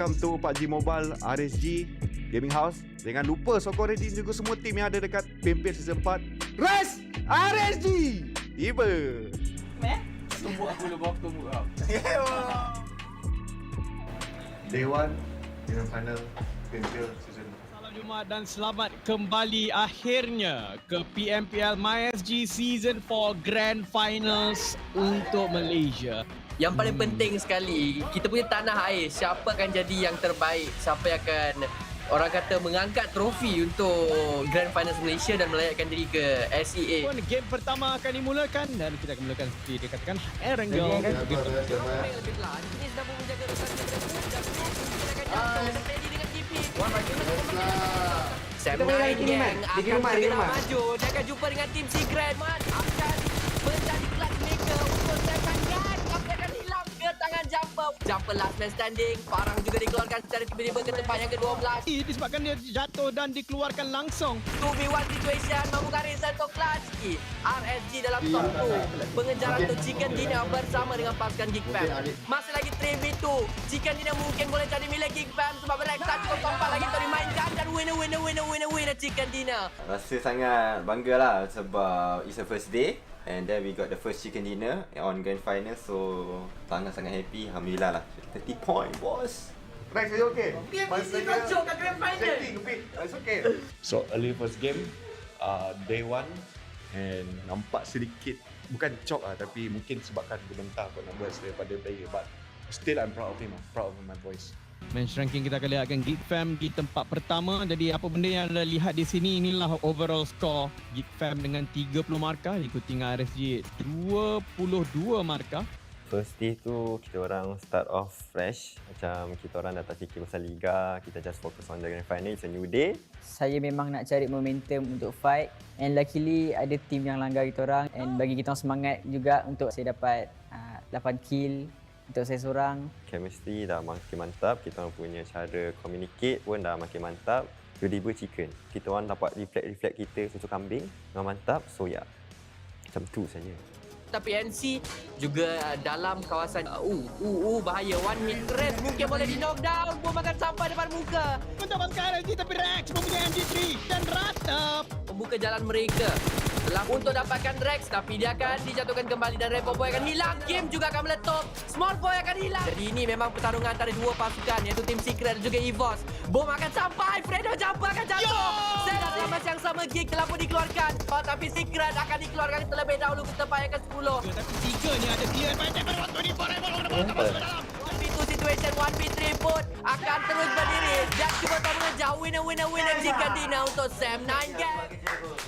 Welcome to PUBG Mobile RSG Gaming House. Jangan lupa sokong redeem juga semua tim yang ada dekat PMPL Season 4. Res RSG tiba. Tunggu aku lepas tunggu kau. Day 1 Grand Final PMPL Season 4. Salam Jumaat dan selamat kembali akhirnya ke PMPL MySG Season 4 Grand Finals untuk Malaysia. Yang paling penting sekali, kita punya tanah air, siapa akan jadi yang terbaik, siapa yang akan orang kata mengangkat trofi untuk Grand Finals Malaysia dan melayakkan diri ke SEA. Game pertama akan dimulakan dan kita akan mulakan seperti dikatakan Erangel. Ini sedang menjaga Sam9 gang akan segera maju. Dia akan jumpa dengan tim Secret. Akan menjadi clutch maker untuk Sam9 gang. Tapi akan hilang ke tangan Jumper. Jumper last man standing. Parang juga dikeluarkan secara tiba-tiba ke tempat yang ke-12. Disebabkan dia jatuh dan dikeluarkan langsung. 2v1 situation membuka reason untuk clutch. RSG dalam top 2. Pengejaran untuk Chicken Dinner bersama dengan pasukan Geek Fam. Masih lagi 3v2. Chicken Dinner mungkin boleh jadi milik Geek Fam sebab mereka tak cukup kompak lagi untuk dimainkan. Dan winner Chicken Dinner. Rasa sangat bangga lah sebab it's the first day and then we got the first chicken dinner on grand final, so sangat-sangat happy. Alhamdulillah lah, 30 point boss. Rex, are you okay? PMPL kocok kat grand final. It's okay. So early first game, day 1, and nampak sedikit bukan cok lah, tapi mungkin sebabkan gementar kot numbers daripada player, but still I'm proud of him, proud of my boys. Match ranking kita akan lihatkan Geek Fam di tempat pertama. Jadi apa benda yang anda lihat di sini, inilah overall score Geek Fam dengan 30 markah, diikuti dengan RSG 22 markah. First day tu kita orang start off fresh, macam kita orang dah tak fikir pasal liga, kita just focus on the grand final. It's a new day. Saya memang nak cari momentum untuk fight, and luckily ada team yang langgar kita orang and bagi kita orang semangat juga untuk saya dapat 8 kill untuk saya seorang. Chemistry dah makin mantap, kita orang punya cara communicate pun dah makin mantap. Tiba-tiba chicken, kita orang dapat reflect kita susu kambing, memang mantap. So ya, macam tu saja. Tapi NC juga dalam kawasan bahaya. One hit Red mungkin boleh di knockdown. Bom akan sampai depan muka. Untuk pasukan RSG tapi Rex mempunyai MG3 dan ratap Membuka jalan mereka telah untuk dapatkan Rex, tapi dia akan dijatuhkan kembali dan Rainbow Boy akan hilang. Game juga akan meletup. Small Boy akan hilang. Jadi ini memang pertarungan antara dua pasukan, iaitu tim Secret dan juga EVOS. Bom akan sampai. Fredo Jumper akan jatuh. Saya dalam masa yang sama Geek telah pun dikeluarkan. Tapi Secret akan dikeluarkan terlebih dahulu ke tempat yang ke-10. tapi 3 ni ada dia main table 124 masuk ke dalam. 1v2 situation, 1v3 pun akan terus berdiri dan cuba tak mengejar winner Chicken Dinner untuk Sam9 gang.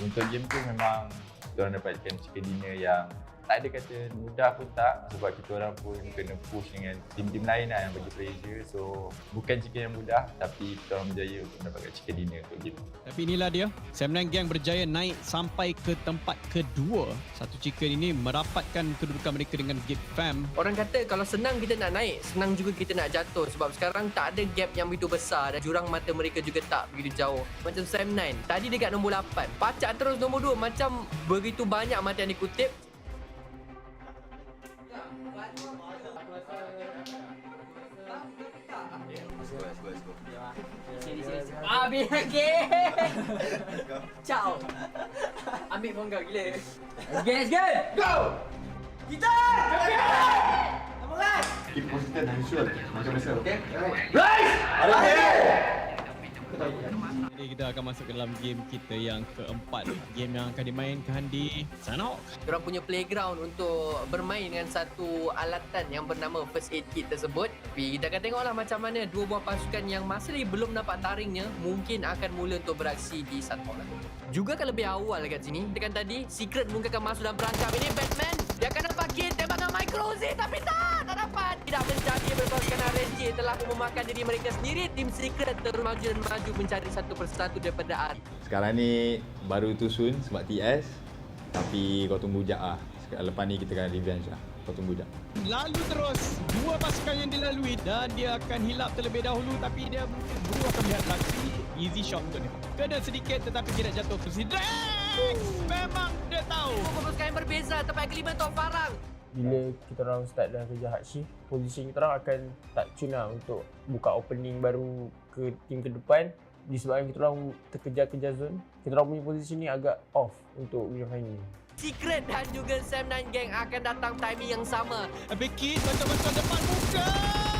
Untuk game tu memang kita orang dapatkan chicken dinner yang tak ada kata mudah pun tak, sebab kita orang pun kena push dengan tim-tim lain lah yang bagi pressure. So bukan chicken yang mudah, tapi kita orang berjaya untuk mendapatkan chicken dinner untuk game. Tapi inilah dia, Sam9 Gang berjaya naik sampai ke tempat kedua. Satu chicken ini merapatkan kedudukan mereka dengan Geek Fam. Orang kata kalau senang kita nak naik, senang juga kita nak jatuh. Sebab sekarang tak ada gap yang begitu besar dan jurang mata mereka juga tak begitu jauh. Macam Sam9, tadi dekat nombor 8, pacak terus nombor 2. Macam begitu banyak mata yang dikutip. Habis lagi. Ciao. Ambil phone kau gila. Let's go. Go. Kita. Come on. Keep positive and sure. Macam biasa, okay? Jadi kita akan masuk ke dalam game kita yang keempat. Game yang akan dimainkan di Sanhok. Diorang punya playground untuk bermain dengan satu alatan yang bernama First Aid Kit tersebut. Tapi kita akan tengoklah macam mana dua buah pasukan yang masih lagi belum nampak taringnya mungkin akan mula untuk beraksi di Sanhok. Juga kan lebih awal kat sini. Dekat tadi, Secret mungkin akan masuk dalam perangkap ini. Batman, dia akan dapat kill, tembak dengan Micro Z, tapi tak dapat. Tidak menjadi berpasukan RSG telah memakan diri mereka sendiri. Tim Secret terus maju dan maju mencari satu persatu daripada A. Sekarang ni baru tu soon sebab TS, tapi kau tunggu jap lah. Lepas ni kita akan revenge lah. Kau tunggu jap. Lalu terus dua pasukan yang dilalui dan dia akan hilap terlebih dahulu, tapi dia mungkin dulu akan melihat laksi. Easy shot untuk dia. Kena sedikit tetapi tidak jatuh. Rex memang dia tahu. Dua pasukan yang berbeza. Tempat kelima untuk Farang. bila kita orang start dah kerja hard shift, position kita orang akan tak tune lah untuk buka opening baru ke tim ke depan. Disebabkan kita orang terkejar-kejar zone, kita orang punya position ni agak off untuk grand final. Secret dan juga Sam9 Gang akan datang timing yang sama. Bikin betul-betul depan muka.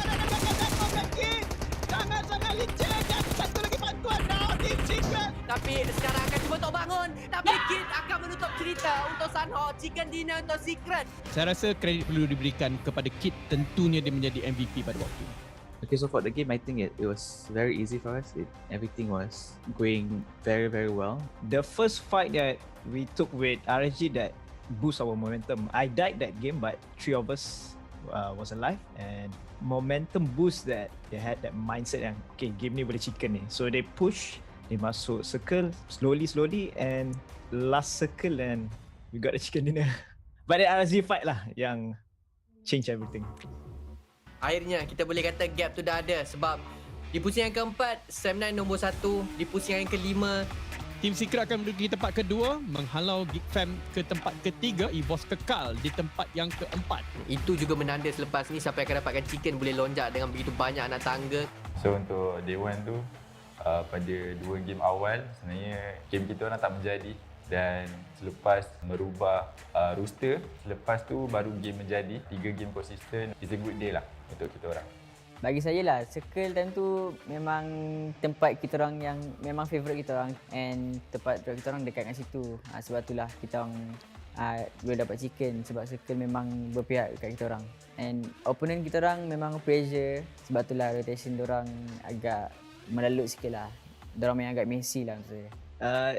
Dan ada belakang Bikin. Sangat-sangat licin. Dan satu lagi bantuan now Team Secret. Tapi sekarang akan cuba untuk bangun. Tapi Kid akan menutup cerita untuk Sunho. Chicken dinner untuk Secret. Saya rasa kredit perlu diberikan kepada Kid. Tentunya dia menjadi MVP pada waktu itu. Okay, so for the game, I think it was very easy for us. Everything was going very, very well. The first fight that we took with RSG that boost our momentum. I died that game, but 3 of us was alive, and momentum boost that they had that mindset yang okay, game ni boleh chicken ni. So they push, they masuk circle slowly, and last circle and we got the chicken dinner. But the RSG fight lah yang change everything. Akhirnya kita boleh kata gap tu dah ada sebab di pusingan keempat Sam9 nombor 1, di pusingan kelima Team Secret akan menduduki tempat kedua, menghalau Geek Fam ke tempat ketiga, EVOS kekal di tempat yang keempat. Itu juga menanda selepas ni siapa yang akan dapatkan chicken boleh lonjak dengan begitu banyak anak tangga. So untuk day 1 tu, pada 2 game awal sebenarnya game kita orang tak menjadi, dan selepas merubah roster, selepas tu baru game menjadi, 3 game konsisten. It's a good day lah untuk kita orang. Bagi saya lah, circle time tu memang tempat kita orang yang memang favourite kita orang, and tempat kita orang dekat kat situ. Sebab itulah kita orang boleh dapat chicken sebab circle memang berpihak dekat kita orang. And opponent kita orang memang pressure, sebab itulah rotation diorang agak melalut sikit lah. Diorang main agak messy lah maksud saya.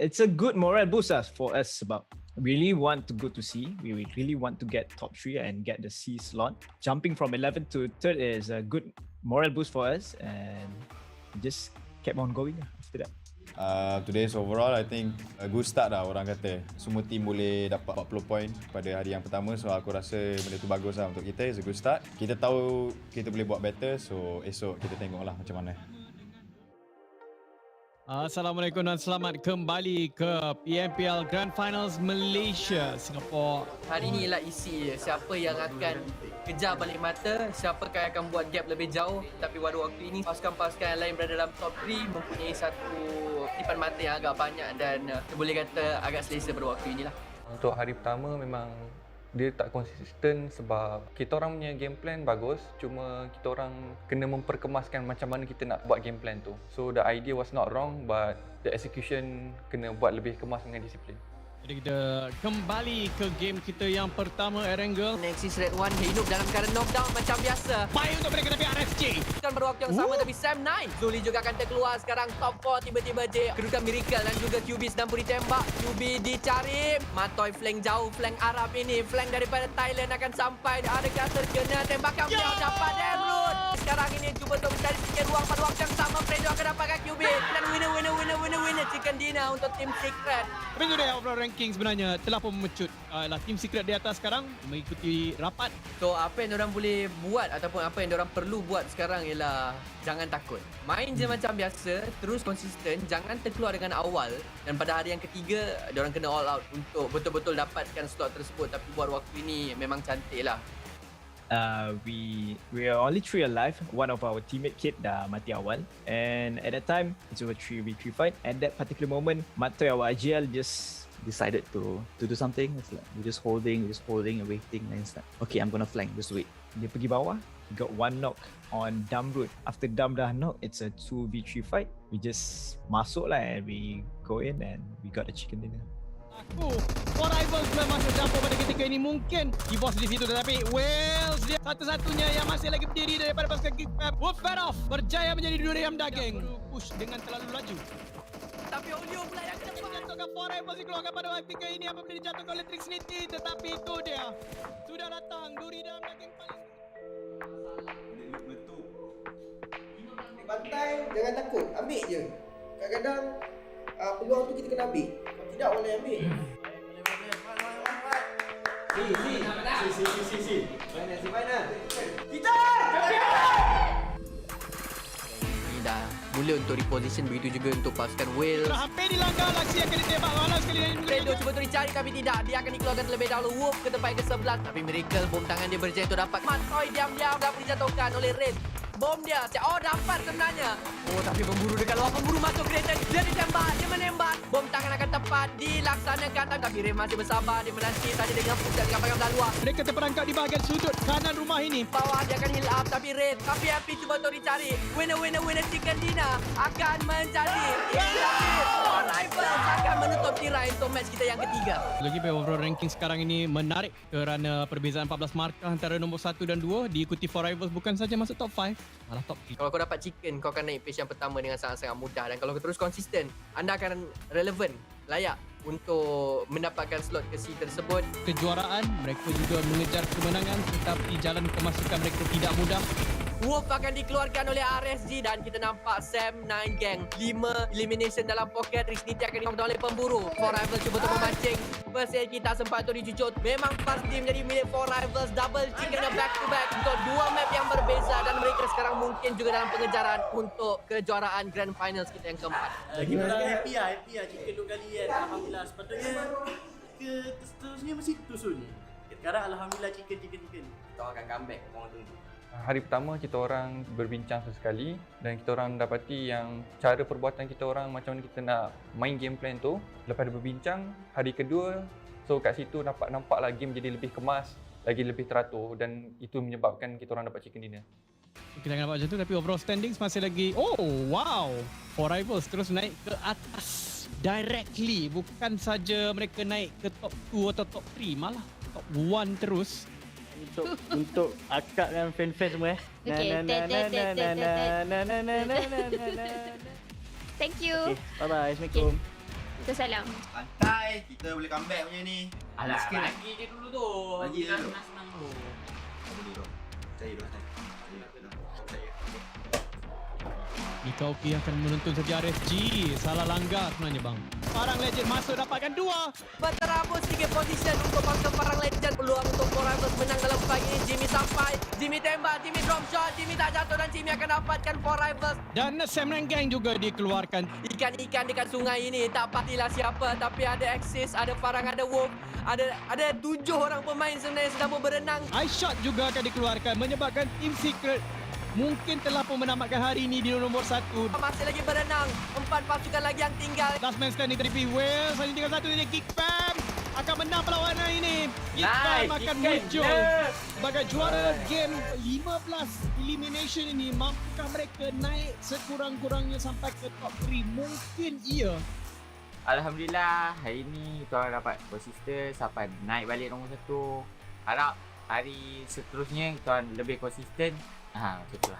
It's a good moral boost for us sebab we really want to go to C. We really want to get top 3 and get the C slot. Jumping from 11 to 3rd is a good moral boost for us, and just kept on going after that. Today's overall, I think a good start lah orang kata. Semua team boleh dapat 40 point pada hari yang pertama, so aku rasa benda tu bagus lah untuk kita. It's a good start. Kita tahu kita boleh buat better, so esok kita tengok lah macam mana. Assalamualaikum dan selamat kembali ke PMPL Grand Finals Malaysia, Singapore. Hari ni ialah isi siapa yang akan kejar balik mata, siapa yang akan buat gap lebih jauh. Tapi pada waktu ini pasukan-pasukan yang lain berada dalam top 3 mempunyai satu tipan mata yang agak banyak dan boleh kata agak selesa pada waktu inilah. Untuk hari pertama memang dia tak konsisten sebab kita orang punya game plan bagus, cuma kita orang kena memperkemaskan macam mana kita nak buat game plan tu. So the idea was not wrong, but the execution kena buat lebih kemas dengan disiplin. Jadi kita kembali ke game kita yang pertama, Erangel. Nexus Red One hidup dalam keadaan knockdown macam biasa. Baik untuk mereka tapi RSG. Kan pada waktu yang sama tapi Sam9. Zuli juga akan terkeluar sekarang top 4 tiba-tiba je. Kedudukan Miracle dan juga QB sedang pun ditembak. QB dicari. Matoy flank jauh, flank Arab ini. Flank daripada Thailand akan sampai. Adakah terkena tembakan beliau dapat Emerald. Sekarang ini cuba untuk mencari sikit ruang pada waktu yang sama. Fredo akan dapatkan QB. Dan winner chicken dinner untuk Team Secret. Tapi itu dia overall ranking sebenarnya telah pun memecut Team Secret di atas sekarang mengikuti rapat. So apa yang diorang boleh buat ataupun apa yang diorang perlu buat sekarang ialah jangan takut. Main je macam biasa, terus konsisten, jangan terkeluar dengan awal. Dan pada hari yang ketiga, diorang kena all out untuk betul-betul dapatkan slot tersebut. Tapi buat waktu ini memang cantik lah. We are only 3 alive. One of our teammate Kid dah mati awal, and at that time it's over 3v3 fight. At that particular moment, Matoy our AGL just decided to do something. It's like we're just holding and waiting, and it's like, okay, I'm gonna flank, just wait. Dia pergi bawah, he got 1 knock on Dam route. After Dam dah knock, it's a 2v3 fight. We just masuk lah and we go in and we got the chicken dinner. For Rivals belum masuk campur pada ketika ini. Mungkin EVOS di situ, tetapi Wales dia satu-satunya yang masih lagi berdiri daripada pasukan Geek Fam. Wolf Fed Off berjaya menjadi durian daging. Push dengan terlalu laju. Tapi Olio pula yang kena menjatuhkan For Rivals dikeluarkan pada waktu ketika ini apabila dijatuhkan oleh Trixnity. Tetapi itu dia sudah datang duri dalam daging paling. Bantai, jangan takut, ambil je. Kadang-kadang peluang tu kita kena ambil. Kalau tidak boleh ambil. Si. Mana? Kita! Ini dah mula untuk reposition. Begitu juga untuk pasukan Wales. Hampir dilanggar Laksi akan ditembak malam sekali lagi. Fredo cuba untuk dicari tapi tidak. Dia akan dikeluarkan terlebih dahulu. Wolf ke tempat ke-11. Tapi Miracle bom tangan dia berjaya untuk dapat. Matoy diam-diam dapat dijatuhkan oleh Red. Bom dia. Oh, dapat sebenarnya. Oh, tapi pemburu dekat luar. Pemburu masuk kereta. Dia ditembak. Dia menembak. Bom tangan akan tepat dilaksanakan. Tapi Red masih bersabar. Dia menanti tadi dengan push dan dengan panggang luar. Mereka terperangkap di bahagian sudut kanan rumah ini. Bawah dia akan heal up. Tapi Red. Tapi Happy cuba untuk dicari. Winner chicken dinner akan menjadi. Rivals akan menutup tirai untuk match kita yang ketiga. Lagi overall ranking sekarang ini menarik kerana perbezaan 14 markah antara nombor 1 dan 2 diikuti For Rivals bukan saja masuk top 5, malah top 3. Kalau kau dapat chicken, kau akan naik page yang pertama dengan sangat-sangat mudah. Dan kalau kau terus konsisten, anda akan relevan, layak untuk mendapatkan slot ke C tersebut. Kejuaraan, mereka juga mengejar kemenangan tetapi jalan kemasukan mereka tidak mudah. Wolf akan dikeluarkan oleh RSG dan kita nampak Sam 9 Gang 5 elimination dalam pocket. Rizky akan dimakan oleh pemburu. For Rivals cuba untuk memancing. First aid kita sempat untuk dicucut. Memang pasti menjadi milik For Rivals. Double chicken back to back untuk dua map yang berbeza dan mereka sekarang mungkin juga dalam pengejaran untuk kejuaraan Grand Finals kita yang keempat. Kita dah happy lah chicken 2 kali kan. Alhamdulillah, sepatutnya seterusnya masih tu Sun. Sekarang Alhamdulillah chicken. Kita akan comeback, korang tunggu. Hari pertama kita orang berbincang sesekali dan kita orang dapati yang cara perbuatan kita orang macam mana kita nak main game plan tu. Lepas dia berbincang, hari kedua, so kat situ nampaklah game jadi lebih kemas, lagi lebih teratur dan itu menyebabkan kita orang dapat chicken dinner. Kita akan dapat macam tu tapi overall standings masih lagi For Rivals terus naik ke atas directly, bukan saja mereka naik ke top 2 atau top 3, malah top 1 terus. Untuk akak dan fan-fan semua Thank you. Bye-bye. Assalamualaikum. Kita salam. Santai, kita boleh comeback macam ni. Alah, lagi je dulu tu. Lagi je dulu. Senang tu. Boleh dong. Percaya dong. Mikaupi akan menonton saja RSG. Salah langgar sebenarnya bang. Parang Legend masuk dapatkan 2. Berterabus 3 position untuk pasukan Parang Legend. Peluang untuk For Rivals menang dalam fight ini. Jimmy sampai, Jimmy tembak, Jimmy drop shot, Jimmy tak jatuh dan Jimmy akan dapatkan For Rivals. Dan Sam Gang juga dikeluarkan. Ikan-ikan dekat sungai ini tak pastilah siapa tapi ada Axis, ada Parang, ada Wolf. Ada 7 orang pemain sebenarnya sedang berenang. iShot juga akan dikeluarkan menyebabkan Team Secret mungkin telah pun menamatkan hari ini di nombor 1. Masih lagi berenang. 4 pasukan lagi yang tinggal. Last man standing dari Wales. Hanya tinggal satu dari Geek Fam. Akan menang perlawanan ini. Geek Fam akan muncul sebagai juara game 15 elimination ini. Mampukah mereka naik sekurang-kurangnya sampai ke top 3? Mungkin iya. Alhamdulillah hari ini kita orang dapat konsisten sampai naik balik nombor 1. Harap hari seterusnya kita orang lebih konsisten. Macam itulah.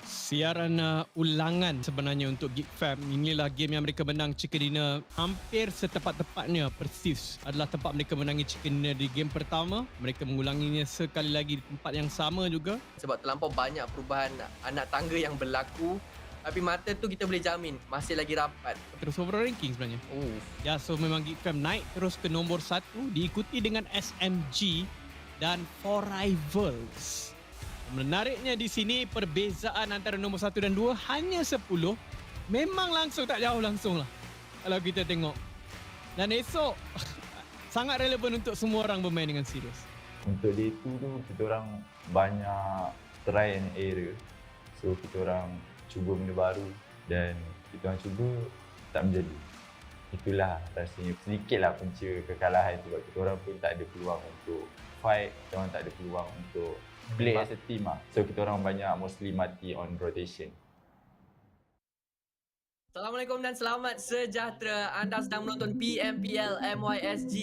Siaran ulangan sebenarnya untuk Geek Fam. Inilah game yang mereka menang Chicken Dinner. Hampir setepat-tepatnya persis adalah tempat mereka menangi Chicken Dinner di game pertama. Mereka mengulanginya sekali lagi di tempat yang sama juga. Sebab terlampau banyak perubahan anak tangga yang berlaku. Tapi mata tu kita boleh jamin masih lagi rapat. Terus overall ranking sebenarnya. Ya, so memang Geek Fam naik terus ke nombor 1 diikuti dengan SMG dan For Rivals. Menariknya di sini perbezaan antara nombor 1 dan 2 hanya 10. Memang langsung tak jauh langsung lah kalau kita tengok. Dan esok sangat relevan untuk semua orang bermain dengan serius. Untuk day 2 tu kita orang banyak try and error. So kita orang cuba benda baru dan kita orang cuba tak menjadi. Itulah rasanya sedikitlah punca kekalahan sebab kita orang pun tak ada peluang untuk fight, kita orang tak ada peluang untuk play as a team lah. So kita orang banyak mostly mati on rotation. Assalamualaikum dan selamat sejahtera. Anda sedang menonton PMPL MYSG.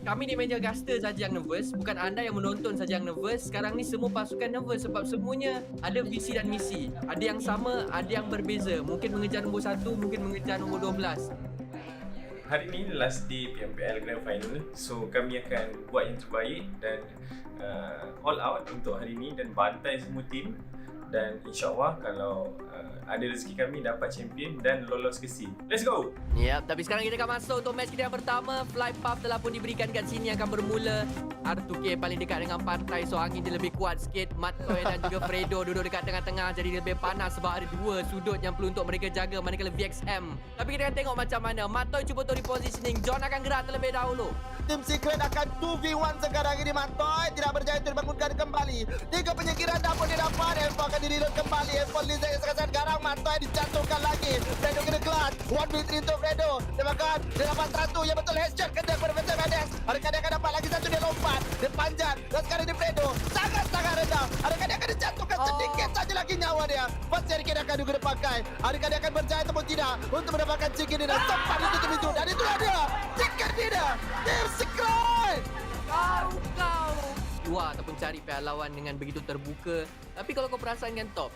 Kami di meja caster saja yang nervous, bukan anda yang menonton saja yang nervous. Sekarang ni semua pasukan nervous sebab semuanya ada visi dan misi. Ada yang sama, ada yang berbeza. Mungkin mengejar nombor 1, mungkin mengejar nombor 12. Hari ini last day PMPL Grand Final. So kami akan buat yang terbaik dan all out untuk hari ini dan bantai semua tim. Dan insyaAllah kalau ada rezeki kami dapat champion dan lolos ke SEA. Let's go! Yap, tapi sekarang kita akan masuk untuk match kita yang pertama. Fly Puff telah pun diberikan kat sini, akan bermula. R2K paling dekat dengan pantai, so angin dia lebih kuat sikit. Mattoy dan juga Fredo duduk dekat tengah-tengah, jadi dia lebih panas sebab ada dua sudut yang perlu untuk mereka jaga, manakala VXM. Tapi kita akan tengok macam mana. Mattoy cuba untuk repositioning, John akan gerak terlebih dahulu. Tim Secret akan 2v1 sekarang ini. Mattoy tidak berjaya untuk dibangunkan kembali. 3 penyingkiran pun dia dapat. Elfo akan di-reload kembali. Elfo Lizard sekarang garang. Mattoy dijatuhkan lagi. Fredo kena kelas. 1v3 untuk Fredo. Dia makan. Dia dapat 100. Ya betul, headshot kena kepada Vincent Mendes. Adakah dia akan dapat lagi satu? Dia lompat. Dia panjat. Dan sekarang di Fredo sangat-sangat rendah. Adakah dia akan dijatuhkan sedikit saja lagi nyawa dia? First aid kit akan juga dipakai. Adakah dia akan berjaya ataupun tidak untuk mendapatkan chicken dinner? Sempat ditutup itu. Dan itulah dia, chicken dinner Tim Secret. Kau keluar ataupun cari pihak lawan dengan begitu terbuka. Tapi kalau kau perasan kan top,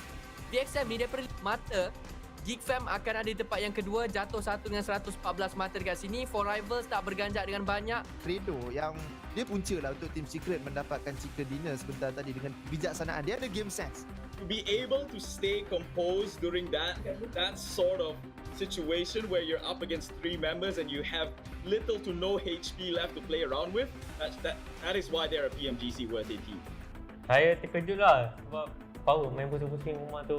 VXM ni daripada mata, Geek Fam akan ada di tempat yang kedua, jatuh satu dengan 114 mata dekat sini. For Rivals tak berganjak dengan banyak. Fredo yang dia punca lah untuk Tim Secret mendapatkan chicken dinner sebentar tadi dengan bijaksanaan. Dia ada game sense. To be able to stay composed during that sort of situation where you're up against 3 members and you have little to no HP left to play around with, that is why they're a PMGC worthy team. Saya terkejut lah sebab power main pusing-pusing rumah tu.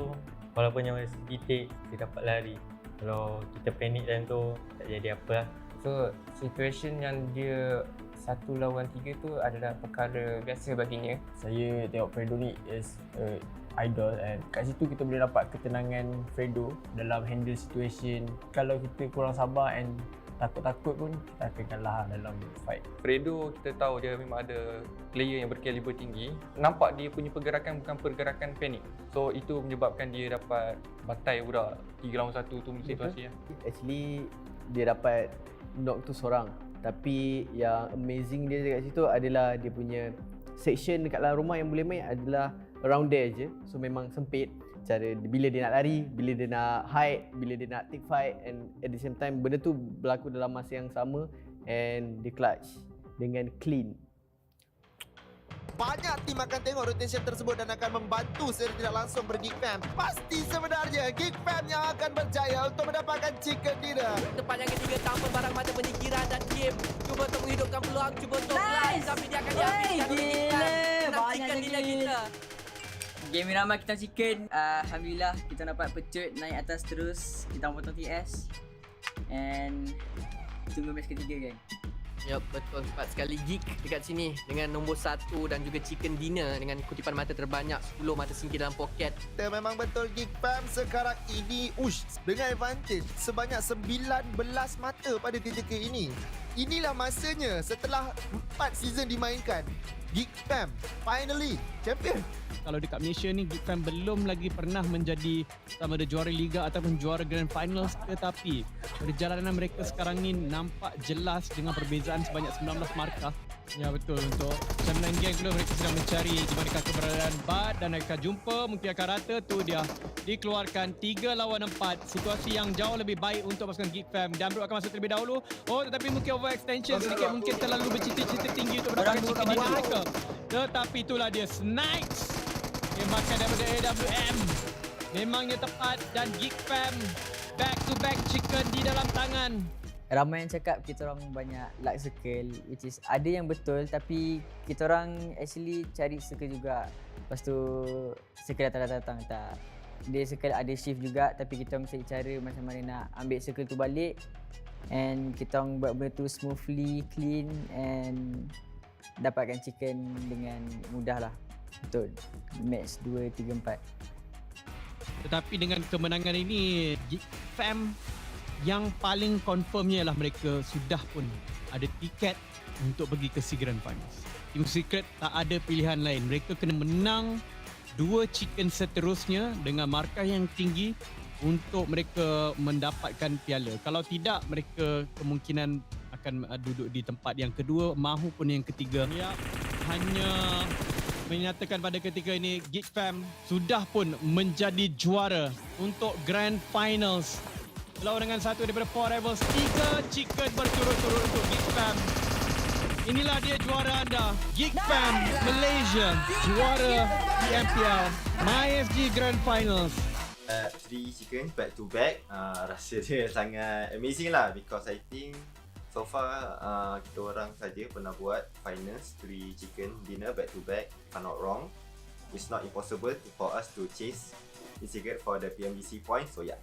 Walaupun yang sedikit, dia dapat lari. Kalau kita panik dan tu, tak jadi apa lah. So, situation yang dia 1 lawan 3 tu adalah perkara biasa baginya. Saya tengok Fredo ni is idol, and kat situ kita boleh dapat ketenangan Fredo dalam handle situation. Kalau kita kurang sabar and takut-takut pun kita akan kalah dalam fight. Fredo kita tahu dia memang ada player yang berkaliber tinggi. Nampak dia punya pergerakan bukan pergerakan panik. So itu menyebabkan dia dapat batai budak 3 lawan 1 tu situasi. Actually dia dapat knock tu seorang. Tapi yang amazing dia dekat situ adalah dia punya section dekat dalam rumah yang boleh main adalah around there je. So memang sempit. Cara bila dia nak lari, bila dia nak hide, bila dia nak take fight, and at the same time benda tu berlaku dalam masa yang sama and dia clutch dengan clean. Banyak tim akan tengok rotation tersebut dan akan membantu secara tidak langsung Geek Fam. Pasti sebenarnya Geek Fam yang akan berjaya untuk mendapatkan chicken dinner. Tempat yang ketiga tanpa barang mata penyingkiran dan game cuba untuk menghidupkan peluang, cuba untuk nice. Tapi dia akan dihabiskan oleh Geek Fam. Chicken dinner kita. Game Irama kita chicken. Alhamdulillah kita dapat pecut naik atas terus. Kita potong TS. And tunggu match ketiga kan. Yup, betul. Cepat sekali Geek dekat sini dengan nombor 1 dan juga chicken dinner dengan kutipan mata terbanyak, 10 mata singkir dalam poket. Memang betul Geek Fam sekarang ini dengan advantage sebanyak 19 mata pada ketika ini. Inilah masanya setelah 4 season dimainkan, Geek Fam finally champion. Kalau dekat Malaysia ni, Geek Fam belum lagi pernah menjadi sama ada juara Liga ataupun juara Grand Finals, tetapi perjalanan mereka sekarang ni nampak jelas dengan perbezaan sebanyak 19 markah. Ya betul, untuk 9 game dulu mereka sedang mencari di manakah keberadaan Bad dan mereka jumpa, mungkin akan rata tu dia dikeluarkan 3 lawan 4. Situasi yang jauh lebih baik untuk pasukan Geek Fam. Dan Bro akan masuk terlebih dahulu. Oh tetapi mungkin overextension sedikit, mungkin terlalu bercita-cita tinggi untuk mendapatkan chicken dinner mereka. Tetapi itulah dia, Snipes tembakan daripada AWM memangnya tepat dan Geek Fam back to back chicken di dalam tangan. Ramai yang cakap kita orang banyak luck circle, which is ada yang betul, tapi kita orang actually cari circle juga. Lepas tu circle datang tak. Dia circle ada shift juga, tapi kita orang cari cara macam mana nak ambil circle tu balik, and kita orang buat benda tu smoothly, clean, and dapatkan chicken dengan mudah lah untuk match 2, 3, 4. Tetapi dengan kemenangan ini, Geek Fam yang paling confirmnya ialah mereka sudah pun ada tiket untuk pergi ke SEA Grand Finals. Team Secret tak ada pilihan lain. Mereka kena menang 2 chicken seterusnya dengan markah yang tinggi untuk mereka mendapatkan piala. Kalau tidak, mereka kemungkinan akan duduk di tempat yang kedua mahupun yang ketiga. Ya, hanya menyatakan pada ketika ini Geek Fam sudah pun menjadi juara untuk Grand Finals. Lawan dengan 1 daripada 4 Rivals, 3 chicken berturut-turut untuk Geek Fam. Inilah dia juara anda, Geek Fam Malaysia, juara PMPL MySG Grand Finals. 3 chicken back to back. Rasa dia sangat amazing lah, because I think so far kita orang saja pernah buat finals 3 chicken dinner back to back. If I'm not wrong, it's not impossible for us to chase the secret for the PMGC points. So yeah.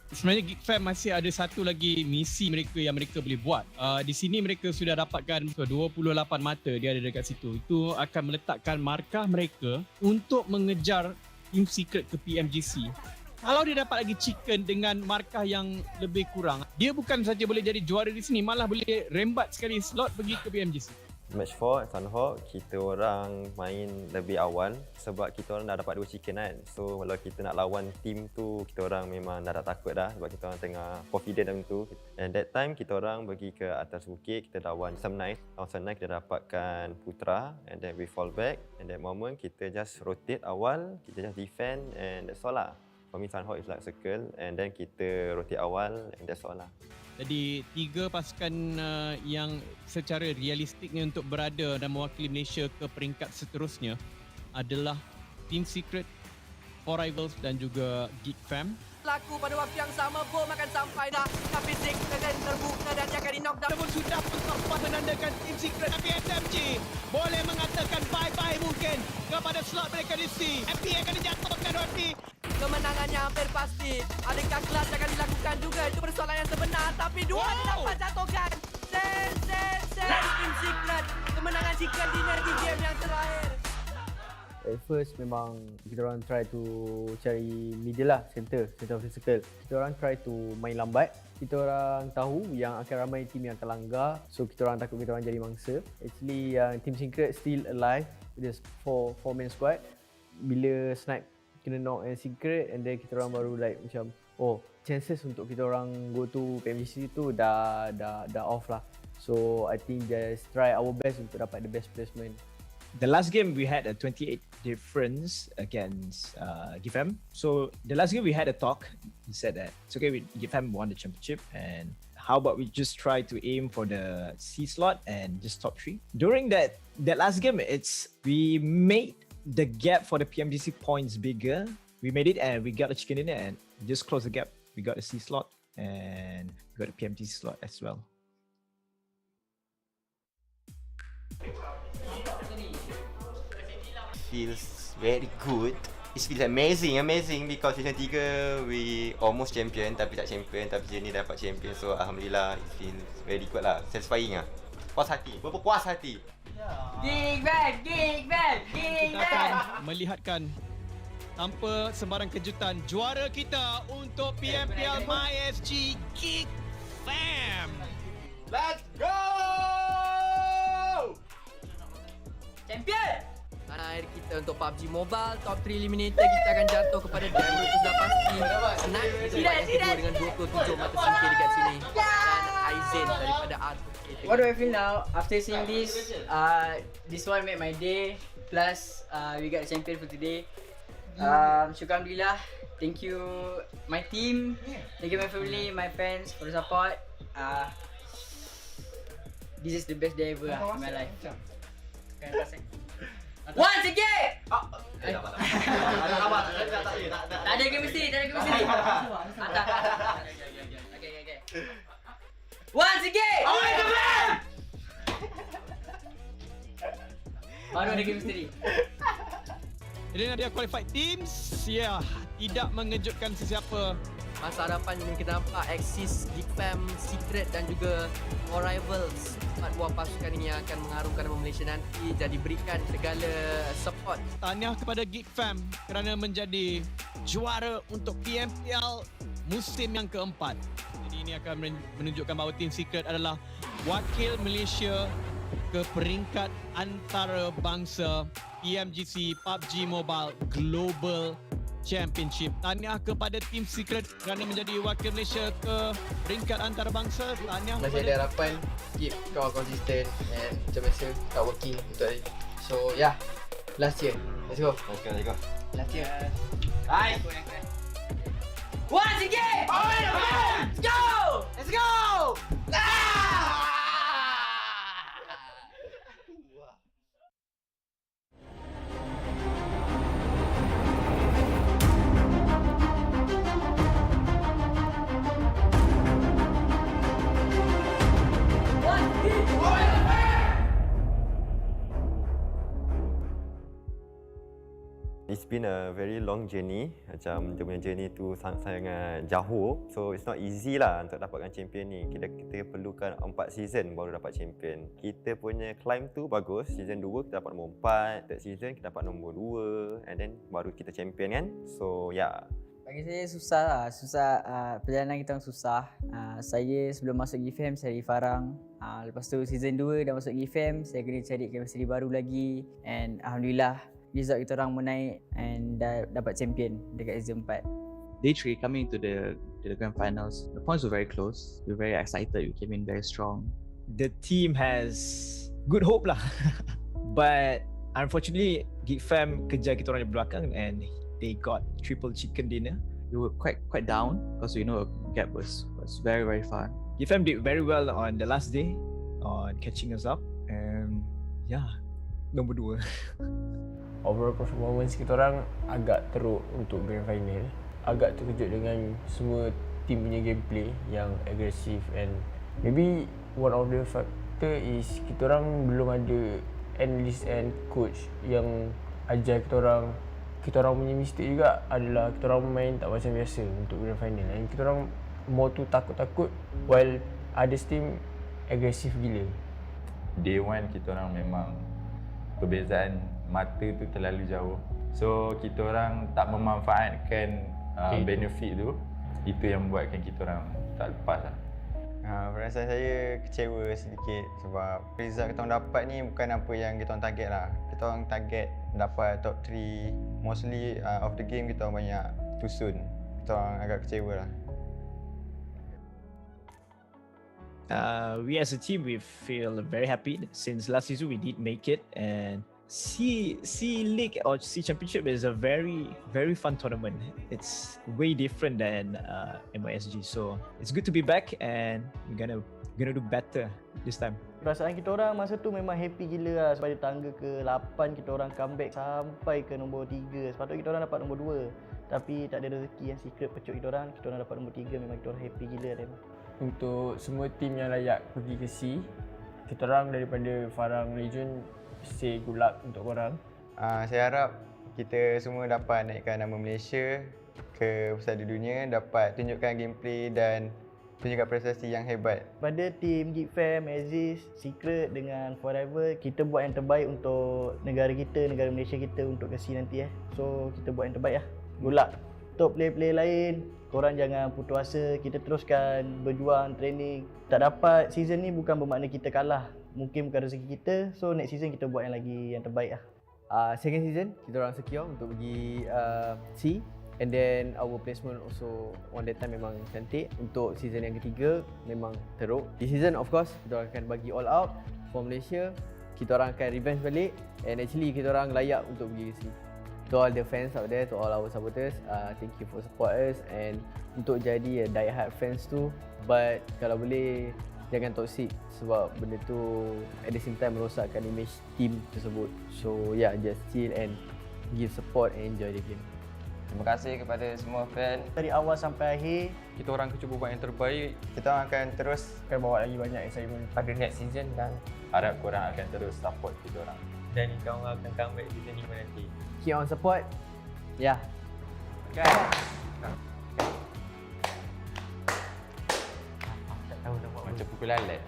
Sebenarnya Geek Fam masih ada satu lagi misi mereka yang mereka boleh buat. Di sini mereka sudah dapatkan 28 mata dia ada dekat situ. Itu akan meletakkan markah mereka untuk mengejar Team Secret ke PMGC. Kalau dia dapat lagi chicken dengan markah yang lebih kurang, dia bukan saja boleh jadi juara di sini, malah boleh rembat sekali slot pergi ke PMGC. Match 4 Sunhawk, kita orang main lebih awal sebab kita orang dah dapat 2 chicken kan. So kalau kita nak lawan team tu, kita orang memang dah tak takut dah sebab kita orang tengah confident dalam tu. And that time kita orang pergi ke atas bukit, kita lawan some night. Lawan some night kita dapatkan Putra, and then we fall back. And that moment kita just rotate awal, kita just defend, and that's all lah. For me Sunhawk is like circle, and then kita rotate awal, and that's all lah. Jadi 3 pasukan yang secara realistiknya untuk berada dan mewakili Malaysia ke peringkat seterusnya adalah Team Secret, Four Rivals dan juga Geek Fam. Laku pada waktu yang sama, bom akan sampai dah. Tapi Secret dan terbuka dan dia akan di knockdown. Namun sudah pun menandakan Team Secret, tapi SMG boleh mengatakan bye-bye mungkin kepada slot mereka di C. FP akan dijatuhkan FP. Kemenangannya hampir pasti. Adakah clutch akan dilakukan juga? Itu persoalan yang sebenar. Tapi dua dapat jatuhkan. Sen. Team Secret. Kemenangan chicken dinner di game yang terakhir. At first memang kita orang try to cari middle lah, center of the circle. Kita orang try to main lambat. Kita orang tahu yang akan ramai team yang akan langgar. So kita orang takut kita orang jadi mangsa. Actually Team Secret still alive. There's 4 man squad. Bila snipe kena knock and Secret, and then kita orang baru like macam chances untuk kita orang go to PMGC tu dah off lah. So I think just try our best untuk dapat the best placement. The last game we had a 28 difference against Geek Fam. So the last game we had a talk. He said that it's okay, Geek Fam won the championship, and how about we just try to aim for the C slot and just top 3. During that last game, we made the gap for the PMGC points bigger. We made it and we got the chicken dinner and just close the gap. We got the C slot and we got the PMGC slot as well. Feels very good. It feels amazing because season 3 we almost champion tapi tak champion, tapi season ni dapat champion. So alhamdulillah, it feels very good lah, satisfying lah. Puas hati, berpuas hati. Geek Fam. Kita akan melihatkan tanpa sembarang kejutan juara kita untuk PMPL MySG Geek Fam. Let's go! Champion! Tanah air kita untuk PUBG Mobile top 3 eliminator, kita akan jatuh kepada Dogma, itu sudah pasti. Knight kita buat yang kedua dengan 27 mata singkir dekat sini. Dan Aizen daripada Art. What do I feel now after seeing this? This one made my day. Plus, we got a champion for today. Syukur Alhamdulillah. Thank you my team. Thank you my family, my fans for the support. This is the best day ever in my life. Once again! Tak ada chemistry. Okay. Once again! Oh my God! Baru ada chemistry. Jadi dia qualified teams, tidak mengejutkan sesiapa. Masa harapan yang kita nampak Axis, Geek Fam, Secret dan juga Four Rivals. 4 buah pasukan ini yang akan mengharumkan nama Malaysia nanti, jadi berikan segala support. Tahniah kepada Geek Fam kerana menjadi juara untuk PMPL musim yang keempat. Jadi ini akan menunjukkan bahawa Team Secret adalah wakil Malaysia ke peringkat antarabangsa PMGC PUBG Mobile Global Championship. Tahniah kepada Team Secret kerana menjadi wakil Malaysia ke peringkat antarabangsa. Tahniah masih ada harapan, keep kau konsisten and macam biasa tak working untuk hari. So yeah, last year. Let's go. Last year. Bye. Once again! Let's go! Let's go! been a very long journey. Macam dia punya journey tu sangat-sangat jauh. So it's not easy lah untuk dapatkan champion ni. Kita perlukan 4 season baru dapat champion. Kita punya climb tu bagus. Season 2 kita dapat nombor 4, third season kita dapat nombor 2 and then baru kita champion kan. So yeah. Bagi saya susah lah. Perjalanan kita orang susah. Saya sebelum masuk Geek Fam saya di Farang. Lepas tu season 2 dah masuk Geek Fam, saya kena cari chemistry baru lagi. And Alhamdulillah result kita orang menaik and dah dapat champion dekat season 4. Day 3 coming to the grand finals, the points were very close. We were very excited. We came in very strong. The team has good hope lah. But unfortunately Geek Fam kejar kita orang di belakang and they got triple chicken dinner. We were quite down because we know the gap was very far. Geek Fam did very well on the last day on catching us up and yeah, nombor 2. Overall performance kita orang agak teruk untuk grand final. Agak terkejut dengan semua team punya gameplay yang agresif and maybe one of the factor is kita orang belum ada analyst and coach yang ajar kita orang. Kita orang punya mistake juga adalah kita orang main tak macam biasa untuk grand final. And kita orang more tu takut-takut while others team agresif gila. Day 1 kita orang memang perbezaan mata tu terlalu jauh. So kita orang tak memanfaatkan benefit tu. Itu yang membuatkan kita orang tak lepas lah. Perasaan saya kecewa sedikit sebab result kita orang dapat ni bukan apa yang kita orang target lah. Kita orang target dapat top 3. Mostly of the game kita orang banyak tusun. Kita orang agak kecewa lah. We as a team, we feel very happy since last season we did make it, and C League or C Championship is a very fun tournament. It's way different than MISG, so it's good to be back and we're gonna do better this time. Perasaan kita orang masa tu memang happy gila lah. Sebab tangga ke 8 kita orang comeback sampai ke nombor 3. Sepatutnya kita orang dapat nombor 2, tapi tak ada rezeki yang secret pecut kita orang dapat nombor 3. Memang kita orang happy gila dia. Untuk semua tim yang layak pergi ke C, kita orang daripada Farang Region say good luck untuk korang. Saya harap kita semua dapat naikkan nama Malaysia ke pusat di dunia, dapat tunjukkan gameplay dan tunjukkan prestasi yang hebat. Pada tim Geek Fam, Aziz, Secret dengan Forever, kita buat yang terbaik untuk negara kita, negara Malaysia kita untuk ke C nanti So kita buat yang terbaik lah. Good luck. Untuk player-player lain, korang jangan putus asa, kita teruskan berjuang, training. Tak dapat season ni bukan bermakna kita kalah. Mungkin bukan rezeki kita, so next season kita buat yang lagi yang terbaik lah. Second season, kita orang secure untuk pergi C. And then our placement also on that time memang cantik. Untuk season yang ketiga, memang teruk. This season of course, kita orang akan bagi all out for Malaysia. Kita orang akan revenge balik. And actually kita orang layak untuk pergi ke C. To all the fans out there, to all our supporters, thank you for support us. And untuk jadi die hard fans tu, but kalau boleh jangan toxic sebab benda tu at the same time merosakkan image team tersebut. So yeah, just chill and give support and enjoy the game. Terima kasih kepada semua fan. Dari awal sampai akhir, kita orang akan cuba buat yang terbaik. Kita akan terus bawa lagi banyak excitement pada next season dan harap korang akan terus support kita orang. Dan korang akan comeback season 5 nanti. Keep on support. Yeah. Okay. Tak tahu nak buat macam pukul lalat.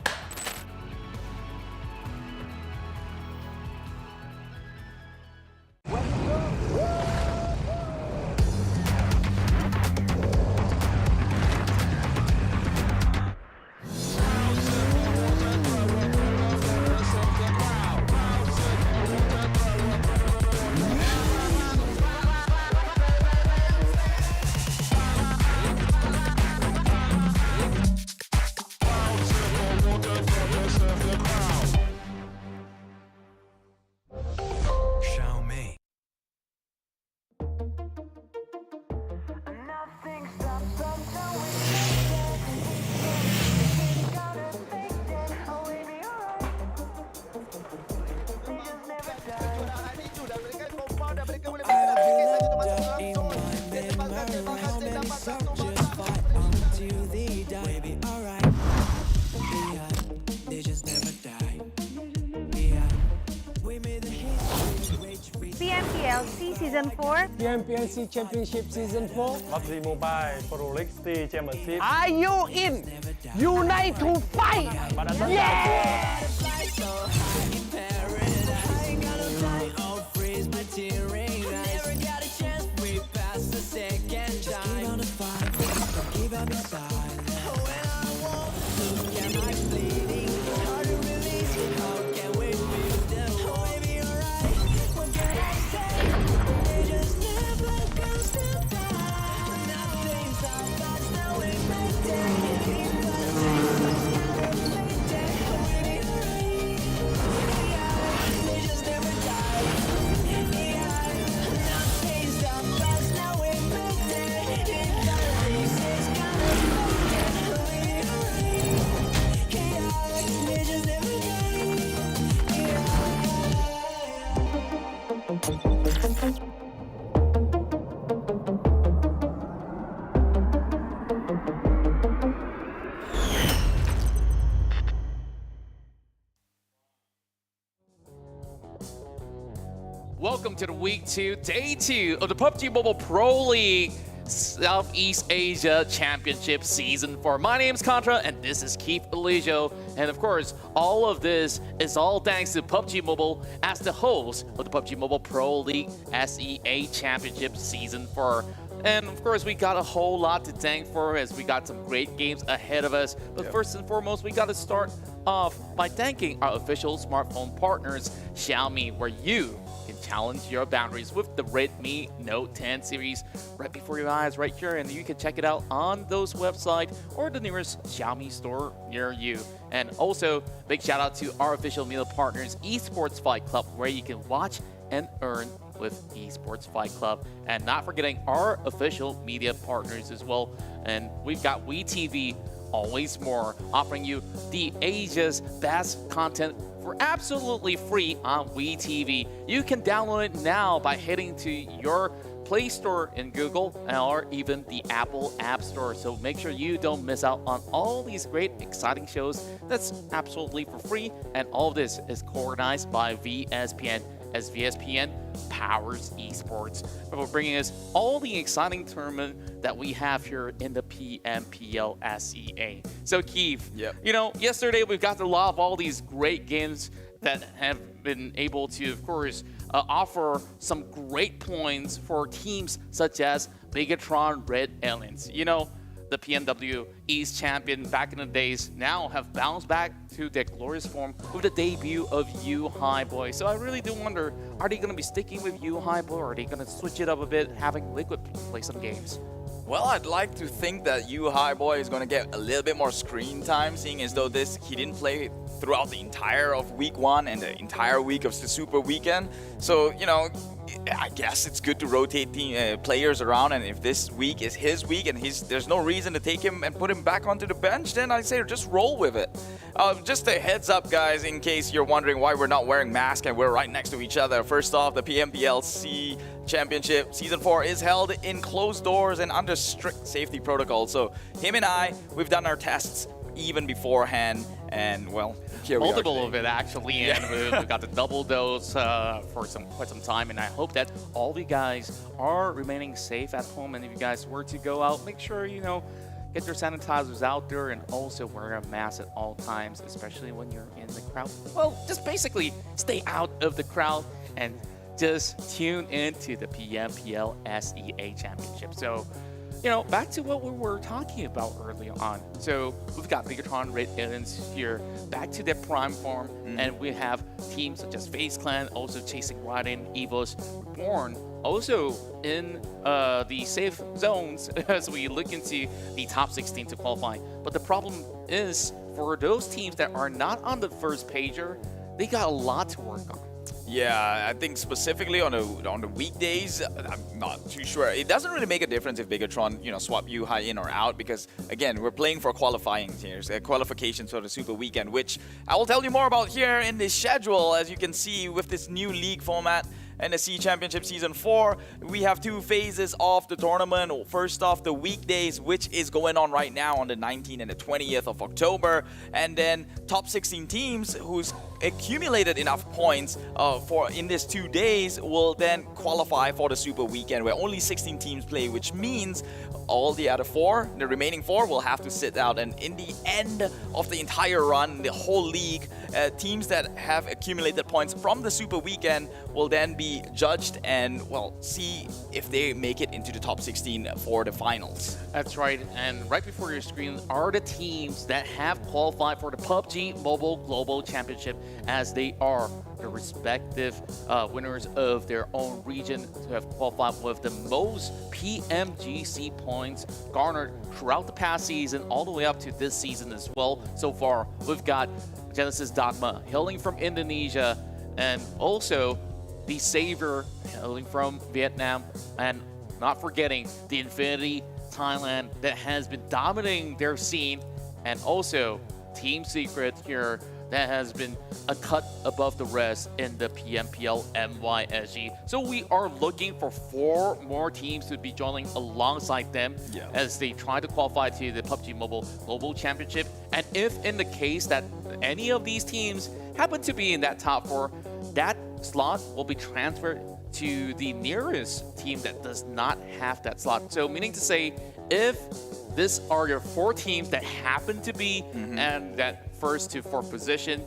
Season 4, PMPLC Championship Season 4, PUBG Mobile Pro League Championship. Are you in? Unite to fight! Yeah! Welcome to the week 2, day 2 of the PUBG Mobile Pro League Southeast Asia Championship Season 4. My name is Contra, and this is Keith Elijah. And of course, all of this is all thanks to PUBG Mobile as the host of the PUBG Mobile Pro League SEA Championship Season 4. And of course, we got a whole lot to thank for as we got some great games ahead of us. But first and foremost, we got to start off by thanking our official smartphone partners, Xiaomi, where you can challenge your boundaries with the Redmi Note 10 series right before your eyes right here. And you can check it out on those websites or the nearest Xiaomi store near you. And also, big shout out to our official media partners, Esports Fight Club, where you can watch and earn with Esports Fight Club. And not forgetting our official media partners as well. And we've got WeTV, always more, offering you the Asia's best content for absolutely free on WeTV. You can download it now by heading to your Play Store in Google or even the Apple App Store. So make sure you don't miss out on all these great, exciting shows that's absolutely for free. And all of this is coordinated by VSPN, as VSPN powers esports. We're bringing us all the exciting tournament that we have here in the PMPL SEA. So Keith, you know, yesterday we've got a lot of all these great games that have been able to, of course, offer some great points for teams such as Bigetron RA. You know, the PMW East champion back in the days now have bounced back to their glorious form with the debut of U-High Boy. So I really do wonder, are they going to be sticking with U-High Boy, or are they going to switch it up a bit, having Liquid play some games? Well, I'd like to think that U-High Boy is going to get a little bit more screen time, seeing as though he didn't play throughout the entire of week 1 and the entire week of the Super Weekend. So, you know, I guess it's good to rotate players around, and if this week is his week and there's no reason to take him and put him back onto the bench, then I say just roll with it. Just a heads up, guys, in case you're wondering why we're not wearing masks and we're right next to each other. First off, the PMPLC Championship Season 4 is held in closed doors and under strict safety protocols. So him and I, we've done our tests even beforehand, and well, here we are multiple of it actually, and we got the double dose for quite some time, and I hope that all of you guys are remaining safe at home. And if you guys were to go out, make sure, you know, get your sanitizers out there, and also wear a mask at all times, especially when you're in the crowd. Well, just basically stay out of the crowd and just tune into the PMPL SEA Championship. So, you know, back to what we were talking about early on. So we've got Bigetron RA here, back to their prime form, and we have teams such as FaZe Clan also chasing right in, EVOS Reborn also in the safe zones as we look into the top 16 to qualify. But the problem is, for those teams that are not on the first pager, they got a lot to work on. Yeah, I think specifically on the weekdays, I'm not too sure. It doesn't really make a difference if Bigetron, you know, swap U-High in or out, because again, we're playing for qualifying tiers, qualifications for the Super Weekend, which I will tell you more about here in this schedule, as you can see with this new league format. NFC Championship Season 4. We have two phases of the tournament. First off, the weekdays, which is going on right now on the 19th and the 20th of October. And then top 16 teams who's accumulated enough points for in these 2 days will then qualify for the Super Weekend, where only 16 teams play, which means all the other the remaining four will have to sit out. And in the end of the entire run, the whole league, teams that have accumulated points from the Super Weekend will then be judged and, well, see if they make it into the top 16 for the finals. That's right, and right before your screen are the teams that have qualified for the PUBG Mobile Global Championship, as they are the respective winners of their own region to have qualified with the most PMGC points garnered throughout the past season all the way up to this season as well. So far, we've got Genesis Dogma hailing from Indonesia, and also the Savior hailing from Vietnam, and not forgetting the Infinity Thailand that has been dominating their scene, and also Team Secret here that has been a cut above the rest in the PMPL MYSG. So we are looking for 4 more teams to be joining alongside them as they try to qualify to the PUBG Mobile Global Championship. And if in the case that any of these teams happen to be in that top 4, that slot will be transferred to the nearest team that does not have that slot. So meaning to say, if these are your 4 teams that happen to be in that 1st to 4th position,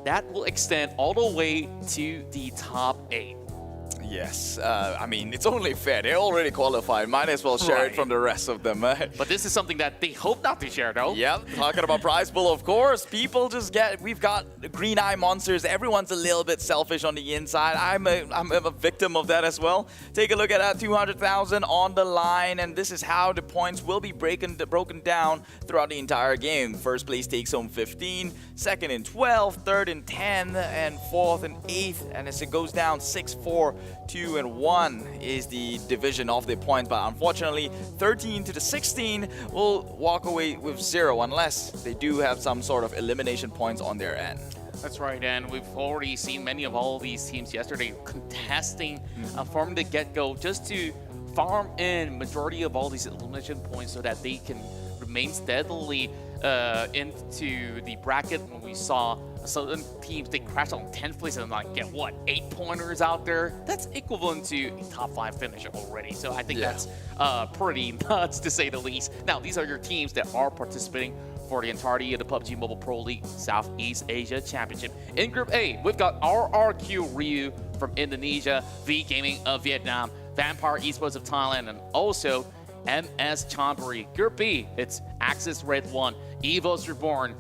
that will extend all the way to the top 8. Yes, I mean, it's only fair. They're already qualified. Might as well share it from the rest of them. But this is something that they hope not to share, though. Yep, talking about prize pool, of course. People just we've got green eye monsters. Everyone's a little bit selfish on the inside. I'm a victim of that as well. Take a look at that, 200,000 on the line, and this is how the points will be broken down throughout the entire game. First place takes home 15, second in 12, third in 10, and fourth and 8th. And as it goes down, 6, 4, 2 and 1 is the division of the points, but unfortunately 13 to the 16 will walk away with 0 unless they do have some sort of elimination points on their end. That's right, and we've already seen many of all these teams yesterday contesting from the get-go just to farm in majority of all these elimination points so that they can remain steadily into the bracket. When we saw certain teams, they crash on 10th place and like get what, 8 pointers out there. That's equivalent to a top 5 finish already. So I think that's pretty nuts to say the least. Now, these are your teams that are participating for the entirety of the PUBG Mobile Pro League Southeast Asia Championship. In Group A, we've got RRQ Ryu from Indonesia, V Gaming of Vietnam, Vampire Esports of Thailand, and also MS Chonburi. Group B, it's Axis Red 1, EVOS Reborn,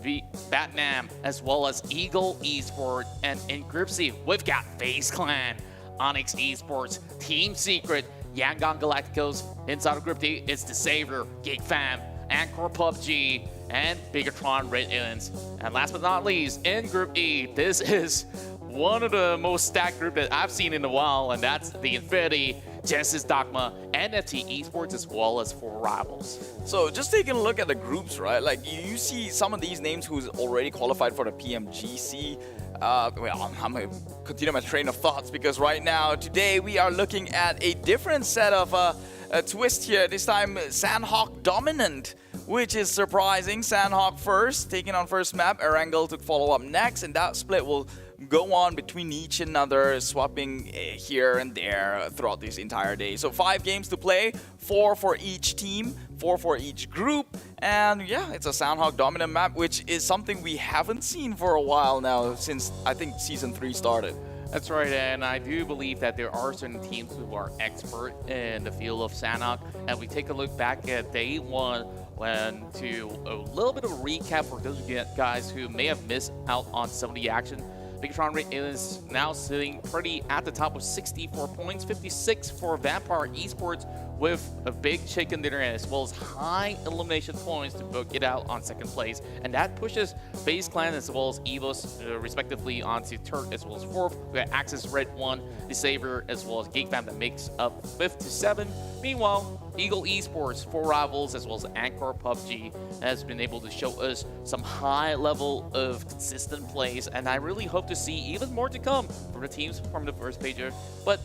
Vietnam, as well as Eagle Esports. And in Group C, we've got FaZe Clan, Onyx Esports, Team Secret, Yangon Galacticos. Inside of Group D, it's the Savior, Geek Fam, Anchor Pubg, and Bigetron RA. And last but not least, in Group E, this is one of the most stacked group that I've seen in a while, and that's the Infinity, Genesis Dogma, NFT Esports, as well as 4 rivals. So just taking a look at the groups, right? Like you see some of these names who's already qualified for the PMGC. Well, I'm going to continue my train of thoughts because right now, today, we are looking at a different set of a twist here. This time, Sandhawk dominant, which is surprising. Sandhawk first, taking on first map. Erangel to follow up next, and that split will go on between each another, swapping here and there throughout this entire day. So 5 games to play, 4 for each team, 4 for each group, and yeah, it's a Sandhawk dominant map, which is something we haven't seen for a while now, since I think Season 3 started. That's right, and I do believe that there are certain teams who are expert in the field of Sandhawk, and we take a look back at day 1 and to a little bit of a recap for those guys who may have missed out on some of the action. Bigetron RA is now sitting pretty at the top with 64 points, 56 for Vampire Esports with a big chicken dinner as well as high elimination points to book it out on second place. And that pushes FaZe Clan as well as EVOS respectively onto third as well as fourth. We got Axis Red 1, the Saver, as well as Geek Fam that makes up 5th to 7th. Meanwhile, Eagle Esports, 4 Rivals, as well as Anchor Pubg has been able to show us some high level of consistent plays, and I really hope to see even more to come from the teams from the first pager. But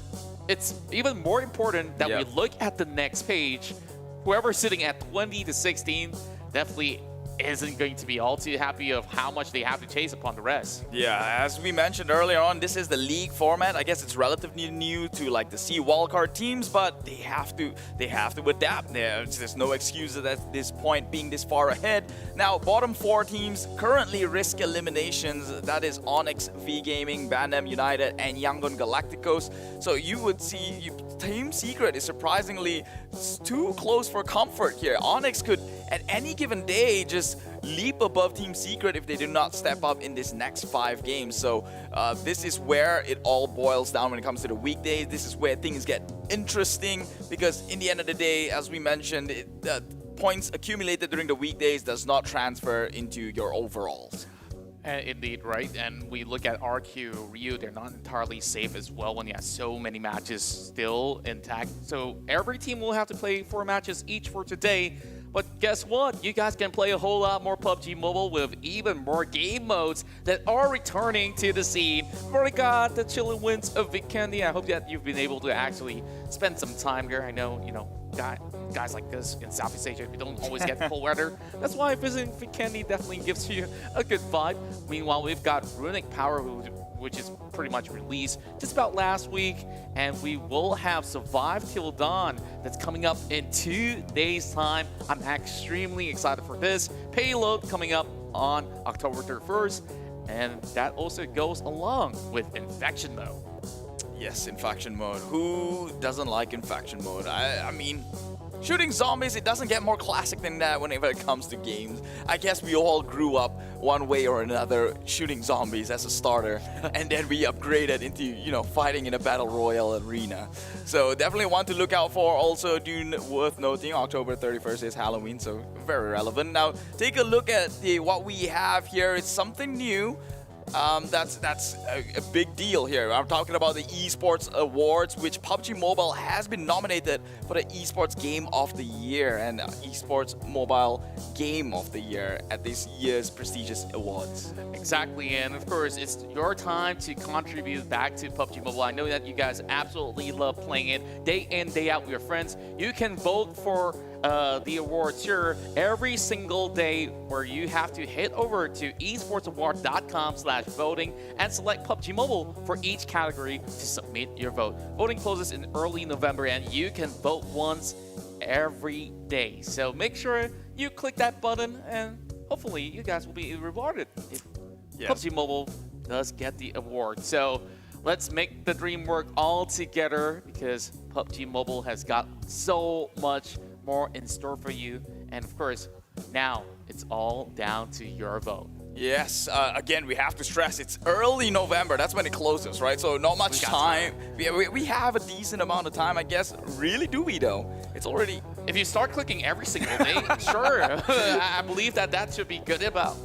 it's even more important that we look at the next page. Whoever's sitting at 20 to 16 definitely isn't going to be all too happy of how much they have to chase upon the rest. Yeah, as we mentioned earlier on, this is the league format. I guess it's relatively new to like the C wildcard teams, but they have to adapt. There's no excuse at this point being this far ahead. Now, bottom 4 teams currently risk eliminations. That is Onyx, V Gaming, Bandem United, and Yangon Galacticos. So you would see Team Secret is surprisingly too close for comfort here. Onyx could at any given day just leap above Team Secret if they do not step up in this next 5 games. So this is where it all boils down when it comes to the weekdays. This is where things get interesting, because in the end of the day, as we mentioned, points accumulated during the weekdays does not transfer into your overalls. Indeed, right? And we look at RQ, Ryu, they're not entirely safe as well when you have so many matches still intact. So every team will have to play 4 matches each for today. But guess what? You guys can play a whole lot more PUBG Mobile with even more game modes that are returning to the scene. We've already got the chillin' winds of Vikendi. I hope that you've been able to actually spend some time here. I know, guys like us in Southeast Asia, we don't always get cold weather. That's why visiting Vikendi definitely gives you a good vibe. Meanwhile, we've got Runic Power, which is pretty much released just about last week, and we will have Survive Till Dawn that's coming up in 2 days' time. I'm extremely excited for this. Payload coming up on October 31st, and that also goes along with Infection Mode. Yes, Infection Mode. Who doesn't like Infection Mode? I mean, shooting zombies, it doesn't get more classic than that whenever it comes to games. I guess we all grew up one way or another shooting zombies as a starter, and then we upgraded into, fighting in a battle royale arena. So definitely one to look out for. Also, worth noting, October 31st is Halloween, so very relevant. Now, take a look at what we have here. It's something new. That's a big deal here. I'm talking about the Esports Awards, which PUBG Mobile has been nominated for the Esports Game of the Year and Esports Mobile Game of the Year at this year's prestigious awards. Exactly, and of course, it's your time to contribute back to PUBG Mobile. I know that you guys absolutely love playing it day in, day out with your friends. You can vote for the awards here every single day, where you have to head over to esportsaward.com/voting and select PUBG Mobile for each category to submit your vote. Voting closes in early November, and you can vote once every day. So make sure you click that button, and hopefully you guys will be rewarded if PUBG Mobile does get the award. So let's make the dream work all together, because PUBG Mobile has got so much more in store for you. And of course, now it's all down to your vote. Yes, again, we have to stress it's early November. That's when it closes, right? So not much time. We have a decent amount of time, I guess. Really, do we though? It's already... If you start clicking every single day, sure. I believe that should be good enough.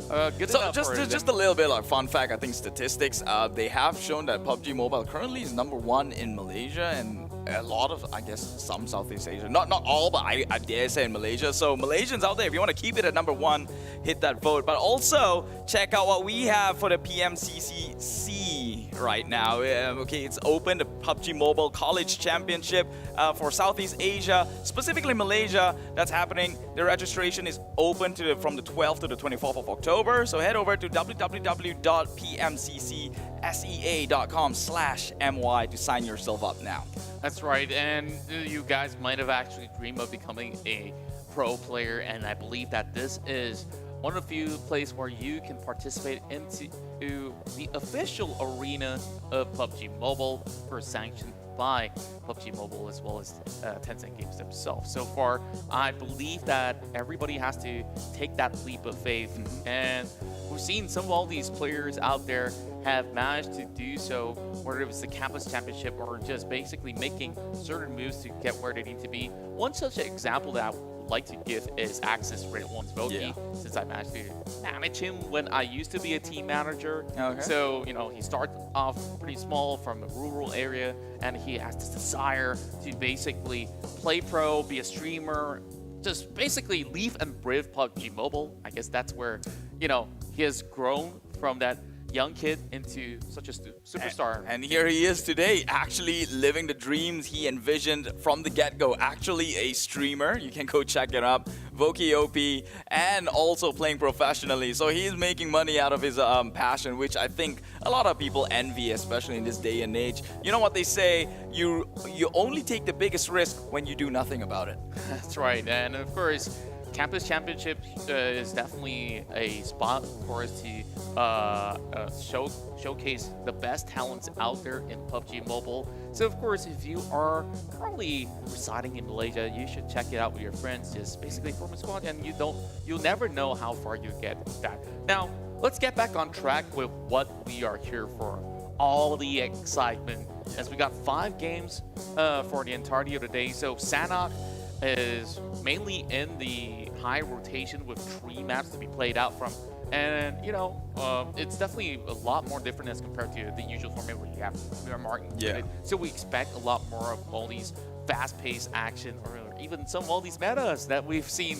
So just a little bit like fun fact, I think statistics, they have shown that PUBG Mobile currently is #1 in Malaysia, and a lot of, I guess, some Southeast Asia. Not all, but I dare say in Malaysia. So Malaysians out there, if you want to keep it at #1, hit that vote. But also, check out what we have for the PMCCC right now. Okay, it's open, the PUBG Mobile College Championship for Southeast Asia, specifically Malaysia. That's happening. The registration is open from the 12th to the 24th of October. So head over to www.pmccsea.com/my to sign yourself up now. That's right, and you guys might have actually dreamed of becoming a pro player, and I believe that this is one of the few places where you can participate into the official arena of PUBG Mobile for sanctioned by PUBG Mobile as well as Tencent Games themselves. So far, I believe that everybody has to take that leap of faith, and we've seen some of all these players out there have managed to do so, whether it was the campus championship or just basically making certain moves to get where they need to be. One such example that I would like to give is Axis RedONE's Voki, since I managed to manage him when I used to be a team manager. Okay. So, you know, he started off pretty small from a rural area, and he has this desire to basically play pro, be a streamer, just basically leave and breathe PUBG Mobile. I guess that's where, you know, he has grown from that young kid into such a superstar. And here he is today, actually living the dreams he envisioned from the get-go. Actually a streamer, you can go check it up. Voki OP, and also playing professionally. So he's making money out of his passion, which I think a lot of people envy, especially in this day and age. You know what they say, you only take the biggest risk when you do nothing about it. That's right, and of course, Campus Championship is definitely a spot for us to showcase the best talents out there in PUBG Mobile. So of course, if you are currently residing in Malaysia, you should check it out with your friends. Just basically form a squad, and you'll never know how far you get with that. Now, let's get back on track with what we are here for. All the excitement, as we got 5 games for the entirety of the day. So Sanhok is mainly in the high rotation with 3 maps to be played out from, and you know, it's definitely a lot more different as compared to the usual format where you have Mark included. So we expect a lot more of all these fast-paced action, or even some of all these metas that we've seen.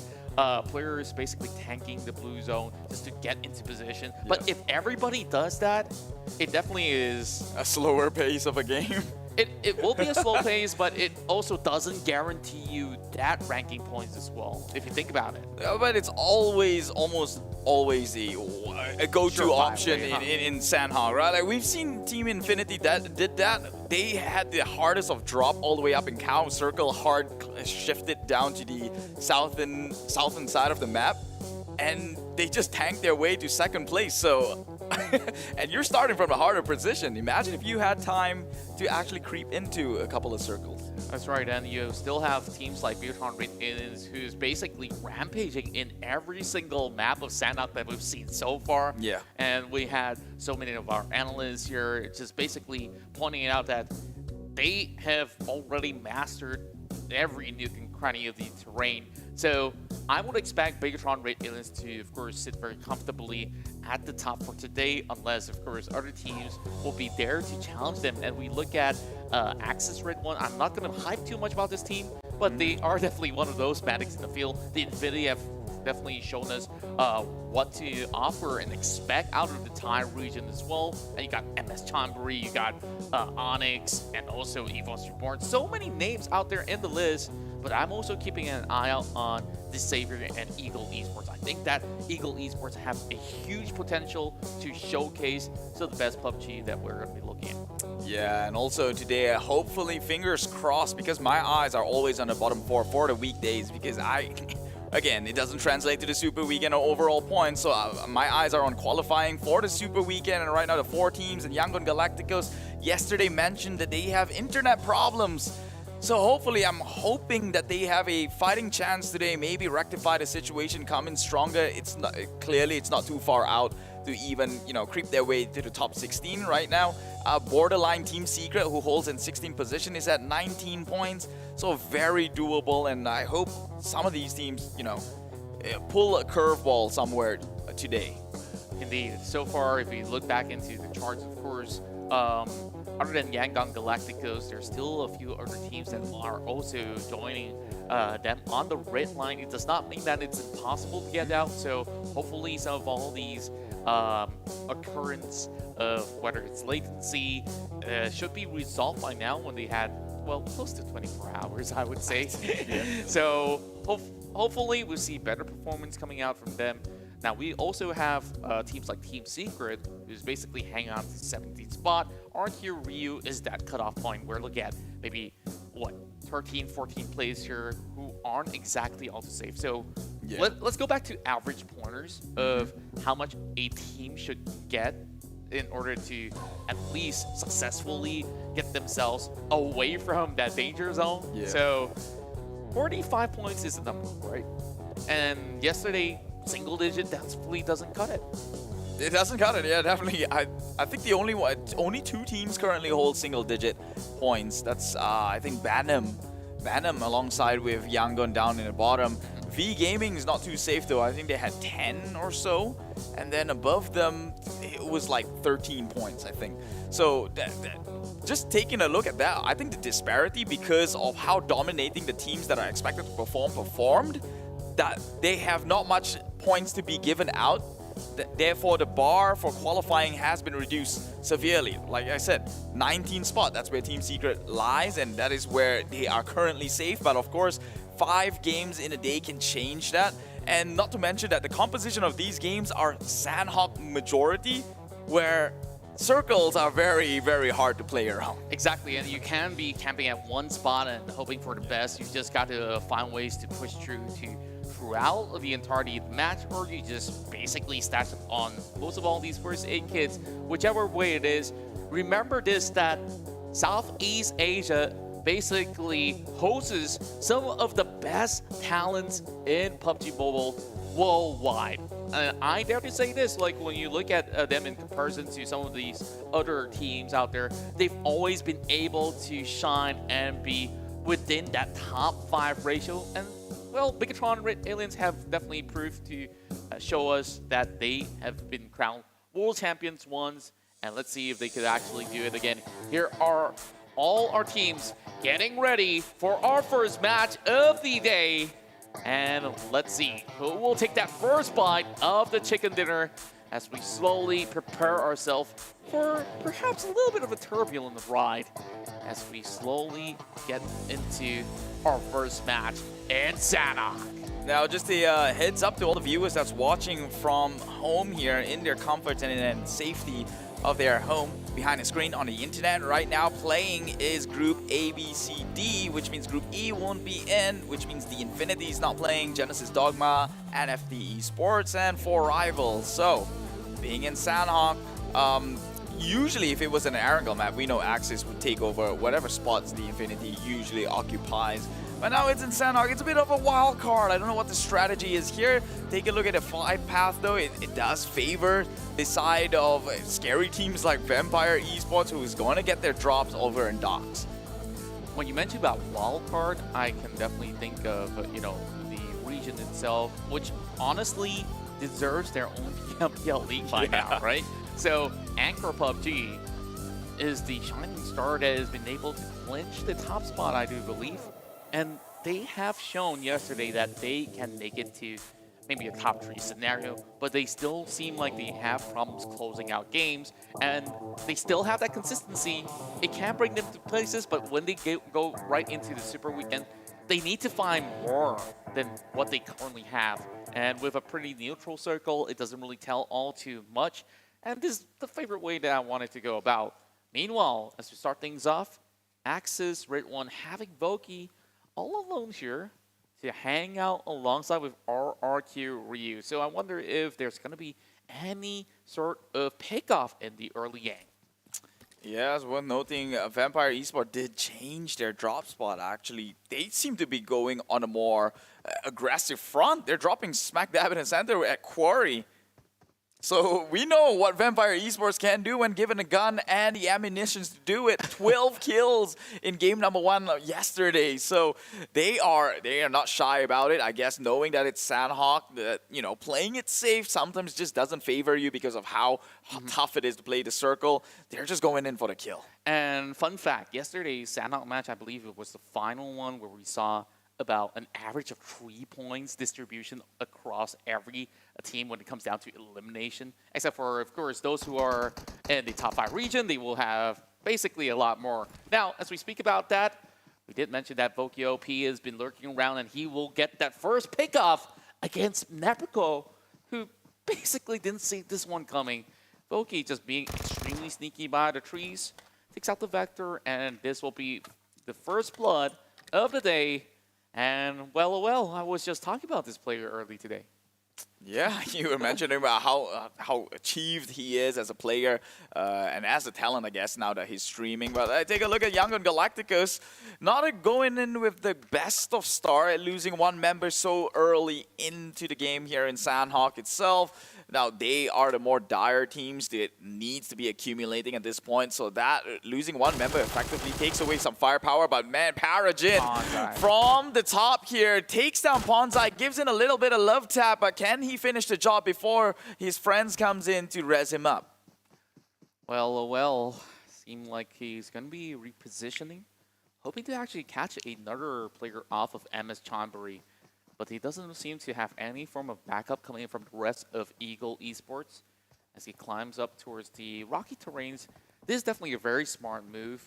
Players basically tanking the blue zone just to get into position. But if everybody does that, it definitely is a slower pace of a game. It will be a slow pace, but it also doesn't guarantee you that ranking points as well, if you think about it. But it's almost always a go-to option in Sanhok, right? Like we've seen Team Infinity that did that. They had the hardest of drop all the way up in Cow Circle, hard shifted down to the southern side of the map, and they just tanked their way to 2nd place. So. And you're starting from a harder position. Imagine if you had time to actually creep into a couple of circles. That's right, and you still have teams like Bigetron RA who's basically rampaging in every single map of Sanhok that we've seen so far. Yeah. And we had so many of our analysts here just basically pointing out that they have already mastered every nook and cranny of the terrain. So I would expect Bigetron RA to, of course, sit very comfortably at the top for today, unless, of course, other teams will be there to challenge them. And we look at Axis RedONE. I'm not going to hype too much about this team, but they are definitely one of those Maddox in the field. The Infinity have definitely shown us what to offer and expect out of the Thai region as well. And you got MS Chonburi, you got Onyx, and also EVOS Reborn. So many names out there in the list, but I'm also keeping an eye out on the Savior and Eagle Esports. I think that Eagle Esports have a huge potential to showcase the best PUBG that we're going to be looking at. Yeah, and also today, hopefully, fingers crossed, because my eyes are always on the bottom 4 for the weekdays, because again, it doesn't translate to the Super Weekend or overall points, so my eyes are on qualifying for the Super Weekend, and right now the 4 teams, and Yangon Galacticos yesterday mentioned that they have internet problems. So hopefully, I'm hoping that they have a fighting chance today, maybe rectify the situation, come in stronger. It's not, clearly, it's not too far out to even, you know, creep their way to the top 16 right now. Borderline Team Secret, who holds in 16th position, is at 19 points. So very doable, and I hope some of these teams, you know, pull a curveball somewhere today. Indeed. So far, if you look back into the charts, of course, other than Yangon Galacticos, there's still a few other teams that are also joining them on the red line. It does not mean that it's impossible to get out, so hopefully some of all these occurrence of whether it's latency should be resolved by now, when they had, well, close to 24 hours, I would say. So hopefully we'll see better performance coming out from them. Now, we also have teams like Team Secret, who's basically hanging on to the 17th spot. Here, Ryu is that cutoff point where look at maybe, what, 13, 14 players here who aren't exactly auto safe. So let's go back to average pointers of how much a team should get in order to at least successfully get themselves away from that danger zone. Yeah. So 45 points is the number, right? And yesterday, single digit definitely doesn't cut it. It doesn't cut it, yeah, definitely. I think the only two teams currently hold single-digit points. That's I think Bantam alongside with Yangon down in the bottom. V Gaming is not too safe though. I think they had 10 or so, and then above them it was like 13 points, I think. So just taking a look at that, I think the disparity because of how dominating the teams that are expected to performed, that they have not much points to be given out. Therefore, the bar for qualifying has been reduced severely. Like I said, 19 spot, that's where Team Secret lies, and that is where they are currently safe. But of course, 5 games in a day can change that. And not to mention that the composition of these games are Sandhawk majority, where circles are very, very hard to play around. Exactly, and you can be camping at one spot and hoping for the best. You just got to find ways to push through throughout the entirety of the match, or you just basically stash up on most of all these first aid kits, whichever way it is. Remember this, that Southeast Asia basically hosts some of the best talents in PUBG Mobile worldwide. And I dare to say this, like when you look at them in comparison to some of these other teams out there, they've always been able to shine and be within that top 5 ratio. And well, Bigetron Aliens have definitely proved to show us that they have been crowned world champions once, and let's see if they could actually do it again. Here are all our teams getting ready for our first match of the day, and let's see who will take that first bite of the chicken dinner as we slowly prepare ourselves for perhaps a little bit of a turbulent ride as we slowly get into our first match in Sandhawk. Now, just a heads up to all the viewers that's watching from home here in their comfort and in safety of their home behind the screen on the internet. Right now playing is Group A, B, C, D, which means Group E won't be in, which means the Infinity is not playing, Genesis Dogma, NFT Esports, and 4 rivals. So, being in Sandhawk, usually if it was an Erangel map, we know Axis would take over whatever spots the Infinity usually occupies. But now it's in Sandhawk. It's a bit of a wild card. I don't know what the strategy is here. Take a look at the 5 path though. It does favor the side of scary teams like Vampire Esports, who is going to get their drops over in docks. When you mentioned about wild card, I can definitely think of, you know, the region itself, which honestly deserves their own PMPL league by now, right? So Anchor PUBG is the shining star that has been able to clinch the top spot, I do believe. And they have shown yesterday that they can make it to maybe a top 3 scenario, but they still seem like they have problems closing out games, and they still have that consistency. It can bring them to places, but when they go right into the Super Weekend, they need to find more than what they currently have. And with a pretty neutral circle, it doesn't really tell all too much. And this is the favorite way that I wanted to go about. Meanwhile, as we start things off, Axis, redONE having Voki all alone here to hang out alongside with RRQ Ryu. So I wonder if there's going to be any sort of pickoff in the early game. Yeah, it's worth noting, Vampire Esports did change their drop spot, actually. They seem to be going on a more aggressive front. They're dropping smack dab in the center at Quarry. So we know what Vampire Esports can do when given a gun and the ammunition to do it. 12 kills in game number 1 yesterday. So they are not shy about it. I guess knowing that it's Sandhawk, that, you know, playing it safe sometimes just doesn't favor you because of how tough it is to play the circle. They're just going in for the kill. And fun fact, yesterday's Sandhawk match, I believe it was the final one where we saw about an average of 3 points distribution across every team when it comes down to elimination. Except for, of course, those who are in the top 5 region, they will have basically a lot more. Now, as we speak about that, we did mention that Voki OP has been lurking around, and he will get that first pickoff against Neprico, who basically didn't see this one coming. Voki just being extremely sneaky by the trees, takes out the Vector, and this will be the first blood of the day. And well, I was just talking about this player early today. Yeah, you were mentioning about how achieved he is as a player and as a talent, I guess, now that he's streaming. But take a look at Yangon Galacticos, not going in with the best of start, losing one member so early into the game here in Sandhawk itself. Now, they are the more dire teams that needs to be accumulating at this point, so that losing one member effectively takes away some firepower. But man, Parajin from the top here takes down Ponzai, gives in a little bit of love tap, but can he finish the job before his friends comes in to res him up? Well, seemed like he's going to be repositioning, hoping to actually catch another player off of MS Chonburi. But he doesn't seem to have any form of backup coming in from the rest of Eagle Esports as he climbs up towards the rocky terrains. This is definitely a very smart move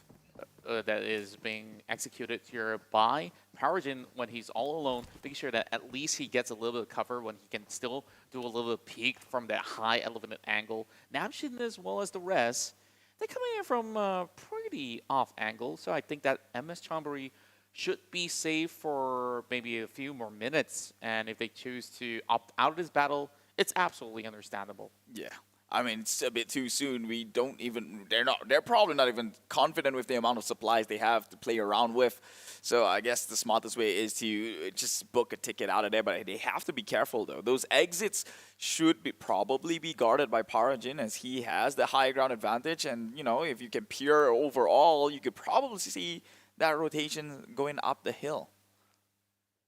that is being executed here by Parajin when he's all alone, making sure that at least he gets a little bit of cover when he can still do a little bit of peek from that high elevated angle. Namshin as well as the rest, they're coming in from a pretty off angle, so I think that MS Chonburi should be safe for maybe a few more minutes, and if they choose to opt out of this battle, it's absolutely understandable. Yeah, I mean, it's a bit too soon. They're probably not even confident with the amount of supplies they have to play around with. So I guess the smartest way is to just book a ticket out of there, but they have to be careful though. Those exits should probably be guarded by Parajin, as he has the high ground advantage, and you know, if you can peer overall, you could probably see that rotation going up the hill.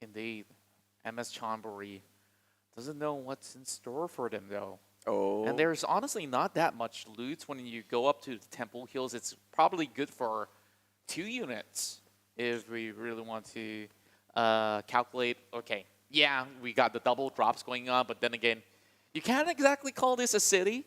Indeed. MS Chonburi doesn't know what's in store for them, though. Oh. And there's honestly not that much loot when you go up to the Temple Hills. It's probably good for 2 units if we really want to calculate. Okay, yeah, we got the double drops going on, but then again, you can't exactly call this a city.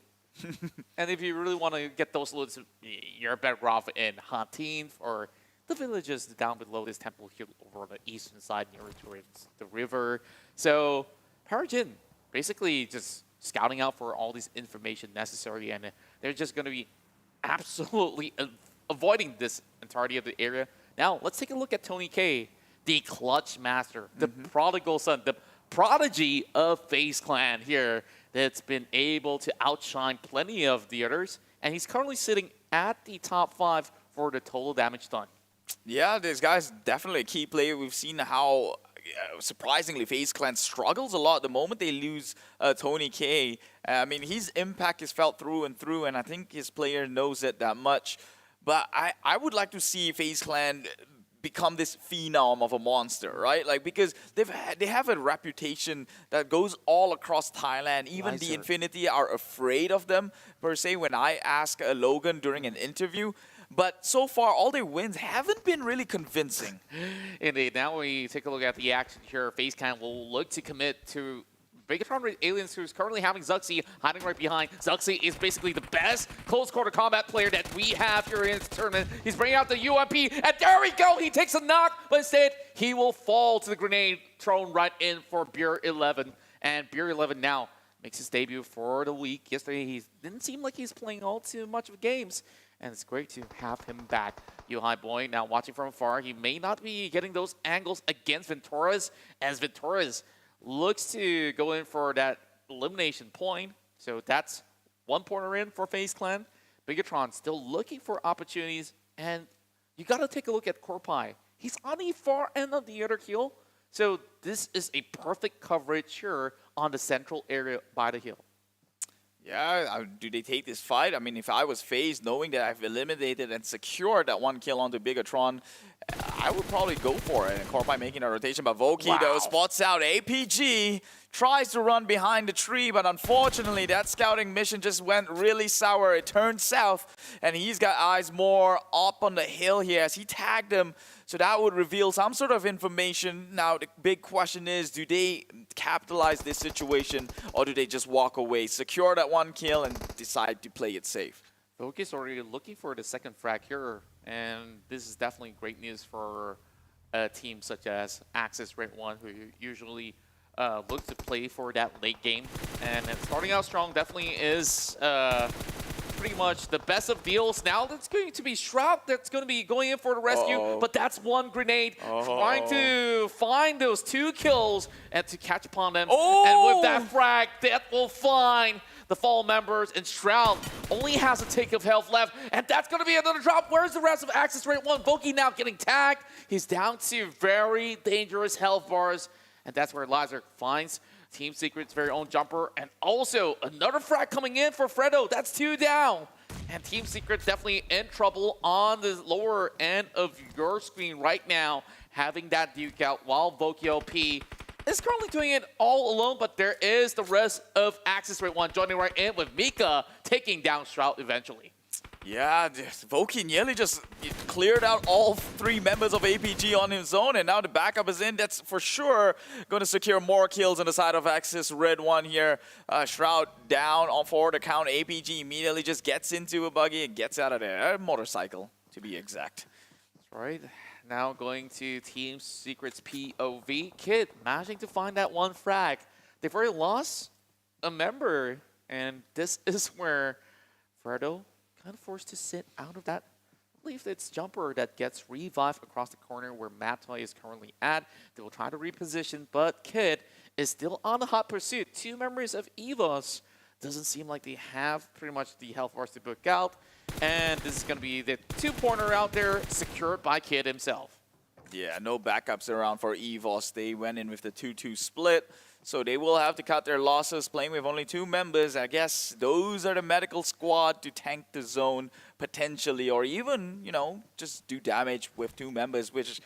And if you really want to get those loots, you're better off in Hantin or the villages down below this Temple Hill over on the eastern side near towards the river. So Parajin basically just scouting out for all this information necessary, and they're just going to be absolutely avoiding this entirety of the area. Now, let's take a look at Tony K, the clutch master, the prodigal son, the prodigy of FaZe Clan here that's been able to outshine plenty of the others, and he's currently sitting at the top 5 for the total damage done. Yeah, this guy's definitely a key player. We've seen how surprisingly FaZe Clan struggles a lot the moment they lose Tony K. I mean, his impact is felt through and through, and I think his player knows it that much. But I would like to see FaZe Clan become this phenom of a monster, right? Like, because they have a reputation that goes all across Thailand. Even the Infinity are afraid of them, per se, when I ask Logan during an interview. But so far, all their wins haven't been really convincing. Indeed. Now we take a look at the action here. FaZe Clan will look to commit to Bigetron Aliens, who's currently having Zuxi hiding right behind. Zuxi is basically the best close quarter combat player that we have here in this tournament. He's bringing out the UMP, and there we go! He takes a knock, but instead, he will fall to the grenade thrown right in for Beer 11. And Beer 11 now makes his debut for the week. Yesterday, he didn't seem like he's playing all too much of games, and it's great to have him back. Yuhai Boy now watching from afar. He may not be getting those angles against Venturas, as Venturas looks to go in for that elimination point. So that's 1 pointer in for FaZe Clan. Bigetron still looking for opportunities, and you got to take a look at Korpai. He's on the far end of the other hill, so this is a perfect coverage here on the central area by the hill. Yeah, do they take this fight? I mean, if I was FaZe, knowing that I've eliminated and secured that 1 kill onto Bigetron, I would probably go for it. And Korpai making a rotation, but Voki, though, spots out APG, tries to run behind the tree, but unfortunately, that scouting mission just went really sour. It turned south, and he's got eyes more up on the hill here as he tagged him. So that would reveal some sort of information. Now, the big question is, do they capitalize this situation, or do they just walk away, secure that 1 kill, and decide to play it safe? Focus already looking for the second frag here, and this is definitely great news for a team such as Axis Red One, who usually look to play for that late game. And starting out strong definitely is pretty much the best of deals. Now that's going to be Shroud that's going to be going in for the rescue, but that's one grenade trying to find those 2 kills and to catch upon them. And with that frag, that will find the fall members, and Shroud only has a tick of health left, and that's going to be another drop. Where's the rest of Access Rate 1? Voki now getting tagged. He's down to very dangerous health bars, and that's where Lazar finds Team Secret's very own jumper, and also another frag coming in for Fredo. That's 2 down. And Team Secret definitely in trouble on the lower end of your screen right now, having that duke out while Voki LP is currently doing it all alone, but there is the rest of Access Rate 1 joining right in with Mika taking down Shroud eventually. Yeah, Voki nearly just cleared out all 3 members of APG on his own, and now the backup is in. That's for sure going to secure more kills on the side of Axis Red 1 here. Shroud down on forward account. APG immediately just gets into a buggy and gets out of there. A motorcycle, to be exact. That's right. Now going to Team Secret's POV. Kid managing to find that 1 frag. They've already lost a member, and this is where Fredo kind of forced to sit out of that. I believe it's Jumper that gets revived across the corner where Matoy is currently at. They will try to reposition, but Kid is still on the hot pursuit. 2 members of EVOS. Doesn't seem like they have pretty much the health bars to book out. And this is going to be the 2-pointer out there secured by Kid himself. Yeah, no backups around for EVOS. They went in with the 2-2 split. So they will have to cut their losses, playing with only 2 members. I guess those are the medical squad to tank the zone potentially, or even, you know, just do damage with 2 members, which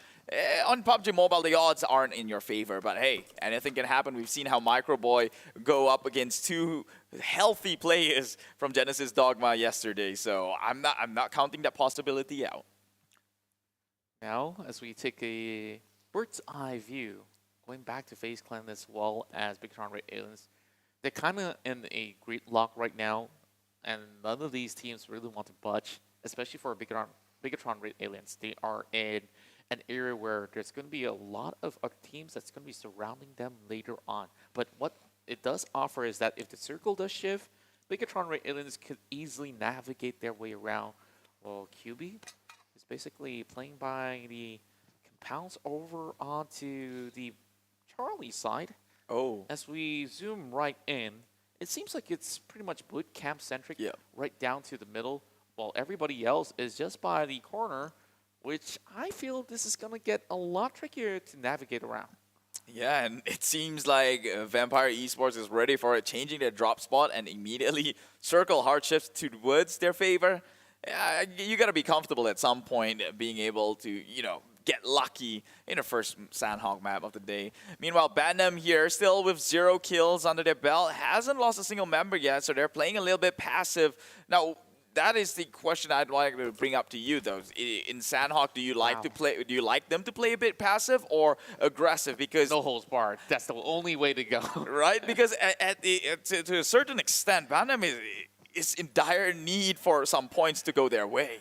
on PUBG Mobile, the odds aren't in your favor. But hey, anything can happen. We've seen how Microboy go up against 2 healthy players from Genesis Dogma yesterday. So I'm not counting that possibility out. Now, as we take a bird's eye view, going back to FaZe Clan as well as Bigetron RA Aliens, they're kind of in a great lock right now, and none of these teams really want to budge, especially for Bigetron RA Aliens. They are in an area where there's going to be a lot of other teams that's going to be surrounding them later on. But what it does offer is that if the circle does shift, Bigetron RA Aliens could easily navigate their way around. Well, QB is basically playing by the compounds over onto the Charlie side. As we zoom right in, it seems like it's pretty much boot camp centric, right down to the middle, while everybody else is just by the corner, which I feel this is going to get a lot trickier to navigate around. Yeah, and it seems like Vampire Esports is ready for it, changing their drop spot and immediately circle hard shifts towards their favor. You got to be comfortable at some point being able to, you know, get lucky in the first Sandhawk map of the day. Meanwhile, Bandam here, still with 0 kills under their belt, hasn't lost a single member yet, so they're playing a little bit passive. Now, that is the question I'd like to bring up to you, though. In Sandhawk, do you like to play? Do you like them to play a bit passive or aggressive? Because no holds barred. That's the only way to go, right? Because to a certain extent, Bandam is in dire need for some points to go their way.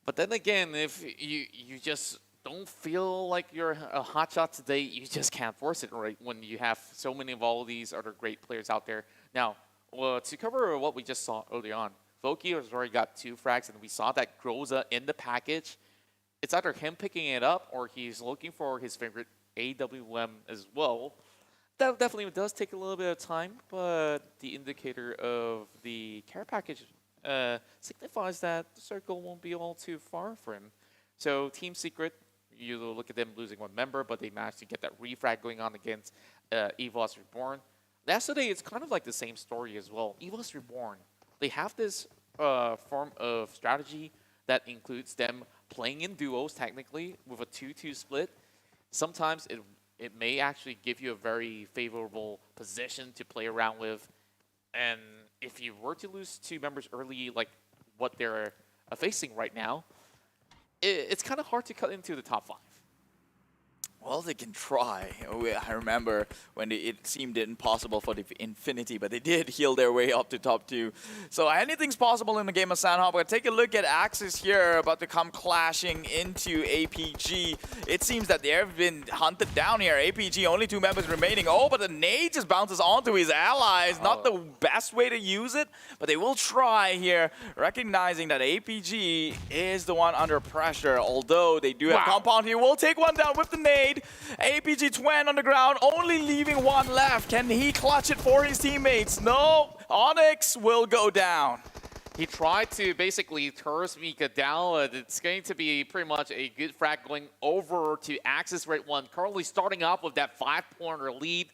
But then again, if you just don't feel like you're a hotshot today, you just can't force it, right? When you have so many of all these other great players out there. Now, to cover what we just saw early on, Voki has already got 2 frags, and we saw that Groza in the package. It's either him picking it up or he's looking for his favorite AWM as well. That definitely does take a little bit of time, but the indicator of the care package signifies that the circle won't be all too far for him. So Team Secret, you look at them losing 1 member, but they managed to get that refrag going on against EVOS Reborn. Yesterday, it's kind of like the same story as well. EVOS Reborn, they have this form of strategy that includes them playing in duos, technically, with a 2-2 split. Sometimes it may actually give you a very favorable position to play around with. And if you were to lose 2 members early, like what they're facing right now, it's kind of hard to cut into the top 5. Well, they can try. I remember when it seemed impossible for the Infinity, but they did heal their way up to top 2. So anything's possible in the game of Sandhawk. But take a look at Axis here, about to come clashing into APG. It seems that they've been hunted down here. APG, only 2 members remaining. Oh, but the nade just bounces onto his allies. Not the best way to use it, but they will try here, recognizing that APG is the one under pressure. Although they do have Compound here, will take one down with the nade. APG Twen on the ground, only leaving 1 left. Can he clutch it for his teammates? No, Onyx will go down. He tried to basically curse Mika down. It's going to be pretty much a good frag going over to Axis Red 1. Currently starting off with that 5-pointer lead.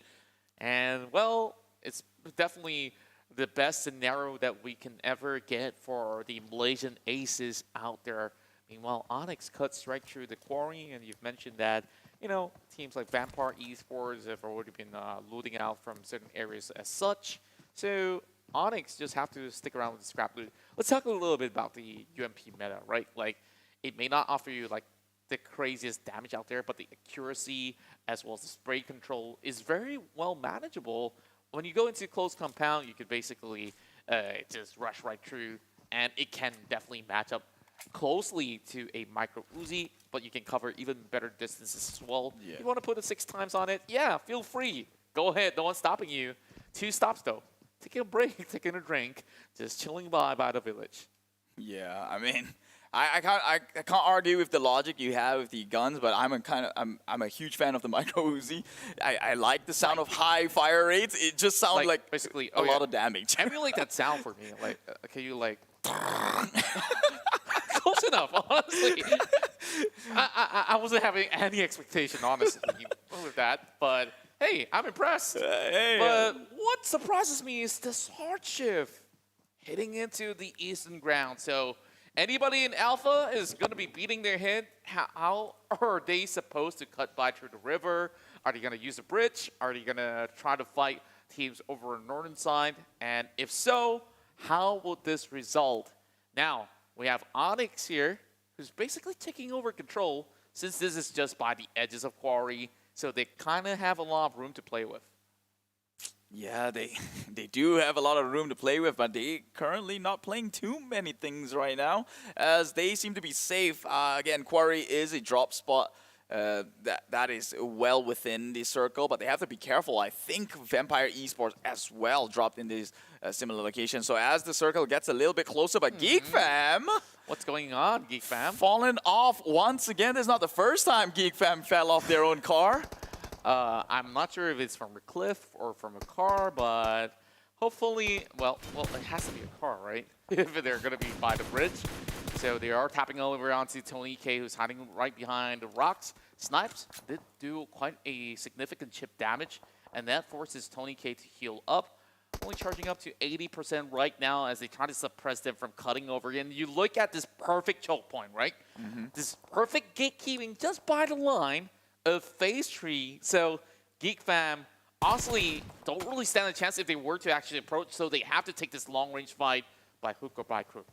And, well, it's definitely the best scenario that we can ever get for the Malaysian aces out there. Meanwhile, Onyx cuts right through the quarry, and you've mentioned that, you know, teams like Vampire Esports have already been looting out from certain areas as such. So Onyx just have to stick around with the scrap loot. Let's talk a little bit about the UMP meta, right? Like, it may not offer you like the craziest damage out there, but the accuracy as well as the spray control is very well manageable. When you go into close compound, you could basically just rush right through, and it can definitely match up closely to a micro Uzi, but you can cover even better distances as well. Yeah. You want to put a 6 times on it? Yeah, feel free. Go ahead. No one's stopping you. 2 stops though. Taking a break, taking a drink, just chilling by the village. Yeah, I mean, I can't argue with the logic you have with the guns, but I'm a huge fan of the micro Uzi. I like the sound of high fire rates. It just sounds like basically a lot of damage. Emulate that sound for me. Like, can you like? Close enough, honestly. I wasn't having any expectation, honestly, with that. But hey, I'm impressed. But what surprises me is this hard shift hitting into the eastern ground. So anybody in Alpha is going to be beating their head. How are they supposed to cut by through the river? Are they going to use a bridge? Are they going to try to fight teams over on the northern side? And if so, how will this result? Now, we have Onyx here, who's basically taking over control, since this is just by the edges of Quarry, so they kind of have a lot of room to play with. Yeah, they do have a lot of room to play with, but they currently not playing too many things right now, as they seem to be safe. Again, Quarry is a drop spot. That is well within the circle, but they have to be careful. I think Vampire Esports as well dropped in this similar location. So as the circle gets a little bit closer, but Geek Fam, what's going on, Geek Fam? Fallen off once again. This is not the first time Geek Fam fell off their own car. I'm not sure if it's from a cliff or from a car, but hopefully, well, it has to be a car, right? If they're going to be by the bridge. So they are tapping over onto Tony K, who's hiding right behind the rocks. Snipes did do quite a significant chip damage, and that forces Tony K to heal up. Only charging up to 80% right now as they try to suppress them from cutting over. And you look at this perfect choke point, right? This perfect gatekeeping just by the line of phase tree. So Geek Fam honestly don't really stand a chance if they were to actually approach, so they have to take this long-range fight by hook or by crook.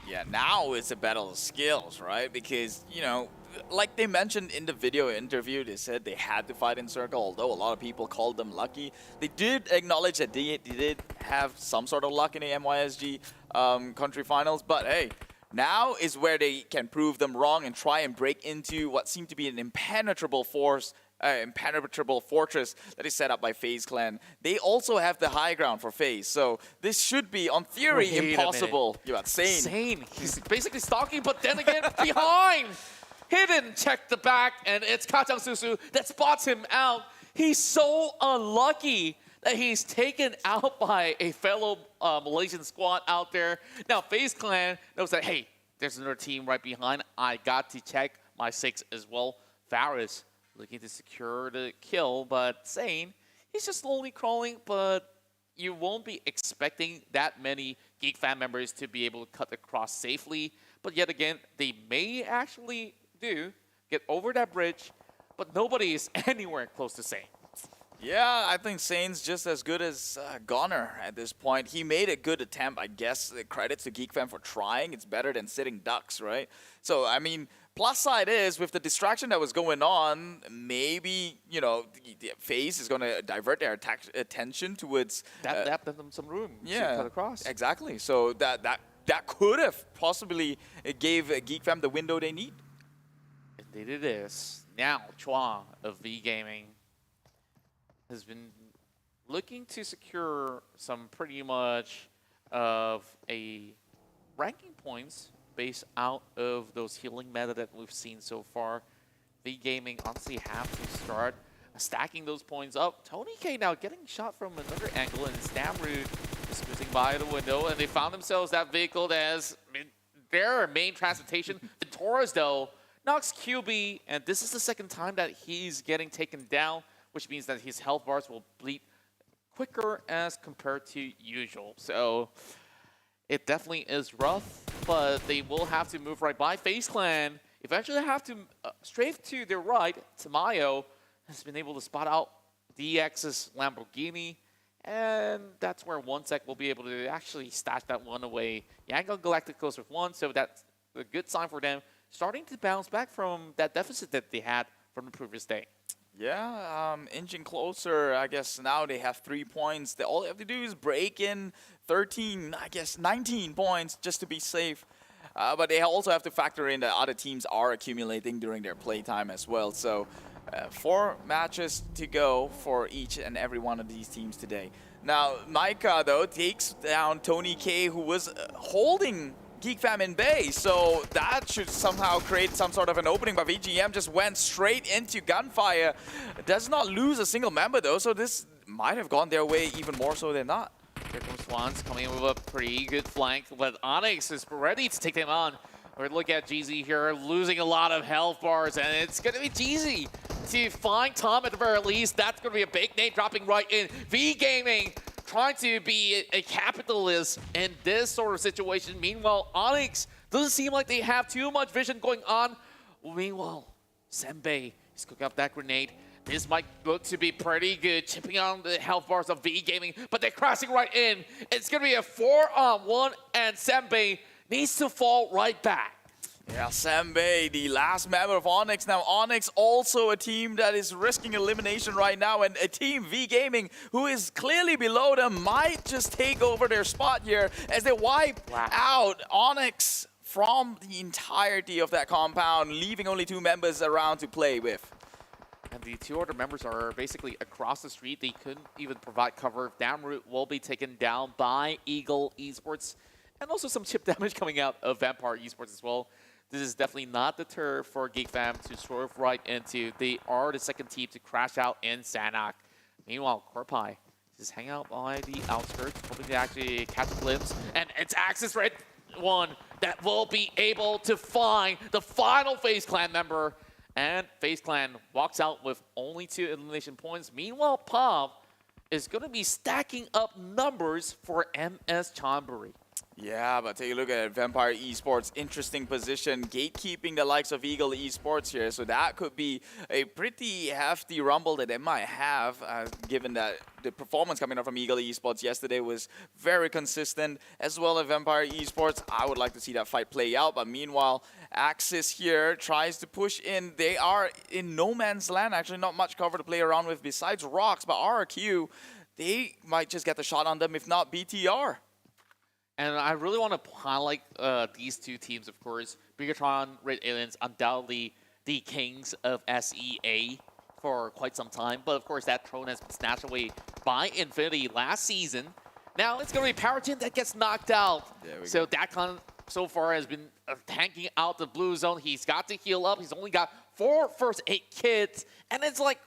Yeah, now it's a battle of skills, right? Because, you know, like they mentioned in the video interview, they said they had to fight in circle, although a lot of people called them lucky. They did acknowledge that they did have some sort of luck in the MYSG country finals, but hey, now is where they can prove them wrong and try and break into what seemed to be an impenetrable fortress that is set up by FaZe Clan. They also have the high ground for FaZe, so this should be, on theory, impossible. You're about Sane. Sane. He's basically stalking, but then again, behind. Hidden, check the back, and it's Kacang Susu that spots him out. He's so unlucky that he's taken out by a fellow Malaysian squad out there. Now, FaZe Clan knows that, hey, there's another team right behind. I got to check my 6 as well. Varus looking to secure the kill, but Sane, he's just slowly crawling, but you won't be expecting that many Geek Fam members to be able to cut across safely. But yet again, they may actually get over that bridge, but nobody is anywhere close to Sane. Yeah, I think Sane's just as good as Goner at this point. He made a good attempt, I guess. Credits to Geek Fam for trying. It's better than sitting ducks, right? So, I mean, plus side is, with the distraction that was going on, maybe, you know, the FaZe is going to divert their attention towards... That left them some room to cut across. Exactly. So that could have possibly gave Geek Fam the window they need. Indeed it is. Now, Chua of V Gaming has been looking to secure some pretty much of a ranking points based out of those healing meta that we've seen so far. V Gaming honestly have to start stacking those points up. Tony K now getting shot from another angle, and Stamroot is cruising by the window, and they found themselves that vehicle as their main transportation. The Taurus, though, knocks QB, and this is the second time that he's getting taken down, which means that his health bars will bleed quicker as compared to usual. So it definitely is rough, but they will have to move right by. FaZe Clan eventually have to strafe to their right. Tamayo has been able to spot out DX's Lamborghini, and that's where OneSec will be able to actually stash that one away. Yangon Galacticos with one, so that's a good sign for them, starting to bounce back from that deficit that they had from the previous day. Yeah, inching closer. I guess now they have 3 points. All they have to do is break in 13, I guess 19 points just to be safe. But they also have to factor in that other teams are accumulating during their playtime as well. So 4 matches to go for each and every one of these teams today. Now, Micah, though, takes down Tony K, who was holding Geek Fam in Bay, so that should somehow create some sort of an opening, but VGM just went straight into gunfire. Does not lose a single member, though, so this might have gone their way even more so than not. Here comes Swans coming in with a pretty good flank, but Onyx is ready to take them on. We're looking at GZ here, losing a lot of health bars, and it's going to be GZ to find Tom at the very least. That's going to be a big name dropping right in. V Gaming trying to be a capitalist in this sort of situation. Meanwhile, Onyx doesn't seem like they have too much vision going on. Meanwhile, Senbei is cooking up that grenade. This might look to be pretty good, chipping on the health bars of V Gaming, but they're crashing right in. It's going to be a 4-on-1, and Senbei needs to fall right back. Yeah, Senbei, the last member of Onyx. Now, Onyx also a team that is risking elimination right now, and a team, V Gaming, who is clearly below them, might just take over their spot here as they wipe out Onyx from the entirety of that compound, leaving only 2 members around to play with. And the 2 other members are basically across the street. They couldn't even provide cover. Downroot will be taken down by Eagle Esports, and also some chip damage coming out of Vampire Esports as well. This is definitely not the turf for Geek Fam to swerve right into. They are the second team to crash out in Sanhok. Meanwhile, Korpai just hang out by the outskirts, hoping to actually catch a glimpse. And it's Axis Red One that will be able to find the final FaZe Clan member. And FaZe Clan walks out with only 2 elimination points. Meanwhile, Pub is going to be stacking up numbers for MS Chonburi. Yeah, but take a look at Vampire Esports. Interesting position, gatekeeping the likes of Eagle Esports here. So that could be a pretty hefty rumble that they might have, given that the performance coming up from Eagle Esports yesterday was very consistent, as well as Vampire Esports. I would like to see that fight play out, but meanwhile, Axis here tries to push in. They are in no man's land, actually not much cover to play around with besides rocks, but RRQ, they might just get the shot on them, if not BTR. And I really want to highlight these 2 teams, of course. Bigetron, Red Aliens, undoubtedly the kings of SEA for quite some time. But of course, that throne has been snatched away by Infinity last season. Now it's going to be Powerton that gets knocked out. So Dakon so far has been tanking out the blue zone. He's got to heal up. He's only got 4 first aid kits. And it's like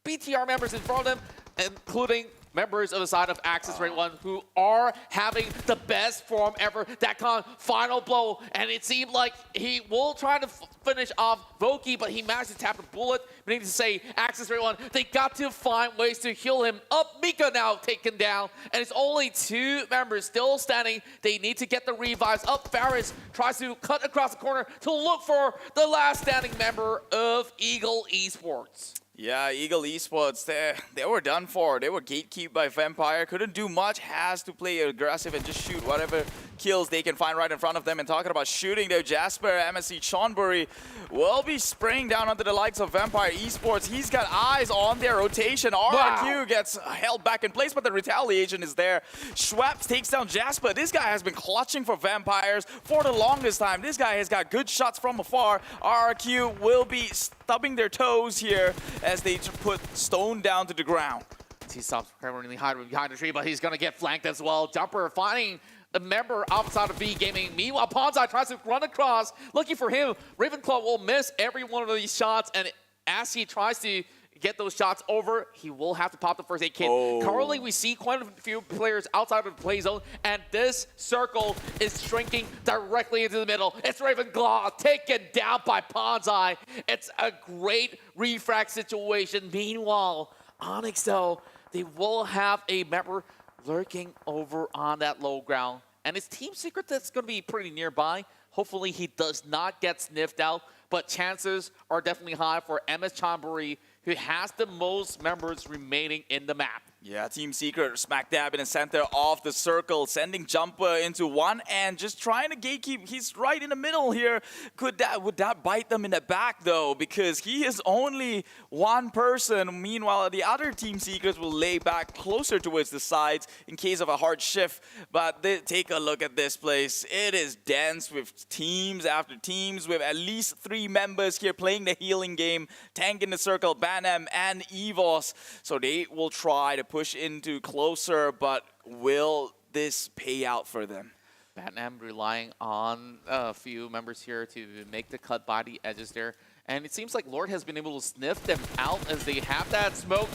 BTR members in front of him, including members of the side of Axis Red One, who are having the best form ever. Dakon, final blow, and it seemed like he will try to finish off Voki, but he managed to tap a bullet. We need to say, Axis Red One, they got to find ways to heal him up. Mika now taken down, and it's only 2 members still standing. They need to get the revives up. Faris tries to cut across the corner to look for the last standing member of Eagle Esports. Yeah, Eagle Esports, they were done for. They were gatekept by Vampire. Couldn't do much. Has to play aggressive and just shoot whatever kills they can find right in front of them. And talking about shooting, though, Jasper, MSC Chonburi will be spraying down onto the likes of Vampire Esports. He's got eyes on their rotation. RRQ gets held back in place, but the retaliation is there. Schweppes takes down Jasper. This guy has been clutching for Vampires for the longest time. This guy has got good shots from afar. RRQ will be stubbing their toes here as they put Stone down to the ground. He stops permanently hiding behind the tree, but he's going to get flanked as well. Jumper finding a member outside of B Gaming. Meanwhile, Ponzai tries to run across, looking for him. Ravenclaw will miss every one of these shots, and as he tries to get those shots over, he will have to pop the first aid kit. Currently, we see quite a few players outside of the play zone, and this circle is shrinking directly into the middle. It's Ravenclaw taken down by Ponzai. It's a great refract situation. Meanwhile, Onyx, though, they will have a member lurking over on that low ground. And it's Team Secret that's going to be pretty nearby. Hopefully, he does not get sniffed out, but chances are definitely high for MS Chonburi, who has the most members remaining in the map. Yeah, Team Secret smack dab in the center of the circle, sending Jumper into one and just trying to gatekeep. He's right in the middle here. Would that bite them in the back, though? Because he is only one person. Meanwhile, the other Team Secrets will lay back closer towards the sides in case of a hard shift. But take a look at this place. It is dense with teams after teams, with at least 3 members here playing the healing game. Tank in the circle, Banam and EVOS. So they will try to push into closer, but will this pay out for them? Batnam relying on a few members here to make the cut by the edges there. And it seems like Lord has been able to sniff them out as they have that smoke,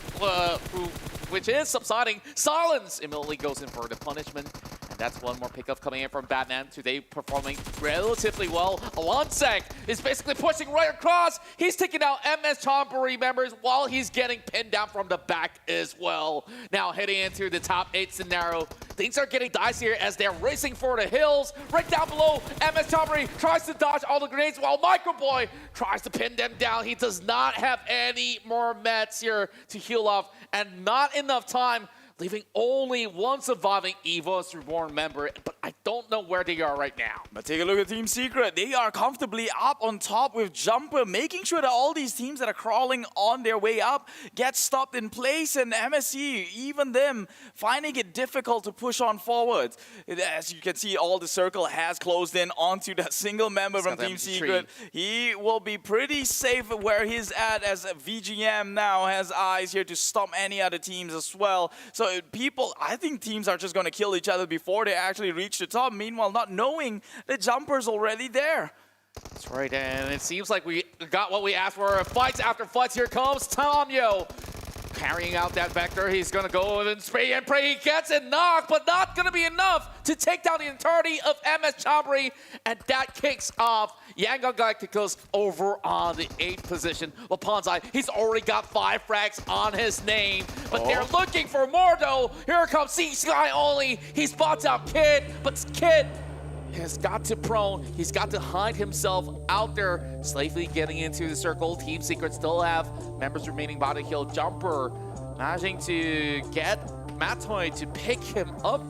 which is subsiding. Silence immediately goes in for the punishment. And that's one more pickup coming in from Batman. Today performing relatively well. Alonsek is basically pushing right across. He's taking out MS Chonburi members while he's getting pinned down from the back as well. Now heading into the top 8 scenario. Things are getting dicier as they're racing for the hills. Right down below, MS Chonburi tries to dodge all the grenades while Microboy tries to pin them down. He does not have any more meds here to heal off and not enough time, leaving only one surviving EVOS Reborn member, but I don't know where they are right now. But take a look at Team Secret. They are comfortably up on top with Jumper, making sure that all these teams that are crawling on their way up get stopped in place, and MSC, even them, finding it difficult to push on forward. As you can see, all the circle has closed in onto that single member from Team Secret. He will be pretty safe where he's at, as VGM now has eyes here to stop any other teams as well. So I think teams are just going to kill each other before they actually reach the top, meanwhile not knowing the Jumper's already there. That's right, and it seems like we got what we asked for. Fights after fights. Here comes Tomyo, carrying out that vector. He's going to go and spray and pray. He gets it knocked, but not going to be enough to take down the entirety of MS Chonburi, and that kicks off Yangon Galacticos over on the 8th position. Well, Ponzai, he's already got 5 frags on his name, but they're looking for more, though. Here comes C-Sky only. He spots out Kid, but Kid has got to prone. He's got to hide himself out there, safely getting into the circle. Team Secret still have members remaining by the hill. Jumper managing to get Matoy to pick him up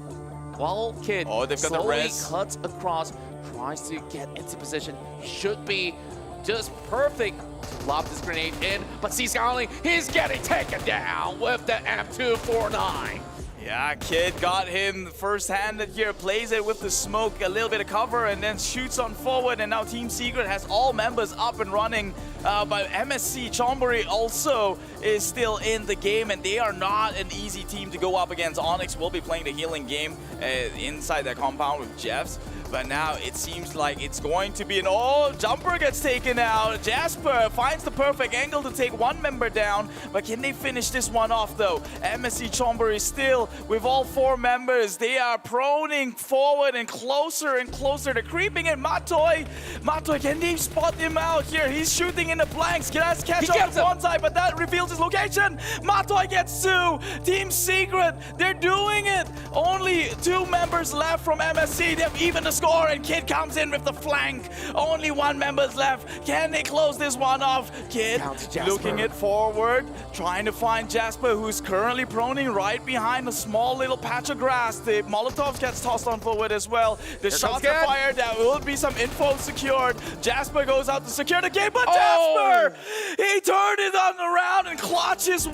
while Kid they've got the slowly res. cuts across, tries to get into position. Should be just perfect to lob this grenade in, but C-Sky only, he's getting taken down with the M249. Yeah, Kid got him first-handed here, plays it with the smoke, a little bit of cover, and then shoots on forward, and now Team Secret has all members up and running, but MSC Chonburi also is still in the game, and they are not an easy team to go up against. Onyx will be playing the healing game inside the compound with Jeffs. But now it seems like it's going to be an Jumper gets taken out. Jasper finds the perfect angle to take one member down, but can they finish this one off though? MSC Chonburi still with all 4 members. They are proning forward and closer. They're creeping in. Matoy, can they spot him out here? He's shooting in the blanks. Can I catch up with one side, but that reveals his location. Matoy gets 2. Team Secret, they're doing it. Only two members left from MSC. They've evened the score, and Kid comes in with the flank. Only one member's left. Can they close this one off? Kid looking it forward, trying to find Jasper, who's currently proning right behind a small little patch of grass. The Molotov gets tossed on forward as well. The shots are fired. There will be some info secured. Jasper goes out to secure the game, but Jasper, he turned it on around and clutches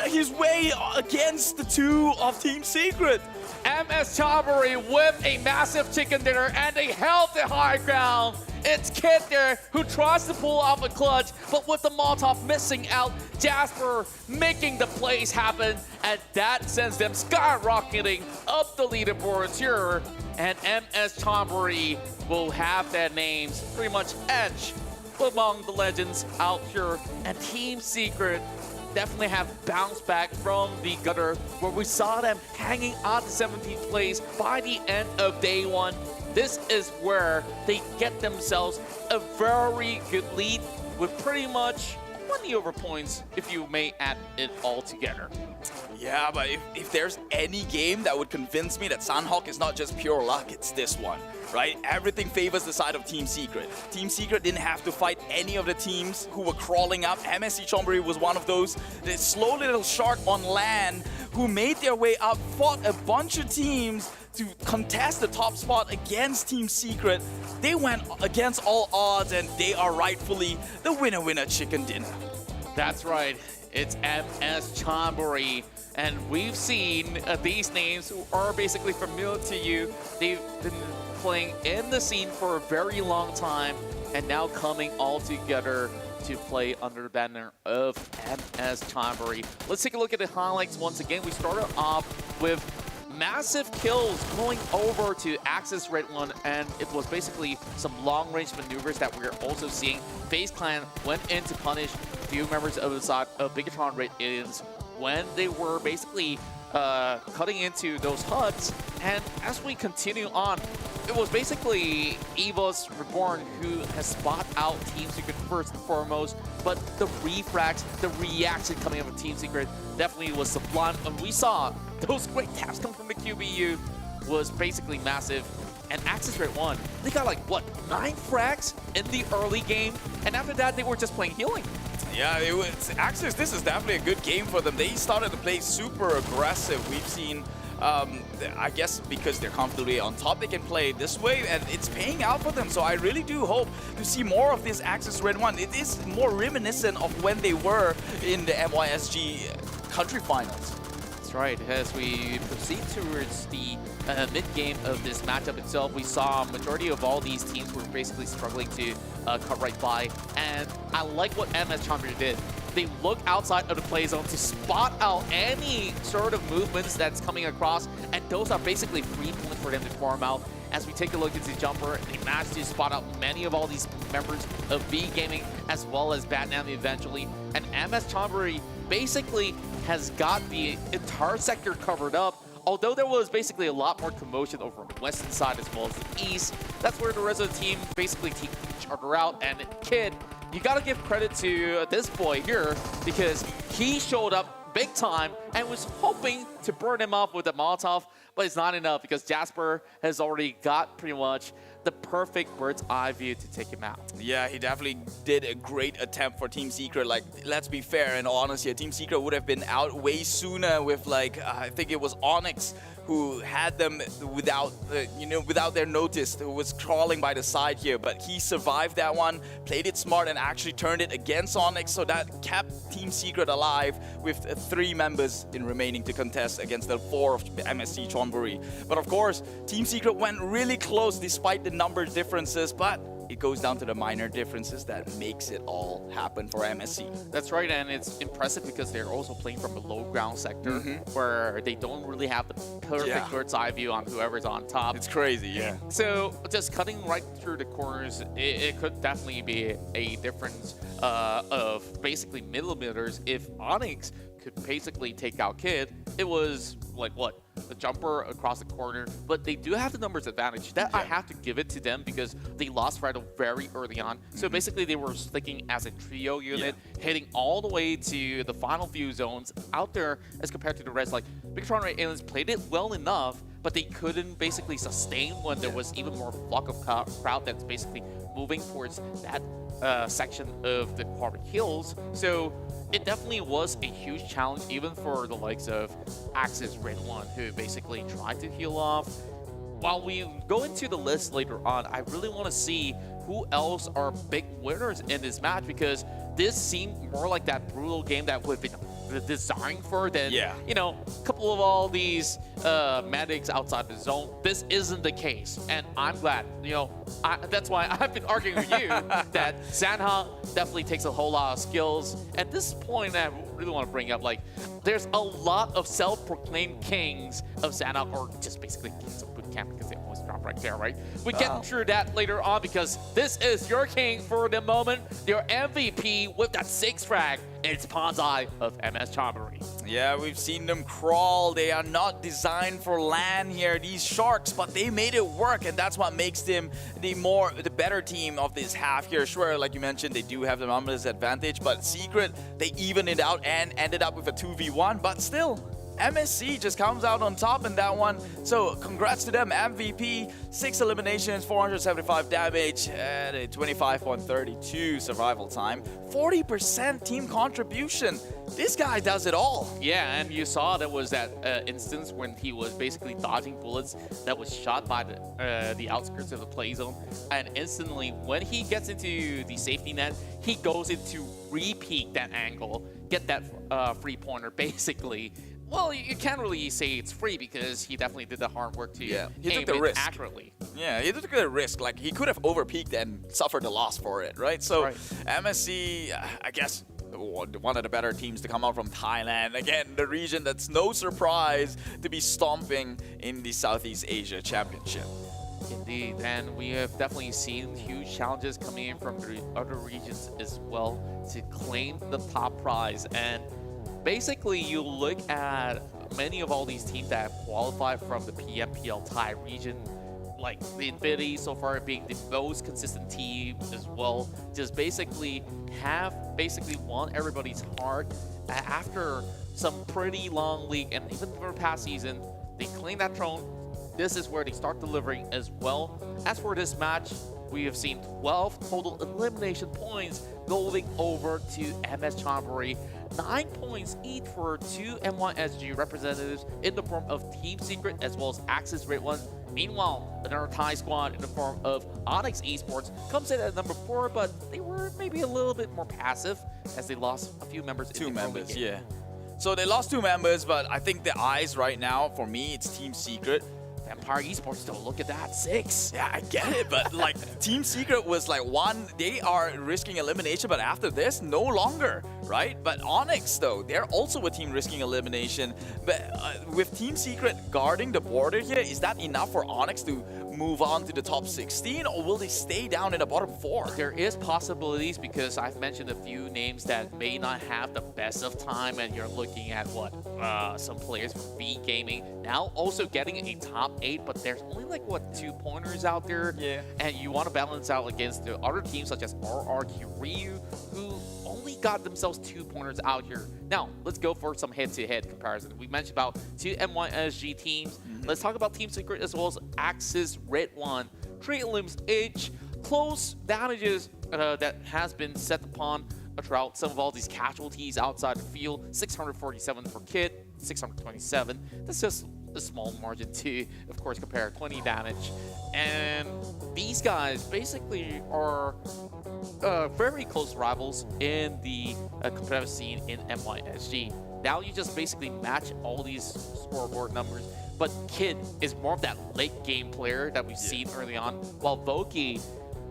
his way against the two of Team Secret. MS Chonburi with a massive chicken dinner, and they held the high ground. It's Kid there who tries to pull off a clutch, but with the Molotov missing out, Jasper making the plays happen, and that sends them skyrocketing up the leaderboards here. And MS Chonburi will have their names pretty much etched among the legends out here. And Team Secret definitely have bounced back from the gutter, where we saw them hanging on to 17th place by the end of day one. This is where they get themselves a very good lead with pretty much plenty over points if you may add it all together. Yeah, but if there's any game that would convince me that Sunhawk is not just pure luck, it's this one, right? Everything favors the side of Team Secret. Team Secret didn't have to fight any of the teams who were crawling up. MSC Chonburi was one of those. The slow little shark on land who made their way up, fought a bunch of teams to contest the top spot against Team Secret. They went against all odds, and they are rightfully the winner chicken dinner. That's right. It's MS Chonburi, and we've seen these names who are basically familiar to you. They've been playing in the scene for a very long time, and now coming all together to play under the banner of MS Chonburi. Let's take a look at the highlights once again. We started off with massive kills going over to Axis redONE, and it was basically some long-range maneuvers that we're also seeing. FaZe Clan went in to punish a few members of the side of Bigetron RA when they were basically cutting into those huts. And as we continue on, it was basically EVOS Reborn who has spot out Team Secret first and foremost, but the refrags, the reaction coming out of Team Secret definitely was sublime. And we saw those great taps come from the QBU was basically massive. And Axis redONE, they got like, what, 9 frags in the early game? And after that, they were just playing healing. Yeah, it was Axis. This is definitely a good game for them. They started to play super aggressive. We've seen, I guess because they're comfortably on top, they can play this way, and it's paying out for them. So I really do hope to see more of this Axis redONE. It is more reminiscent of when they were in the MYSG country finals. That's right. As we proceed towards the mid-game of this matchup itself, we saw a majority of all these teams were basically struggling to cut right by. And I like what MS Chonburi did. They look outside of the play zone to spot out any sort of movements that's coming across, and those are basically free points for them to farm out. As we take a look at the jumper, they managed to spot out many of all these members of V Gaming as well as Batnam eventually. And MS Chonburi basically has got the entire sector covered up. Although there was basically a lot more commotion over on the western side as well as the east, that's where the rest of the team basically take each other out. And Kid, you gotta give credit to this boy here because he showed up big time and was hoping to burn him off with a Molotov, but it's not enough because Jasper has already got pretty much the perfect bird's eye view to take him out. Yeah, he definitely did a great attempt for Team Secret. Like, let's be fair and honest here, Team Secret would have been out way sooner with, like, I think it was Onyx who had them without, without their notice, who was crawling by the side here. But he survived that one, played it smart, and actually turned it against Onyx, so that kept Team Secret alive with 3 members in remaining to contest against the 4 of MSC Chonburi. But of course, Team Secret went really close despite the number differences, but it goes down to the minor differences that makes it all happen for MSC. That's right, and it's impressive because they're also playing from a low ground sector where they don't really have the perfect bird's eye view on whoever's on top. It's crazy, yeah. So just cutting right through the corners, it could definitely be a difference of basically millimeters if Onyx could basically take out Kid. It was like, what, the jumper across the corner, but they do have the numbers advantage. That I have to give it to them because they lost Fredo very early on. So basically they were sticking as a trio unit, hitting all the way to the final few zones out there as compared to the rest. Like, Bigetron RA played it well enough, but they couldn't basically sustain when there was even more flock of crowd that's basically moving towards that section of the Pubg Hills. So it definitely was a huge challenge, even for the likes of Axis redONE, who basically tried to heal off. While we go into the list later on, I really want to see who else are big winners in this match, because this seemed more like that brutal game that we've been designed for than, you know, a couple of all these medics outside the zone. This isn't the case, and I'm glad. You know, that's why I've been arguing with you that Sanha definitely takes a whole lot of skills. At this point, I really want to bring up, like, there's a lot of self-proclaimed kings of Sanha, or just basically kings of boot camp, because they always drop right there, right? We get through that later on, because this is your king for the moment, your MVP with that 6 frag. It's Ponzai of MS Chonburi. Yeah, we've seen them crawl. They are not designed for land here, these sharks, but they made it work, and that's what makes them the better team of this half here. Sure, like you mentioned, they do have the numbers advantage, but Secret, they evened it out and ended up with a 2v1, but still, MSC just comes out on top in that one. So congrats to them, MVP, 6 eliminations, 475 damage, and a 25.32 survival time. 40% team contribution. This guy does it all. Yeah, and you saw there was that instance when he was basically dodging bullets that was shot by the outskirts of the play zone, and instantly when he gets into the safety net, he goes into repeat that angle, get that free pointer basically. Well, you can't really say it's free, because he definitely did the hard work to he aim took the it risk accurately. Yeah, he took the risk. Like, he could have overpeaked and suffered a loss for it, right? So MSC, I guess, one of the better teams to come out from Thailand. Again, the region that's no surprise to be stomping in the Southeast Asia Championship. Indeed, and we have definitely seen huge challenges coming in from the other regions as well to claim the top prize. And basically, you look at many of all these teams that have qualified from the PMPL Thai region, like the Infinity so far being the most consistent team as well, just basically won everybody's heart after some pretty long league, and even for the past season, they claim that throne. This is where they start delivering as well. As for this match, we have seen 12 total elimination points going over to MS Chonburi. 9 points each for 2 NYSG representatives in the form of Team Secret as well as Axis redONE. Meanwhile, another Thai squad in the form of Onyx Esports comes in at number 4, but they were maybe a little bit more passive as they lost a few members. 2 members, yeah. So they lost 2 members, but I think the eyes right now, for me, it's Team Secret. Empire Esports, though, look at that, 6. Yeah, I get it, but like Team Secret was like 1, they are risking elimination, but after this, no longer, right? But Onyx, though, they're also a team risking elimination. But with Team Secret guarding the border here, is that enough for Onyx to move on to the top 16, or will they stay down in the bottom 4? There is possibilities, because I've mentioned a few names that may not have the best of time, and you're looking at what some players from V Gaming now also getting a top 8, but there's only like what 2 pointers out there, and you want to balance out against the other teams such as RRQ Ryu, who only got themselves 2 pointers out here. Now let's go for some head-to-head comparison. We mentioned about 2 NYSG teams. Let's talk about Team Secret as well as Axis redONE. 3 elims each, close damages that has been set upon throughout some of all these casualties outside the field. 647 for Kit, 627. That's just a small margin to, of course, compare 20 damage. And these guys basically are very close rivals in the competitive scene in NYSG. Now you just basically match all these scoreboard numbers, but Kid is more of that late game player that we've seen early on, while Voki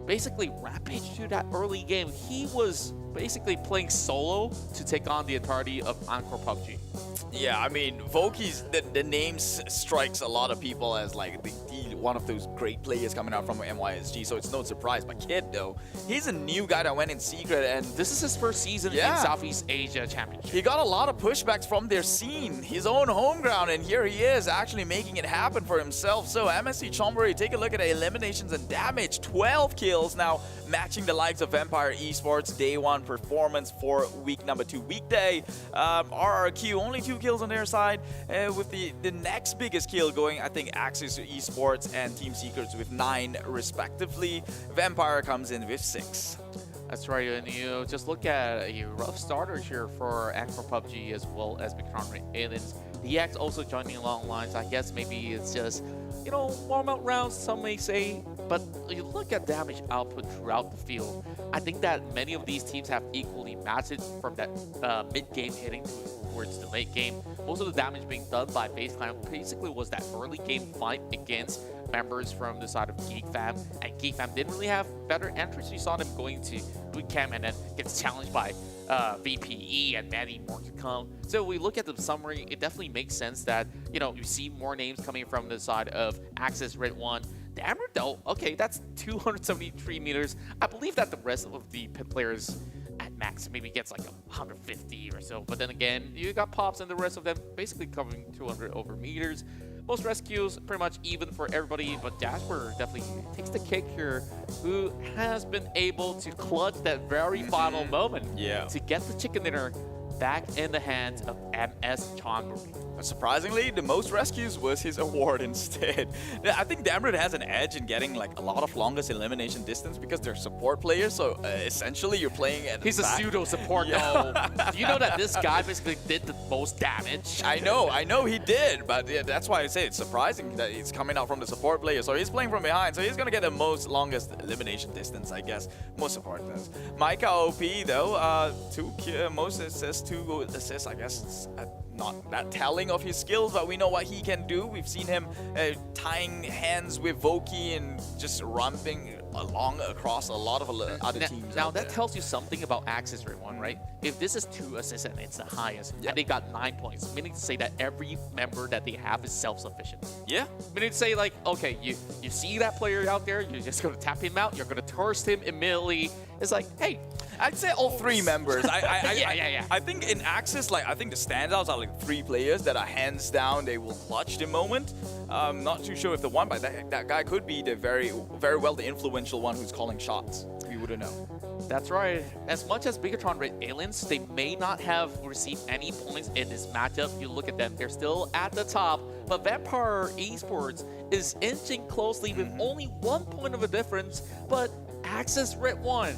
basically rampaged through that early game. He was basically playing solo to take on the entirety of Encore PUBG. Yeah, I mean, Voki's, the name strikes a lot of people as like the he one of those great players coming out from MYSG, so it's no surprise. But Kid, though, he's a new guy that went in secret, and this is his first season in Southeast Asia Championship. He got a lot of pushbacks from their scene, his own home ground, and here he is actually making it happen for himself. So MSC Chonburi, take a look at the eliminations and damage. 12 kills now, matching the likes of Empire Esports day one performance for week number 2 weekday. RRQ only 2 kills on their side, with the next biggest kill going, I think, Axis Esports and Team Secrets with 9 respectively. Vampire comes in with 6. That's right, and you just look at a rough starter here for Pubg as well as Bigetron Aliens. DX also joining along lines. I guess maybe it's just, you know, warm-up rounds, some may say. But you look at damage output throughout the field, I think that many of these teams have equally matched it from that mid-game hitting towards the late game. Most of the damage being done by FaZe Clan basically was that early game fight against members from the side of Geek Fam, and Geek Fam didn't really have better entrance. You saw them going to bootcamp and then gets challenged by VPE and many more to come. So we look at the summary, it definitely makes sense that, you know, you see more names coming from the side of Axis redONE. Damn it though, okay, that's 273 meters. I believe that the rest of the pit players at max maybe gets like 150 or so, but then again, you got Pops and the rest of them basically covering 200 over meters. Most rescues pretty much even for everybody, but Jasper definitely takes the cake here, who has been able to clutch that very final moment to get the chicken dinner back in the hands of MS Chonburi. Surprisingly, the most rescues was his award instead. I think Damrid has an edge in getting like a lot of longest elimination distance because they're support players, so essentially you're playing at the He's back. a pseudo support though. Do you know that this guy basically did the most damage? I know he did, but yeah, that's why I say it's surprising that he's coming out from the support player. So he's playing from behind, so he's gonna get the most longest elimination distance, I guess. Most support does. Micah OP though, 2 assists, I guess. It's not that telling of his skills, but we know what he can do. We've seen him tying hands with Voki and just ramping along across a lot of other teams. Now that tells you something about Axis redONE, right? If this is 2 assists and it's the highest, and they got 9 points, meaning to say that every member that they have is self-sufficient. Yeah. Meaning to say like, okay, you see that player out there, you're just gonna tap him out, you're gonna thirst him immediately. It's like, hey, I'd say all 3 members. Yeah. I think in Axis, like, I think the standouts are like 3 players that are hands down, they will clutch the moment. Not too sure if the one, but that guy could be the very well the influential one who's calling shots. We wouldn't know. That's right. As much as Bigetron Aliens, they may not have received any points in this matchup. You look at them, they're still at the top. But Vampire Esports is inching closely with only 1 point of a difference. But Axis redONE,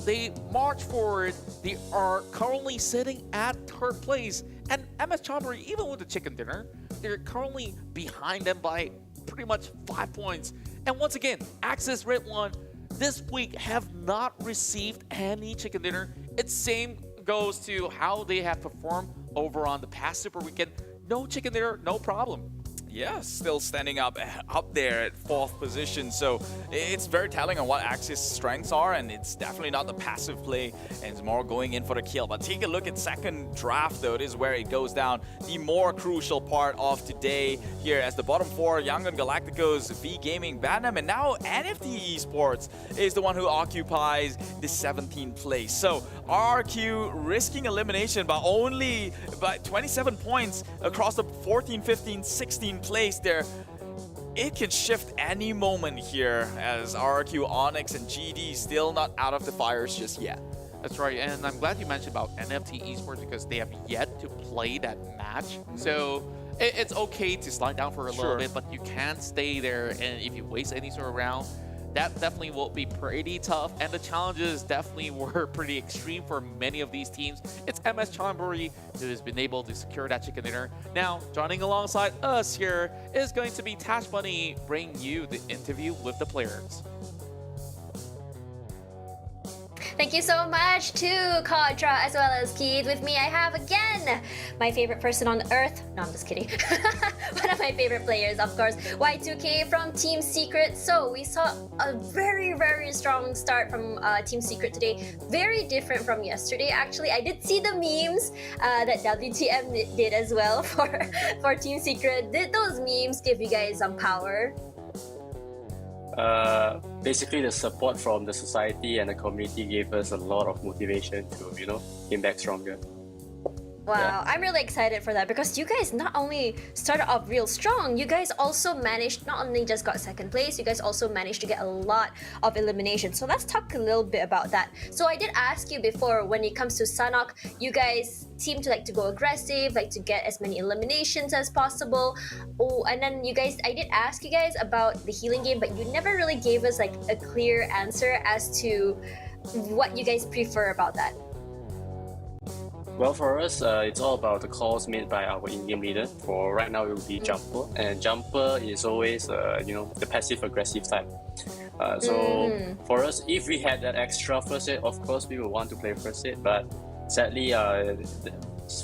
they march forward. They are currently sitting at 3rd place. And MS Chonburi, even with the chicken dinner, they're currently behind them by pretty much 5 points. And once again, Axis redONE this week have not received any chicken dinner. It's same goes to how they have performed over on the past Super Weekend. No chicken dinner, no problem. Yeah, still standing up there at 4th position. So it's very telling on what Axis' strengths are, and it's definitely not the passive play, and it's more going in for the kill. But take a look at second draft, though. This is where it goes down. The more crucial part of today here as the bottom 4, Yangon Galacticos, V Gaming, Bantam, and now NFT Esports is the one who occupies the 17th place. So RRQ risking elimination by only by 27 points across the 14, 15, 16 place there. It can shift any moment here as RRQ, Onyx, and GD still not out of the fires just yet. That's right, and I'm glad you mentioned about NFT Esports because they have yet to play that match. So it's okay to slide down for a little bit, but you can't stay there, and if you waste any sort of round, that definitely will be pretty tough, and the challenges definitely were pretty extreme for many of these teams. It's MS Chonburi who has been able to secure that chicken dinner. Now, joining alongside us here is going to be Tash Bunny, bringing you the interview with the players. Thank you so much to Contra as well as Keith. With me, I have again my favorite person on earth. No, I'm just kidding. One of my favorite players, of course, Y2K from Team Secret. So we saw a very, very strong start from Team Secret today. Very different from yesterday. Actually, I did see the memes that WTM did as well for Team Secret. Did those memes give you guys some power? Basically the support from the society and the community gave us a lot of motivation to, came back stronger. Wow, I'm really excited for that because you guys not only started off real strong, you guys also managed, not only just got second place, you guys also managed to get a lot of elimination. So let's talk a little bit about that. So I did ask you before, when it comes to Sanhok, you guys seem to like to go aggressive, like to get as many eliminations as possible. Oh, and then I did ask you guys about the healing game, but you never really gave us like a clear answer as to what you guys prefer about that. Well, for us, it's all about the calls made by our in-game leader. For right now, it will be Jumper, and Jumper is always, the passive-aggressive type. For us, if we had that extra first aid, of course, we would want to play first aid, but sadly,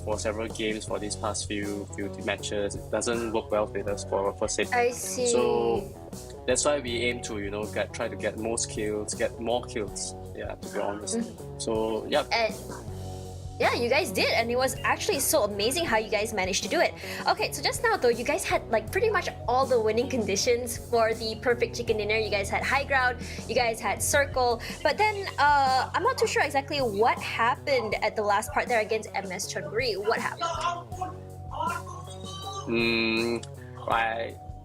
for several games for these past few matches, it doesn't work well with us for first aid. I see. So that's why we aim to, try to get most kills, get more kills. Yeah, to be honest. So yeah. Yeah, you guys did, and it was actually so amazing how you guys managed to do it. Okay, so just now though, you guys had like pretty much all the winning conditions for the perfect chicken dinner. You guys had high ground, you guys had circle, but then I'm not too sure exactly what happened at the last part there against MS Chonburi. What happened?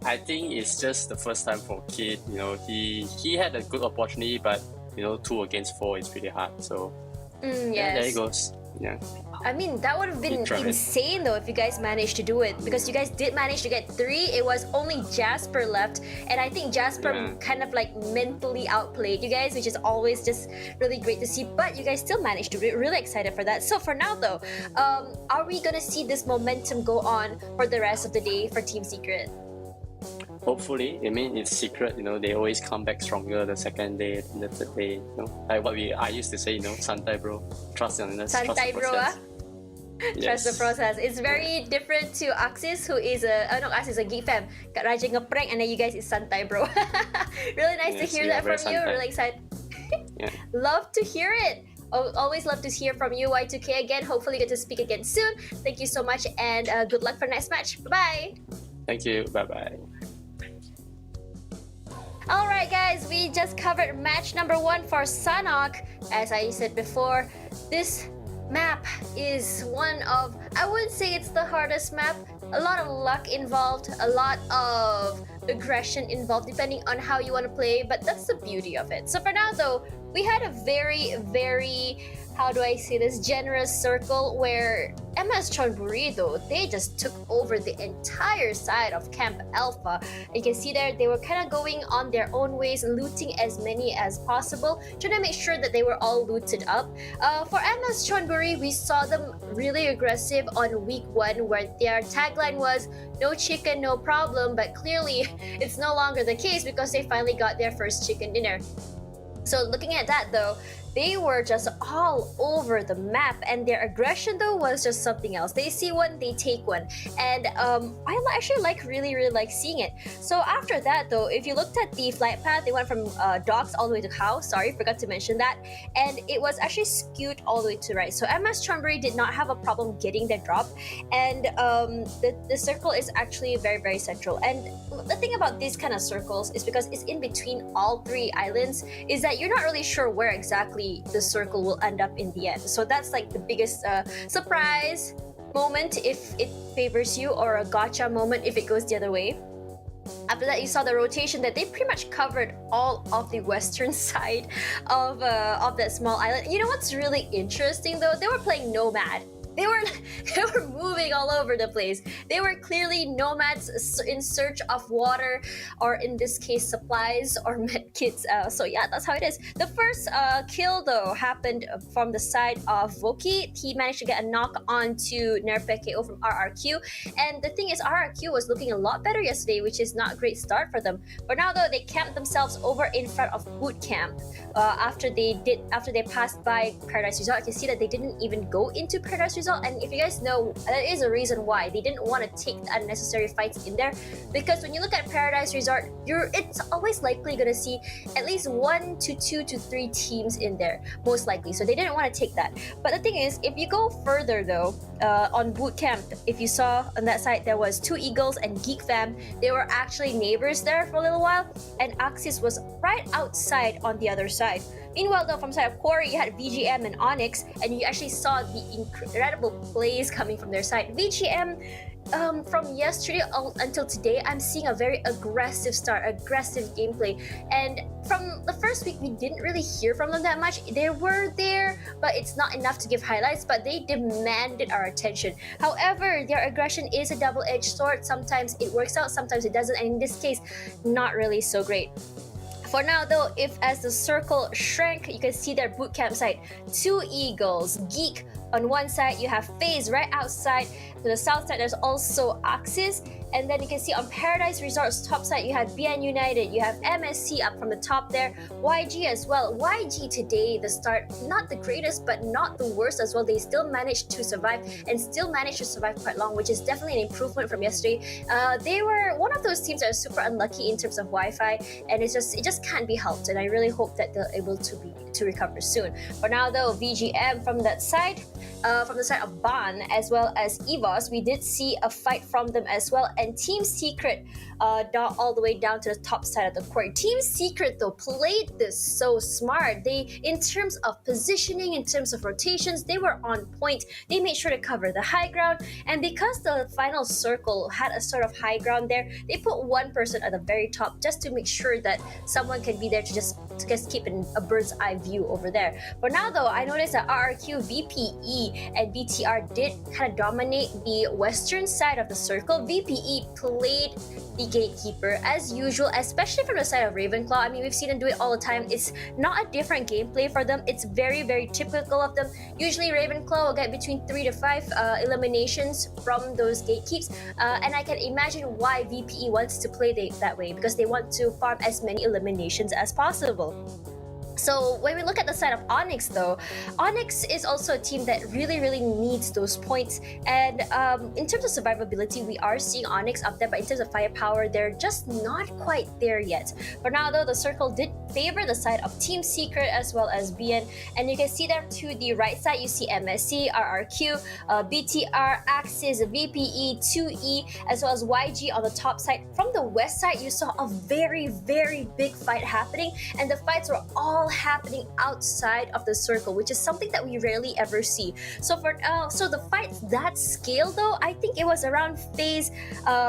I think it's just the first time for Kid. He had a good opportunity, but 2 against 4 is pretty hard. So yeah, there it goes. Yeah. I mean, that would have been insane though if you guys managed to do it, because you guys did manage to get 3. It was only Jasper left, and I think Jasper kind of like mentally outplayed you guys, which is always just really great to see. But you guys still managed to do it. Really excited for that. So for now though, are we gonna see this momentum go on for the rest of the day for Team Secret? Hopefully. I mean, it's secret, they always come back stronger the second day, the third day, like what I used to say, santai bro, trust in us, santai bro, Yes. Trust the process. It's very different to Axis, who is a Geek Fam, kat Raja ngeprank, and then you guys is santai bro. Really nice to hear that from you. Really excited. Love to hear it. Always love to hear from you, Y2K, again. Hopefully get to speak again soon. Thank you so much, and good luck for next match. Bye. Thank you. Bye-bye. Alright guys, we just covered match number 1 for Sanhok. As I said before, this map is one of, I wouldn't say it's the hardest map. A lot of luck involved, a lot of aggression involved, depending on how you want to play, but that's the beauty of it. So for now though, we had a very, how do I say this, generous circle where MS Chonburi though, they just took over the entire side of Camp Alpha. You can see there, they were kind of going on their own ways, looting as many as possible, trying to make sure that they were all looted up. For MS Chonburi, we saw them really aggressive on week 1, where their tagline was, no chicken, no problem, but clearly it's no longer the case because they finally got their first chicken dinner. So looking at that though, they were just all over the map, and their aggression though was just something else. They see one, they take one, and I actually really like seeing it. So after that though, if you looked at the flight path, they went from docks all the way to Khao. Sorry, forgot to mention that, and it was actually skewed all the way to right. So MS Chonburi did not have a problem getting their drop, and the circle is actually very central. And the thing about these kind of circles is because it's in between all 3 islands, is that you're not really sure where exactly the circle will end up in the end. So that's like the biggest surprise moment if it favors you, or a gotcha moment if it goes the other way. After that, you saw the rotation that they pretty much covered all of the western side of that small island. You know what's really interesting though? They were playing Nomad. They were moving all over the place. They were clearly nomads in search of water, or in this case supplies or medkits. So yeah, that's how it is. The first kill though happened from the side of Voki. He managed to get a knock onto Nerpekeo from RRQ. And the thing is, RRQ was looking a lot better yesterday, which is not a great start for them. But now though, they camped themselves over in front of Boot Camp. After they passed by Paradise Resort, you can see that they didn't even go into Paradise Resort. And if you guys know, that is a reason why they didn't want to take the unnecessary fights in there, because when you look at Paradise Resort, it's always likely going to see at least 1 to 2 to 3 teams in there, most likely. So they didn't want to take that. But the thing is, if you go further though, on boot camp, if you saw on that side, there was 2 Eagles and Geek Fam. They were actually neighbors there for a little while, and Axis was right outside on the other side. Meanwhile, though, from the side of Quarry, you had VGM and Onyx, and you actually saw the incredible plays coming from their side. VGM, from yesterday until today, I'm seeing a very aggressive start, aggressive gameplay. And from the first week, we didn't really hear from them that much. They were there, but it's not enough to give highlights, but they demanded our attention. However, their aggression is a double-edged sword. Sometimes it works out, sometimes it doesn't, and in this case, not really so great. For now, though, if as the circle shrank, you can see their boot camp site. 2 Eagles, Geek on one side, you have FaZe right outside. To the south side, there's also Axis. And then you can see on Paradise Resorts top side, you have BN United, you have MSC up from the top there, YG as well. YG today, the start, not the greatest, but not the worst as well. They still managed to survive and still managed to survive quite long, which is definitely an improvement from yesterday. They were one of those teams that are super unlucky in terms of Wi-Fi, and it just can't be helped. And I really hope that they're able to recover soon. For now, though, VGM from that side, from the side of Ban as well as EVOS, we did see a fight from them as well. And Team Secret down all the way down to the top side of the court. Team Secret, though, played this so smart. They, in terms of positioning, in terms of rotations, they were on point. They made sure to cover the high ground, and because the final circle had a sort of high ground there, they put one person at the very top just to make sure that someone can be there to just keep a bird's eye view over there. For now, though, I noticed that RRQ, VPE, and BTR did kind of dominate the western side of the circle. VPE played the gatekeeper as usual, especially from the side of Ravenclaw. I mean, we've seen them do it all the time. It's not a different gameplay for them. It's very, very typical of them. Usually Ravenclaw will get between 3 to 5 eliminations from those gatekeeps, and I can imagine why VPE wants to play that way, because they want to farm as many eliminations as possible. So when we look at the side of Onyx, though, Onyx is also a team that really, really needs those points. And in terms of survivability, we are seeing Onyx up there, but in terms of firepower, they're just not quite there yet. For now, though, the circle did favor the side of Team Secret as well as BN. And you can see there to the right side, you see MSC, RRQ, BTR, Axis, VPE, 2E, as well as YG on the top side. From the west side, you saw a very, very big fight happening, and the fights were all happening outside of the circle, which is something that we rarely ever see. So so the fights that scale, though, I think it was around phase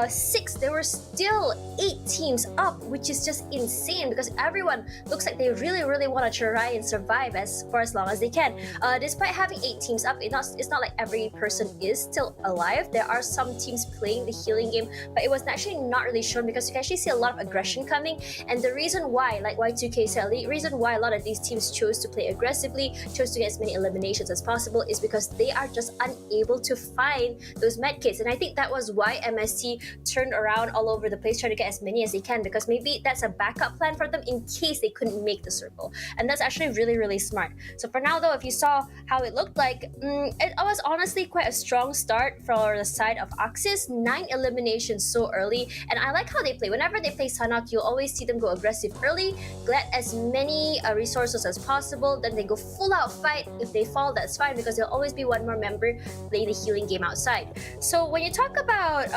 6. There were still 8 teams up, which is just insane, because everyone looks like they really, really want to try and survive for as long as they can. Despite having 8 teams up, it's not like every person is still alive. There are some teams playing the healing game, but it was actually not really shown, because you can actually see a lot of aggression coming. And the reason why, like Y2K said, the reason why a lot of these teams chose to play aggressively, chose to get as many eliminations as possible, is because they are just unable to find those medkits. And I think that was why MSC turned around all over the place trying to get as many as they can, because maybe that's a backup plan for them in case they couldn't make the circle. And that's actually really, really smart. So for now, though, if you saw how it looked like, it was honestly quite a strong start for the side of Axis. 9 eliminations so early, and I like how they play. Whenever they play Sanhok, you'll always see them go aggressive early, get as many resources as possible, then they go full out fight. If they fall, that's fine, because there'll always be one more member play the healing game outside. So when you talk about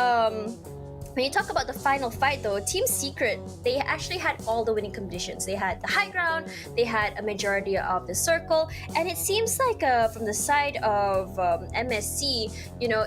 the final fight, though, Team Secret, they actually had all the winning conditions. They had the high ground, they had a majority of the circle, and it seems like from the side of MSC, you know,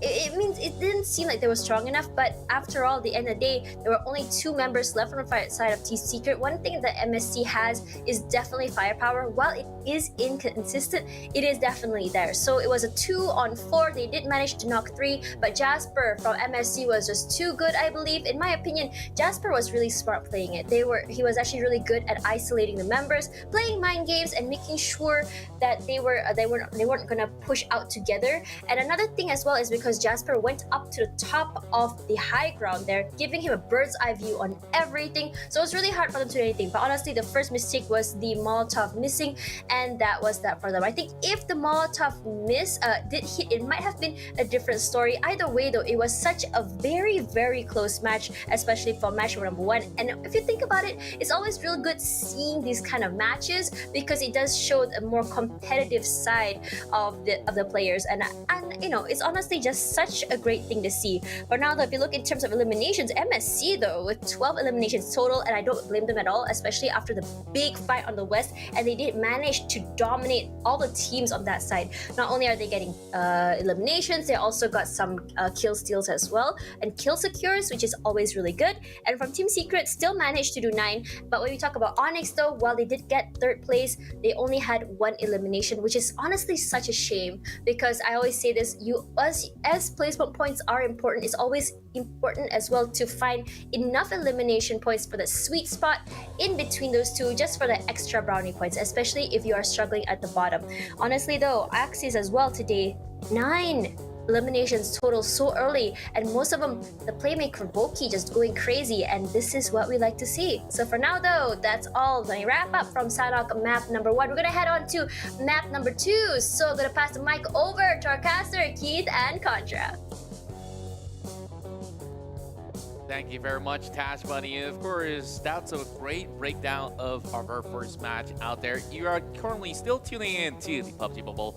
it didn't seem like they were strong enough. But after all, at the end of the day, there were only 2 members left on the side of Team Secret. One thing that MSC has is definitely firepower. While it is inconsistent, it is definitely there. So it was a 2-on-4. They did manage to knock 3, but Jasper from MSC was just too good, I believe. In my opinion, Jasper was really smart playing it. He was actually really good at isolating the members, playing mind games, and making sure that they weren't gonna push out together. And another thing as well is because because Jasper went up to the top of the high ground there, giving him a bird's eye view on everything. So it was really hard for them to do anything. But honestly, the first mistake was the Molotov missing, and that was that for them. I think if the Molotov miss did hit, it might have been a different story. Either way though, it was such a very, very close match, especially for match number 1. And if you think about it, it's always real good seeing these kind of matches because it does show a more competitive side of the players, and you know, it's honestly just such a great thing to see. But now though, if you look in terms of eliminations, MSC though with 12 eliminations total, and I don't blame them at all, especially after the big fight on the West, and they did manage to dominate all the teams on that side. Not only are they getting eliminations, they also got some kill steals as well and kill secures, which is always really good. And from Team Secret, still managed to do 9. But when we talk about Onyx though, while they did get 3rd place, they only had 1 elimination, which is honestly such a shame, because I always say this, as placement points are important, it's always important as well to find enough elimination points for the sweet spot in between those two, just for the extra brownie points, especially if you are struggling at the bottom. Honestly though, Axis as well today, 9 eliminations total so early, and most of them the playmaker Boki just going crazy, and this is what we like to see. So for now though, that's all. Let me wrap up from Sanhok map number 1. We're gonna head on to map number 2, so I'm gonna pass the mic over to our caster Keith and Contra. Thank you very much, Tash Bunny. And of course, that's a great breakdown of our first match out there. You are currently still tuning in to the PUBG Mobile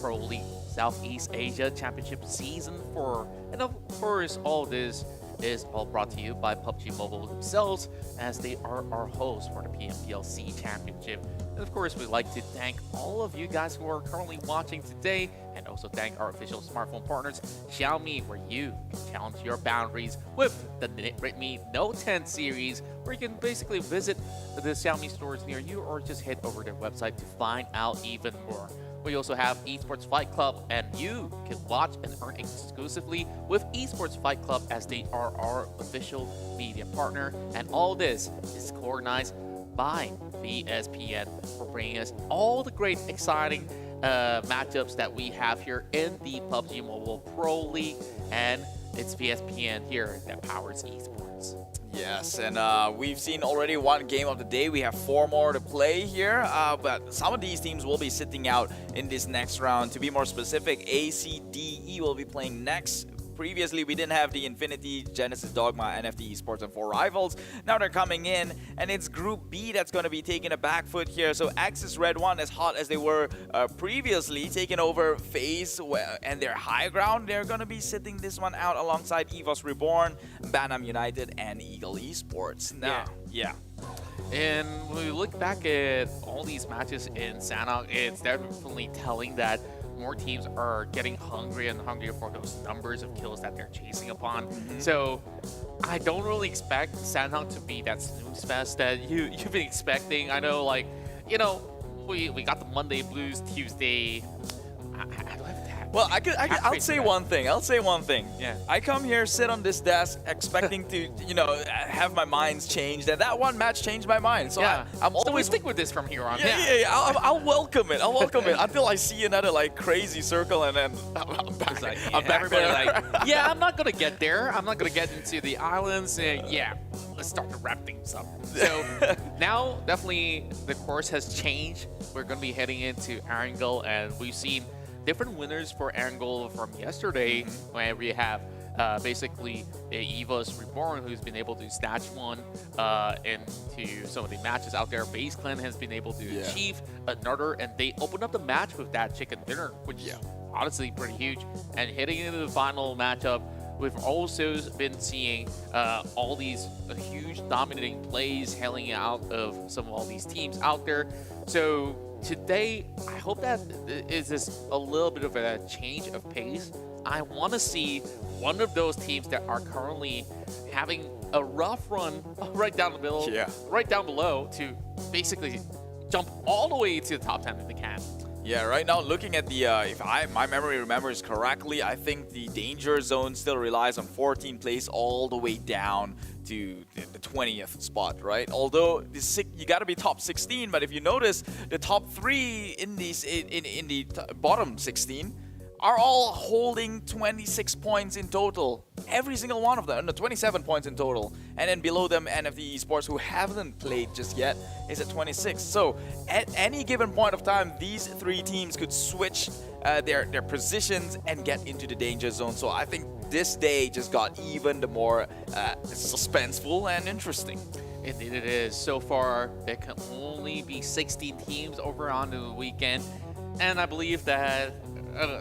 Pro League Southeast Asia Championship Season 4. And of course, all this is all brought to you by PUBG Mobile themselves, as they are our hosts for the PMPL Championship. And of course, we'd like to thank all of you guys who are currently watching today, and also thank our official smartphone partners, Xiaomi, where you can challenge your boundaries with the Redmi Note 10 series, where you can basically visit the Xiaomi stores near you or just head over their website to find out even more. We also have Esports Fight Club, and you can watch and earn exclusively with Esports Fight Club, as they are our official media partner. And all this is organized by VSPN for bringing us all the great, exciting matchups that we have here in the PUBG Mobile Pro League. And it's VSPN here that powers esports. Yes, and we've seen already 1 game of the day. We have 4 more to play here, but some of these teams will be sitting out in this next round. To be more specific, ACDE will be playing next. Previously, we didn't have the Infinity, Genesis, Dogma, NFT Esports, and 4 Rivals. Now they're coming in, and it's Group B that's going to be taking a back foot here. So Axis redONE, as hot as they were previously, taking over FaZe and their high ground. They're going to be sitting this one out alongside EVOS Reborn, Bantam United, and Eagle Esports. Now, yeah. And when we look back at all these matches in Sanhok, it's definitely telling that more teams are getting hungrier and hungrier for those numbers of kills that they're chasing upon. So I don't really expect Sanhok to be that snooze fest that you've been expecting. I know, like, you know, we got the Monday Blues, Tuesday. I don't have to. Well, I'll say one thing. I'll say one thing. Yeah. I come here, sit on this desk, expecting to, you know, have my minds changed, and that one match changed my mind. So yeah. I'm always so we stick with this from here on. Yeah. I'll welcome it. I'll welcome it until I see another like crazy circle, and then I'm back. Like, I'm back everybody there. like, yeah, I'm not gonna get there. I'm not gonna get into the islands. And yeah, let's start to wrap things up. So now, definitely, the course has changed. We're gonna be heading into Angle, and we've seen different winners for Angle from yesterday, where we have basically EVOS Reborn, who's been able to snatch one into some of the matches out there. FaZe Clan has been able to achieve another, and they opened up the match with that chicken dinner, which is honestly pretty huge. And heading into the final matchup, we've also been seeing all these huge dominating plays hailing out of some of all these teams out there. So today, I hope that is just a little bit of a change of pace. I want to see one of those teams that are currently having a rough run right down the middle, right down below, to basically jump all the way to the top 10 if they can. Yeah, right now looking at the, if my memory remembers correctly, I think the danger zone still relies on 14 plays all the way down to the 20th spot, right? Although you got to be top 16, but if you notice, the top 3 in these in the bottom 16 are all holding 26 points in total. Every single one of them, no, 27 points in total. And then below them, NFT Esports, who haven't played just yet, is at 26. So at any given point of time, these three teams could switch their positions and get into the danger zone. So I think this day just got even the more suspenseful and interesting. Indeed it is. So far, there can only be 16 teams over on the weekend. And I believe that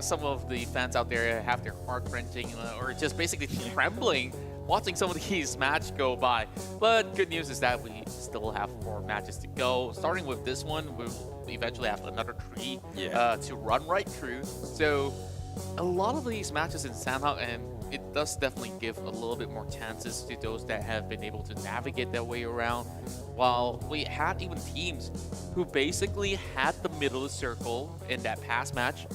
some of the fans out there have their heart wrenching or just basically trembling watching some of these matches go by. But good news is that we still have 4 matches to go. Starting with this one, we'll eventually have another 3 to run right through. So a lot of these matches in Sandhawk, and it does definitely give a little bit more chances to those that have been able to navigate their way around. While we had even teams who basically had the middle circle in that past match,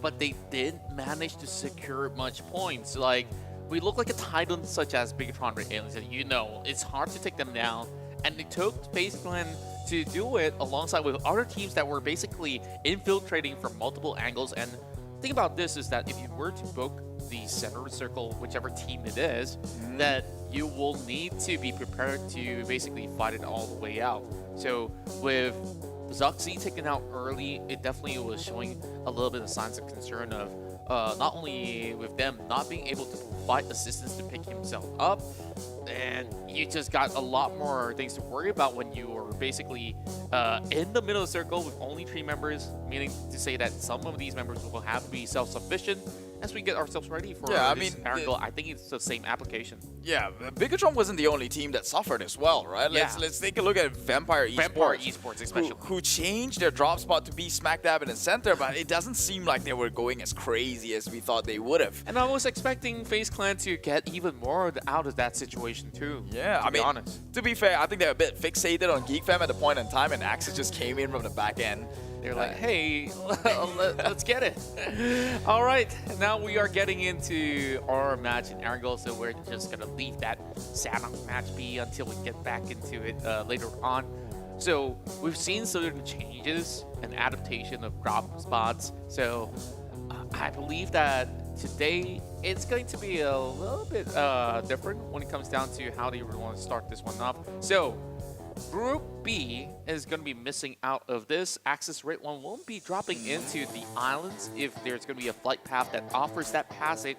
but they didn't manage to secure much points. Like, we look like a titan such as Bigetron RA, and you know, it's hard to take them down. And it took FaZe Clan to do it alongside with other teams that were basically infiltrating from multiple angles. And the thing about this is that if you were to book the center circle, whichever team it is, that you will need to be prepared to basically fight it all the way out. So with Zuxi taken out early, it definitely was showing a little bit of signs of concern of not only with them not being able to provide assistance to pick himself up, and you just got a lot more things to worry about when you were basically in the middle circle with only 3 members, meaning to say that some of these members will have to be self-sufficient as we get ourselves ready for this angle. I think it's the same application. Yeah, Bigetron wasn't the only team that suffered as well, right? Let's take a look at Vampire Esports, especially, who changed their drop spot to be smack dab in the center, but it doesn't seem like they were going as crazy as we thought they would have. And I was expecting FaZe Clan to get even more out of that situation too. Yeah, to be honest. To be fair, I think they're a bit fixated on Geek Fam at the point in time, and Axis just came in from the back end. They're like, hey, let's get it. All right, now we are getting into our match in Erangel, so we're just going to leave that Sandhawk match be until we get back into it later on. So we've seen certain changes and adaptation of drop spots. So I believe that today it's going to be a little bit different when it comes down to how they want to start this one off. So Group B is going to be missing out of this. Axis Red One won't be dropping into the islands if there's going to be a flight path that offers that passage.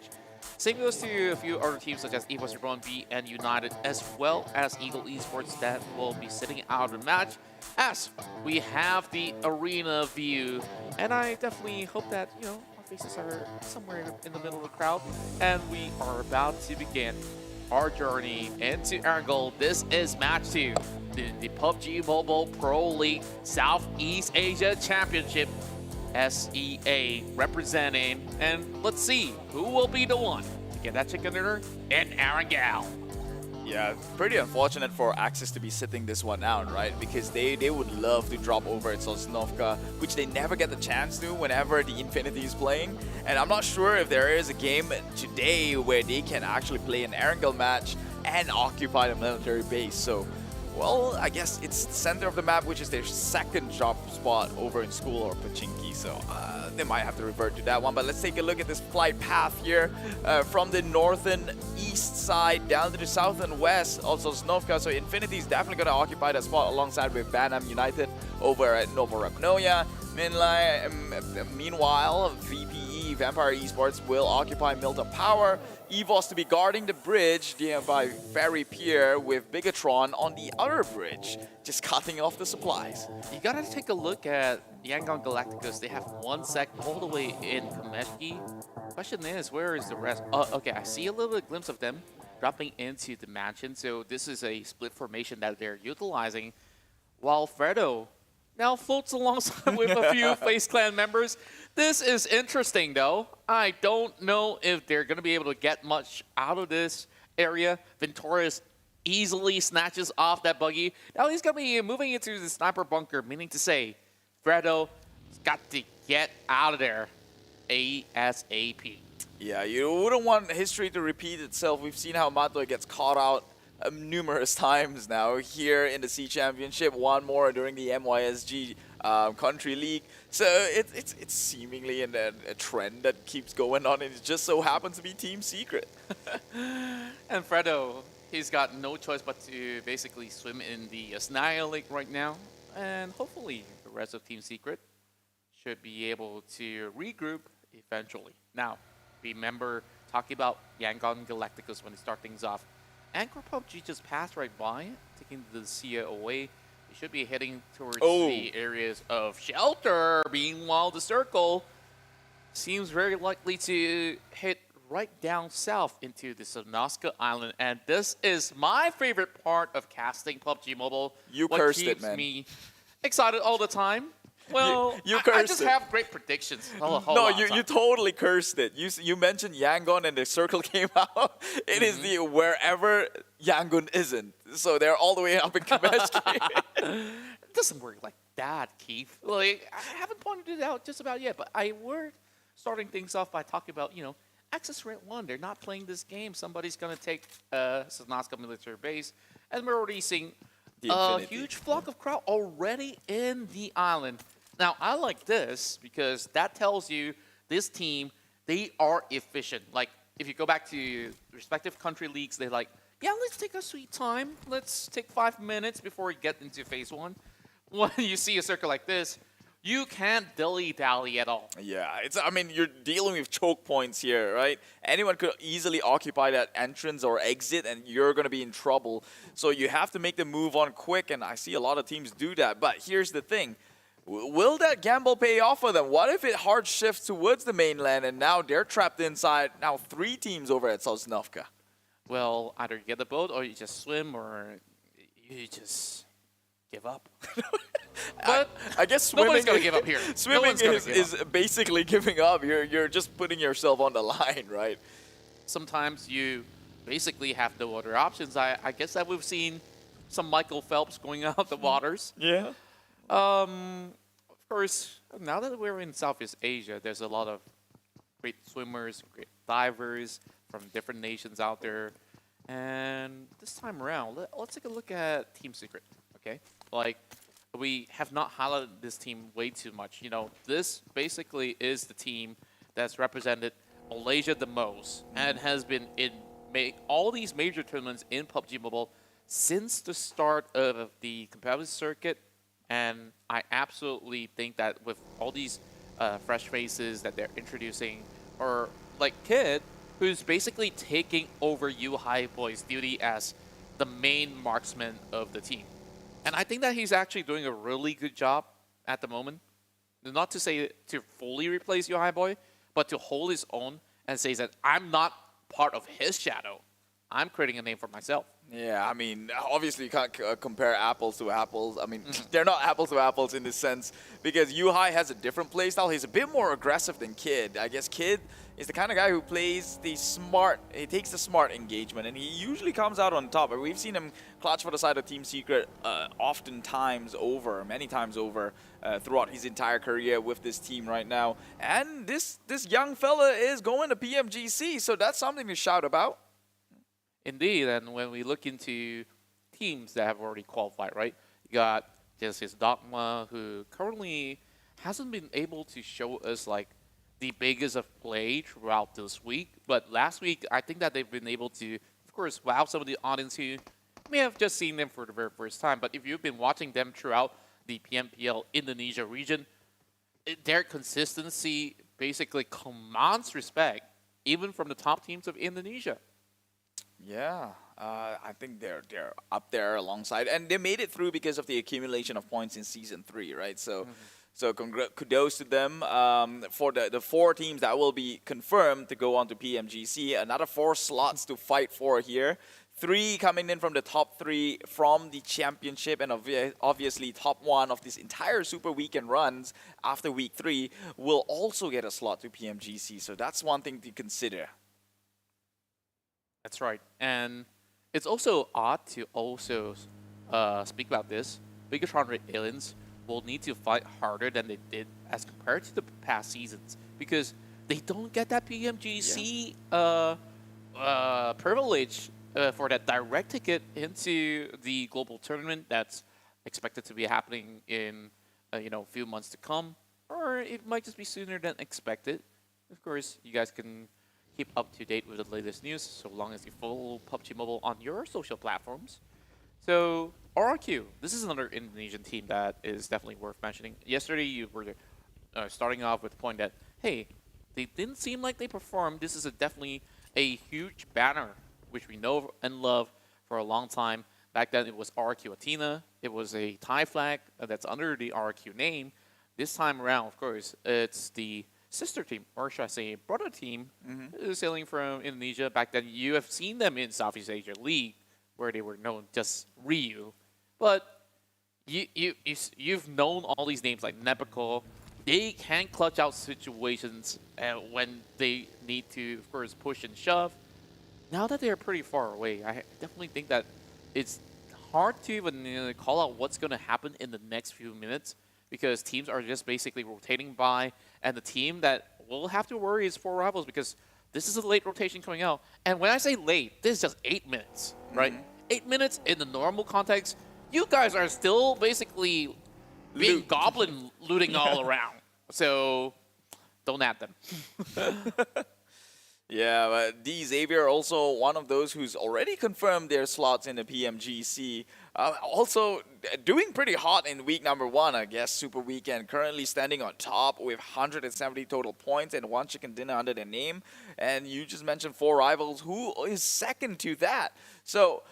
Same goes to a few other teams such as EVOS Reborn, B, and United, as well as Eagle Esports that will be sitting out of the match as we have the arena view. And I definitely hope that, you know, our faces are somewhere in the middle of the crowd. And we are about to begin our journey into Erangel. This is match 2. The PUBG Mobile Pro League Southeast Asia Championship, SEA representing, and let's see who will be the one to get that chicken dinner in Erangel. Yeah, pretty unfortunate for Axis to be sitting this one out, right? Because they would love to drop over at Sosnovka, which they never get the chance to whenever the Infinity is playing. And I'm not sure if there is a game today where they can actually play an Erangel match and occupy the military base. So, well, I guess it's the center of the map, which is their second drop spot over in school or Pachinki. So they might have to revert to that one. But let's take a look at this flight path here from the northern east side down to the south and west of Sosnovka. So Infinity is definitely going to occupy that spot alongside with Banam United over at Novorapnoya. Meanwhile, VPE, Vampire Esports, will occupy Milton Power. EVOS to be guarding the bridge by Ferry Pier with Bigetron on the other bridge, just cutting off the supplies. You gotta take a look at Yangon Galacticos. They have 1 sec all the way in Kameshki. Question is, where is the rest? Okay, I see a little bit glimpse of them dropping into the mansion. So this is a split formation that they're utilizing, while Fredo now floats alongside with a few FaZe Clan members. This is interesting, though. I don't know if they're going to be able to get much out of this area. Ventorius easily snatches off that buggy. Now he's going to be moving into the sniper bunker, meaning to say, Fredo's got to get out of there ASAP. Yeah, you wouldn't want history to repeat itself. We've seen how Mato gets caught out numerous times now here in the C Championship. One more during the MYSG country league. So it's seemingly a trend that keeps going on, and it just so happens to be Team Secret. And Fredo, he's got no choice but to basically swim in the Scenario League right now. And hopefully the rest of Team Secret should be able to regroup eventually. Now, remember talking about Yangon Galacticos when they start things off. Anchor PUBG just passed right by, taking the Sia away. They should be heading towards the areas of shelter. Meanwhile, the circle seems very likely to hit right down south into the Sonoska Island. And this is my favorite part of casting PUBG Mobile. You what cursed it, keeps man. me excited all the time. Well, I just have great predictions. No, you totally cursed it. You mentioned Yangon and the circle came out. It is the wherever Yangon isn't. So they're all the way up in Kameshki. It doesn't work like that, Keith. Like, I haven't pointed it out just about yet, but we're starting things off by talking about, Access Red 1. They're not playing this game. Somebody's going to take Sonoska military base. And we're already seeing a huge flock of crowd already in the island. Now, I like this because that tells you this team, they are efficient. Like, if you go back to respective country leagues, they're like, yeah, let's take a sweet time. Let's take 5 minutes before we get into phase 1. When you see a circle like this, you can't dilly-dally at all. Yeah, you're dealing with choke points here, right? Anyone could easily occupy that entrance or exit, and you're going to be in trouble. So you have to make the move on quick, and I see a lot of teams do that. But here's the thing. Will that gamble pay off for them? What if it hard shifts towards the mainland, and now they're trapped inside, 3 teams over at Sosnovka? Well, either you get the boat, or you just swim, or you just give up. But I guess swimming, nobody's going to give up here. Swimming is basically giving up. You're just putting yourself on the line, right? Sometimes you basically have no other options. I guess that we've seen some Michael Phelps going out the waters. Yeah. Of course, now that we're in Southeast Asia, there's a lot of great swimmers, great divers from different nations out there. And this time around, let's take a look at Team Secret, okay? Like, we have not highlighted this team way too much. This basically is the team that's represented Malaysia the most and has been in all these major tournaments in PUBG Mobile since the start of the competitive circuit. And I absolutely think that with all these fresh faces that they're introducing, or like Kid, who's basically taking over U-Hi-Boy's duty as the main marksman of the team. And I think that he's actually doing a really good job at the moment. Not to say to fully replace U-Hi-Boy, but to hold his own and say that I'm not part of his shadow. I'm creating a name for myself. Yeah, obviously you can't compare apples to apples. They're not apples to apples in this sense because Yuhai has a different playstyle. He's a bit more aggressive than Kid. I guess Kid is the kind of guy who plays the smart, he takes the smart engagement, and he usually comes out on top. We've seen him clutch for the side of Team Secret many times over throughout his entire career with this team right now. And this young fella is going to PMGC, so that's something to shout about. Indeed, and when we look into teams that have already qualified, right? You got Genesis Dogma, who currently hasn't been able to show us like the biggest of play throughout this week. But last week, I think that they've been able to, of course, wow some of the audience who may have just seen them for the very first time. But if you've been watching them throughout the PMPL Indonesia region, their consistency basically commands respect, even from the top teams of Indonesia. Yeah, I think they're up there alongside, and they made it through because of the accumulation of points in Season 3, right? So, kudos to them for the 4 teams that will be confirmed to go on to PMGC. Another 4 slots to fight for here. 3 coming in from the top 3 from the championship, and obviously top 1 of this entire Super Weekend runs after Week 3 will also get a slot to PMGC. So that's one thing to consider. That's right. And it's also odd to also speak about this. Bigetron RA aliens will need to fight harder than they did as compared to the past seasons because they don't get that PMGC privilege for that direct ticket into the global tournament that's expected to be happening in few months to come, or it might just be sooner than expected. Of course, you guys can keep up to date with the latest news so long as you follow PUBG Mobile on your social platforms. So, RRQ, this is another Indonesian team that is definitely worth mentioning. Yesterday, you were starting off with the point that, hey, they didn't seem like they performed. This is definitely a huge banner, which we know and love for a long time. Back then, it was RRQ Athena. It was a Thai flag that's under the RRQ name. This time around, of course, it's the sister team, or should I say brother team, sailing from Indonesia. Back then, you have seen them in Southeast Asia League, where they were known just Ryu. But you've known all these names like Nepico. They can clutch out situations when they need to, of course, push and shove. Now that they're pretty far away, I definitely think that it's hard to even call out what's going to happen in the next few minutes, because teams are just basically rotating by, and the team that will have to worry is 4 Rivals, because this is a late rotation coming out. And when I say late, this is just 8 minutes, right? 8 minutes in the normal context, you guys are still basically being goblin looting all around. So don't at them. Yeah, but D Xavier also one of those who's already confirmed their slots in the PMGC. Also doing pretty hot in week number 1, I guess, Super Weekend. Currently standing on top with 170 total points and 1 chicken dinner under their name. And you just mentioned 4 Rivals. Who is second to that? So,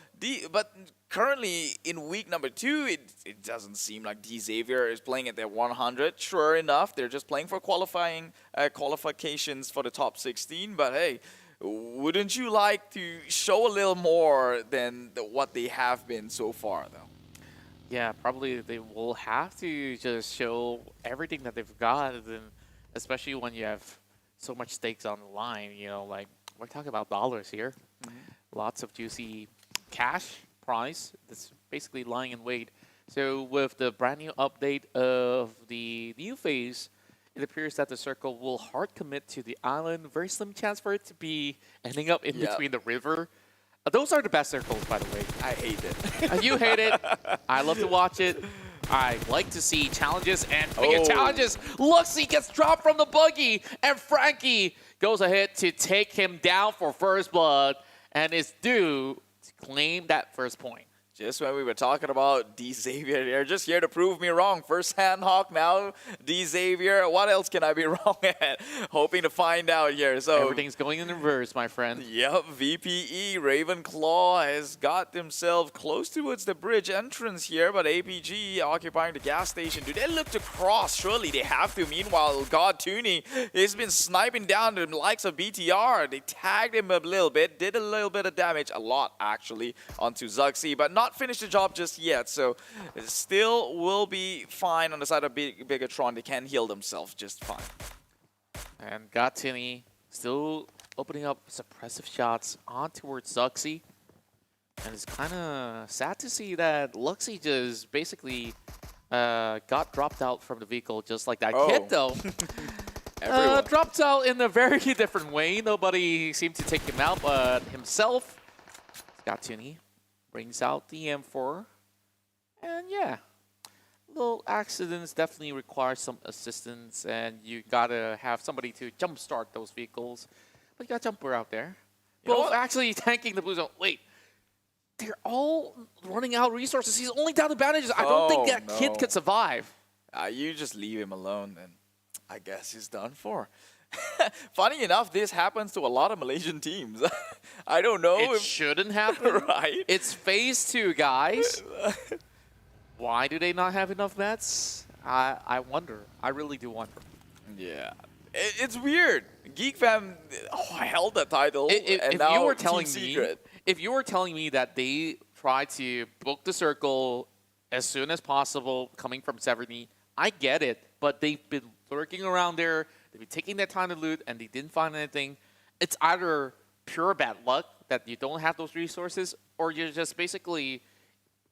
but currently in week number 2, it doesn't seem like D Xavier is playing at their 100. Sure enough, they're just playing for qualifications for the top 16. But hey, wouldn't you like to show a little more than what they have been so far, though? Yeah, probably they will have to just show everything that they've got, and especially when you have so much stakes on the line. Like we're talking about dollars here. Lots of juicy cash prize that's basically lying in wait. So with the brand new update of the new phase, it appears that the circle will hard commit to the island. Very slim chance for it to be ending up in between the river. Those are the best circles, by the way. I hate it. You hate it. I love to watch it. I like to see challenges and bigger challenges. Luxy gets dropped from the buggy, and Frankie goes ahead to take him down for first blood, and is due to claim that first point. Just when we were talking about D Xavier, they're just here to prove me wrong. First Handhawk, now D Xavier. What else can I be wrong at? Hoping to find out here. So everything's going in reverse, my friend. Yep, VPE Ravenclaw has got themselves close towards the bridge entrance here, but APG occupying the gas station. Do they look to cross? Surely they have to. Meanwhile, God Tooney has been sniping down the likes of BTR. They tagged him a little bit, did a little bit of damage, a lot actually, onto Zuxi, but not finished the job just yet, so it still will be fine on the side of Bigetron. They can heal themselves just fine. And Gatini still opening up suppressive shots on towards Zuxi. And it's kind of sad to see that Luxy just basically got dropped out from the vehicle just like that. Kid, though, dropped out in a very different way. Nobody seemed to take him out, but himself, Gatini, brings out the M4, and yeah, little accidents definitely require some assistance, and you gotta have somebody to jumpstart those vehicles. But you got Jumper out there, both actually tanking the blue zone. Wait, they're all running out of resources. He's only down to bandages. I don't think that kid could survive. You just leave him alone, then I guess he's done for. Funny enough, this happens to a lot of Malaysian teams. I don't know. It shouldn't happen. Right? It's phase 2, guys. Why do they not have enough mats? I wonder. I really do wonder. Yeah. It's weird. Geek Fam held that title, and now you were Team Secret. If you were telling me that they tried to book the circle as soon as possible coming from 70, I get it. But they've been lurking around there. They've been taking their time to loot, and they didn't find anything. It's either pure bad luck that you don't have those resources, or you're just basically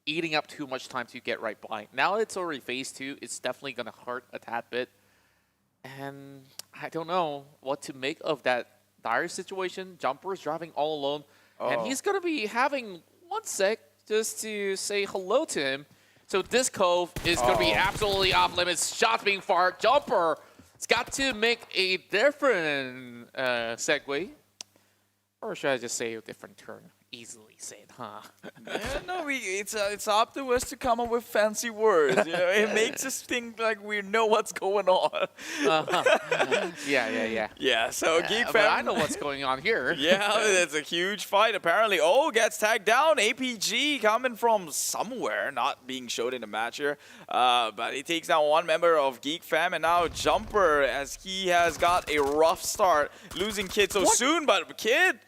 eating up too much time to get right by. Now it's already phase 2. It's definitely going to hurt a tad bit. And I don't know what to make of that dire situation. Jumper is driving all alone, and he's going to be having 1 sec just to say hello to him. So this cove is going to be absolutely off limits. Shots being fired. Jumper, it's got to make a different segue. Or should I just say a different turn? Easily said, huh? Yeah, no, it's up to us to come up with fancy words. You know, it makes us think like we know what's going on. Yeah. Yeah, so Geek But Fam. I know what's going on here. Yeah, it's a huge fight apparently. Oh, gets tagged down. APG coming from somewhere, not being showed in the match here. But he takes down one member of Geek Fam, and now Jumper, as he has got a rough start, losing Kid so soon. But Kid,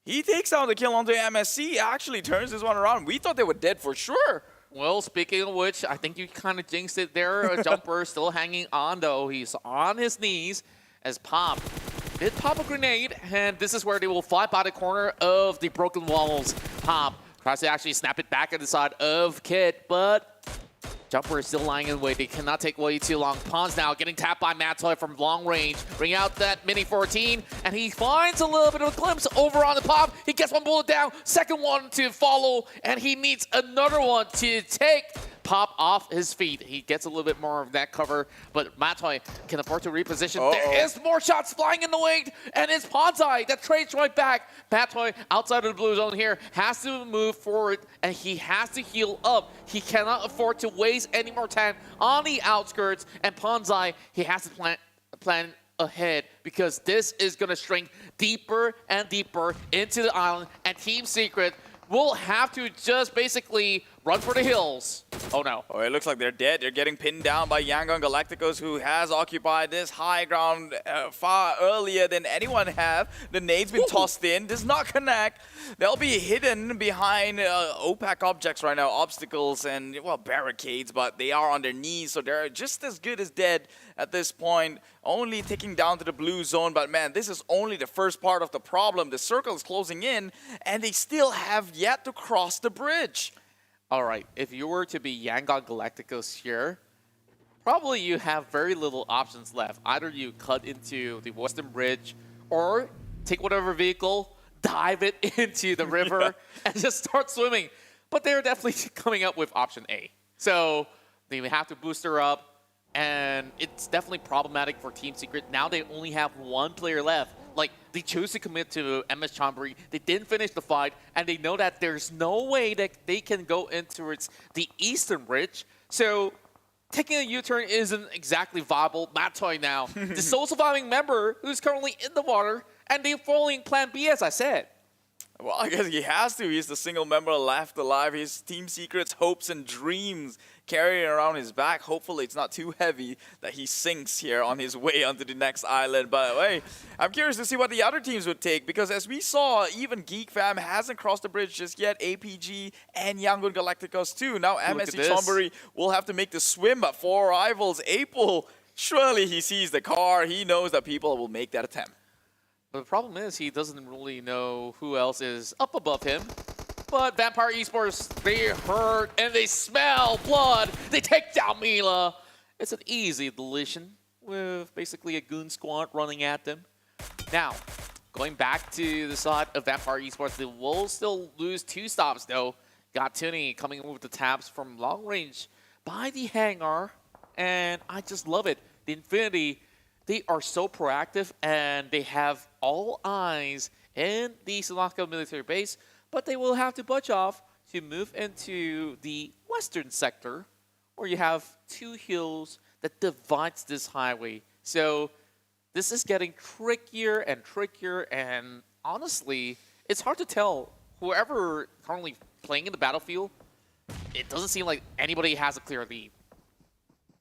he takes down the kill onto MSC, actually turns this one around. We thought they were dead for sure. Well, speaking of which, I think you kind of jinxed it there. Jumper still hanging on, though. He's on his knees as Pop did pop a grenade, and this is where they will fly by the corner of the broken walls. Pop tries to actually snap it back at the side of Kid, but Jumper is still lying in wait. They cannot take way too long. Pons now getting tapped by Matoy from long range. Bring out that Mini 14, and he finds a little bit of a glimpse over on the Pop. He gets one bullet down, second one to follow, and he needs another one to take Pop off his feet. He gets a little bit more of that cover, but Matoy can afford to reposition. There is more shots flying in the wing, and it's Ponsai that trades right back. Matoy, outside of the blue zone here, has to move forward, and he has to heal up. He cannot afford to waste any more time on the outskirts, and Ponsai, he has to plan ahead, because this is going to shrink deeper and deeper into the island, and Team Secret will have to just basically run for the hills. Oh no. Oh, it looks like they're dead. They're getting pinned down by Yangon Galacticos, who has occupied this high ground far earlier than anyone have. The nade's been tossed in, does not connect. They'll be hidden behind opaque objects right now, obstacles and, well, barricades, but they are on their knees, so they're just as good as dead at this point. Only ticking down to the blue zone, but man, this is only the first part of the problem. The circle is closing in, and they still have yet to cross the bridge. All right, if you were to be Yangon Galacticos here, probably you have very little options left. Either you cut into the Western Bridge or take whatever vehicle, dive it into the river, and just start swimming. But they're definitely coming up with option A. So they have to boost her up, and it's definitely problematic for Team Secret. Now they only have one player left. Like, they chose to commit to MS Chonburi. They didn't finish the fight, and they know that there's no way that they can go into the Eastern Bridge. So taking a U-turn isn't exactly viable. Matoy now, the sole surviving member who's currently in the water, and they're following Plan B, as I said. Well, I guess he has to. He's the single member left alive. His Team Secret's hopes and dreams carrying around his back. Hopefully it's not too heavy that he sinks here on his way onto the next island. But hey, I'm curious to see what the other teams would take, because as we saw, even Geek Fam hasn't crossed the bridge just yet. APG and Yangon Galacticos too. Now MSC Chonburi will have to make the swim, but for rivals, Apel, surely he sees the car. He knows that people will make that attempt. But the problem is he doesn't really know who else is up above him. But Vampire Esports, they heard and they smell blood. They take down Mila. It's an easy deletion with basically a goon squad running at them. Now, going back to the side of Vampire Esports, they will still lose 2 stops though. Got Tuni coming in with the taps from long range by the hangar. And I just love it. The Infinity, they are so proactive, and they have all eyes in the Sulaco military base, but they will have to budge off to move into the western sector, where you have 2 hills that divides this highway. So this is getting trickier and trickier, and honestly, it's hard to tell. Whoever currently playing in the battlefield, it doesn't seem like anybody has a clear lead.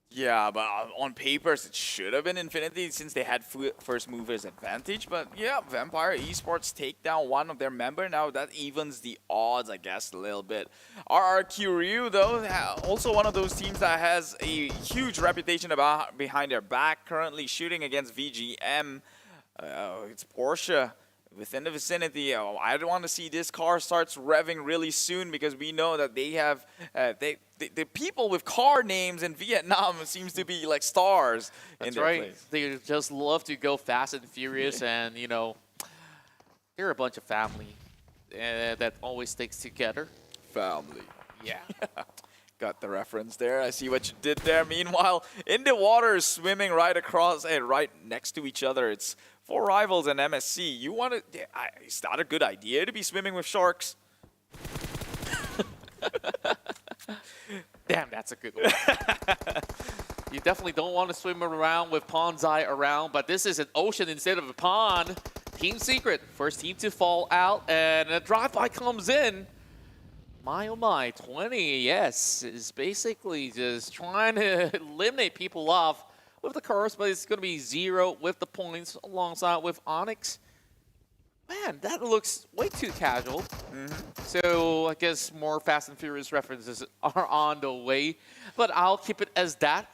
Yeah, but on papers, it should have been Infinity since they had first movers advantage. But yeah, Vampire Esports take down one of their members. Now that evens the odds, I guess, a little bit. RRQ Ryu, though, also one of those teams that has a huge reputation behind their back, currently shooting against VGM. It's Porsche within the vicinity. I don't want to see this car starts revving really soon, because we know that they have the people with car names in Vietnam seems to be like stars. That's in their right. place. They just love to go fast and furious, and you know, they're a bunch of family that always sticks together. Family. Yeah. got the reference there. I see what you did there. Meanwhile, in the water, swimming right across and right next to each other. It's 4 rivals and MSC. You want to? Is that a good idea to be swimming with sharks? Damn, that's a good one. You definitely don't want to swim around with pond's eye around, but this is an ocean instead of a pond. Team Secret, first team to fall out, and a drive-by comes in. My oh my, 20, yes, is basically just trying to eliminate people off with the curse, but it's going to be 0 with the points alongside with Onyx. Man, that looks way too casual. So I guess more Fast and Furious references are on the way, but I'll keep it as that.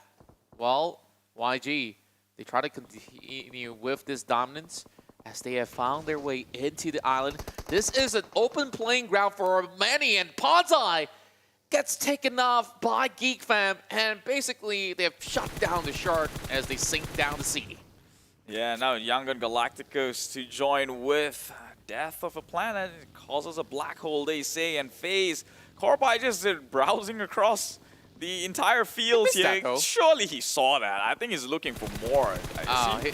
Well, YG, they try to continue with this dominance as they have found their way into the island. This is an open playing ground for many, and Ponzai gets taken off by Geek Fam, and basically they have shut down the shark as they sink down the sea. Yeah, now Yangon Galacticos to join with Death of a Planet. It causes a black hole, they say, and FaZe. Corby just browsing across the entire field here. Surely he saw that. I think he's looking for more.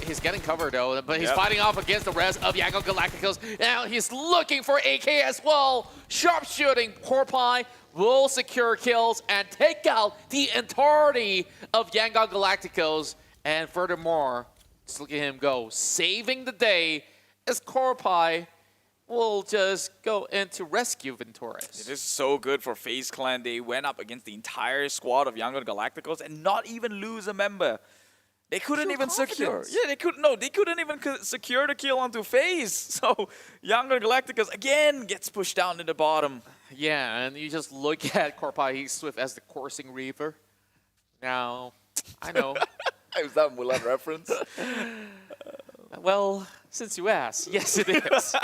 He's getting covered though, but he's fighting off against the rest of Yangon Galacticos. Now he's looking for AK as well. Sharpshooting, Corby will secure kills and take out the entirety of Yangon Galacticos. And furthermore, just look at him go, saving the day as Corby will just go into rescue Ventures. It is so good for FaZe Clan. They went up against the entire squad of Yangon Galacticos and not even lose a member. They couldn't even secure. Yeah, they couldn't even secure the kill onto FaZe. So Yangon Galacticos again gets pushed down to the bottom. Yeah, and you just look at Corby Swift as the coursing reaver. Now, I know. Is that a Mulan reference? Well, since you asked, yes it is.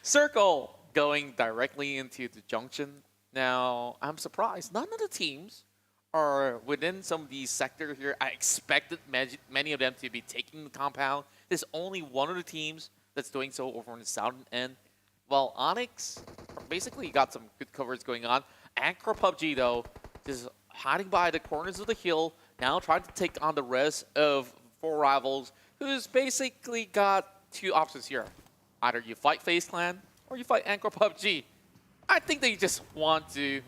Circle going directly into the junction. Now, I'm surprised none of the teams are within some of these sectors here. I expected many of them to be taking the compound. There's only one of the teams that's doing so over on the southern end. Well, Onyx basically got some good coverage going on. Anchor PUBG, though, just hiding by the corners of the hill, now trying to take on the rest of 4 rivals, who's basically got 2 options here. Either you fight FaZe Clan or you fight Anchor PUBG. I think they just want to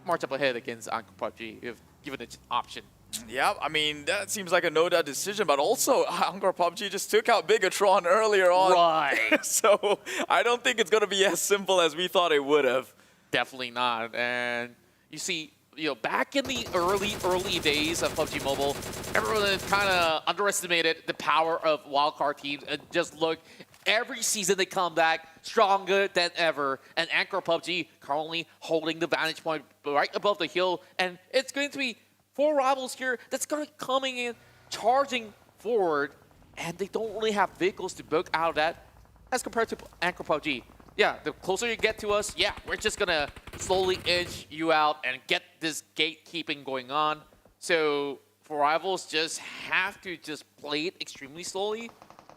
march up ahead against Anchor PUBG if given an option. Yeah, I mean, that seems like a no-doubt decision, but also Anchor PUBG just took out Bigetron earlier on. Right. So I don't think it's going to be as simple as we thought it would have. Definitely not. And you see, back in the early days of PUBG Mobile, everyone kind of underestimated the power of wildcard teams. And just look, every season they come back stronger than ever. And Anchor PUBG currently holding the vantage point right above the hill. And it's going to be 4 rivals here that's going to be coming in, charging forward. And they don't really have vehicles to book out of that as compared to Anchor PUBG. Yeah, the closer you get to us, yeah, we're just going to slowly edge you out and get this gatekeeping going on. So for rivals, just have to just play it extremely slowly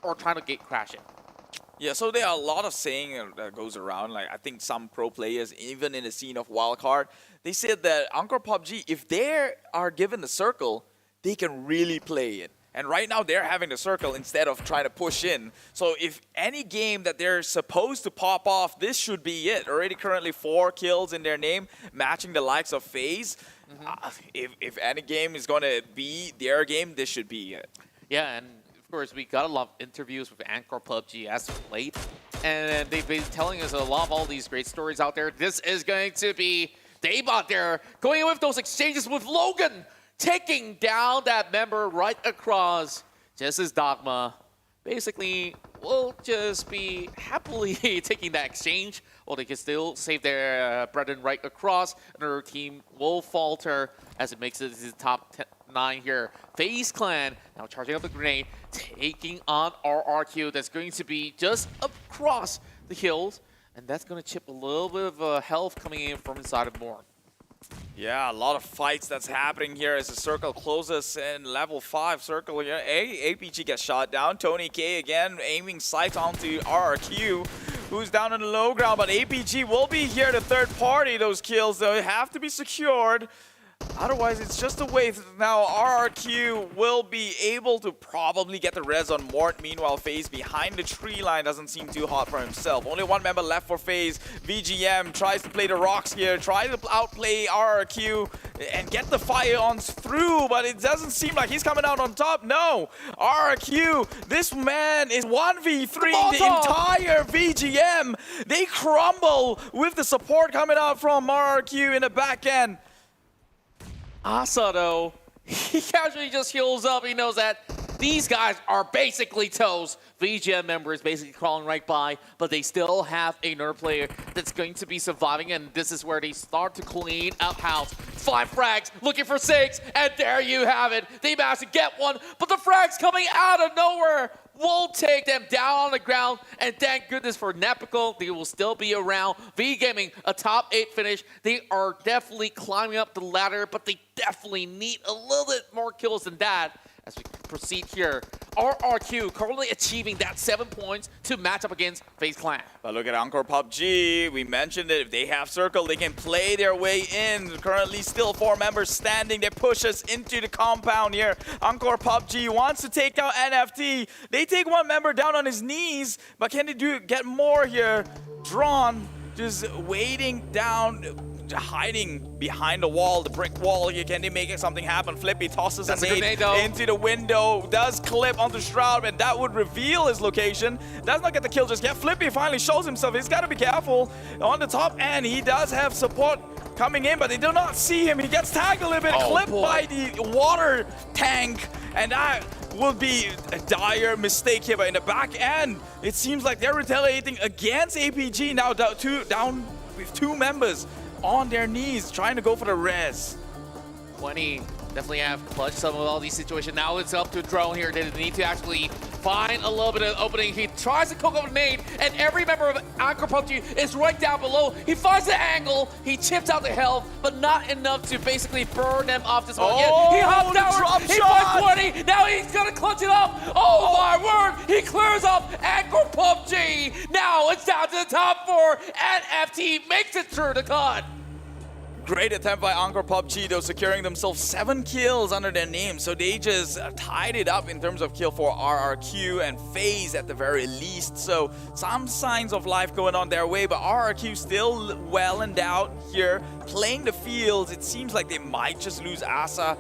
or try to gate crash it. Yeah, so there are a lot of saying that goes around. Like, I think some pro players, even in the scene of wildcard, they said that Anchor PUBG, if they are given the circle, they can really play it. And right now, they're having the circle instead of trying to push in. So if any game that they're supposed to pop off, this should be it. Already currently 4 kills in their name, matching the likes of FaZe. If any game is going to be their game, this should be it. Yeah, and of course, we got a lot of interviews with Anchor PUBG as of late. And they've been telling us a lot of all these great stories out there. This is going to be Daybot there, going in with those exchanges with Logan, taking down that member right across, just as Dogma basically will just be happily taking that exchange. Well, they can still save their brethren right across. Another team will falter as it makes it to the top 9 here. FaZe Clan now charging up the grenade, taking on RRQ. That's going to be just across the hills, and that's going to chip a little bit of health coming in from inside of Morn. Yeah, a lot of fights that's happening here as the circle closes in level 5 circle here. APG gets shot down. Tony K again aiming sights onto RRQ. who's down on the low ground, but APG will be here to third party those kills, though. They have to be secured. Otherwise, it's just a wait. Now, RRQ will be able to probably get the res on Mort. Meanwhile, FaZe behind the tree line doesn't seem too hot for himself. Only one member left for FaZe. VGM tries to play the rocks here, tries to outplay RRQ and get the fire on through, but it doesn't seem like he's coming out on top. No, RRQ, this man is 1v3 the entire VGM. They crumble with the support coming out from RRQ in the back end. Asa, though, he casually just heals up. He knows that these guys are basically toast. VGM members basically crawling right by, but they still have a nerd player that's going to be surviving, and this is where they start to clean up house. 5 frags, looking for 6, and there you have it. They managed to get one, but the frags coming out of nowhere will take them down on the ground, and thank goodness for Nepical, they will still be around. V-Gaming, a top 8 finish. They are definitely climbing up the ladder, but they definitely need a little bit more kills than that. As we proceed here, RRQ currently achieving that 7 points to match up against FaZe Clan. But look at Encore PUBG. We mentioned that if they have Circle, they can play their way in. Currently still 4 members standing. They push us into the compound here. Encore PUBG wants to take out NFT. They take 1 member down on his knees, but can they get more here? Drawn, just waiting down, hiding behind the wall, the brick wall here. Can they make something happen? Flippy tosses a nade into the window, does clip onto Shroud, and that would reveal his location. Does not get the kill just yet. Flippy finally shows himself. He's got to be careful on the top end. He does have support coming in, but they do not see him. He gets tagged a little bit, clipped by the water tank, and that will be a dire mistake here. But in the back end, it seems like they're retaliating against APG now, down with 2 members on their knees, trying to go for the res. 20 definitely have clutched some of all these situations. Now it's up to Drone here. They need to actually find a little bit of opening. He tries to cook up a nade, and every member of Encore PUBG is right down below. He finds the angle, he chips out the health, but not enough to basically burn them off this moment. He hops down, he finds 20, now he's gonna clutch it up. Oh my word, he clears up Encore PUBG. Now it's down to the top 4, and FT makes it through the cut. Great attempt by Encore PUBG, though, securing themselves 7 kills under their name. So they just tied it up in terms of kill for RRQ and FaZe at the very least. So some signs of life going on their way, but RRQ still well endowed here, playing the fields. It seems like they might just lose Asa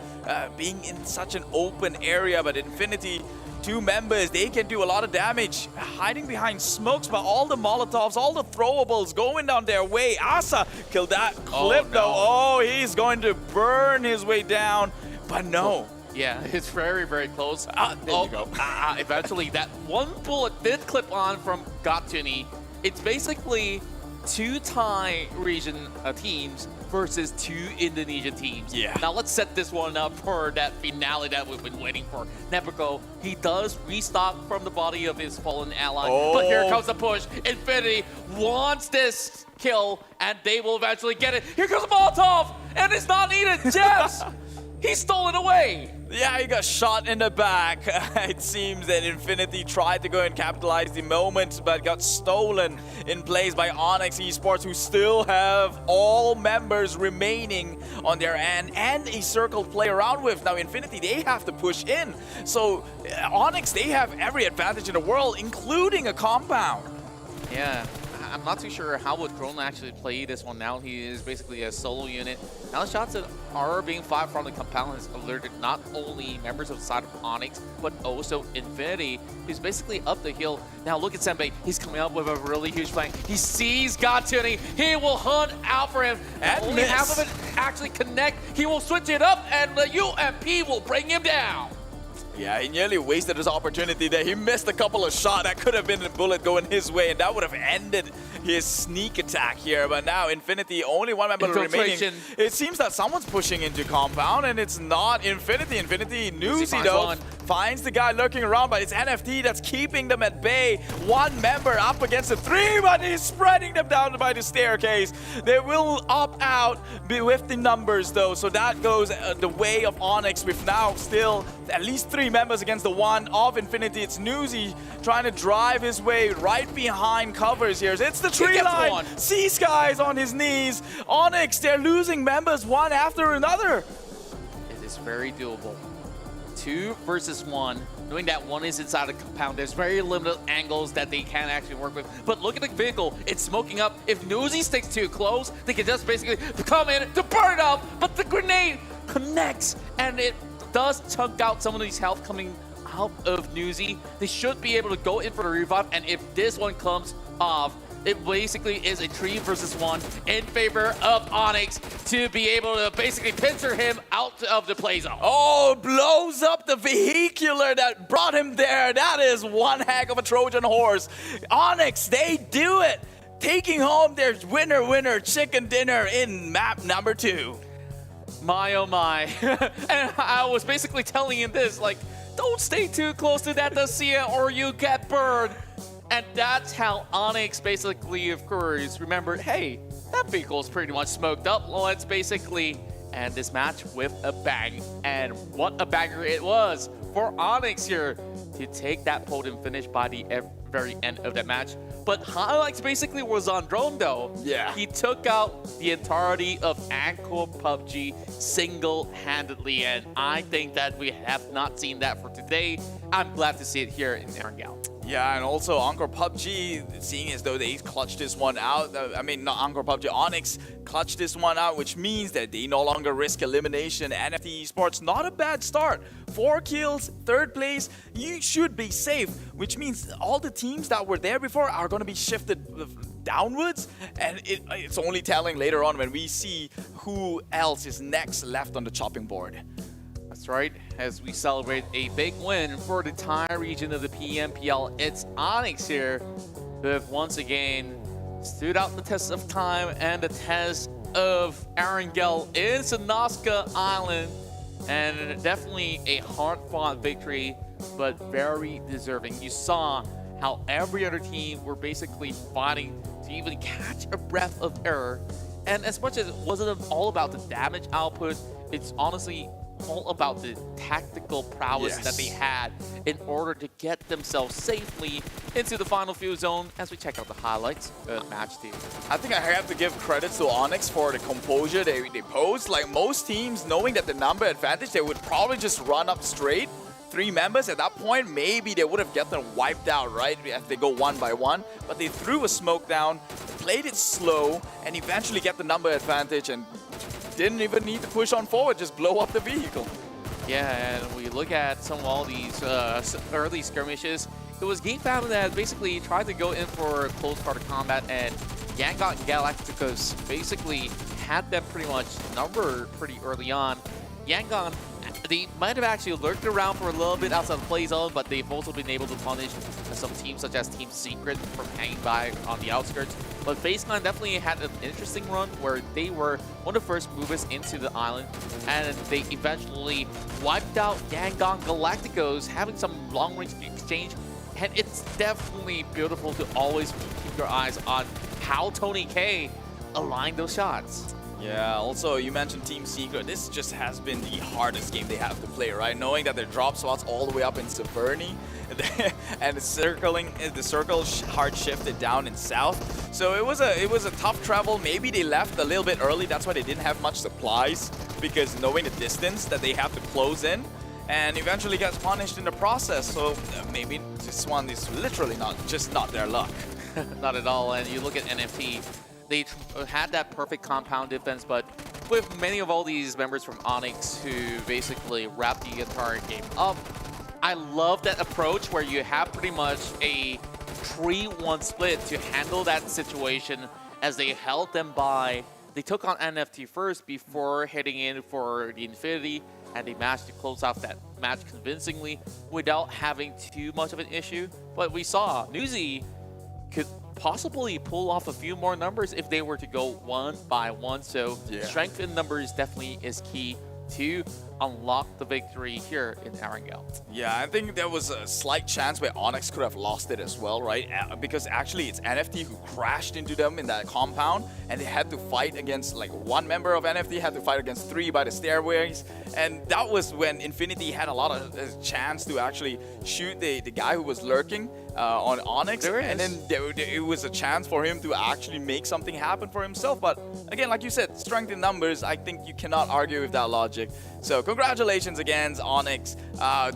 being in such an open area, but Infinity, 2 members, they can do a lot of damage, hiding behind smokes, but all the Molotovs, all the throwables going down their way. Asa killed that clip though. Oh, he's going to burn his way down, but no. Yeah, it's very, very close. There you go. Eventually, that one bullet did clip on from Gotuni. It's basically 2 Thai region teams versus 2 Indonesian teams. Yeah. Now let's set this one up for that finale that we've been waiting for. Nepico, he does restock from the body of his fallen ally, but here comes the push. Infinity wants this kill, and they will eventually get it. Here comes the Molotov, and it's not needed. Jebs, he's stolen away. Yeah, he got shot in the back. It seems that Infinity tried to go and capitalize the moment, but got stolen in place by Onyx Esports, who still have all members remaining on their end and a circle to play around with. Now, Infinity, they have to push in. So, Onyx, they have every advantage in the world, including a compound. Yeah. I'm not too sure how would Drone actually play this one now. He is basically a solo unit. Now the shots that are being fired from the compound has alerted not only members of the side of Onyx, but also Infinity, who's basically up the hill. Now look at Senbei. He's coming up with a really huge flank. He sees Gotuni. He will hunt out for him. And only half of it actually connect. He will switch it up, and the UMP will bring him down. Yeah, he nearly wasted his opportunity there. He missed a couple of shots. That could have been a bullet going his way, and that would have ended his sneak attack here. But now Infinity, only 1 member remaining. It seems that someone's pushing into compound, and it's not Infinity. Infinity knows he though. Finds the guy lurking around, but it's NFT that's keeping them at bay. 1 member up against the 3, but he's spreading them down by the staircase. They will opt out with the numbers though, so that goes the way of Onyx with now still at least 3 3 members against the 1 of Infinity. It's Newsy trying to drive his way right behind covers here. It's the tree line. C-Sky's on his knees. Onyx, they're losing members one after another. It is very doable. 2 versus 1. Knowing that 1 is inside a compound, there's very limited angles that they can actually work with. But look at the vehicle, it's smoking up. If Newsy sticks too close, they can just basically come in to burn up, but the grenade connects, and it does chunk out some of these health coming out of Newsy. They should be able to go in for the revive, and if this one comes off, it basically is a 3 versus 1 in favor of Onyx to be able to basically pincer him out of the play zone. Oh, blows up the vehicular that brought him there. That is one heck of a Trojan horse. Onyx, they do it. Taking home their winner chicken dinner in map number 2. My oh my. And I was basically telling him this, like, don't stay too close to that Dacia or you get burned. And that's how Onyx basically, of course, remembered, hey, that vehicle is pretty much smoked up. Let's basically end this match with a bang. And what a banger it was for Onyx here to take that podium finish by the very end of that match. But highlights basically was on Drone though. Yeah. He took out the entirety of Anchor PUBG single-handedly, and I think that we have not seen that for today. I'm glad to see it here in Yangon Gal. Yeah, and also Encore PUBG, seeing as though they clutched this one out. I mean, not Encore PUBG, Onyx clutched this one out, which means that they no longer risk elimination. NFT Esports, not a bad start. 4 kills, 3rd place, you should be safe, which means all the teams that were there before are going to be shifted downwards, and it's only telling later on when we see who else is next left on the chopping board. That's right, as we celebrate a big win for the entire region of the PMPL. It's Onyx here who have once again stood out the test of time and the test of Arangel in Sanaska Island. And definitely a hard-fought victory, but very deserving. You saw how every other team were basically fighting to even catch a breath of air. And as much as it wasn't all about the damage output, it's honestly all about the tactical prowess that they had in order to get themselves safely into the final few zone as we check out the highlights of match 2. I think I have to give credit to Onyx for the composure they posed. Like most teams, knowing that the number advantage, they would probably just run up straight. 3 members at that point, maybe they would have gotten wiped out, right? As they go 1 by 1. But they threw a smoke down, played it slow, and eventually get the number advantage and didn't even need to push on forward, just blow up the vehicle. Yeah, and we look at some of all these early skirmishes. It was Geek Fam that basically tried to go in for close quarter combat, and Yangon Galacticos basically had them pretty much numbered pretty early on. Yangon, they might have actually lurked around for a little bit outside the play zone, but they've also been able to punish some teams such as Team Secret from hanging by on the outskirts. But FaZe Clan definitely had an interesting run where they were one of the first movers into the island, and they eventually wiped out Yangon Galacticos, having some long-range exchange. And it's definitely beautiful to always keep your eyes on how Tony K aligned those shots. Yeah, also you mentioned Team Secret. This just has been the hardest game they have to play, right? Knowing that their drop spots all the way up in Severny and the circle hard shifted down in south. So it was a tough travel. Maybe they left a little bit early. That's why they didn't have much supplies, because knowing the distance that they have to close in, and eventually gets punished in the process. So maybe this one is literally not their luck. Not at all. And you look at NFT. They had that perfect compound defense, but with many of all these members from Onyx who basically wrapped the entire game up, I love that approach where you have pretty much a 3-1 split to handle that situation as they held them by. They took on NFT first before heading in for the Infinity, and they managed to close out that match convincingly without having too much of an issue. But we saw Newsy could possibly pull off a few more numbers if they were to go 1 by 1. So strength in numbers definitely is key to unlock the victory here in Erangel. Yeah, I think there was a slight chance where Onyx could have lost it as well, right? Because actually it's NFT who crashed into them in that compound, and they had to fight against, like, one member of NFT had to fight against 3 by the stairways, and that was when Infinity had a lot of chance to actually shoot the guy who was lurking on Onyx, and then it was a chance for him to actually make something happen for himself. But again, like you said, strength in numbers, I think you cannot argue with that logic. So congratulations again, Onyx.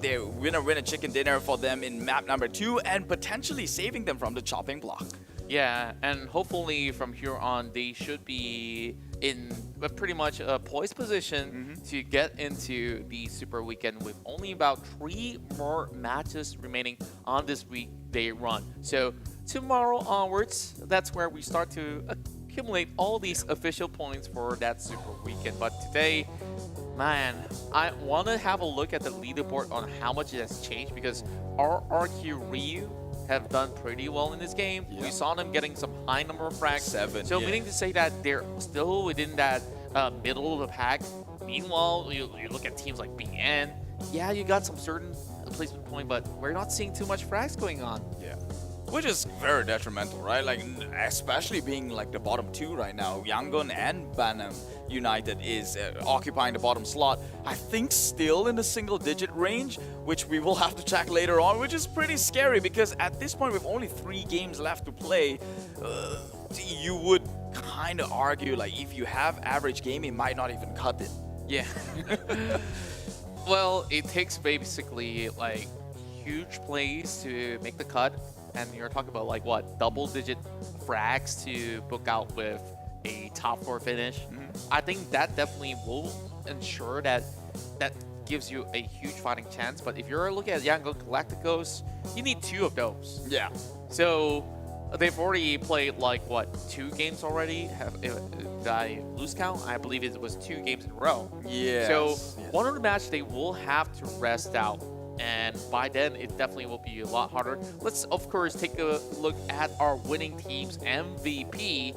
They win a chicken dinner for them in map number 2 and potentially saving them from the chopping block. Yeah, and hopefully from here on, they should be in pretty much a poised position to get into the Super Weekend with only about 3 more matches remaining on this weekday run. So tomorrow onwards, that's where we start to accumulate all these official points for that Super Weekend. But today, man, I want to have a look at the leaderboard on how much it has changed, because RRQ Ryu have done pretty well in this game. Yeah. We saw them getting some high number of frags. 7. So meaning to say that they're still within that middle of the pack. Meanwhile, you look at teams like BN. Yeah, you got some certain placement point, but we're not seeing too much frags going on. Yeah. Which is very detrimental, right? Like, especially being like the bottom 2 right now. Yangon and Banam United is occupying the bottom slot. I think still in the single-digit range, which we will have to check later on, which is pretty scary because at this point with only 3 games left to play, you would kind of argue like if you have average game, it might not even cut it. Yeah. Well, it takes basically like huge plays to make the cut. And you're talking about like what, double-digit frags to book out with a top 4 finish. I think that definitely will ensure that gives you a huge fighting chance. But if you're looking at Yangon Galacticos, you need 2 of those. Yeah. So they've already played like what, 2 games already? Did I lose count? I believe it was 2 games in a row. Yeah. So one of the matches they will have to rest out. And by then, it definitely will be a lot harder. Let's, of course, take a look at our winning team's MVP.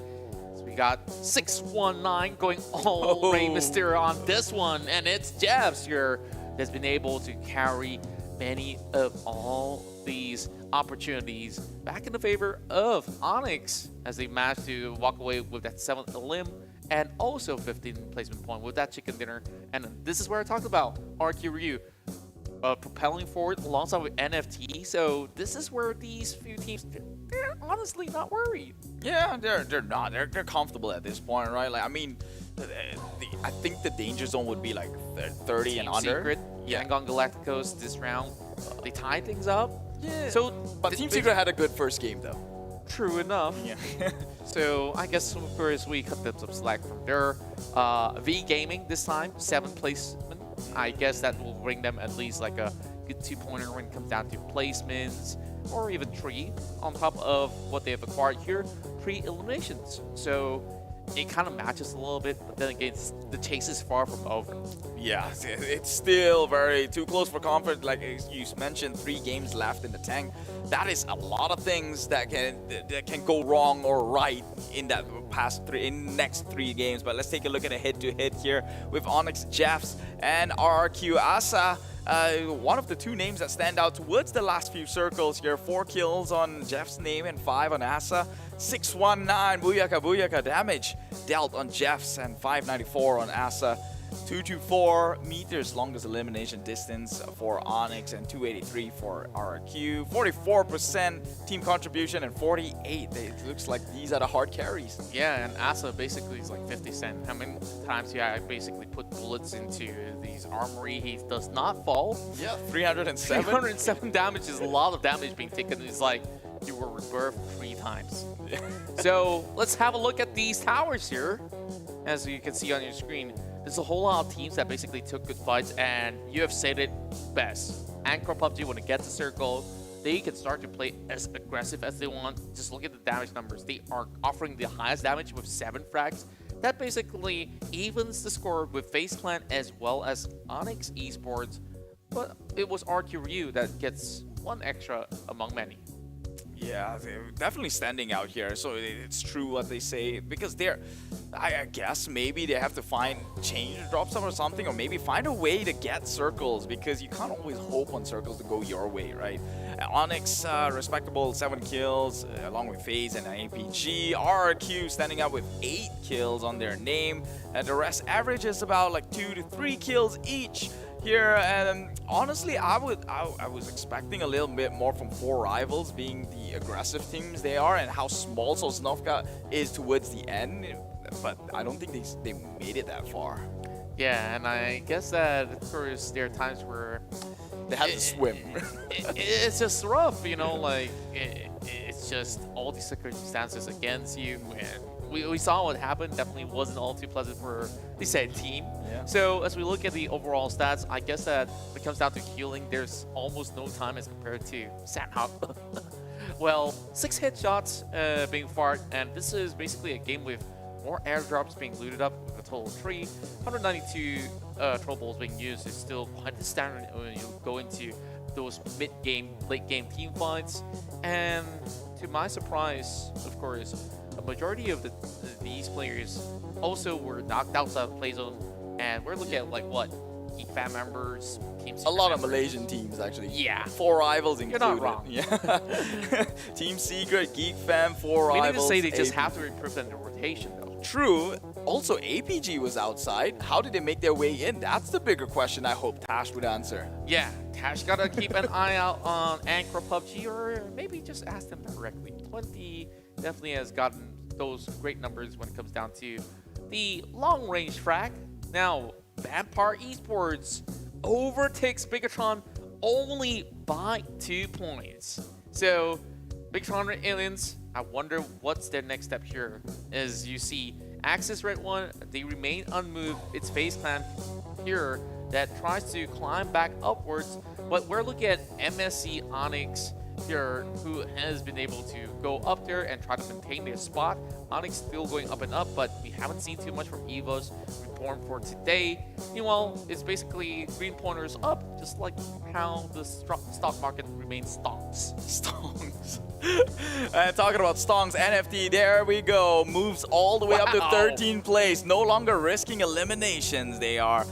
So we got 619 going all Rey Mysterio on this one. And it's Jeffs here that's been able to carry many of all these opportunities back in the favor of Onyx as they managed to walk away with that 7th elim and also 15th placement point with that chicken dinner. And this is where I talked about RQ Ryu. Propelling forward alongside with NFT, so this is where these few teams, they're honestly not worried. Yeah, they're not. They're comfortable at this point, right? Like, I mean, I think the danger zone would be like 30 Team and under. Secret, Yangon Galacticos this round, they tied things up. Yeah. So, but Team Secret had a good first game though. True enough. Yeah. So I guess of course we cut them some slack from there. V Gaming this time, 7th placement. I guess that will bring them at least like a good 2-pointer when it comes down to placements, or even 3 on top of what they have acquired here pre-eliminations. So it kind of matches a little bit, but then again, the chase is far from over. Yeah, it's still very too close for comfort. Like you mentioned, 3 games left in the tank. That is a lot of things that can go wrong or right in that next 3 games. But let's take a look at a head-to-head here with Onyx, Jeffs, and RRQ Asa. One of the 2 names that stand out towards the last few circles here. 4 kills on Jeff's name and 5 on Asa. 619 Booyaka damage dealt on Jeffs and 594 on Asa. 224 meters longest elimination distance for Onyx and 283 for RRQ. 44% team contribution and 48. It looks like these are the hard carries. Yeah, and Asa basically is like 50 Cent. How many times he basically put bullets into these armory? He does not fall. Yeah, 307. 307 damage is a lot of damage being taken. It's like you were rebirthed 3 times. So let's have a look at these towers here. As you can see on your screen, there's a whole lot of teams that basically took good fights, and you have said it best. Anchor PUBG, when it gets a circle, they can start to play as aggressive as they want. Just look at the damage numbers. They are offering the highest damage with 7 frags. That basically evens the score with FaZe Clan as well as Onyx Esports. But it was RQ Ryu that gets 1 extra among many. Yeah, they're definitely standing out here. So it's true what they say because I guess maybe they have to change the drop zone or something, or maybe find a way to get circles because you can't always hope on circles to go your way, right? Onyx, respectable 7 kills along with FaZe and APG. RRQ standing out with 8 kills on their name, and the rest averages about like 2 to 3 kills each here. And honestly, I was expecting a little bit more from 4 Rivals, being the aggressive teams they are and how small Sosnovka is towards the end, but I don't think they made it that far. Yeah, and I guess that of course there are times where they have to swim. It's just rough, you know, like it's just all these circumstances against you, and we saw what happened. Definitely wasn't all too pleasant for the said team. Yeah. So as we look at the overall stats, I guess that when it comes down to healing, there's almost no time as compared to Sandhawk. Well, 6 headshots being fired, and this is basically a game with more airdrops being looted up with a total of 3. 192 troll balls being used is still quite the standard when you go into those mid-game, late-game team fights. And to my surprise, of course, a majority of these players also were knocked outside the play zone, and we're looking at like what? Geek Fam members, Team Secret A lot of members. Malaysian teams actually. Yeah. 4 Rivals You're included. not wrong. Yeah. Team Secret, Geek Fam, 4 We Rivals. need to say they just APG. have to improve in the rotation though. True. Also, APG was outside. How did they make their way in? That's the bigger question I hope Tash would answer. Yeah, Tash gotta keep an eye out on Anchor PUBG, or maybe just ask them directly. 20 definitely has gotten those great numbers when it comes down to the long range frag. Now, Vampire Esports overtakes Bigetron only by 2 points. So, Bigetron Aliens, I wonder what's their next step here. As you see, Axis Red One, they remain unmoved. It's FaZe Clan here that tries to climb back upwards, but we're looking at MSC Onyx here, who has been able to go up there and try to maintain their spot. Onyx still going up and up, but we haven't seen too much from EVOS Reborn for today. Meanwhile, it's basically green pointers up, just like how the stock market remains stonks. Stonks. And talking about stonks, NFT, there we go. Moves all the way up to 13th place. No longer risking eliminations. They are.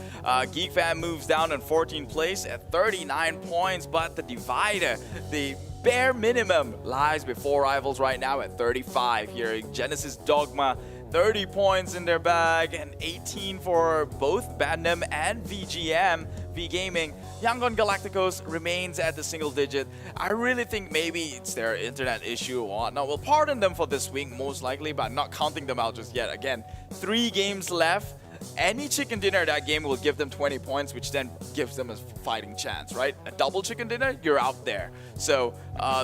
Geek Fam moves down in 14th place at 39 points, but the divider, the bare minimum, lies before Rivals right now at 35 here. Genesis Dogma, 30 points in their bag, and 18 for both Badnam and VGM, V-Gaming. Yangon Galacticos remains at the single digit. I really think maybe it's their internet issue or whatnot. We'll pardon them for this week, most likely, but I'm not counting them out just yet. Again, 3 games left. Any chicken dinner that game will give them 20 points, which then gives them a fighting chance, right? A double chicken dinner, you're out there. So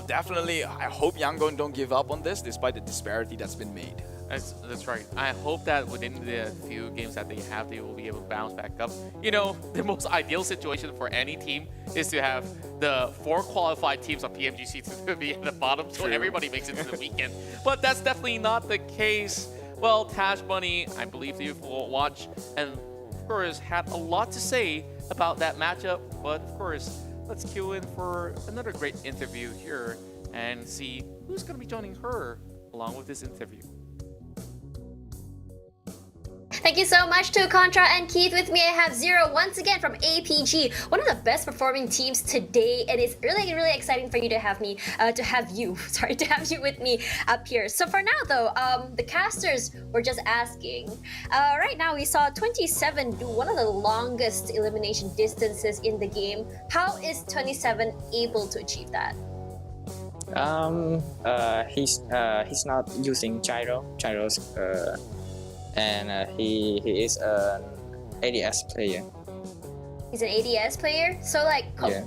definitely, I hope Yangon don't give up on this, despite the disparity that's been made. That's right. I hope that within the few games that they have, they will be able to bounce back up. You know, the most ideal situation for any team is to have the 4 qualified teams of PMGC to be at the bottom, so everybody makes it to the weekend. But that's definitely not the case. Well, Tash Bunny, I believe you will watch, and of course had a lot to say about that matchup. But of course, let's cue in for another great interview here and see who's going to be joining her along with this interview. Thank you so much to Contra and Keith. With me, I have Zero once again from APG, one of the best performing teams today, and it's really, really exciting for you to have you with me up here. So for now, though, the casters were just asking. Right now, we saw 27 do one of the longest elimination distances in the game. How is 27 able to achieve that? He's not using gyros. And he is an ADS player. He's an ADS player? So like, Yeah.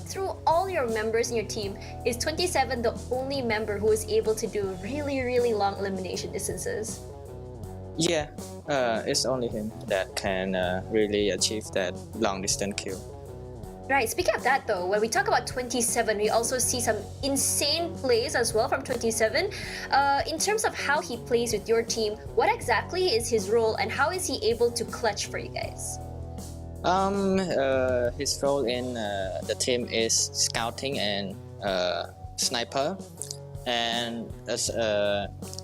through all your members in your team, is 27 the only member who is able to do really, really long elimination distances? Yeah, it's only him that can really achieve that long distance kill. Right, speaking of that though, when we talk about 27, we also see some insane plays as well from 27. In terms of how he plays with your team, what exactly is his role and how is he able to clutch for you guys? His role in the team is scouting and sniper. and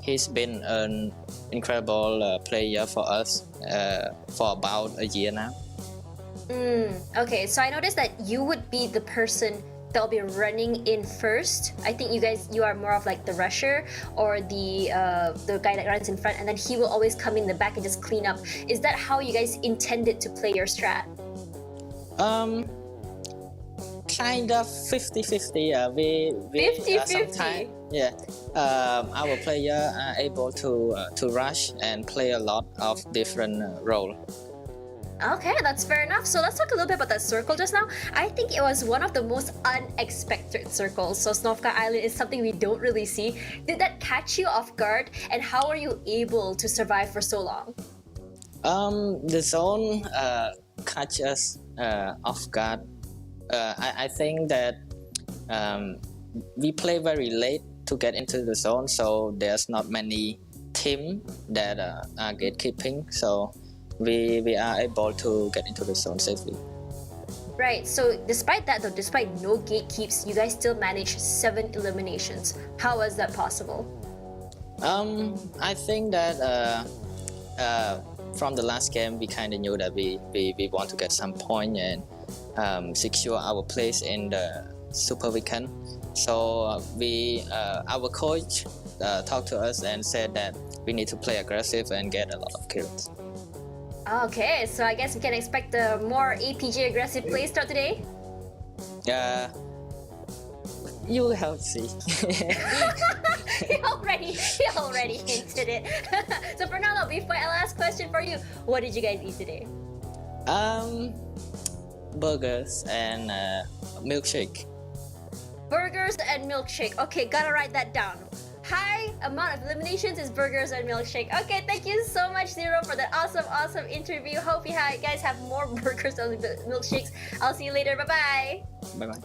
he's been an incredible player for us for about a year now. Okay, so I noticed that you would be the person that'll be running in first. I think you are more of like the rusher or the guy that runs in front, and then he will always come in the back and just clean up. Is that how you guys intended to play your strat? Kind of 50-50. We 50-50? sometimes, yeah. Our player are able to rush and play a lot of different role. Okay, that's fair enough. So let's talk a little bit about that circle just now. I think it was one of the most unexpected circles. So Sosnovka Island is something we don't really see. Did that catch you off guard? And how are you able to survive for so long? The zone catch us off guard. I think that we play very late to get into the zone, so there's not many team that are gatekeeping. So we are able to get into the zone safely. Right, so despite that though, despite no gatekeeps, you guys still managed 7 eliminations. How was that possible? I think that from the last game, we kind of knew that we want to get some point and secure our place in the Super Weekend. So our coach talked to us and said that we need to play aggressive and get a lot of kills. Okay, so I guess we can expect a more APG aggressive play start today? You'll have to see. He already hinted it. So Fernando, before my last question for you, what did you guys eat today? Burgers and milkshake. Burgers and milkshake. Okay, gotta write that down. High amount of eliminations is burgers and milkshake. Okay, thank you so much, Zero, for that awesome interview. Hope you guys have more burgers and milkshakes. I'll see you later. Bye-bye. Bye-bye.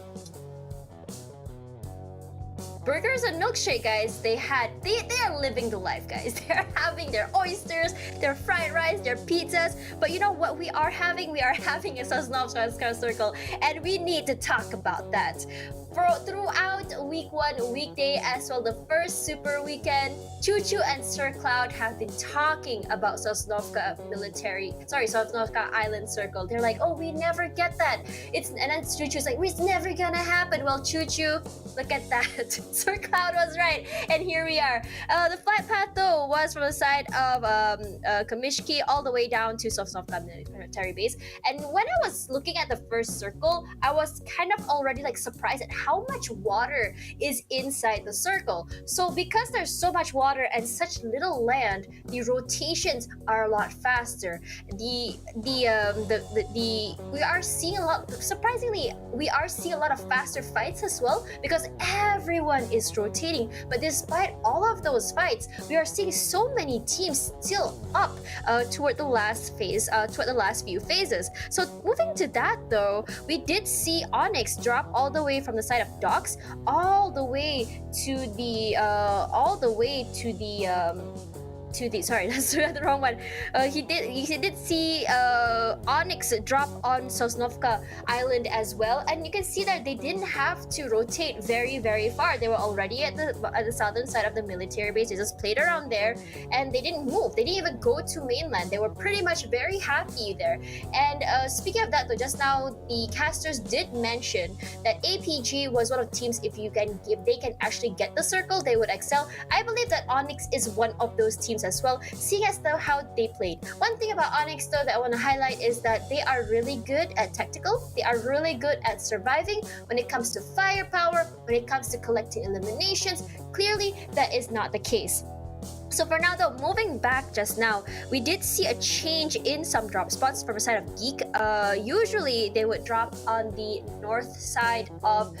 Burgers and milkshake, guys, they are living the life, guys. They're having their oysters, their fried rice, their pizzas. But you know what we are having? We are having a Sosnovka circle, and we need to talk about that. Throughout week 1 weekday as well the first super weekend, Choo-Choo and Sir Cloud have been talking about Sosnovka Island Circle. They're like, oh, we never get that. And then Choo-Choo's like, it's never gonna happen. Well, Choo-Choo, look at that. Sir Cloud was right, and here we are. The flight path though was from the side of Kamishki all the way down to Sosnovka military base. And when I was looking at the first circle, I was kind of already like surprised at how much water is inside the circle. So because there's so much water and such little land, the rotations are a lot faster. We are seeing a lot, surprisingly, we are seeing a lot of faster fights as well because everyone is rotating. But despite all of those fights, we are seeing so many teams still up toward the last phase, toward the last few phases. So moving to that though, we did see Onyx drop all the way from the side of Docks all the way to the sorry, that's the wrong one. He did see Onyx drop on Sosnovka Island as well, and you can see that they didn't have to rotate very far. They were already at the southern side of the military base. They just played around there and they didn't move. They didn't even go to mainland. They were pretty much very happy there. And speaking of that though, just now the casters did mention that APG was one of the teams, if they can actually get the circle, they would excel. I believe that Onyx is one of those teams as well, seeing as though how they played. One thing about Onyx though that I want to highlight is that they are really good at tactical. They are really good at surviving when it comes to firepower, when it comes to collecting eliminations. Clearly that is not the case. So for now though, moving back just now, we did see a change in some drop spots from the side of Geek. Usually they would drop on the north side of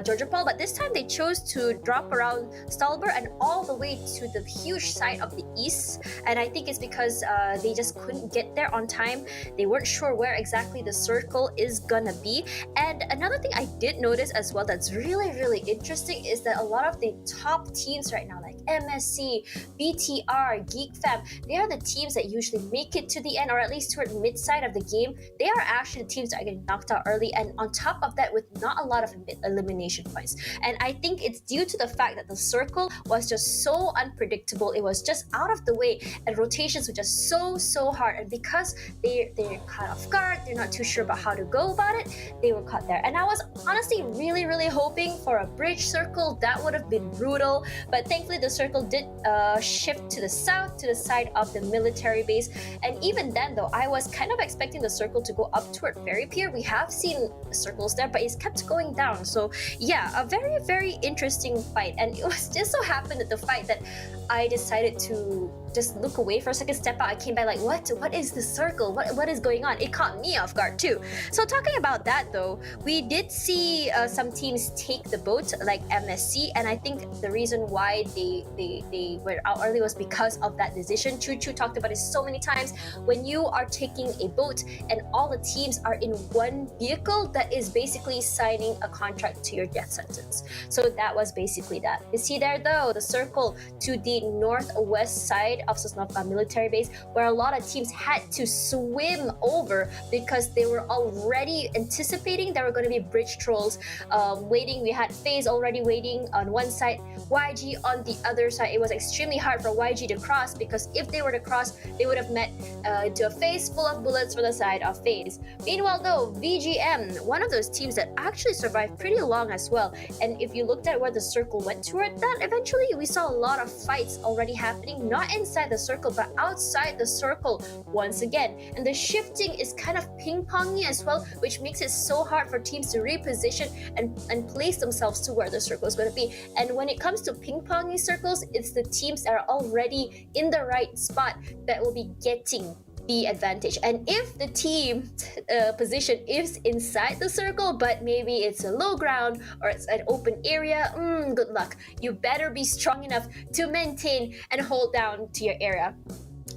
Georgiapol, but this time they chose to drop around Stalber and all the way to the huge side of the east. And I think it's because they just couldn't get there on time. They weren't sure where exactly the circle is gonna be. And another thing I did notice as well that's really interesting is that a lot of the top teams right now, like MSC, BTR, Geek Fam, they are the teams that usually make it to the end or at least toward mid-side of the game. They are actually the teams that are getting knocked out early, and on top of that with not a lot of elimination points. And I think it's due to the fact that the circle was just so unpredictable. It was just out of the way, and rotations were just so hard. And because they're caught off guard, they're not too sure about how to go about it, they were caught there. And I was honestly really hoping for a bridge circle. That would have been brutal, but thankfully the circle did shift to the south, to the side of the military base. And even then though, I was kind of expecting the circle to go up toward Ferry Pier. We have seen circles there, but it's kept going down. So yeah, a very interesting fight. And it was just so happened that the fight that I decided to just look away for a second, step out. I came back like, what is the circle? What is going on? It caught me off guard too. So talking about that though, we did see some teams take the boat, like MSC, and I think the reason why they were out early was because of that decision. Choo talked about it so many times. When you are taking a boat and all the teams are in one vehicle, that is basically signing a contract to your death sentence. So that was basically that. You see there though, the circle to the northwest side of Sosnovka military base, where a lot of teams had to swim over because they were already anticipating there were going to be bridge trolls waiting. We had FaZe already waiting on one side, YG on the other side. It was extremely hard for YG to cross because if they were to cross, they would have met to a FaZe full of bullets for the side of FaZe. Meanwhile though, VGM, one of those teams that actually survived pretty long as well. And if you looked at where the circle went toward that, eventually we saw a lot of fights already happening, not inside the circle but outside the circle once again. And the shifting is kind of ping-pongy as well, which makes it so hard for teams to reposition and place themselves to where the circle is going to be. And when it comes to ping-pongy circles, it's the teams that are already in the right spot that will be getting the advantage. And if the team position is inside the circle, but maybe it's a low ground or it's an open area, good luck. You better be strong enough to maintain and hold down to your area.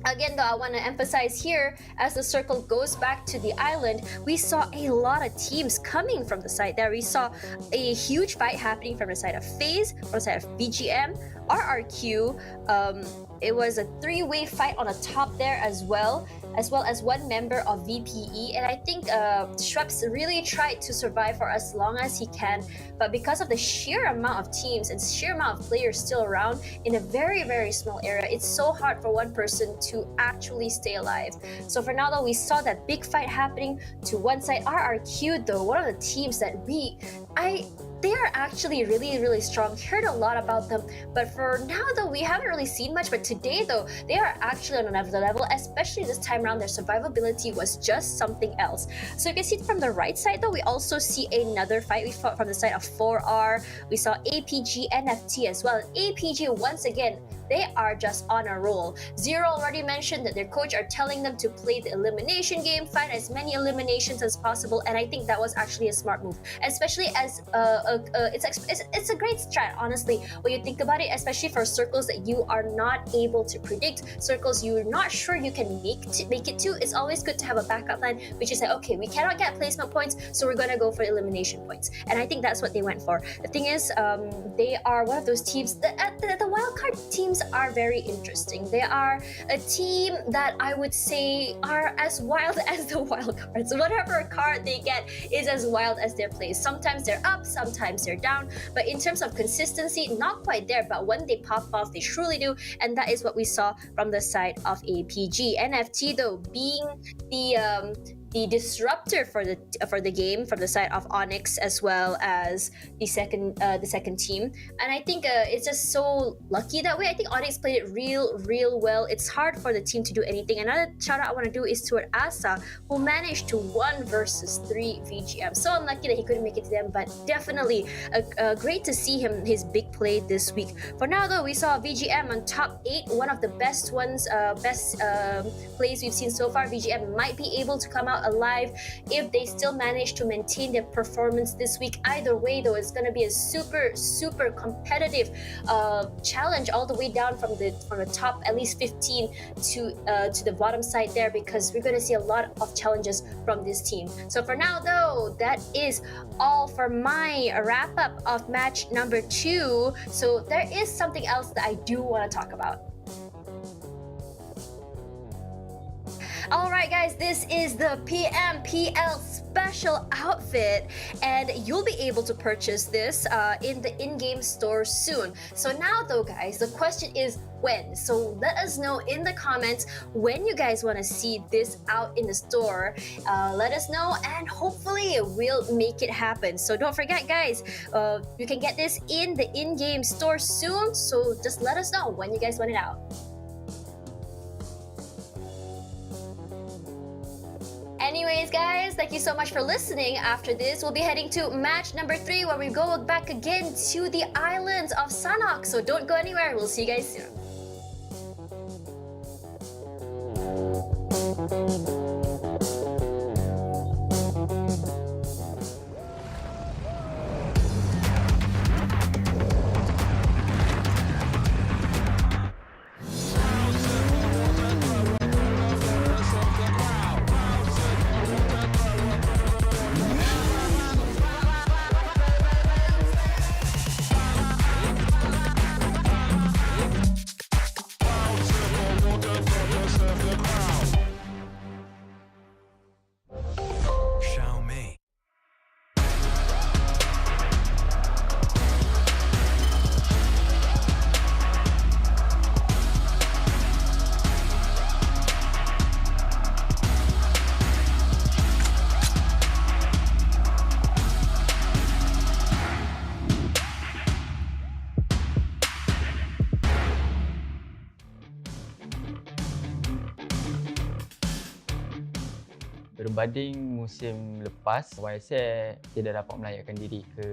Again though, I want to emphasize here, as the circle goes back to the island, we saw a lot of teams coming from the side there. We saw a huge fight happening from the side of FaZe, from the side of BGM, RRQ. It was a three-way fight on the top there as well as one member of VPE. And I think Schweppes really tried to survive for as long as he can, but because of the sheer amount of teams and sheer amount of players still around in a very small area, it's so hard for one person to actually stay alive. So for now though, we saw that big fight happening to one side. RRQ though, one of the teams that they are actually really strong. Heard a lot about them, but for now though, we haven't really seen much. But today though, they are actually on another level, especially this time around. Their survivability was just something else. So you can see from the right side though, we also see another fight. We fought from the side of 4R. We saw APG NFT as well. APG once again, they are just on a roll. Zero already mentioned that their coach are telling them to play the elimination game, find as many eliminations as possible, and I think that was actually a smart move, especially as it's a great strat, honestly, when you think about it, especially for circles that you are not able to predict, circles you're not sure you can make it to. It's always good to have a backup plan, which is like, okay, we cannot get placement points, so we're gonna go for elimination points, and I think that's what they went for. The thing is, they are one of those teams that the wildcard teams are very interesting. They are a team that I would say are as wild as the wildcards. Whatever card they get is as wild as their plays. Sometimes they're up, sometimes they're down, but in terms of consistency, not quite there, but when they pop off, they truly do, and that is what we saw from the side of APG. NFT though, being the disruptor for the game from the side of Onyx as well as the second team, and I think it's just so lucky that way. I think Onyx played it real well. It's hard for the team to do anything. Another shout out I want to do is toward Asa, who managed to 1 versus 3 VGM. So unlucky that he couldn't make it to them, but definitely great to see his big play this week. For now though, we saw VGM on top 8, one of the best plays we've seen so far. VGM might be able to come out out alive if they still manage to maintain their performance this week. Either way though, it's going to be a super competitive challenge all the way down from the top at least 15 to the bottom side there, because we're going to see a lot of challenges from this team. So for now though, that is all for my wrap up of match number 2. So there is something else that I do want to talk about. Alright guys, this is the PMPL special outfit, and you'll be able to purchase this in the in-game store soon. So now though guys, the question is when. So let us know in the comments when you guys want to see this out in the store. Let us know, and hopefully we'll make it happen. So don't forget guys, you can get this in the in-game store soon, so just let us know when you guys want it out. Anyways guys, thank you so much for listening. After this, we'll be heading to match number 3, where we go back again to the islands of Sanhok. So don't go anywhere. We'll see you guys soon. Berbanding musim lepas, YSL tidak dapat melayakkan diri ke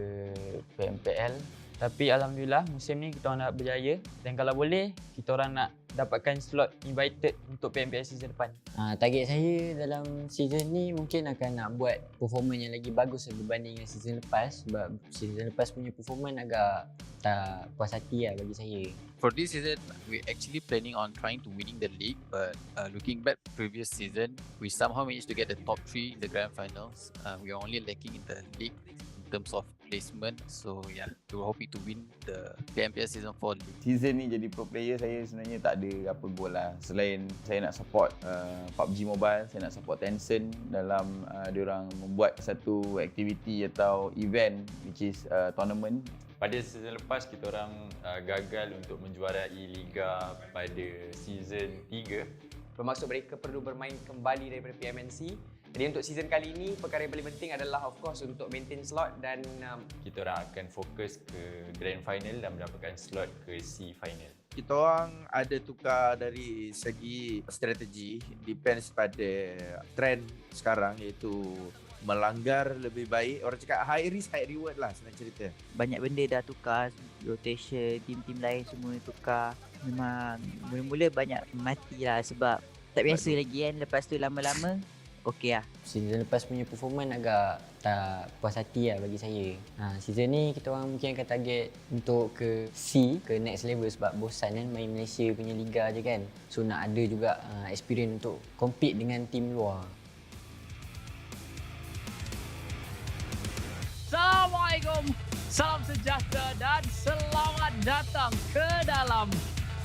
PMPL. Tapi Alhamdulillah musim ni kita orang nak berjaya, dan kalau boleh kita orang nak dapatkan slot invited untuk PMPL season depan. Target saya dalam season ni mungkin akan nak buat performance yang lagi bagus berbanding dengan season lepas, sebab season lepas punya performance agak tak puas hati lah bagi saya. For this season, we're actually planning on trying to winning the league, but looking back previous season, we somehow managed to get the top 3 in the grand finals. We are only lacking in the league in terms of placement, so yeah, we were hoping to win the PMPL season 4 league. Season ni jadi pro player, saya sebenarnya tak ada apa goal lah. Selain saya nak support PUBG Mobile, saya nak support Tencent dalam diorang membuat satu aktiviti atau event which is tournament. Pada season lepas kita orang gagal untuk menjuarai liga pada season 3. Bermaksud mereka perlu bermain kembali daripada PMNC. Jadi untuk season kali ini, perkara yang paling penting adalah of course untuk maintain slot, dan kita orang akan fokus ke grand final dan mendapatkan slot ke C final. Kita orang ada tukar dari segi strategi, depends pada trend sekarang, iaitu melanggar lebih baik. Orang cakap high risk high reward lah senang cerita. Banyak benda dah tukar, rotation, tim-tim lain semua tukar. Memang mula-mula banyak mati lah sebab tak biasa lagi kan. Lepas tu lama-lama okey lah. Season lepas punya performance agak tak puas hati lah bagi saya. Season ni kita orang mungkin akan target untuk ke C, ke next level, sebab bosan kan main Malaysia punya liga je kan. So nak ada juga experience untuk compete dengan tim luar. Assalamualaikum, salam sejahtera dan selamat datang ke dalam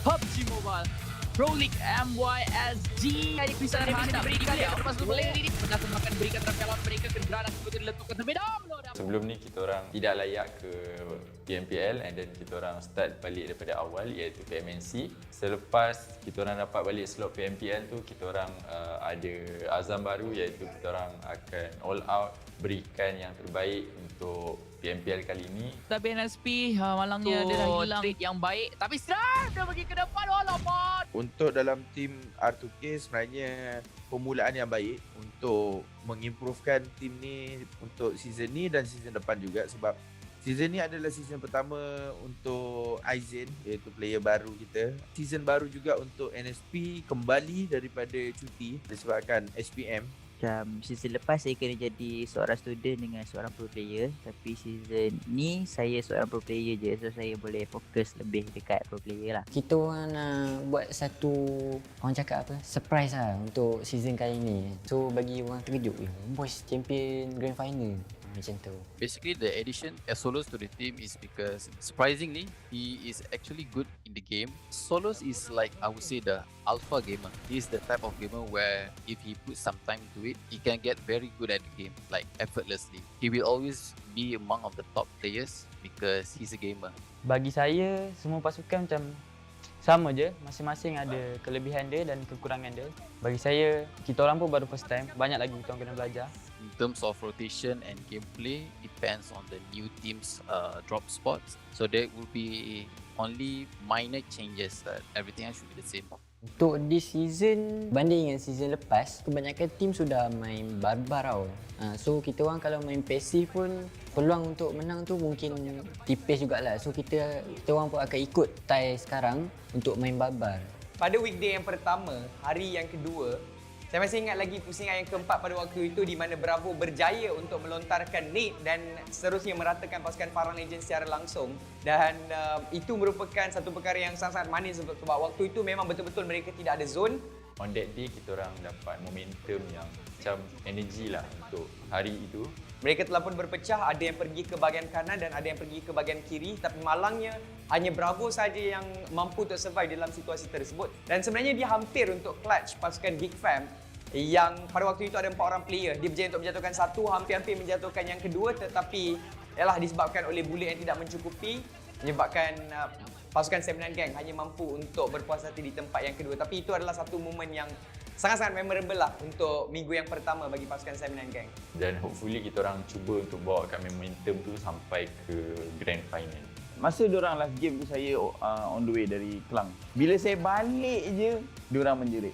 PUBG Mobile Pro League MYSG. Hari Kristian Hana berikan dia lepas tu boleh ini pernah semakan berikan terpelon mereka kegeraran seperti diletukan terlebih dahulu. Sebelum ni kita orang tidak layak ke PMPL, and then kita orang start balik daripada awal iaitu PMNC. Selepas kita orang dapat balik slot PMPL tu, kita orang ada azam baru iaitu kita orang akan all out berikan yang terbaik untuk PMPL kali ini. Tapi NSP malangnya dia dah hilang trade yang baik, tapi strike dia pergi ke depan. Alamak. Untuk dalam tim R2K sebenarnya permulaan yang baik untuk mengimprovekan tim ni untuk season ni dan season depan juga, sebab season ni adalah season pertama untuk Aizen, iaitu player baru kita. Season baru juga untuk NSP kembali daripada cuti disebabkan SPM. Macam season lepas saya kena jadi seorang student dengan seorang pro player, tapi season ni saya seorang pro player je, so saya boleh fokus lebih dekat pro player lah. Kita orang nak buat satu, orang cakap apa, surprise lah untuk season kali ni. So bagi orang terkejut, boys champion grand final. Macam tu. Basically, the addition as Solos to the team is because surprisingly, he is actually good in the game. Solos is like, I would say, the alpha gamer. He is the type of gamer where if he puts some time to it, he can get very good at the game, like effortlessly. He will always be among of the top players because he's a gamer. Bagi saya, semua pasukan macam sama je, masing-masing ada kelebihan dia dan kekurangan dia. Bagi saya, kita orang pun baru first time, banyak lagi kita orang kena belajar. In terms of rotation and gameplay, depends on the new team's drop spots. So there will be only minor changes, that everything else should be the same. Untuk this season, banding dengan season lepas, kebanyakan tim sudah main barbar tau. So kita orang kalau main passive pun, peluang untuk menang tu mungkin tipis jugalah. So kita orang pun akan ikut tie sekarang untuk main barbar. Pada weekday yang pertama, hari yang kedua, saya masih ingat lagi pusingan yang keempat pada waktu itu di mana Bravo berjaya untuk melontarkan nade dan seterusnya meratakan pasukan Farang Legends secara langsung. Dan itu merupakan satu perkara yang sangat-sangat manis sebab waktu itu memang betul-betul mereka tidak ada zone. On that day, kita orang dapat momentum yang macam energi lah untuk hari itu. Mereka telah pun berpecah, ada yang pergi ke bahagian kanan dan ada yang pergi ke bahagian kiri. Tapi malangnya, hanya Bravo saja yang mampu untuk survive dalam situasi tersebut. Dan sebenarnya dia hampir untuk clutch pasukan Geek Fam yang pada waktu itu ada 4 orang player. Dia berjaya untuk menjatuhkan satu, hampir-hampir menjatuhkan yang kedua, tetapi ialah disebabkan oleh bullet yang tidak mencukupi, menyebabkan pasukan 7 Gang hanya mampu untuk berpuas hati di tempat yang kedua. Tapi itu adalah satu momen yang sangat-sangat memorable lah untuk minggu yang pertama bagi pasukan 7 Gang. Dan hopefully kita orang cuba untuk bawakan momentum tu sampai ke grand final. Masa diorang last game tu saya on the way dari Kelang. Bila saya balik je, diorang menjerit.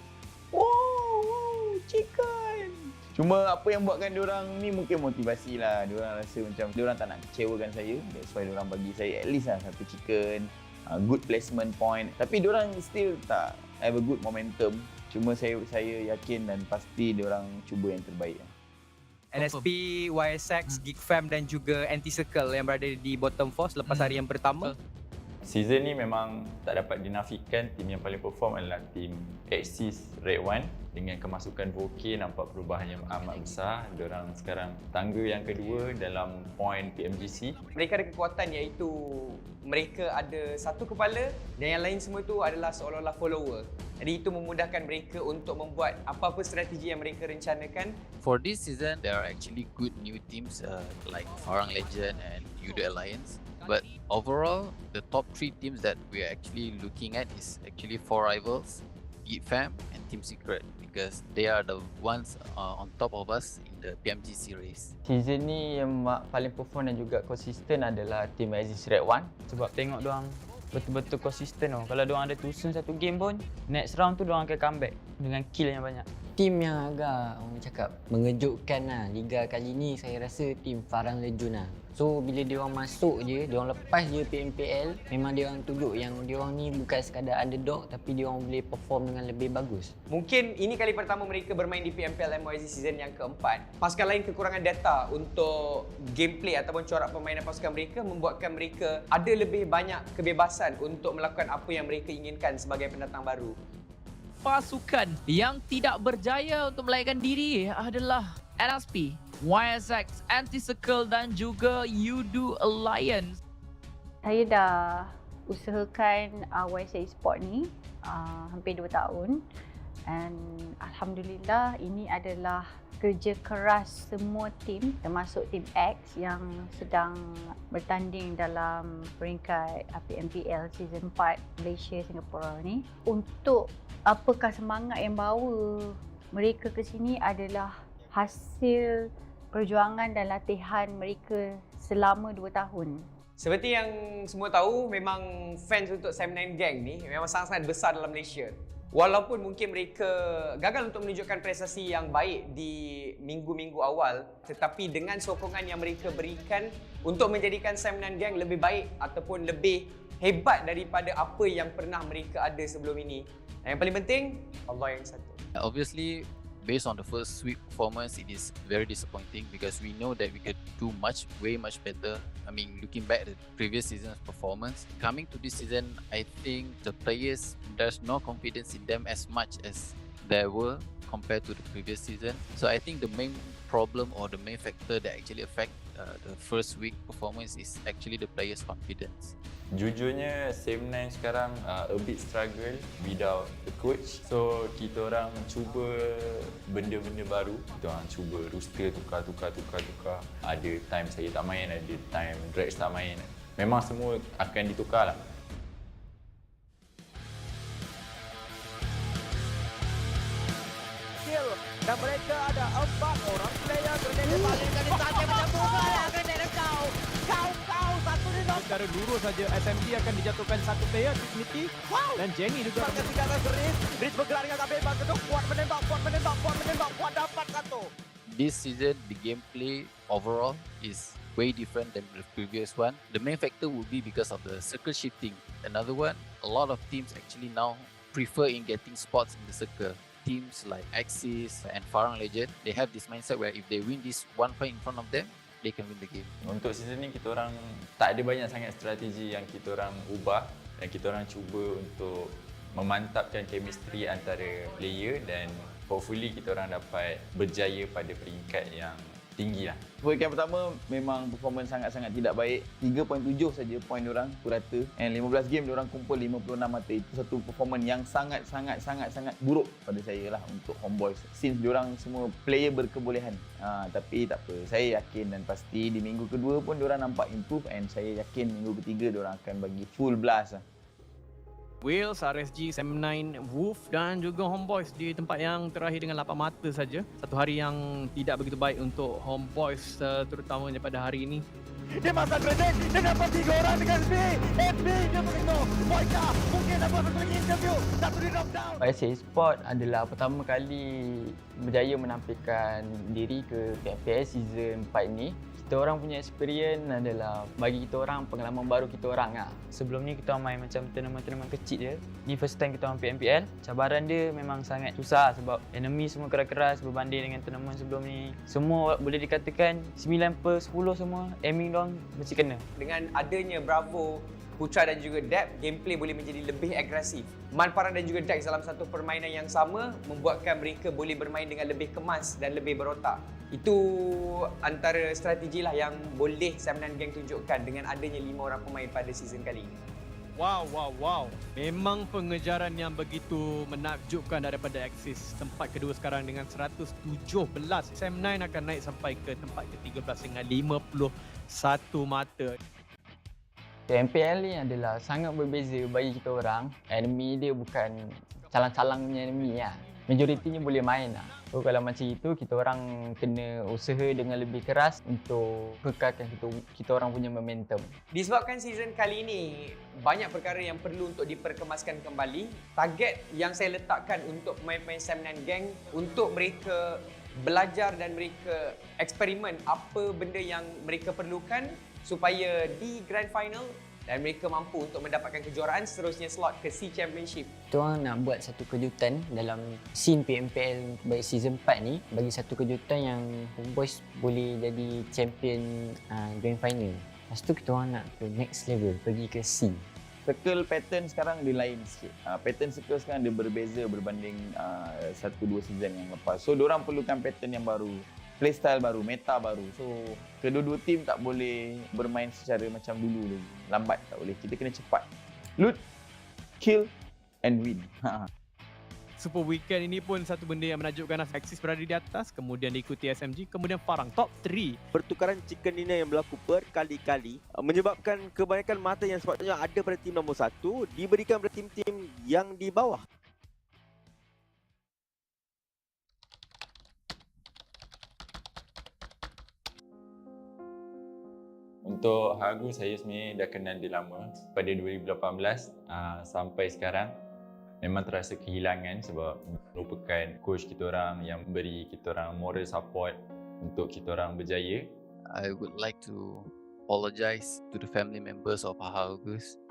Wow, chicken. Cuma apa yang buatkan diorang ni mungkin motivasi lah. Diorang rasa macam diorang tak nak kecewakan saya. That's why diorang bagi saya at least lah satu chicken, good placement point. Tapi diorang still tak have a good momentum. Cuma saya yakin dan pasti diorang cuba yang terbaik. NSP, YSX, Geek Fam dan juga Anti-Circle yang berada di bottom 4 selepas hari yang pertama. Season ni memang tak dapat dinafikan tim yang paling perform adalah tim Axis Red One. Dengan kemasukan Voke nampak perubahan yang amat besar. Diorang sekarang tangga yang kedua dalam point PMGC. Mereka ada kekuatan iaitu mereka ada satu kepala dan yang lain semua itu adalah seolah-olah follower. Jadi itu memudahkan mereka untuk membuat apa-apa strategi yang mereka rencanakan. For this season, there are actually good new teams like Farang Legend and UD Alliance. But overall, the top 3 teams that we are actually looking at is actually 4 rivals, Geek Fam and Team Secret, because they are the ones on top of us in the PMGC race. Season ni yang paling perform dan juga konsisten adalah Team Axis Red One. Sebab tengok diorang betul-betul konsisten tau. Kalau diorang ada tusun satu game pun, next round tu diorang akan comeback dengan kill yang banyak. Tim yang agak orang cakap mengejutkan lah liga kali ni saya rasa tim Farang Legend lah. So bila diorang masuk je, diorang lepas je PMPL, memang diorang tunjuk yang diorang ni bukan sekadar underdog tapi diorang boleh perform dengan lebih bagus. Mungkin ini kali pertama mereka bermain di PMPL MYZ season yang keempat. Pasukan lain kekurangan data untuk gameplay ataupun corak permainan pasukan mereka membuatkan mereka ada lebih banyak kebebasan untuk melakukan apa yang mereka inginkan sebagai pendatang baru. Pasukan yang tidak berjaya untuk melahirkan diri adalah NSP, YSX, Anti-Circle dan juga UD Alliance. Saya dah usahakan YSX Esport ni hampir 2 tahun and Alhamdulillah ini adalah kerja keras semua tim termasuk tim X yang sedang bertanding dalam peringkat PMPL Season 4 Malaysia Singapura ni. Untuk apakah semangat yang bawa mereka ke sini adalah hasil perjuangan dan latihan mereka selama 2 tahun. Seperti yang semua tahu, memang fans untuk 7 Gang ni memang sangat-sangat besar dalam Malaysia. Walaupun mungkin mereka gagal untuk menunjukkan prestasi yang baik di minggu-minggu awal, tetapi dengan sokongan yang mereka berikan untuk menjadikan 7 Gang lebih baik ataupun lebih hebat daripada apa yang pernah mereka ada sebelum ini. Dan yang paling penting, Allah yang satu. Obviously, based on the first week performance, it is very disappointing because we know that we could do way much better. I mean, looking back at the previous season's performance, coming to this season, I think the players, there's no confidence in them as much as there were compared to the previous season. So I think the main problem or the main factor that actually affect the first week performance is actually the players' confidence. Jujurnya Same9 sekarang a bit struggle without the coach. So kita orang cuba benda-benda baru. Kita orang cuba roster tukar. Ada time saya tak main, ada time Drex tak main. Memang semua akan ditukar lah. Dan mereka ada 4 orang player. Grenade palingkan di saatnya menyambungkan. Grenade kau satu di knock. Secara lurus saja SMG akan dijatuhkan satu player Dignity. Dan Jenny juga akan tinggalkan Breeze bergerak dengan tak bebas. Kedua kuat menembak, kuat dapat satu. This season, the gameplay overall is way different than the previous one. The main factor would be because of the circle shifting. Another one, a lot of teams actually now prefer in getting spots in the circle. Teams like Axis and Farang Legend, they have this mindset where if they win this one point in front of them, they can win the game. Untuk season ni kita orang tak ada banyak sangat strategi yang kita orang ubah dan kita orang cuba untuk memantapkan chemistry antara player dan hopefully kita orang dapat berjaya pada peringkat yang tinggi lah. Weekend pertama memang performance sangat-sangat tidak baik. 3.7 saja poin diorang purata. And 15 game diorang kumpul 56 mata. Itu satu performance yang sangat buruk pada saya lah untuk Homeboys. Since diorang semua player berkebolehan. Tapi tak apa. Saya yakin dan pasti di minggu kedua pun diorang nampak improve and saya yakin minggu ketiga diorang akan bagi full blast lah. Wales, RSG, Same9, Wolf dan juga Homeboys di tempat yang terakhir dengan 8 mata saja. Satu hari yang tidak begitu baik untuk Homeboys terutamanya pada hari ini. Dia masang grenade, dia dapat 3 orang dengan SB. SB dia mengignore. Boyka mungkin dapat lagi interview. Satu di knockdown. FaZe Esports adalah pertama kali berjaya menampilkan diri ke PMPL season 4 ni. Kita orang punya experience adalah bagi kita orang pengalaman baru kita orang lah. Sebelum ni kita orang main macam tournament kecil je. Ni first time kita orang PMPL. Cabaran dia memang sangat susah sebab enemy semua keras-keras berbanding dengan tournament sebelum ni. Semua boleh dikatakan 9/10 semua aiming doang mesti kena. Dengan adanya Bravo, Putra dan juga Dep, gameplay boleh menjadi lebih agresif. Manparan dan juga Dex dalam satu permainan yang sama membuatkan mereka boleh bermain dengan lebih kemas dan lebih berotak. Itu antara strategi lah yang boleh Same9 Gang tunjukkan dengan adanya 5 orang pemain pada season kali ini. Wow. Memang pengejaran yang begitu menakjubkan daripada Axis. Tempat kedua sekarang dengan 117. Same9 akan naik sampai ke tempat ke-13 dengan 51 mata. PMPL ni adalah sangat berbeza bagi kita orang. Enemy dia bukan calang-calangnya enemy lah. Majoritinya boleh main lah. So kalau macam itu, kita orang kena usaha dengan lebih keras untuk kekalkan kita orang punya momentum. Disebabkan season kali ini banyak perkara yang perlu untuk diperkemaskan kembali. Target yang saya letakkan untuk pemain-pemain Same9 Gang untuk mereka belajar dan mereka eksperimen apa benda yang mereka perlukan supaya di Grand Final dan mereka mampu untuk mendapatkan kejuaraan seterusnya slot ke C Championship. Kita orang nak buat satu kejutan dalam scene PMPL bagi season 4 ni, bagi satu kejutan yang Homeboys boleh jadi champion Grand Final. Lepas tu kita orang nak ke next level, pergi ke C. Circle pattern sekarang dia lain sikit. Pattern circle sekarang dia berbeza berbanding 1-2 season yang lepas. So diorang perlukan pattern yang baru, playstyle baru, meta baru. So kedua-dua tim tak boleh bermain secara macam dulu lagi. Lambat tak boleh. Kita kena cepat. Loot, kill and win. Super Weekend ini pun satu benda yang menakjubkan. Axis berada di atas, kemudian diikuti SMG, kemudian Farang top 3. Pertukaran chicken dinner yang berlaku berkali-kali menyebabkan kebanyakan mata yang sepatutnya ada pada tim nombor 1 diberikan pada tim-tim yang di bawah. Untuk Hagu, saya sebenarnya dah kenal dia lama. Pada 2018 sampai sekarang memang terasa kehilangan sebab merupakan coach kita orang yang beri kita orang moral support untuk kita orang berjaya. I would like to apologize to the family members of Agus.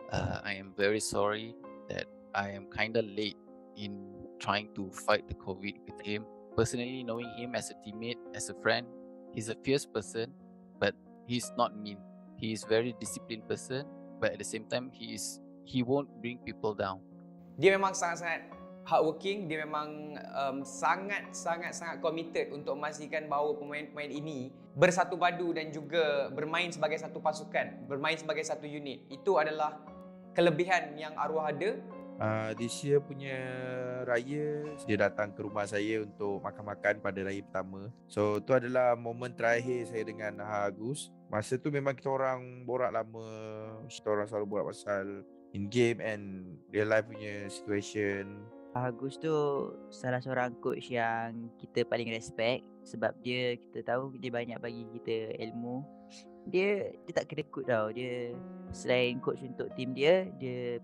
I am very sorry that I am kind of late in trying to fight the COVID with him. Personally, knowing him as a teammate, as a friend, he's a fierce person, but he's not mean. He is very disciplined person, but at the same time, he won't bring people down. Dia memang sangat-sangat hardworking, dia memang sangat-sangat committed untuk memastikan bahawa pemain-pemain ini bersatu padu dan juga bermain sebagai satu pasukan, bermain sebagai satu unit. Itu adalah kelebihan yang Arwah ada. This year punya raya, dia datang ke rumah saya untuk makan-makan pada raya pertama. So tu adalah momen terakhir saya dengan Agus. Masa tu memang kita orang borak lama, kita orang selalu borak pasal in game and real life punya situation. Agus tu salah seorang coach yang kita paling respect sebab kita tahu dia banyak bagi kita ilmu. Dia tak kedekut tau. Dia selain coach untuk tim dia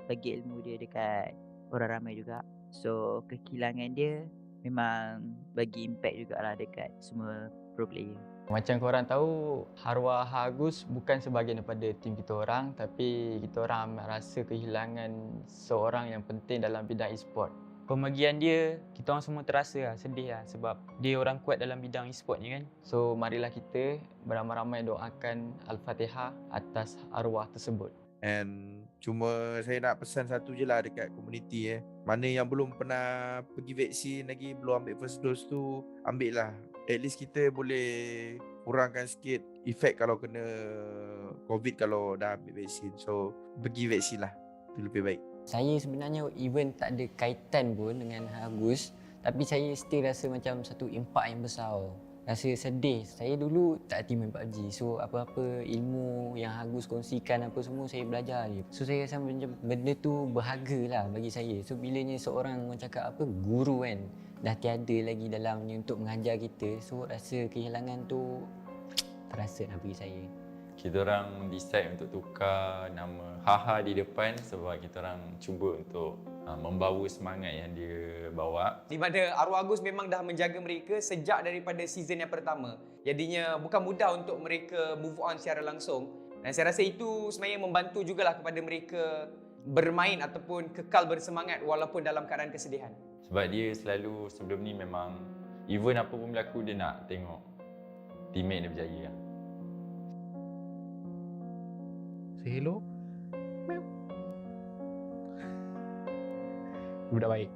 bagi ilmu dia dekat orang ramai juga. So kekilangan dia memang bagi impact jugalah dekat semua pro player. Macam korang tahu, arwah Agus bukan sebahagian daripada tim kita orang, tapi kita orang amat rasa kehilangan seorang yang penting dalam bidang e-sport. Pemergian dia, kita orang semua terasa sedih sebab dia orang kuat dalam bidang e-sport ni kan. So marilah kita beramai-ramai doakan Al-Fatihah atas arwah tersebut. And cuma saya nak pesan satu je lah dekat komuniti Mana yang belum pernah pergi vaksin lagi, belum ambil first dose tu, ambil lah. At least kita boleh kurangkan sikit efek kalau kena COVID kalau dah ambil vaksin. So pergi vaksin lah, itu lebih baik. Saya sebenarnya even tak ada kaitan pun dengan Agus, tapi saya still rasa macam satu impak yang besar. Rasa sedih. Saya dulu tak hati main PUBG. So apa-apa ilmu yang Agus kongsikan apa semua saya belajar je. So saya rasa macam benda tu berharga lah bagi saya. So bilanya seorang orang cakap guru kan dah tiada lagi dalamnya untuk mengajar kita. So rasa kehilangan tu terasa lah bagi saya. Kita orang decide untuk tukar nama Haha di depan sebab kita orang cuba untuk membawa semangat yang dia bawa. Di mana arwah Agus memang dah menjaga mereka sejak daripada season yang pertama. Jadinya bukan mudah untuk mereka move on secara langsung. Dan saya rasa itu sebenarnya membantu jugalah kepada mereka bermain ataupun kekal bersemangat walaupun dalam keadaan kesedihan. Sebab dia selalu sebelum ni memang even apa pun berlaku dia nak tengok teammate dia berjaya lah. Say hello. Budak baik.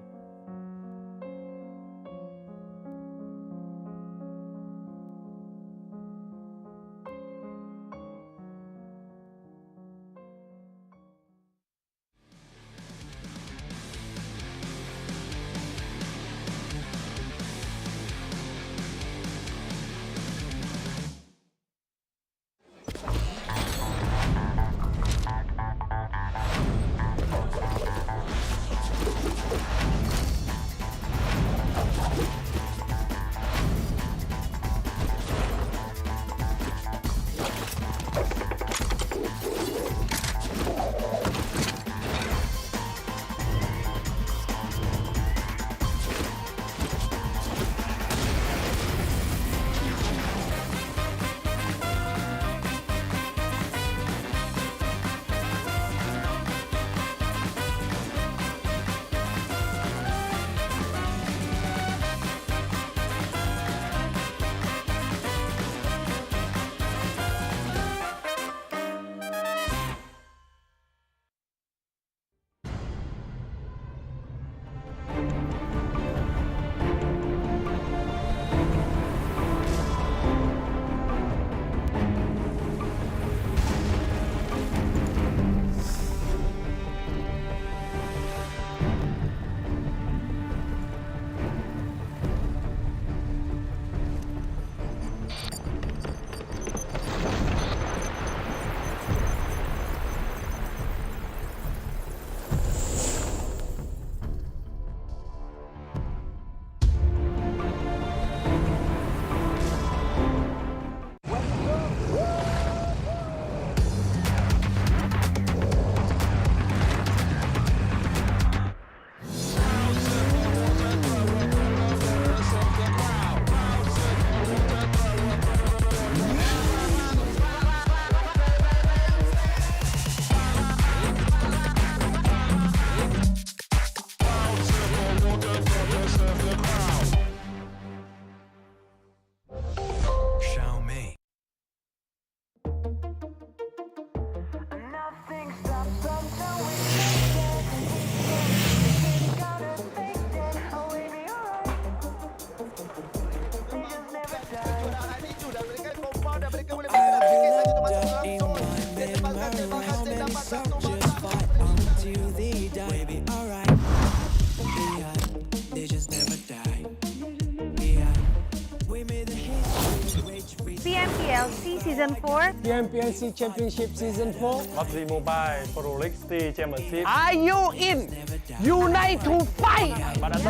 Season 4, PMPL Championship Season 4, PUBG Mobile Pro League Championship. Are you in? Unite to fight!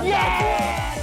Yeah!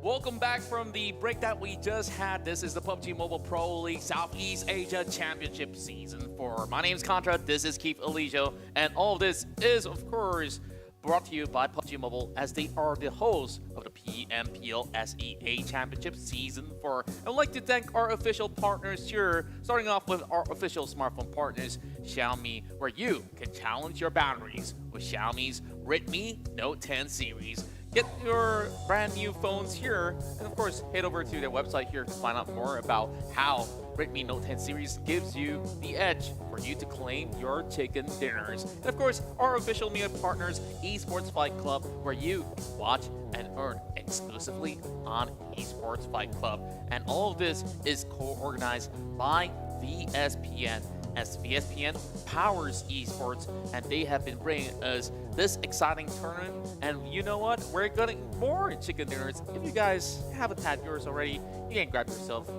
Welcome back from the break that we just had. This is the PUBG Mobile Pro League Southeast Asia Championship Season 4. My name is Contra, this is Keith Eligio, and all of this is, of course, brought to you by PUBG Mobile, as they are the hosts of the PMPL SEA Championship Season 4. I'd like to thank our official partners here, starting off with our official smartphone partners, Xiaomi, where you can challenge your boundaries with Xiaomi's Redmi Note 10 series. Get your brand new phones here, and of course, head over to their website here to find out more about how Redmi Note 10 series gives you the edge for you to claim your chicken dinners. And of course, our official media partners, Esports Fight Club, where you watch and earn exclusively on Esports Fight Club. And all of this is co-organized by VSPN, as VSPN powers esports, and they have been bringing us this exciting tournament. And you know what? We're getting more chicken dinners. If you guys haven't had yours already, you can grab yourself,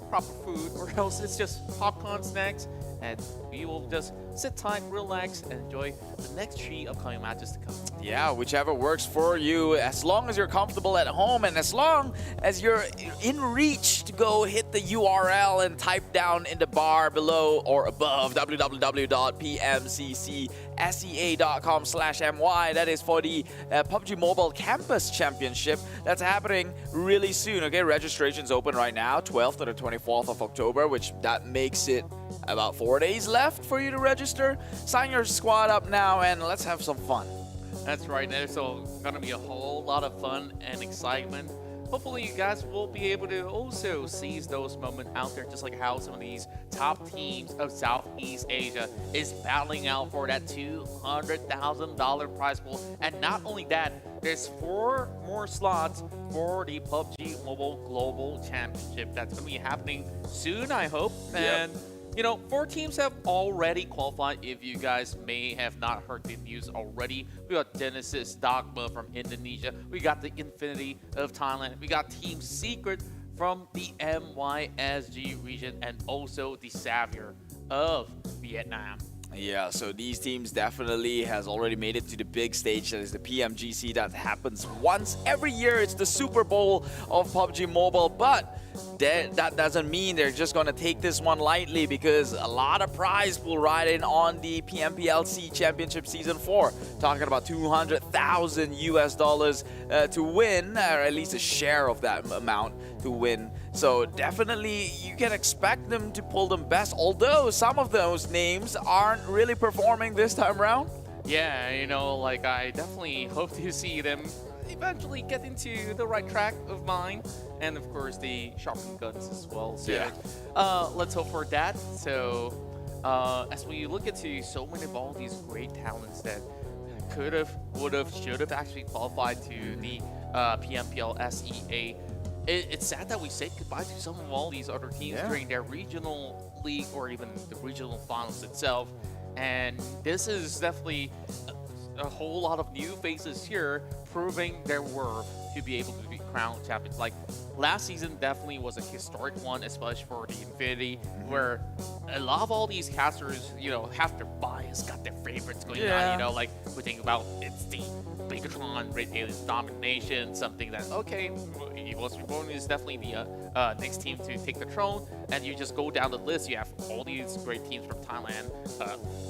proper food, or else it's just popcorn snacks, and we will just sit tight, relax, and enjoy the next 3 upcoming matches to come. Yeah, whichever works for you, as long as you're comfortable at home and as long as you're in reach to go hit the URL and type down in the bar below or above www.pmccsea.com/my. That is for the PUBG Mobile Campus Championship that's happening really soon. Okay, registration's open right now, 12th to the 24th of October, which that makes it about 4 days left for you to register. Sign your squad up now and let's have some fun. That's right, there's gonna be a whole lot of fun and excitement. Hopefully you guys will be able to also seize those moments out there, just like how some of these top teams of Southeast Asia is battling out for that $200,000 prize pool. And not only that, there's 4 more slots for the PUBG Mobile Global Championship that's going to be happening soon, I hope. Yep. And 4 teams have already qualified, if you guys may have not heard the news already. We got Genesis Dogma from Indonesia. We got the Infinity of Thailand. We got Team Secret from the MYSG region, and also the Xavier of Vietnam. Yeah, so these teams definitely has already made it to the big stage. That is the PMGC that happens once every year. It's the Super Bowl of PUBG Mobile, but that doesn't mean they're just going to take this one lightly, because a lot of prize pool riding on the PMPLC Championship Season 4. Talking about $200,000 US to win, or at least a share of that amount to win. So definitely you can expect them to pull them best, although some of those names aren't really performing this time around. Yeah, I definitely hope to see them eventually get into the right track of mind, and of course the sharpened guns as well. So yeah. Let's hope for that. So as we look into so many of all these great talents that could have, would have, should have actually qualified to the PMPL SEA, it's sad that we say goodbye to some of all these other teams during their regional league or even the regional finals itself. And this is definitely a whole lot of new faces here proving their worth to be able to be crowned champions. Like last season definitely was a historic one, especially for the Infinity, where a lot of all these casters, have their bias, got their favorites going on, like we think about it's the Bigetron Red Aliens domination, something that, okay, EVOS Reborn is definitely the next team to take the throne, and you just go down the list, you have all these great teams from Thailand,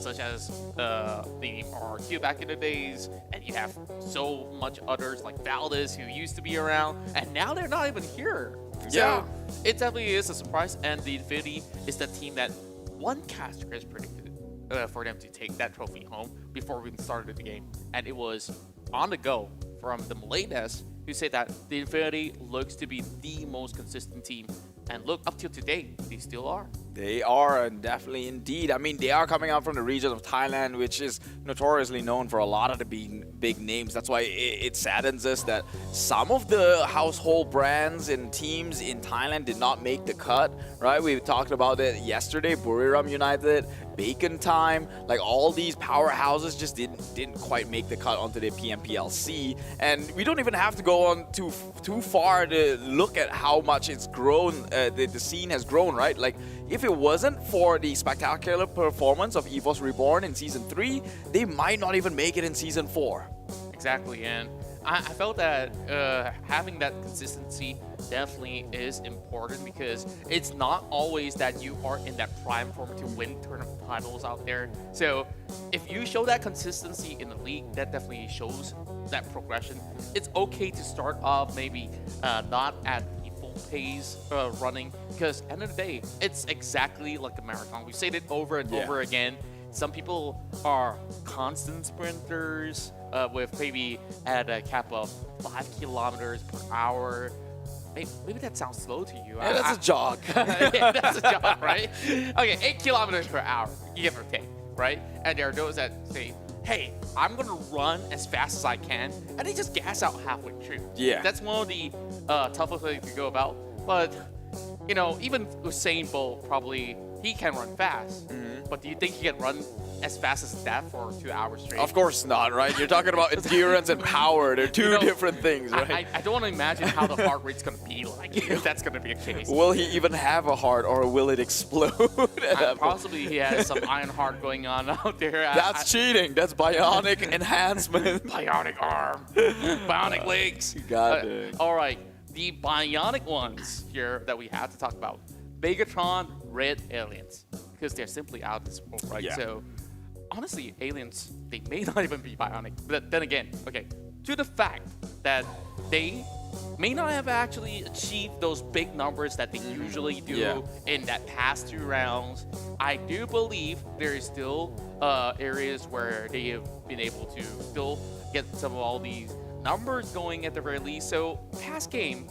such as the RQ back in the days, and you have so much others like Valdez who used to be around, and now they're not even here. Yeah. So it definitely is a surprise, and the Infinity is the team that one caster has predicted for them to take that trophy home before we started the game. And it was on the go from the Malay desk, who said that the Infinity looks to be the most consistent team. And look, up till today, they still are. They are, definitely indeed. I mean, they are coming out from the region of Thailand, which is notoriously known for a lot of the big names. That's why it saddens us that some of the household brands and teams in Thailand did not make the cut, right? We talked about it yesterday. Buriram United, Bacon Time, like all these powerhouses just didn't quite make the cut onto the PMPLC. And we don't even have to go on too far to look at how much it's grown, the scene has grown, right? Like, if it wasn't for the spectacular performance of EVOS Reborn in Season 3, they might not even make it in Season 4. Exactly, and I felt that having that consistency definitely is important, because it's not always that you are in that prime form to win tournament titles out there. So if you show that consistency in the league, that definitely shows that progression. It's okay to start off maybe not at pace running, because end of the day, it's exactly like a marathon. We've said it over and over again. Some people are constant sprinters with maybe at a cap of 5 kilometers per hour. Maybe that sounds slow to you. Yeah, that's a jog. Yeah, that's a jog, right? Okay, 8 kilometers per hour, give or take, right? And there are those that say, hey, I'm gonna run as fast as I can, and they just gas out halfway through. Yeah. That's one of the toughest things to go about. But, you know, even Usain Bolt, probably, he can run fast. But do you think he can run as fast as that for 2 hours straight? Of course not, right? You're talking about endurance and power. They're two different things, right? I don't want to imagine how the heart rate's going to be like if that's going to be a case. Will he even have a heart, or will it explode? Possibly he has some iron heart going on out there. That's cheating. That's bionic enhancement. Bionic arm. Bionic legs. Got it. All right. The bionic ones here that we have to talk about. Bigetron Red Aliens. Because they're simply out of this world, right? Yeah. So, honestly, aliens, they may not even be bionic. But then again, okay, to the fact that they may not have actually achieved those big numbers that they usually do in that past 2 rounds, I do believe there is still areas where they have been able to still get some of all these numbers going at the very least. So, past game,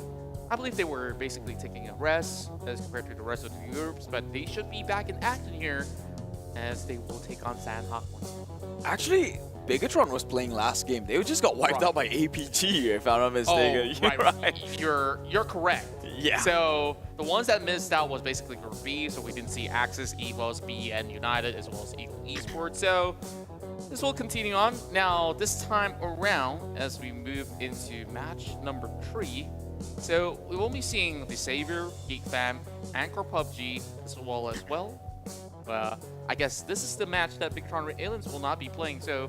I believe they were basically taking a rest as compared to the rest of the groups, but they should be back in action here as they will take on Sandhawk. Actually, Bigetron was playing last game. They just got wiped out by APG, if I'm not mistaken. Oh, right. You're correct. Yeah. So the ones that missed out was basically Group B, so we didn't see Axis, EVOS, BN United, as well as Yangon Esports. So this will continue on. Now, this time around, as we move into match number 3, so we will be seeing the Savior, Geek Fam, Anchor PUBG, as well. I guess this is the match that Bigetron Red Aliens will not be playing. So,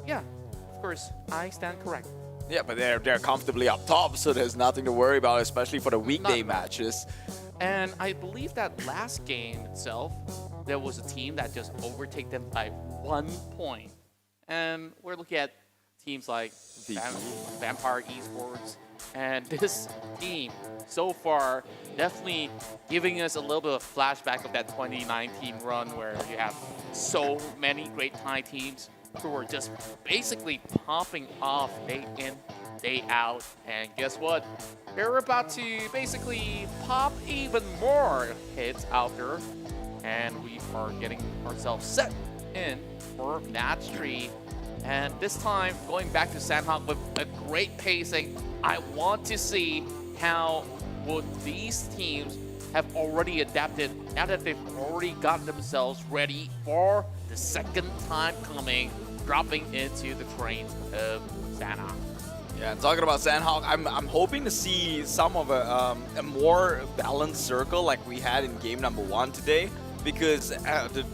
yeah, of course, I stand correct. Yeah, but they're comfortably up top, so there's nothing to worry about, especially for the weekday matches. And I believe that last game itself, there was a team that just overtake them by 1 point. And we're looking at teams like Vampire Esports. And this team, so far, definitely giving us a little bit of flashback of that 2019 run where you have so many great Thai teams who were just basically popping off day in, day out. And guess what? They're about to basically pop even more hits out there. And we are getting ourselves set in for match 3. And this time, going back to Sandhawk with a great pacing, I want to see how would these teams have already adapted now that they've already gotten themselves ready for the second time coming, dropping into the trains of Sandhawk. Yeah, and talking about Sandhawk, I'm hoping to see some of a more balanced circle like we had in game number 1 today. because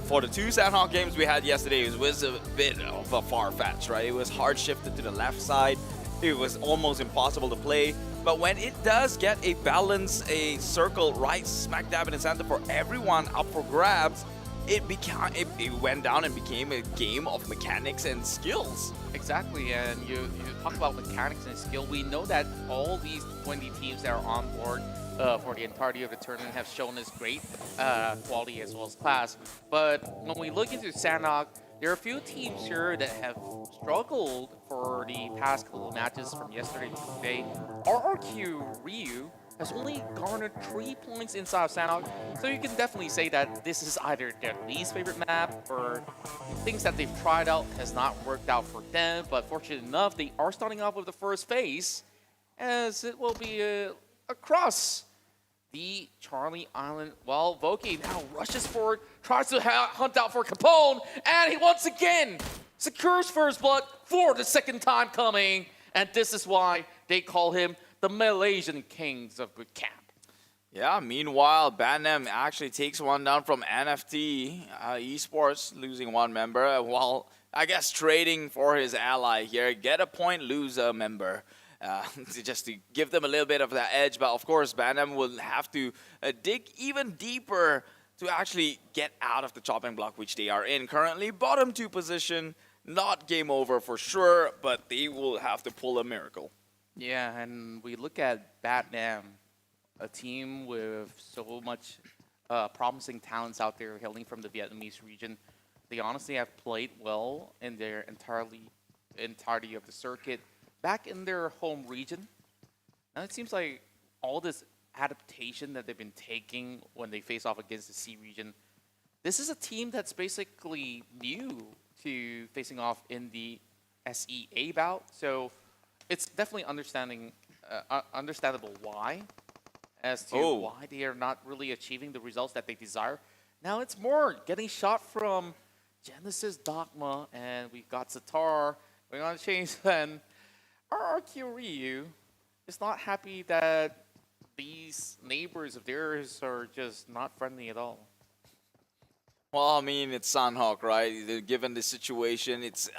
for the two Sandhawk games we had yesterday, it was a bit of a far-fetched, right? It was hard shifted to the left side. It was almost impossible to play. But when it does get a balance, a circle right smack dab in the center for everyone up for grabs, it went down and became a game of mechanics and skills. Exactly, and you talk about mechanics and skill. We know that all these 20 teams that are on board for the entirety of the tournament have shown us great quality as well as class. But when we look into Sandhawk, there are a few teams here that have struggled for the past couple of matches from yesterday to today. RRQ Ryu has only garnered 3 points inside of Sandhawk, so you can definitely say that this is either their least favorite map or things that they've tried out has not worked out for them. But fortunate enough, they are starting off with the first phase, as it will be across the Charlie Island. Well, Voki now rushes forward, tries to hunt out for Capone, and he once again secures first blood for the second time coming. And this is why they call him the Malaysian Kings of Boot Camp. Yeah, meanwhile, Bantam actually takes one down from NFT Esports, losing one member, while I guess trading for his ally here. Get a point, lose a member. Just to give them a little bit of that edge. But of course, Bantam will have to dig even deeper to actually get out of the chopping block, which they are in currently. Bottom 2 position, not game over for sure, but they will have to pull a miracle. Yeah, and we look at Batnam, a team with so much promising talents out there hailing from the Vietnamese region. They honestly have played well in their entirety of the circuit back in their home region. Now it seems like all this adaptation that they've been taking when they face off against the C region, this is a team that's basically new to facing off in the SEA bout. So it's definitely understandable why, as to why they are not really achieving the results that they desire. Now it's more getting shot from Genesis, Dogma, and we've got Satar. We're going to change then. RRQ Ryu is not happy that these neighbors of theirs are just not friendly at all. Well, I mean, it's Sandhawk, right? Given the situation, it's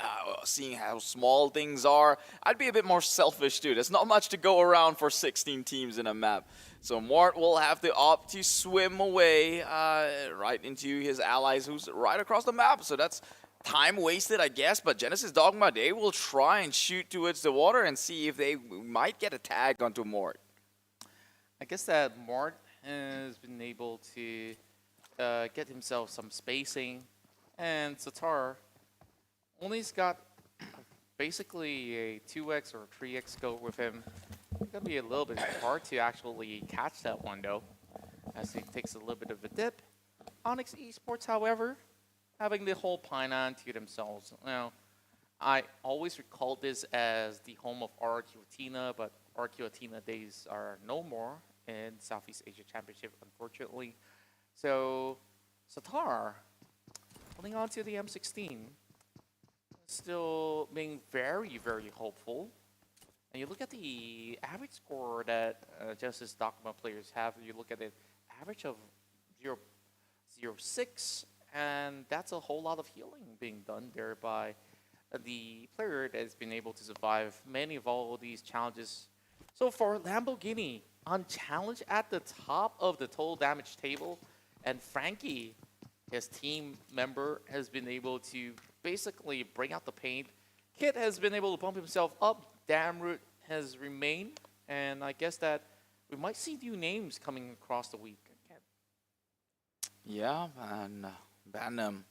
seeing how small things are. I'd be a bit more selfish, too. There's not much to go around for 16 teams in a map. So Mort will have to opt to swim away right into his allies who's right across the map. So that's time wasted, I guess. But Genesis Dogma, they will try and shoot towards the water and see if they might get a tag onto Mort. I guess that Mort has been able to get himself some spacing, and Satar only's got basically a 2x or 3x scope with him. It's gonna be a little bit hard to actually catch that one though, as he takes a little bit of a dip. Onyx Esports, however, having the whole Painan to themselves. Now, I always recall this as the home of RRQ Athena, but RRQ Athena days are no more in Southeast Asia Championship, unfortunately. So, Satar, holding on to the M16, still being very, very hopeful. And you look at the average score that Genesis Dogma players have, you look at the average of 0.06, and that's a whole lot of healing being done there by the player that has been able to survive many of all of these challenges. So for Lamborghini, unchallenged at the top of the total damage table, and Frankie, his team member, has been able to basically bring out the paint. Kit has been able to bump himself up. Damroot has remained, and I guess that we might see new names coming across the week. Yeah, and Bantam.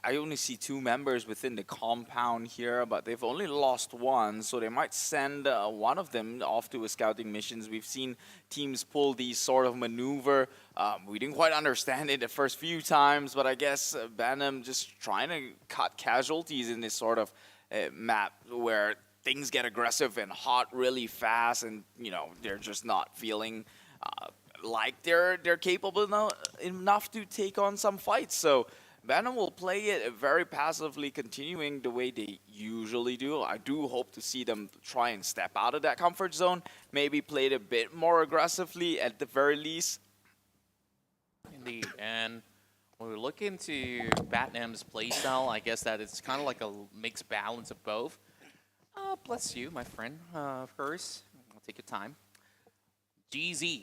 I only see 2 members within the compound here, but they've only lost 1, so they might send one of them off to a scouting missions. We've seen teams pull these sort of maneuver. We didn't quite understand it the first few times, but I guess Bantam just trying to cut casualties in this sort of map where things get aggressive and hot really fast, and you know they're just not feeling like they're capable enough to take on some fights. So Bantam will play it very passively, continuing the way they usually do. I do hope to see them try and step out of that comfort zone, maybe play it a bit more aggressively at the very least. Indeed, and When we look into Batnam's playstyle, I guess that it's kind of like a mixed balance of both. Bless you, my friend. Of course, I'll take your time. GZ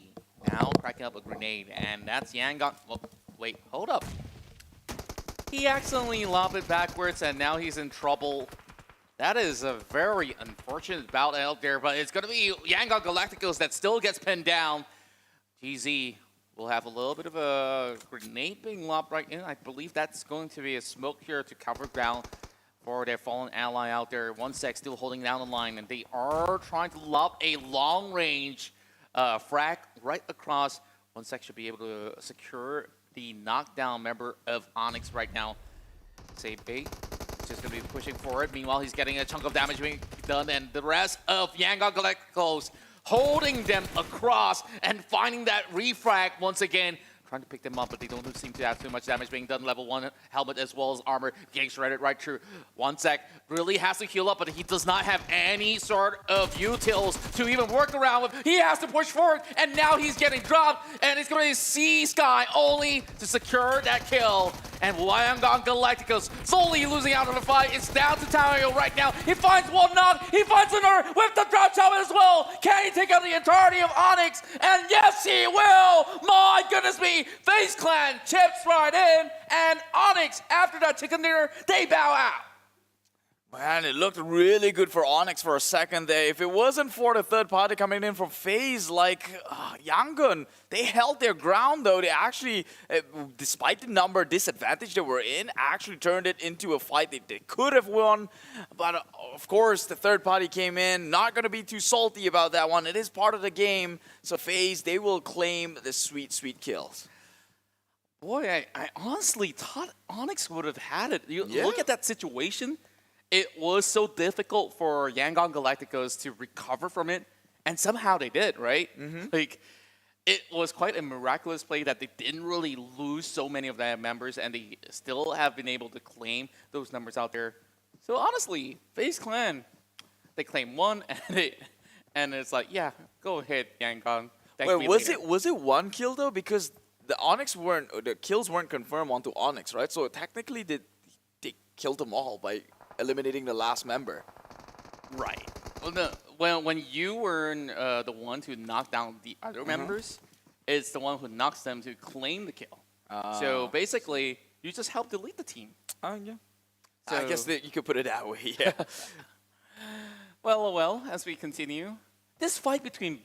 now cracking up a grenade, and that's Yangon. Well, wait, hold up. He accidentally lobbed it backwards, and now he's in trouble. That is a very unfortunate bout out there, but it's going to be Yangon Galacticos that still gets pinned down. GZ will have a little bit of a grenade being lobbed right in. I believe that's going to be a smoke here to cover down for their fallen ally out there. 1sec still holding down the line, and they are trying to lob a long-range frag right across. 1sec should be able to secure the knockdown member of Onyx right now. Save bait. Just going to be pushing forward. Meanwhile, he's getting a chunk of damage being done, and the rest of Yangon Galacticos holding them across and finding that refrag once again. Trying to pick them up, but they don't seem to have too much damage being done. Level 1 helmet as well as armor getting shredded right through. 1sec really has to heal up, but he does not have any sort of utils to even work around with. He has to push forward, and now he's getting dropped, and it's going to be C-Sky only to secure that kill. And Yangon Galacticos slowly losing out of the fight. It's down to Tayo right now. He finds one knock. He finds another with the drop shot as well. Can he take out the entirety of Onyx? And yes, he will. My goodness me. FaZe Clan chips right in. And Onyx, after that chicken dinner, they bow out. Man, it looked really good for Onyx for a second there. If it wasn't for the third party coming in from FaZe, like Yangon, they held their ground though. They actually, despite the number disadvantage they were in, actually turned it into a fight they could have won. But of course, the third party came in. Not going to be too salty about that one. It is part of the game. So FaZe, they will claim the sweet, sweet kills. Boy, I honestly thought Onyx would have had it. Look at that situation. It was so difficult for Yangon Galacticos to recover from it, and somehow they did, right? Like, it was quite a miraculous play that they didn't really lose so many of their members, and they still have been able to claim those numbers out there. So honestly, FaZe Clan, they claim one, and it's like, yeah, go ahead, Yangon. Wait, was it one kill though? Because the kills weren't confirmed onto Onyx, right? So technically, they killed them all by eliminating the last member. Right. Well, when you were the one to knock down the other members, it's the one who knocks them to claim the kill. So basically, you just help delete the team. Yeah. So, I guess that you could put it that way, yeah. Well, as we continue, this fight between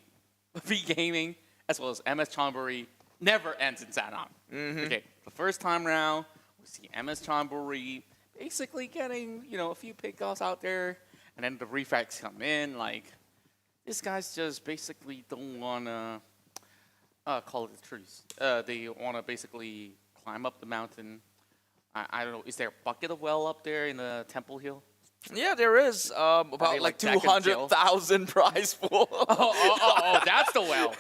V Gaming as well as MS Chonburi never ends in Sanhok. Okay, the first time round, we see MS Chonburi basically getting, a few pickoffs out there, and then the refrags come in. Like, these guys just basically don't want to call it the truth. They want to basically climb up the mountain. I don't know, is there a bucket of well up there in the Temple Hill? Yeah, there is. About like 200,000 prize pool. Oh, that's the well.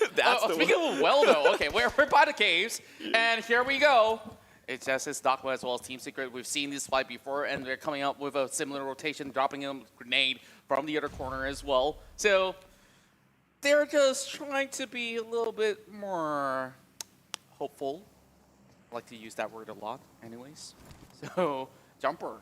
Speaking of well, though, okay, we're by the caves, and here we go. It's just his Dogma as well as Team Secret. We've seen this fight before, and they're coming up with a similar rotation, dropping a grenade from the other corner as well. So they're just trying to be a little bit more hopeful. I like to use that word a lot anyways. So Jumper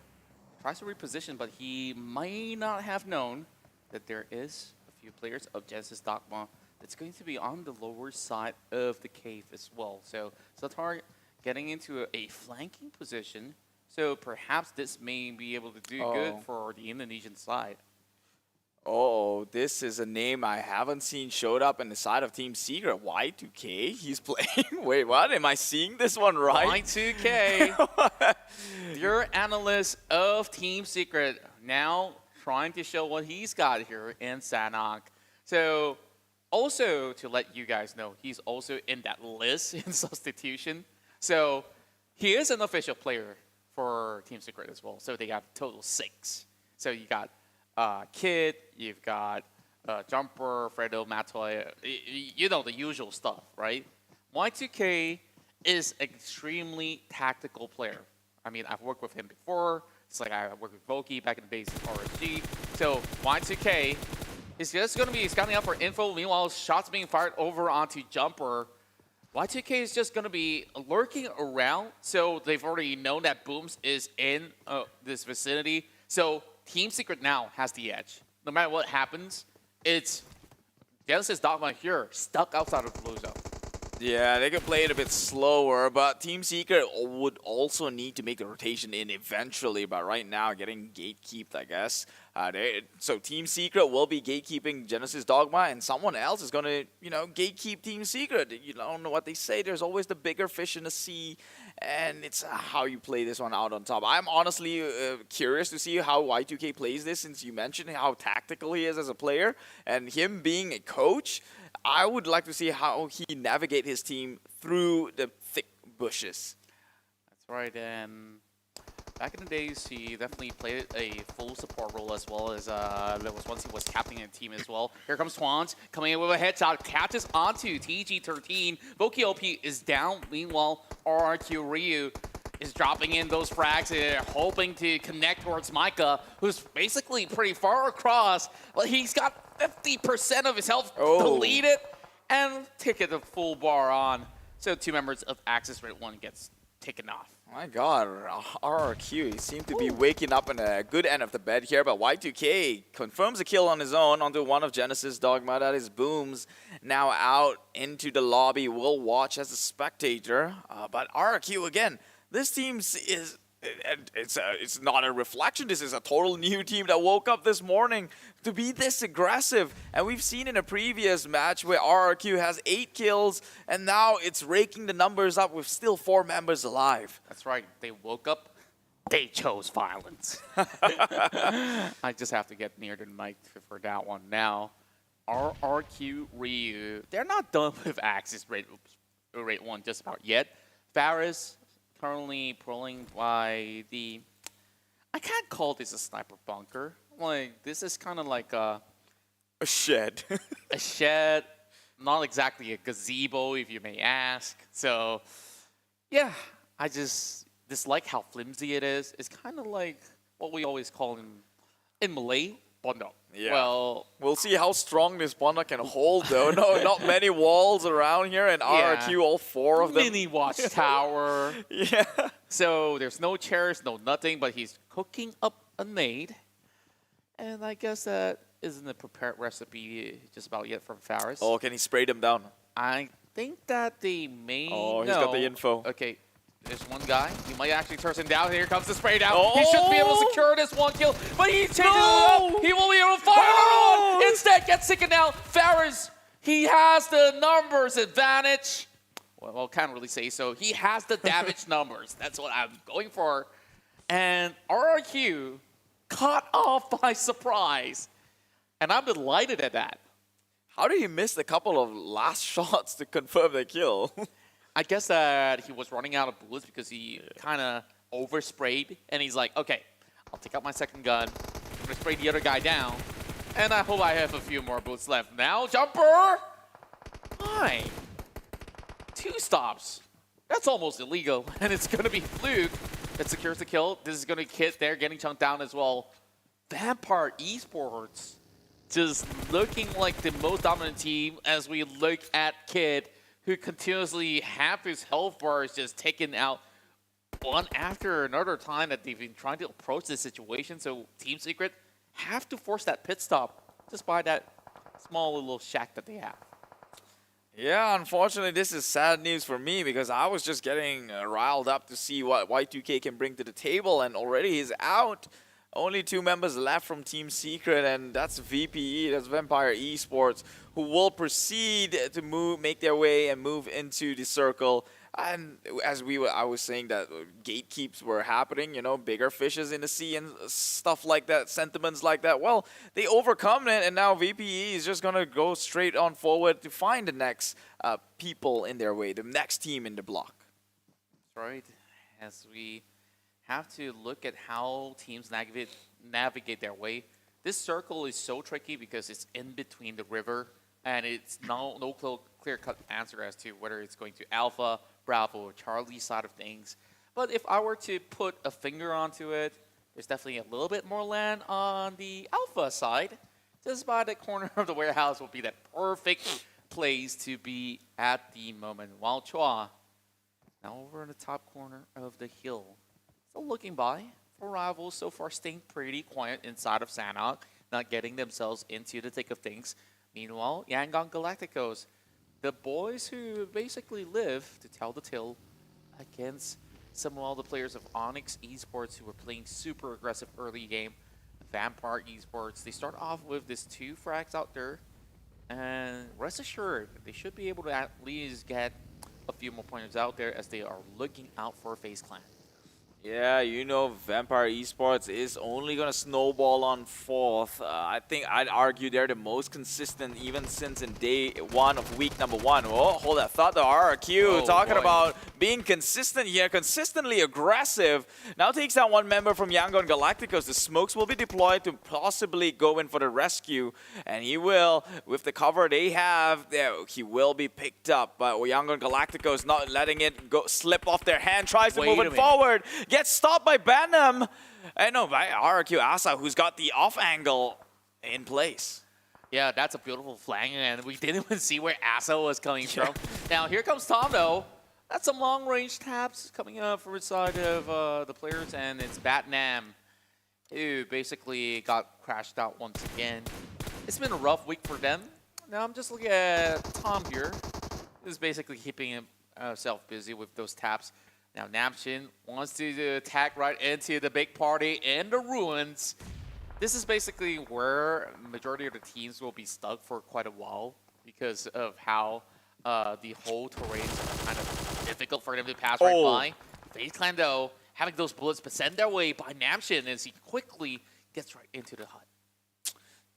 tries to reposition, but he might not have known that there is a few players of Genesis Dogma that's going to be on the lower side of the cave as well. So Satar getting into a flanking position, so perhaps this may be able to do good for the Indonesian side. Oh, this is a name I haven't seen showed up in the side of Team Secret. Y2K, he's playing. Wait, what? Am I seeing this one right? Y2K, your analyst of Team Secret, now trying to show what he's got here in Sanhok. So, also to let you guys know, he's also in that list in substitution. So he is an official player for Team Secret as well. So they got a total 6. So you got Kid, you've got Jumper, Fredo, Matoy, you know, the usual stuff, right? Y2K is an extremely tactical player. I mean, I've worked with him before. It's like I worked with Voki back in the days of RSG. So Y2K is just going to be scanning out for info. Meanwhile, shots being fired over onto Jumper. Y2K is just going to be lurking around, so they've already known that Booms is in this vicinity. So Team Secret now has the edge. No matter what happens, it's Genesis Dogma here, stuck outside of the blue zone. Yeah, they could play it a bit slower, but Team Secret would also need to make the rotation in eventually, but right now getting gatekeeped, I guess. So Team Secret will be gatekeeping Genesis Dogma, and someone else is going to, gatekeep Team Secret. You don't know what they say. There's always the bigger fish in the sea, and it's how you play this one out on top. I'm honestly curious to see how Y2K plays this, since you mentioned how tactical he is as a player, and him being a coach. I would like to see how he navigate his team through the thick bushes. That's right, and back in the days, he definitely played a full support role, as well as there was once he was captaining a team as well. Here comes Twans coming in with a headshot, catches onto TG13. Voki OP is down. Meanwhile, RRQ Ryu is dropping in those frags, hoping to connect towards Micah, who's basically pretty far across. But he's got 50% of his health deleted and ticket the full bar on. So 2 members of Axis Red 1 gets taken off. My god, RRQ seemed to be waking up in a good end of the bed here, but Y2K confirms a kill on his own onto one of Genesis Dogma. That is Booms now out into the lobby. Will watch as a spectator, but RRQ again. This team is, it's not a reflection. This is a total new team that woke up this morning to be this aggressive. And we've seen in a previous match where RRQ has 8 kills, and now it's raking the numbers up with still 4 members alive. That's right. They woke up. They chose violence. I just have to get near the mic for that one. Now, RRQ Ryu, they're not done with Axis Rate 1 just about yet. Faris currently pulling by the, I can't call this a sniper bunker. Like, this is kind of like a shed. A shed, not exactly a gazebo, if you may ask. So, yeah, I just dislike how flimsy it is. It's kind of like what we always call in Malay, bondo. Yeah. Well, we'll see how strong this bondo can hold, though. No, not many walls around here, and RRQ, all 4 of them. Mini watchtower. Yeah. So there's no chairs, no nothing, but he's cooking up a nade. And I guess that isn't a prepared recipe just about yet from Faris. Oh, can he spray them down? I think that they may. Oh, he's got the info. Okay. There's one guy. He might actually turn him down. Here comes the spray down. Oh! He should be able to secure this 1 kill, but he changes it up. He will be able to fire on. Instead, gets taken down. Faris, he has the numbers advantage. Well, can't really say so. He has the damage numbers. That's what I'm going for. And RRQ caught off by surprise. And I'm delighted at that. How did he miss a couple of last shots to confirm the kill? I guess that he was running out of bullets because he kind of oversprayed. And he's like, okay, I'll take out my second gun. I'm going to spray the other guy down. And I hope I have a few more bullets left. Now, jumper! Why? 2 stops. That's almost illegal. And it's going to be Fluke that secures the kill. This is going to Kid there getting chunked down as well. Vampire Esports just looking like the most dominant team as we look at Kid, who continuously have his health bars just taken out one after another time that they've been trying to approach this situation. So Team Secret have to force that pit stop just by that small little shack that they have. Yeah, unfortunately, this is sad news for me because I was just getting riled up to see what Y2K can bring to the table, and already he's out. Only 2 members left from Team Secret, and that's VPE, that's Vampire Esports, who will proceed to make their way and move into the circle. And as I was saying that gatekeeps were happening, bigger fishes in the sea and stuff like that, sentiments like that. Well, they overcome it, and now VPE is just going to go straight on forward to find the next people in their way, the next team in the block. That's right. As we have to look at how teams navigate their way. This circle is so tricky because it's in between the river, and it's no clear-cut answer as to whether it's going to Alpha, Bravo, or Charlie side of things. But if I were to put a finger onto it, there's definitely a little bit more land on the Alpha side. Just by the corner of the warehouse will be that perfect place to be at the moment. While Chua, now over in the top corner of the hill, still looking by. For rivals, so far staying pretty quiet inside of Sanhok, not getting themselves into the thick of things. Meanwhile, Yangon Galacticos, the boys who basically live to tell the tale against some of all the players of Onyx Esports who were playing super aggressive early game. Vampire Esports, they start off with this 2 frags out there, and rest assured, they should be able to at least get a few more pointers out there as they are looking out for FaZe Clan. Yeah, you know, Vampire Esports is only going to snowball on 4th. I think I'd argue they're the most consistent even since in day 1 of week number 1. Oh, hold that thought, the RRQ talking about being consistent here, consistently aggressive. Now takes down 1 member from Yangon Galacticos. The smokes will be deployed to possibly go in for the rescue. And he will, with the cover they have, he will be picked up. But Yangon Galacticos not letting it go slip off their hand, tries to move it forward. Gets stopped by Banham. And no, by RRQ Asa, who's got the off angle in place. Yeah, that's a beautiful flank, and we didn't even see where Asa was coming from. Now, here comes Tom, though. That's some long-range taps coming up from inside of the players, and it's Batnam, who basically got crashed out once again. It's been a rough week for them. Now, I'm just looking at Tom here. He's basically keeping himself busy with those taps. Now, Namshin wants to attack right into the big party in the ruins. This is basically where majority of the teams will be stuck for quite a while because of how the whole terrain is kind of difficult for them to pass right by. FaZe Clan, though, having those bullets sent their way by Namshin as he quickly gets right into the hut.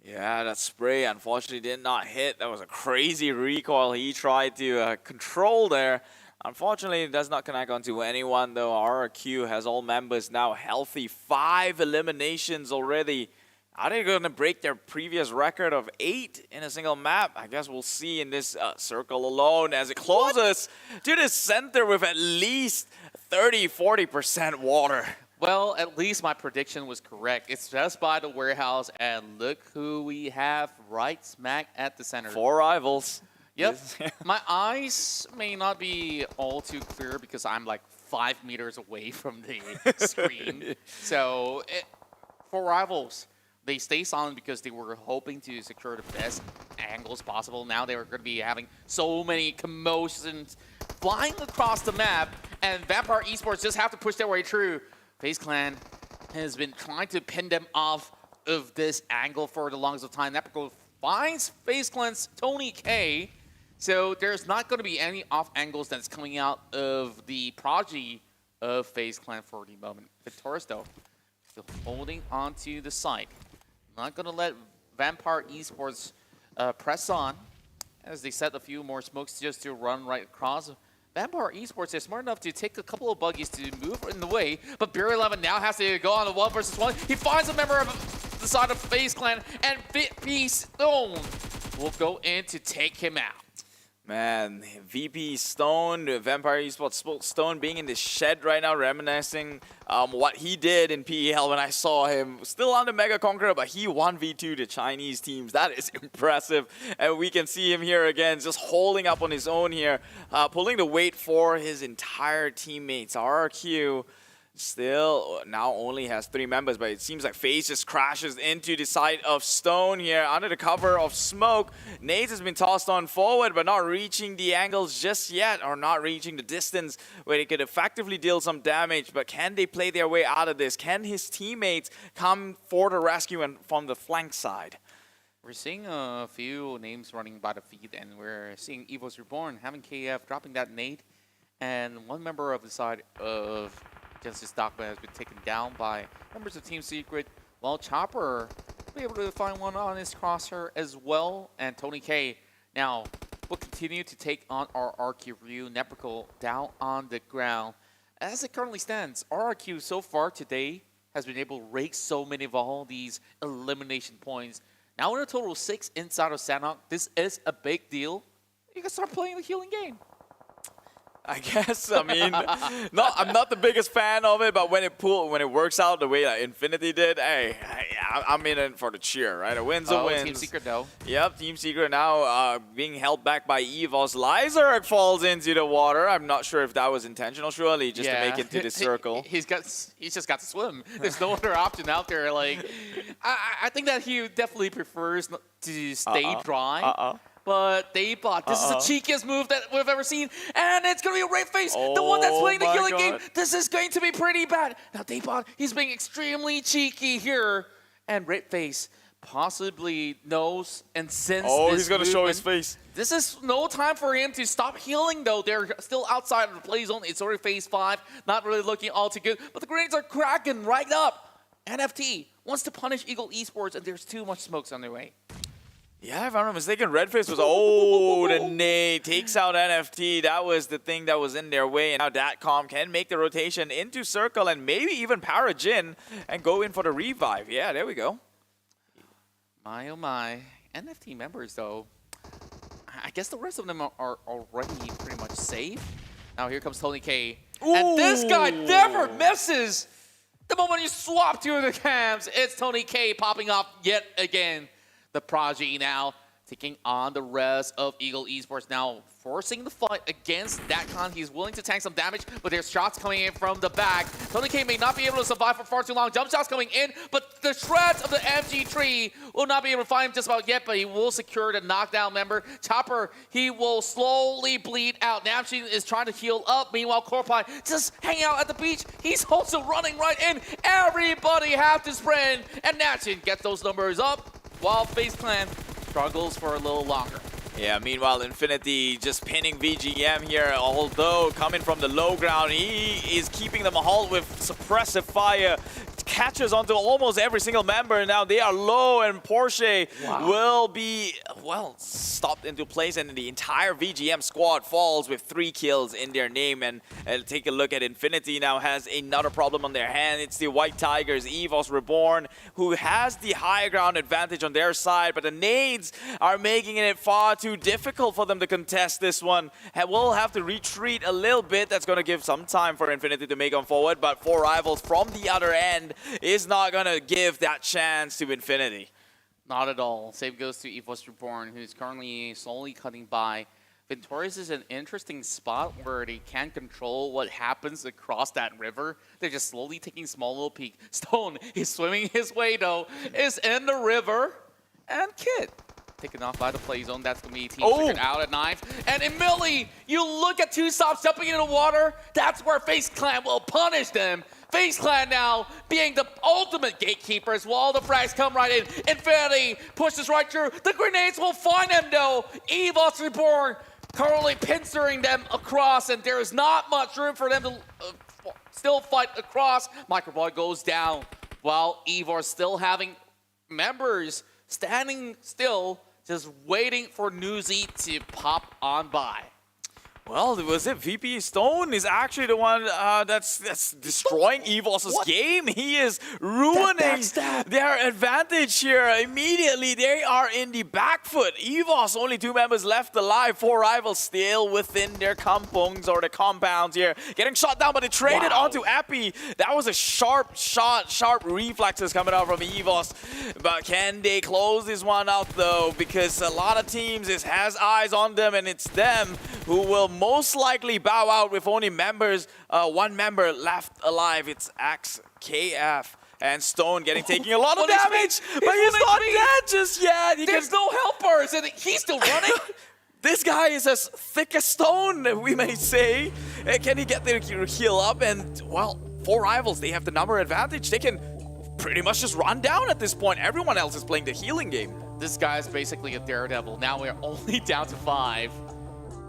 Yeah, that spray unfortunately did not hit. That was a crazy recoil he tried to control there. Unfortunately, it does not connect onto anyone, though. RRQ has all members now healthy. 5 eliminations already. Are they going to break their previous record of 8 in a single map? I guess we'll see in this circle alone as it closes to the center with at least 30-40% water. Well, at least my prediction was correct. It's just by the warehouse, and look who we have right smack at the center. 4 rivals. Yep. My eyes may not be all too clear because I'm like 5 meters away from the screen. So, for rivals, they stay silent because they were hoping to secure the best angles possible. Now they were going to be having so many commotions flying across the map, and Vampire Esports just have to push their way through. FaZe Clan has been trying to pin them off of this angle for the longest of time. That finds FaZe Clan's Tony K. So there's not going to be any off angles that's coming out of the prodigy of FaZe Clan for the moment. Victorious, though, still holding onto the site. Not going to let Vampire Esports press on as they set a few more smokes just to run right across. Vampire Esports is smart enough to take a couple of buggies to move in the way, but Beer 11 now has to go on a 1 versus 1. He finds a member of the side of FaZe Clan, and VP Stone will go in to take him out. Man, VP Stone, Vampire Esports Stone being in the shed right now, reminiscing what he did in PEL when I saw him. Still on the Mega Conqueror, but he 1v2 the Chinese teams. That is impressive. And we can see him here again, just holding up on his own here, pulling the weight for his entire teammates. RRQ still now only has 3 members, but it seems like FaZe just crashes into the side of Stone here under the cover of smoke. Nades has been tossed on forward, but not reaching the angles just yet, or not reaching the distance where they could effectively deal some damage. But can they play their way out of this? Can his teammates come for the rescue and from the flank side? We're seeing a few names running by the feed, and we're seeing EVOS Reborn having KF dropping that nade, and one member of the side of Genesis Dogma has been taken down by members of Team Secret, while Chopper will be able to find one on his crosshair as well. And Tony K now will continue to take on RRQ Ryu. Neprical down on the ground. As it currently stands, RRQ so far today has been able to rake so many of all these elimination points. Now in a total of 6 inside of Sanhok. This is a big deal. You can start playing the healing game. I guess. I mean, I'm not the biggest fan of it, but when it works out the way that Infinity did, hey, I'm in it for the cheer, right? A win's a win. Team Secret though. Yep, Team Secret now being held back by EVOS. Lyzerg falls into the water. I'm not sure if that was intentional, surely, just to make it to the circle. He's just got to swim. There's no other option out there. Like, I think that he definitely prefers to stay dry. But Daebot, this is the cheekiest move that we've ever seen. And it's going to be a redFaZe, the one that's playing the healing game. This is going to be pretty bad. Now Daebot, he's being extremely cheeky here. And redFaZe possibly knows and senses he's going to show his face. This is no time for him to stop healing, though. They're still outside of the play zone. It's already phase 5. Not really looking all too good. But the grenades are cracking right up. NFT wants to punish Eagle Esports, and there's too much smokes on their way. Yeah, if I'm not mistaken, redFaZe was, the nade takes out NFT. That was the thing that was in their way. And now Datcom can make the rotation into Circle and maybe even Parajin and go in for the revive. Yeah, there we go. My, oh my. NFT members, though, I guess the rest of them are already pretty much safe. Now here comes Tony K. Ooh. And this guy never misses. The moment you swap two of the cams, it's Tony K popping off yet again. The Prodigy now taking on the rest of Eagle Esports, now forcing the fight against Datcon. He's willing to tank some damage, but there's shots coming in from the back. Tony K may not be able to survive for far too long. Jump shots coming in, but the shreds of the MG tree will not be able to find him just about yet, but he will secure the knockdown member. Chopper, he will slowly bleed out. Namshin is trying to heal up. Meanwhile, Corpai just hanging out at the beach. He's also running right in. Everybody have to sprint, and Namshin gets those numbers up, while FaZe Clan struggles for a little longer. Yeah, meanwhile, Infinity just pinning VGM here, although coming from the low ground, he is keeping them halt with suppressive fire. Catches onto almost every single member. Now they are low, and Porsche will be, well, stopped into place, and the entire VGM squad falls with 3 kills in their name. And take a look at Infinity now has another problem on their hand. It's the White Tigers, EVOS Reborn, who has the high ground advantage on their side, but the nades are making it far too difficult for them to contest this one. And we'll have to retreat a little bit. That's going to give some time for Infinity to make on forward, but 4 rivals from the other end is not going to give that chance to Infinity. Not at all. Save goes to EVOS Reborn, who's currently slowly cutting by. Victorious is an interesting spot where they can't control what happens across that river. They're just slowly taking small little peek. Stone is swimming his way, though, is in the river. And Kid taken off by the play zone. That's going to be Team Secret out at 9. And immediately, you look at 2 stops jumping into the water. That's where FaZe Clan will punish them. FaZe Clan now being the ultimate gatekeepers while the frags come right in. Infinity pushes right through. The grenades will find them, though. EVOS Reborn currently pincering them across, and there is not much room for them to still fight across. Microboy goes down while EVOS still having members standing still, just waiting for Newsy to pop on by. Well, was it VP Stone is actually the one that's destroying EVOS' game. He is ruining their advantage here. Immediately, they are in the back foot. EVOS, only 2 members left alive. 4 rivals still within their kampungs or the compounds here. Getting shot down, but they traded onto Appy. That was a sharp shot, sharp reflexes coming out from EVOS. But can they close this one out, though? Because a lot of teams has eyes on them, and it's them who will most likely bow out with only members, 1 member left alive. It's AXKF. And Stone taking a lot of damage, but he's not dead just yet. There's no helpers, and he's still running. This guy is as thick as stone, we may say. Can he get the heal up? And, well, 4 rivals, they have the number advantage. They can pretty much just run down at this point. Everyone else is playing the healing game. This guy's basically a daredevil. Now we're only down to 5.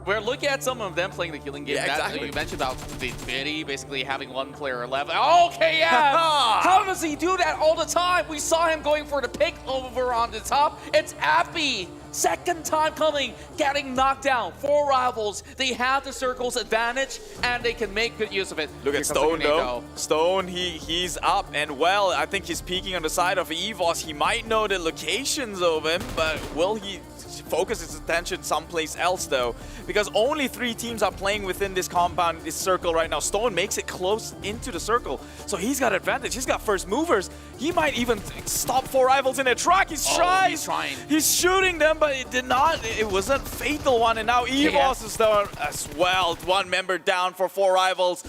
We're looking at some of them playing the healing game. Yeah, exactly. You mentioned about the Vinny basically having 1 player left. Okay, yeah. How does he do that all the time? We saw him going for the pick over on the top. It's Appy. 2nd time coming, getting knocked down. 4 rivals. They have the circle's advantage, and they can make good use of it. Look at Stone, though. Stone, he's up, and well, I think he's peeking on the side of EVOS. He might know the locations of him, but will he focus his attention someplace else though, because only 3 teams are playing within this compound, this circle right now. Stone makes it close into the circle, so he's got advantage. He's got first movers. He might even stop 4 rivals in their track. He's trying. He's shooting them, but it did not. It was a fatal one, and now EVOS is there as well. 1 member down for 4 rivals.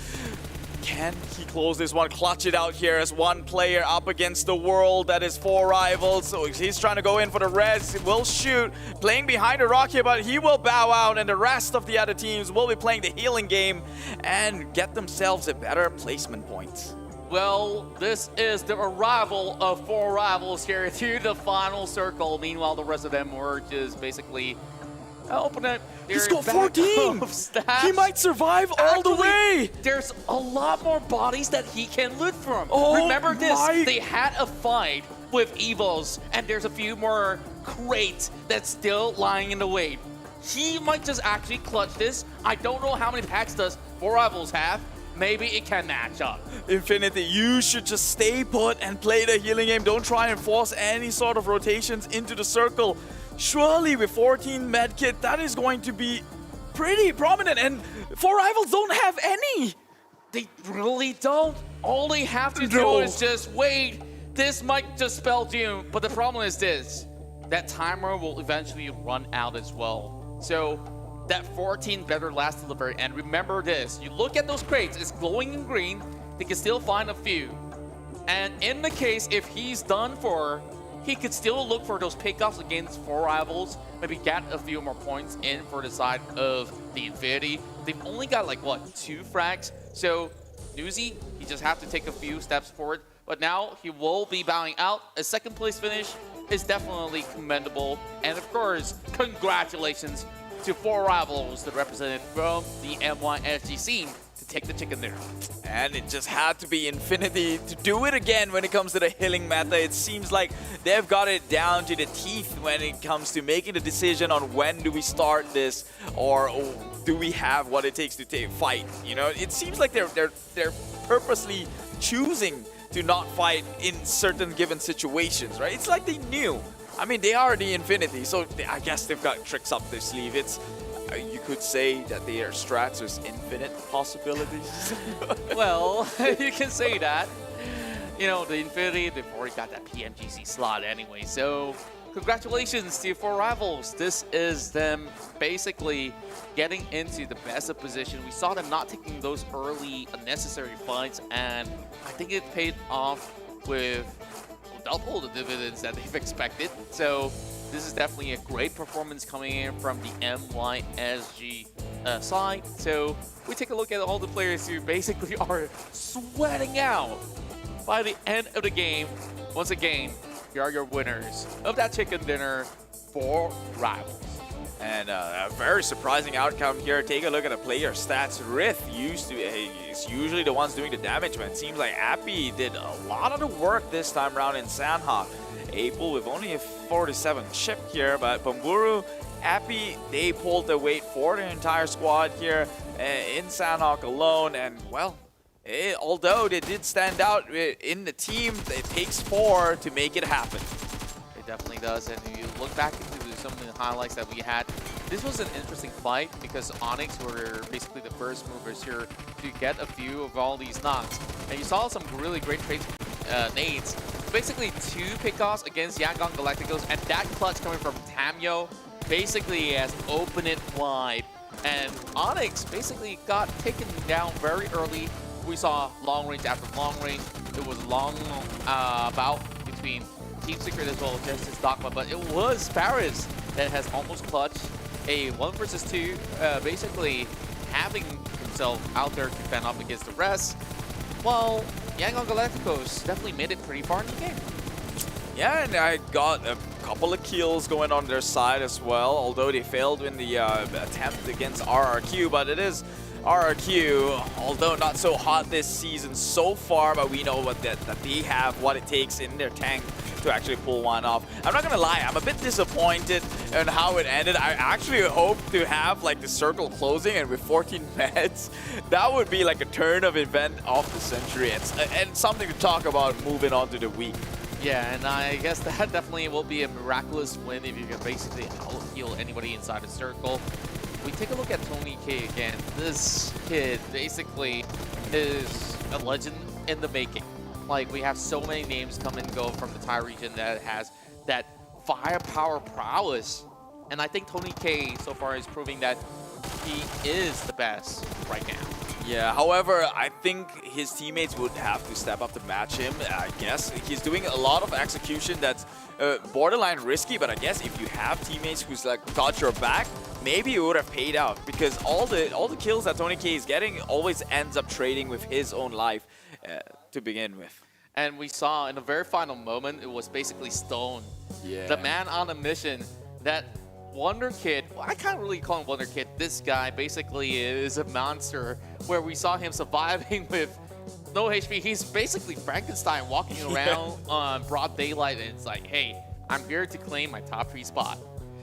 Can he close this one, clutch it out here as 1 player up against the world that is 4 rivals? So he's trying to go in for the res, he will shoot, playing behind the rock here, but he will bow out, and the rest of the other teams will be playing the healing game and get themselves a better placement point. Well, this is the arrival of 4 rivals here to the final circle. Meanwhile, the rest of them were just basically open it. He's got 14! He might survive all the way! There's a lot more bodies that he can loot from. Oh, remember this, my. they had a fight with EVOS, and there's a few more crates that's still lying in the way. He might just actually clutch this. I don't know how many packs does 4 rivals have. Maybe it can match up. Infinity, you should just stay put and play the healing game. Don't try and force any sort of rotations into the circle. Surely with 14 medkit, that is going to be pretty prominent, and 4 rivals don't have any. They really don't. All they have to do is just wait. This might just spell doom, but the problem is this. That timer will eventually run out as well. So that 14 better last till the very end. Remember this, you look at those crates, it's glowing in green, they can still find a few. And in the case, if he's done for, he could still look for those pickoffs against 4 rivals, maybe get a few more points in for the side of the Infinity. They've only got like, what, 2 frags? So Newsy, he just have to take a few steps forward, but now he will be bowing out. A 2nd place finish is definitely commendable. And of course, congratulations to 4 rivals that represented from the MYSG scene to take the chicken dinner. And it just had to be Infinity to do it again when it comes to the healing meta. It seems like they've got it down to the teeth when it comes to making the decision on when do we start this, or do we have what it takes to fight. You know, it seems like they're purposely choosing to not fight in certain given situations, right? It's like they knew. I mean, they are the Infinity, so I guess they've got tricks up their sleeve. It's you could say that their strats is infinite possibilities. Well, you can say that. You know, the Infinity, they've already got that PMGC slot anyway, so congratulations to 4 rivals. This is them basically getting into the best of position. We saw them not taking those early unnecessary fights, and I think it paid off with double the dividends that they've expected. So this is definitely a great performance coming in from the MYSG side. So we take a look at all the players who basically are sweating out by the end of the game. Once again, here are your winners of that chicken dinner, 4 rivals. And a very surprising outcome here. Take a look at the player stats. Rith is usually the ones doing the damage, but it seems like Appy did a lot of the work this time around in Sandhawk. Apel with only a 47 chip here, but Pamburu, Appy, they pulled the weight for the entire squad here in Sandhawk alone. And well, although they did stand out in the team, it takes 4 to make it happen. It definitely does, and if you look back into some of the highlights that we had, this was an interesting fight because Onyx were basically the first movers here to get a few of all these knocks. And you saw some really great trades, nades. Basically 2 pickoffs against Yangon Galacticos, and that clutch coming from Tamyo basically has opened it wide. And Onyx basically got taken down very early. We saw long range after long range. It was long bout between Team Secret as well as Justice Dogma, but it was Paris that has almost clutched a 1 versus 2, basically having himself out there to fend up against the rest, while Yangon Galacticos definitely made it pretty far in the game. Yeah, and I got a couple of kills going on their side as well, although they failed in the attempt against RRQ, but it is RRQ, although not so hot this season so far, but we know that they have what it takes in their tank to actually pull one off. I'm not gonna lie, I'm a bit disappointed in how it ended. I actually hoped to have like the circle closing, and with 14 meds, that would be like a turn of event of the century, and something to talk about moving on to the week. Yeah, and I guess that definitely will be a miraculous win if you can basically out-heal anybody inside a circle. We take a look at Tony K again. This kid basically is a legend in the making. Like, we have so many names come and go from the Thai region that has that firepower prowess. And I think Tony K so far is proving that he is the best right now. Yeah, however, I think his teammates would have to step up to match him, I guess. He's doing a lot of execution that's borderline risky, but I guess if you have teammates who's like got your back, maybe it would have paid out, because all the kills that Tony K is getting always ends up trading with his own life to begin with. And we saw in the very final moment, it was basically Stone, the man on a mission that Wonder Kid, well, I can't really call him Wonder Kid. This guy basically is a monster where we saw him surviving with no HP. He's basically Frankenstein walking around on broad daylight, and it's like, hey, I'm here to claim my top 3 spot.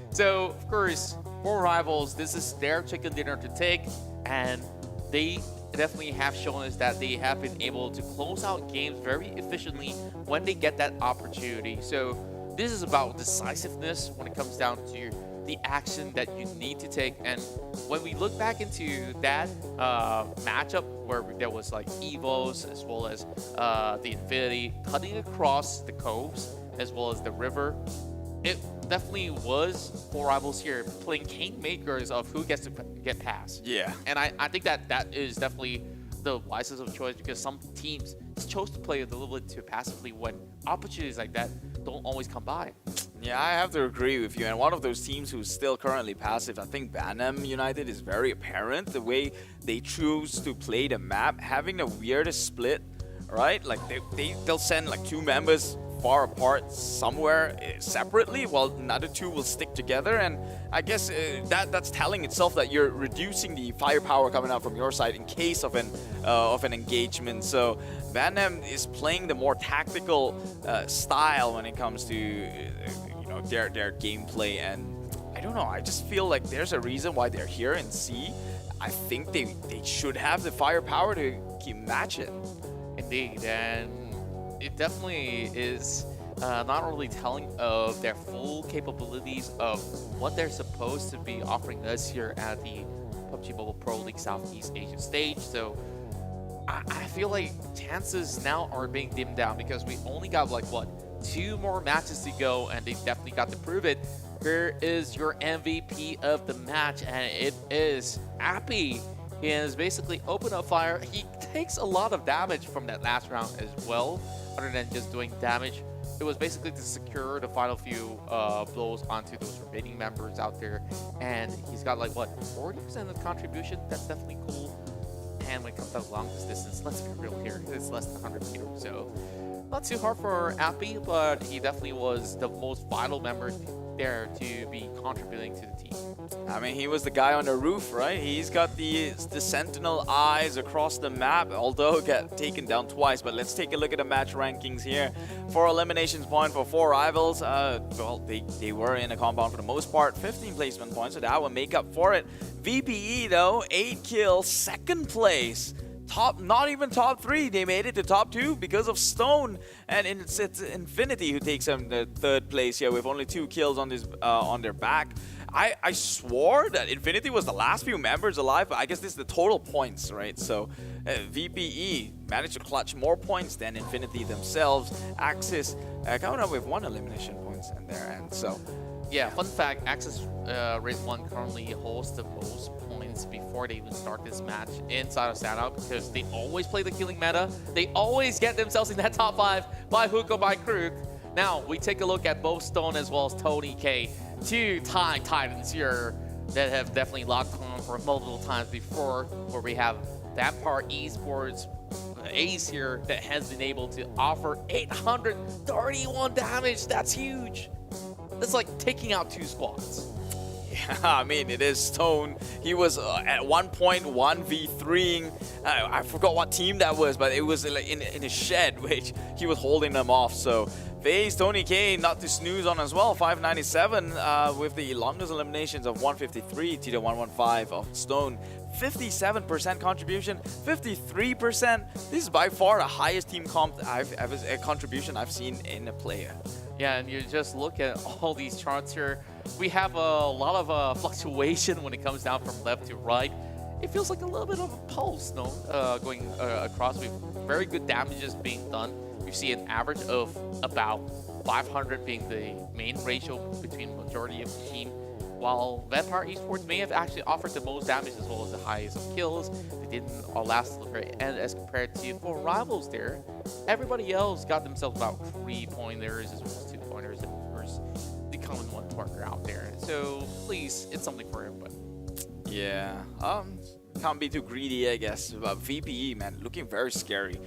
So, of course, for Rivals, this is their chicken dinner to take, and they definitely have shown us that they have been able to close out games very efficiently when they get that opportunity. So this is about decisiveness when it comes down to the action that you need to take. And when we look back into that matchup where there was like EVOS as well as the Infinity cutting across the coves as well as the river, it definitely was 4 Rivals here playing kingmakers of who gets to get past. Yeah. And I think that is definitely the wisest of choice, because some teams chose to play a little bit too passively when opportunities like that don't always come by. Yeah, I have to agree with you. And one of those teams who's still currently passive, I think Bantam United, is very apparent. The way they choose to play the map, having the weirdest split, right? Like they'll send like 2 members far apart somewhere separately, while another 2 will stick together. And I guess that's telling itself that you're reducing the firepower coming out from your side in case of an engagement. So Bantam is playing the more tactical style when it comes to their gameplay, and I don't know, I just feel like there's a reason why they're here in C. I think they should have the firepower to keep matching. Indeed, and it definitely is not only telling of their full capabilities of what they're supposed to be offering us here at the PUBG Mobile Pro League Southeast Asia stage. So I feel like chances now are being dimmed down, because we only got like, what, 2 more matches to go, and they definitely got to prove it. Here is your MVP of the match, and it is Appy. He has basically opened up fire. He takes a lot of damage from that last round as well, other than just doing damage. It was basically to secure the final few blows onto those remaining members out there. And he's got like, what, 40% of contribution? That's definitely cool. And when it comes down to long distance, let's be real here, it's less than 100 meters. So not too hard for Appy, but he definitely was the most vital member there to be contributing to the team. I mean, he was the guy on the roof, right? He's got the sentinel eyes across the map, although got taken down twice. But let's take a look at the match rankings here. For eliminations point for 4 Rivals, well, they were in a compound for the most part, 15 placement points, so that would make up for it. VPE though, 8 kills, 2nd place. Not even top 3, they made it to top 2 because of Stone, and it's Infinity who takes them the 3rd place here with only 2 kills on their back. I swore that Infinity was the last few members alive, but I guess this is the total points, right? So VPE managed to clutch more points than Infinity themselves. Axis coming up with 1 elimination points in their end. So yeah, fun fact, Axis Race 1 currently holds the most points before they even start this match inside of Sanout, because they always play the killing meta. They always get themselves in that top 5 by hook or by crook. Now, we take a look at both Stone as well as Tony K, 2 Thai Titans here that have definitely locked on for multiple times before, where we have Vampire Esports Ace here that has been able to offer 831 damage. That's huge. That's like taking out 2 squads. Yeah, I mean, it is Stone. He was at one point 1v3ing. I forgot what team that was, but it was like in a shed, which he was holding them off. So FaZe, Tony K, not to snooze on as well. 597 with the longest eliminations of 153 to the 115 of Stone. 57% contribution, 53%. This is by far the highest team comp contribution I've seen in a player. Yeah, and you just look at all these charts here. We have a lot of fluctuation when it comes down from left to right. It feels like a little bit of a pulse, no? Going across with very good damages being done. We see an average of about 500 being the main ratio between majority of the team. While Vampire Esports may have actually offered the most damage as well as the highest of kills, they didn't last till the very end as compared to 4 rivals there. Everybody else got themselves about 3-pointers as well as 2-pointers, and of course the common one marker out there. So please, it's something for everybody. Yeah, can't be too greedy, I guess. But VPE, man, looking very scary.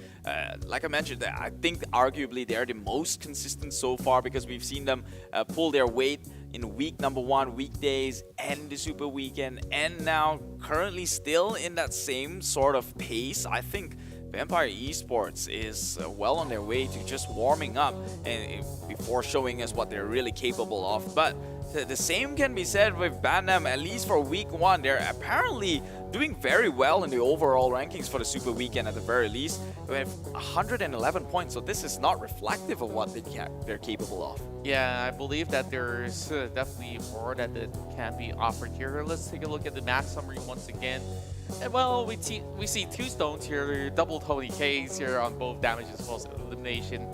Like I mentioned, I think arguably they're the most consistent so far because we've seen them pull their weight in week number 1, weekdays, and the Super Weekend, and now currently still in that same sort of pace. I think Vampire Esports is well on their way to just warming up and before showing us what they're really capable of. But the same can be said with Bantam, at least for week 1. They're apparently doing very well in the overall rankings for the Super Weekend at the very least. We have 111 points, so this is not reflective of what they're capable of. Yeah, I believe that there's definitely more that can be offered here. Let's take a look at the match summary once again. And well, we see 2 stones here, double Tony K's here on both damage as well as elimination.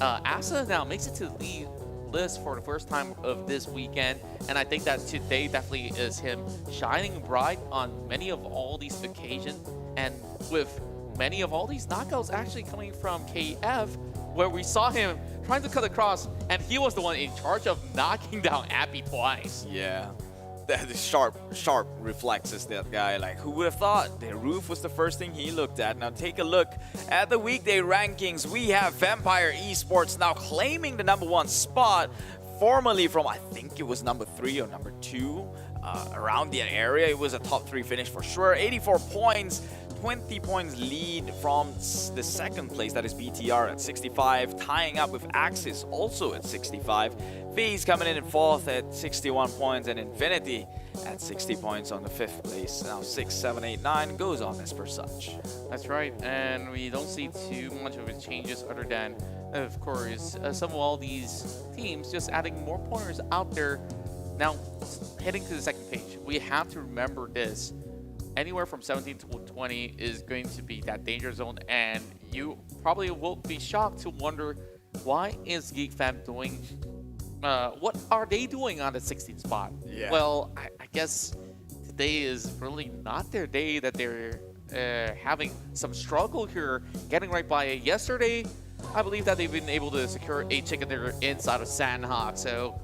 Asa now makes it to the lead list for the first time of this weekend, and I think that today definitely is him shining bright on many of all these occasions, and with many of all these knockouts actually coming from KF, where we saw him trying to cut across, and he was the one in charge of knocking down Appy twice. Yeah. The sharp reflexes, that guy. Like, who would have thought the roof was the first thing he looked at? Now take a look at the weekday rankings. We have Vampire Esports now claiming the #1 spot, formerly from, I think it was number 3 or number 2, around the area. It was a top 3 finish for sure. 84 points. 20 points lead from the second place, that is BTR at 65, tying up with Axis also at 65. FaZe coming in 4th at 61 points, and Infinity at 60 points on the 5th place. Now 6, 7, 8, 9 goes on as per such. That's right, and we don't see too much of a changes other than, of course, some of all these teams just adding more pointers out there. Now, heading to the second page, we have to remember this. Anywhere from 17 to 20 is going to be that danger zone, and you probably will be shocked to wonder, why is Geek Fam doing, what are they doing on the 16th spot? Yeah. Well, I guess today is really not their day, that they're having some struggle here, getting right by it. Yesterday, I believe that they've been able to secure a ticket there inside of Sandhawk, so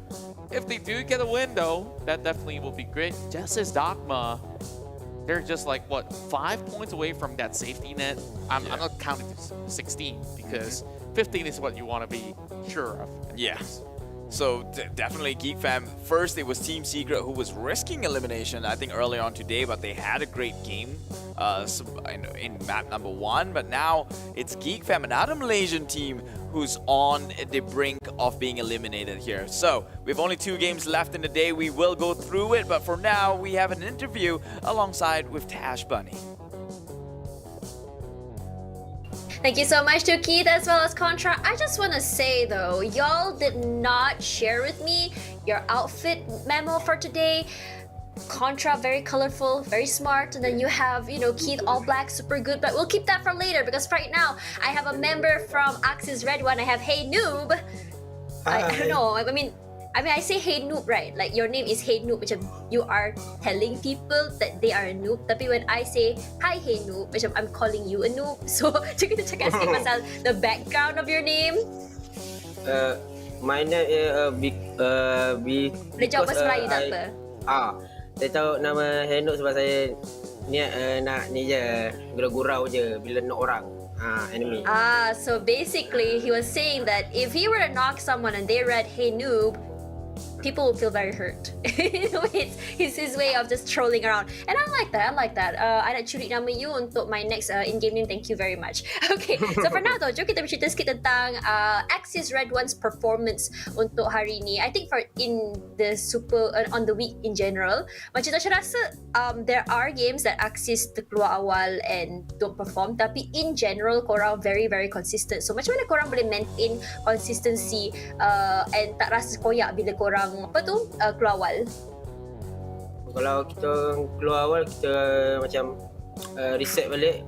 if they do get a win though, that definitely will be great. Just as Dogma, they're just like, what, 5 points away from that safety net? I'm not counting to 16 because 15 is what you want to be sure of. Yeah. So definitely Geek Fam. First, it was Team Secret who was risking elimination, I think, earlier on today, but they had a great game in map #1. But now it's Geek Fam, another Malaysian team, who's on the brink of being eliminated here. So we have only 2 games left in the day. We will go through it, but for now, we have an interview alongside with Tash Bunny. Thank you so much to Keith as well as Contra. I just want to say though, y'all did not share with me your outfit memo for today. Contra, very colorful, very smart, and then you have, you know, Keith all black, super good, but we'll keep that for later because right now I have a member from Axis Red One. I have Hey Noob. I don't know, I mean I say Hey Noob, right? Like your name is Hey Noob, macam you are telling people that they are a noob. Tapi when I say Hi Hey Noob, macam I'm calling you a noob. So kita cakap sikit pasal the background of your name. My name is Boleh jawab bahasa Melayu tak apa? Saya tahu nama Hey Noob sebab saya niat nak ni je, gurau-gurau je bila nak orang. Enemy. So basically he was saying that if he were to knock someone and they read Hey Noob, people will feel very hurt. It's his way of just trolling around. And I like that. I nak curi nama you untuk my next in-game name. Thank you very much. Okay, so for now though, jom kita bercerita sikit tentang Axis Red One's performance untuk hari ni. I think for in the super on the week in general, macam Tasha rasa there are games that Axis terkeluar awal and don't perform, tapi in general korang very very consistent. So macam mana korang boleh maintain consistency and tak rasa koyak bila korang keluar awal? Kalau kita keluar awal, kita macam reset balik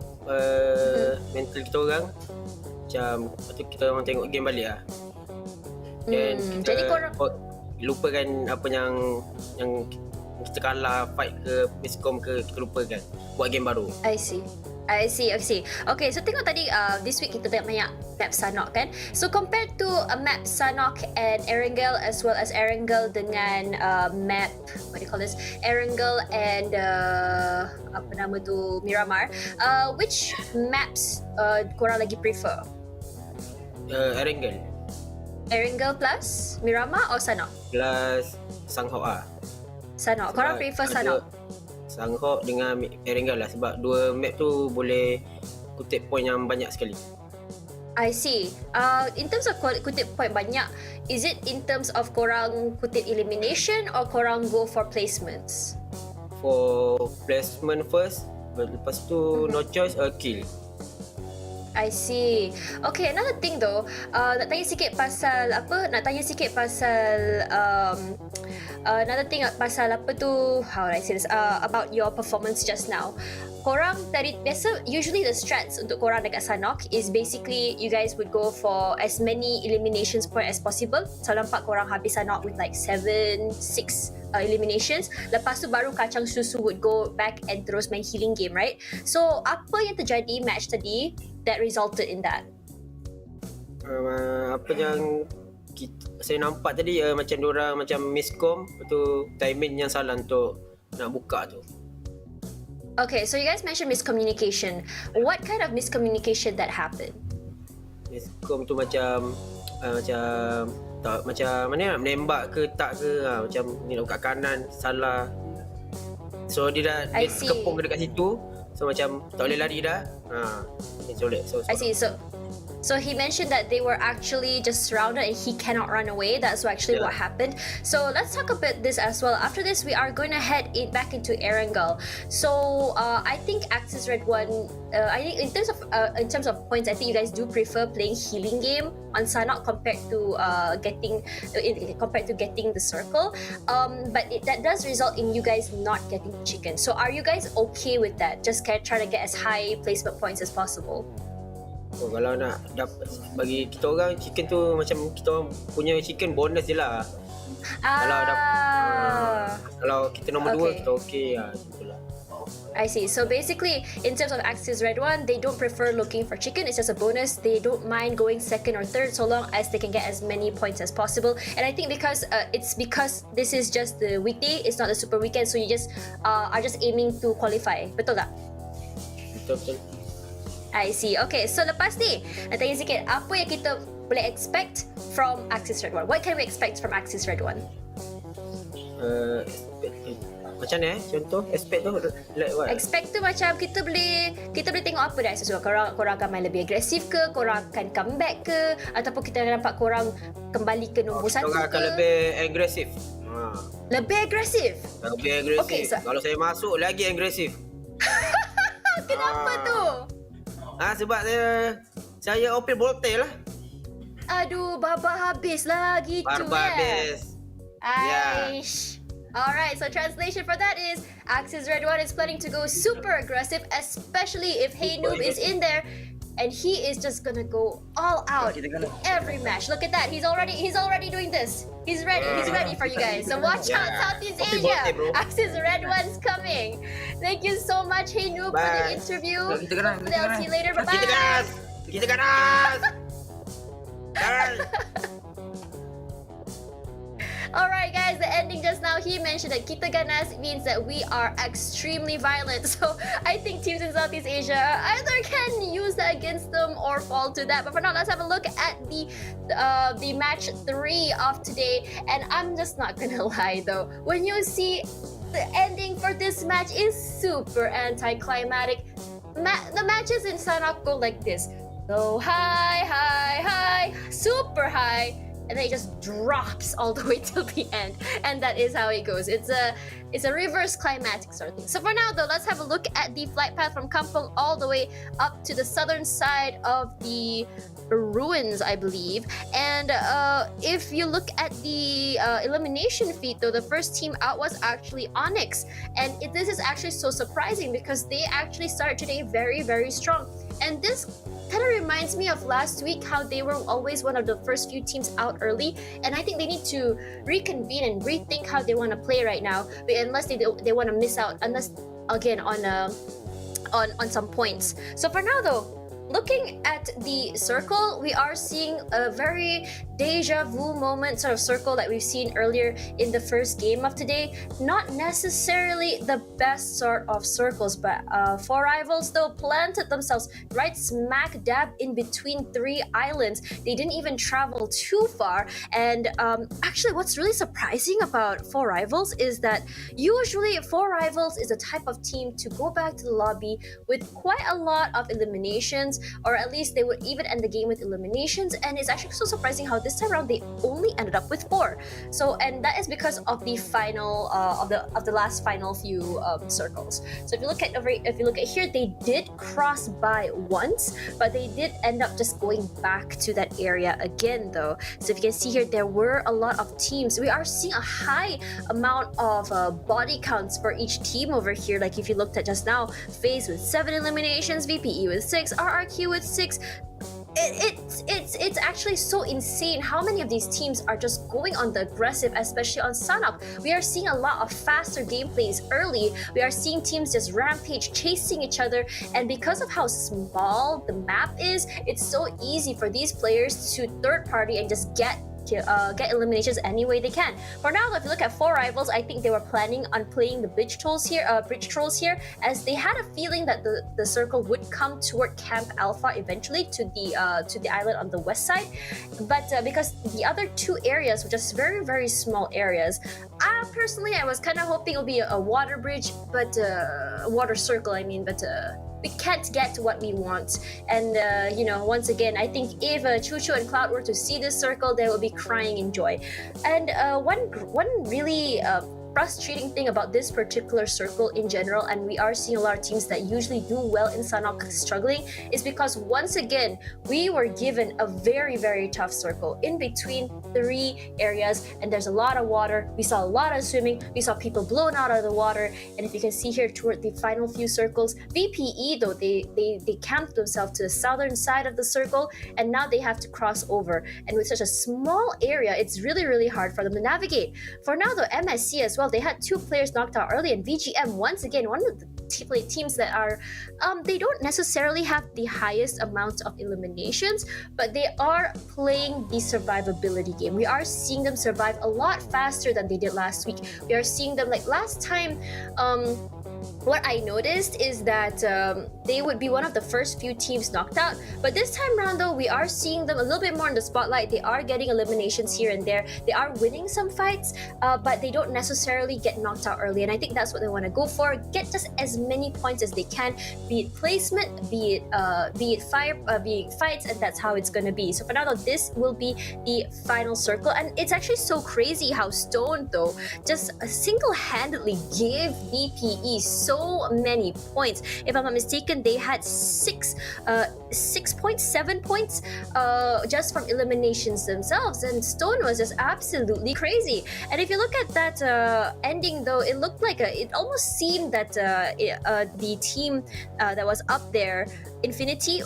mental kita orang. Macam lepas tu kita orang tengok game balik lah. Dan kita jadi korang lupakan apa yang kita kalah, fight ke, miscom ke, kita lupakan. Buat game baru. I see. Okay, so tengok tadi this week kita tengok banyak map Sanhok kan. So compared to a map Sanhok and Erangel as well as Erangel dengan map what do you call this? Erangel and apa nama tu, Miramar. Which maps korang lagi prefer? Erangel. Erangel plus Miramar or Sanhok? Plus Sanhok ah. Sanhok. Korang prefer Sanhok? Sanhok dengan Erangel lah, sebab dua map tu boleh kutip point yang banyak sekali. I see. In terms of kutip point banyak, is it in terms of korang kutip elimination or korang go for placements? For placement first, lepas tu no choice kill. I see. Okay, another thing though, nak tanya sikit pasal another thing pasal apa tu, how do I say this, about your performance just now. Korang dari biasa, usually the strats untuk korang dekat Sanhok is basically you guys would go for as many eliminations point as possible. So nampak korang habis Sanhok with like 7-6 eliminations. Lepas tu baru kacang susu would go back and terus main healing game, right? So apa yang terjadi match tadi that resulted in that? Apa yang saya nampak tadi, macam diorang macam miscom, tu timing yang salah untuk nak buka tu. Okay, so you guys mentioned miscommunication. What kind of miscommunication that happened? Miscom tu macam tak, macam mana nak menembak ke tak ke, macam ni nak buka kanan salah. So dia kepung dekat situ. So macam tak boleh lari dah. I see. So he mentioned that they were actually just surrounded and he cannot run away. That's actually what happened. So let's talk about this as well. After this, we are going to head back into Erangel. So I think Axis Red One, I think in terms of points, I think you guys do prefer playing healing game on Sanhok compared to getting the circle. But that does result in you guys not getting chicken. So are you guys okay with that? Just try to get as high placement points as possible. Kalau nak dapat bagi kita orang chicken tu, macam kita orang punya chicken bonus je lah. Kalau kita nombor 2 kita okey lah, macam lah. I see. So basically, in terms of Axis Red One, they don't prefer looking for chicken. It's just a bonus. They don't mind going second or third so long as they can get as many points as possible. And I think because this is just the weekday, it's not the super weekend, so you just are just aiming to qualify. Betul tak? Betul. I see. Okay, so lepas ni, nak tanya sikit, apa yang kita boleh expect from Axis Red One? What can we expect from Axis Red One? Macam ni contoh expect tu like what? Expect tu macam kita boleh tengok apa dah sesuai. Korang akan main lebih agresif ke? Korang akan comeback ke? Ataupun kita akan nampak korang kembali ke nombor 1 ke? Korang akan lebih agresif. Lebih agresif? Lebih agresif. Okay, kalau saya masuk lagi agresif. Kenapa tu? Sebab saya open voltage lah. Aduh, baba habis lah gitu habis. Aish. Alright, so translation for that is Axis Red One is planning to go super aggressive, especially if Hey Noob is in there, and he is just gonna go all out every match. Look at that, he's already doing this. He's ready for you guys. So watch out, Southeast Asia. Axis Red One's coming. Thank you so much, Hey Noob, for the interview. I'll see you later. Bye bye. Kita ganas. Alright guys, the ending just now, he mentioned that kita ganas means that we are extremely violent. So I think teams in Southeast Asia either can use that against them or fall to that. But for now, let's have a look at the match 3 of today. And I'm just not gonna lie though, when you see the ending for this match is super anticlimactic. The matches in Sanhok go like this. Go high, high, high, super high, and then it just drops all the way till the end. And that is how it goes. It's a reverse climatic sort of thing. So for now though, let's have a look at the flight path from Kampong all the way up to the southern side of the ruins, I believe. And if you look at the elimination feed though, the first team out was actually Onyx. And this is actually so surprising because they actually started today very, very strong. And this kind of reminds me of last week, how they were always one of the first few teams out early, and I think they need to reconvene and rethink how they want to play right now, unless they want to miss out, unless again on some points. So for now though, looking at the circle, we are seeing a very deja vu moment sort of circle that we've seen earlier in the first game of today. Not necessarily the best sort of circles, but 4 rivals though planted themselves right smack dab in between 3 islands. They didn't even travel too far. And actually what's really surprising about 4 rivals is that usually 4 rivals is a type of team to go back to the lobby with quite a lot of eliminations, or at least they would even end the game with eliminations. And it's actually so surprising how this time around they only ended up with 4. So, and that is because of the final of the last final few circles. So if you look at here, they did cross by once, but they did end up just going back to that area again though. So if you can see here, there were a lot of teams. We are seeing a high amount of body counts for each team over here. Like if you looked at just now, FaZe with 7 eliminations, VPE with 6, RRQ with 6. It's actually so insane how many of these teams are just going on the aggressive, especially on Sanhok. We are seeing a lot of faster gameplays early. We are seeing teams just rampage, chasing each other, and because of how small the map is, it's so easy for these players to third party and just get eliminations any way they can. For now, if you look at 4 rivals, I think they were planning on playing the bridge trolls here, as they had a feeling that the circle would come toward Camp Alpha eventually to the island on the west side. But because the other 2 areas were just very, very small areas, personally I was kind of hoping it would be a water bridge, but water circle, I mean, but we can't get to what we want. And you know, once again, I think if Chuchu and Cloud were to see this circle, they will be crying in joy. And one really frustrating thing about this particular circle in general, and we are seeing a lot of teams that usually do well in Sanhok struggling, is because once again we were given a very, very tough circle in between 3 areas, and there's a lot of water. We saw a lot of swimming, we saw people blown out of the water. And if you can see here toward the final few circles, VPE though, they camped themselves to the southern side of the circle, and now they have to cross over, and with such a small area, it's really, really hard for them to navigate. For now though, MSC as well, they had 2 players knocked out early, and VGM once again, one of the teams that are they don't necessarily have the highest amount of eliminations, but they are playing the survivability game. We are seeing them survive a lot faster than they did last week. We are seeing them, like last time, what I noticed is that they would be one of the first few teams knocked out, but this time around though, we are seeing them a little bit more in the spotlight. They are getting eliminations here and there. They are winning some fights, but they don't necessarily get knocked out early, and I think that's what they want to go for. Get just as many points as they can, be it placement, be it fights, and that's how it's going to be. So for now though, this will be the final circle, and it's actually so crazy how Stone though just single-handedly gave VPE so many points. If I'm not mistaken, they had 6.7 points just from eliminations themselves, and Stone was just absolutely crazy. And if you look at that ending though, it looked like it almost seemed that the team that was up there, Infinity,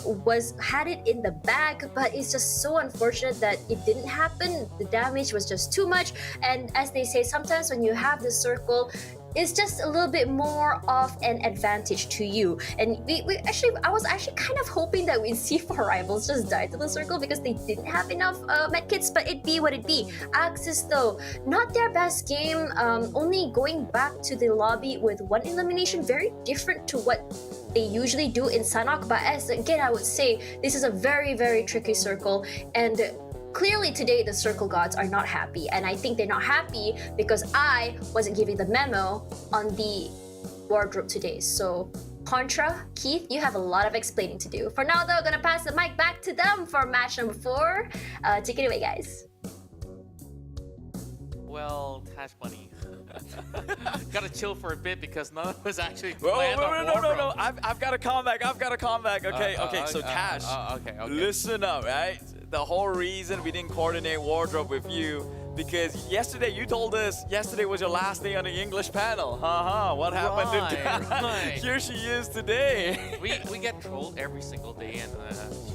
had it in the bag, but it's just so unfortunate that it didn't happen. The damage was just too much, and as they say, sometimes when you have the circle, is just a little bit more of an advantage to you. And I was actually kind of hoping that we'd see 4 rivals just die to the circle because they didn't have enough medkits, but it be what it be. Axis though, not their best game, only going back to the lobby with 1 elimination, very different to what they usually do in Sanhok. But as again, I would say this is a very, very tricky circle, and clearly today the circle gods are not happy, and I think they're not happy because I wasn't giving the memo on the wardrobe today. So Contra, Keith, you have a lot of explaining to do. For now though, I'm gonna pass the mic back to them for match number 4. Take it away, guys. Well, Tash Bunny. Gotta chill for a bit because none of us actually Whoa, planned on no. wardrobe. I've got a comeback. Okay, so Tash, okay. listen up, right? The whole reason we didn't coordinate wardrobe with you because yesterday you told us yesterday was your last day on the English panel. What happened to that? Right. Here she is today. we get trolled every single day, and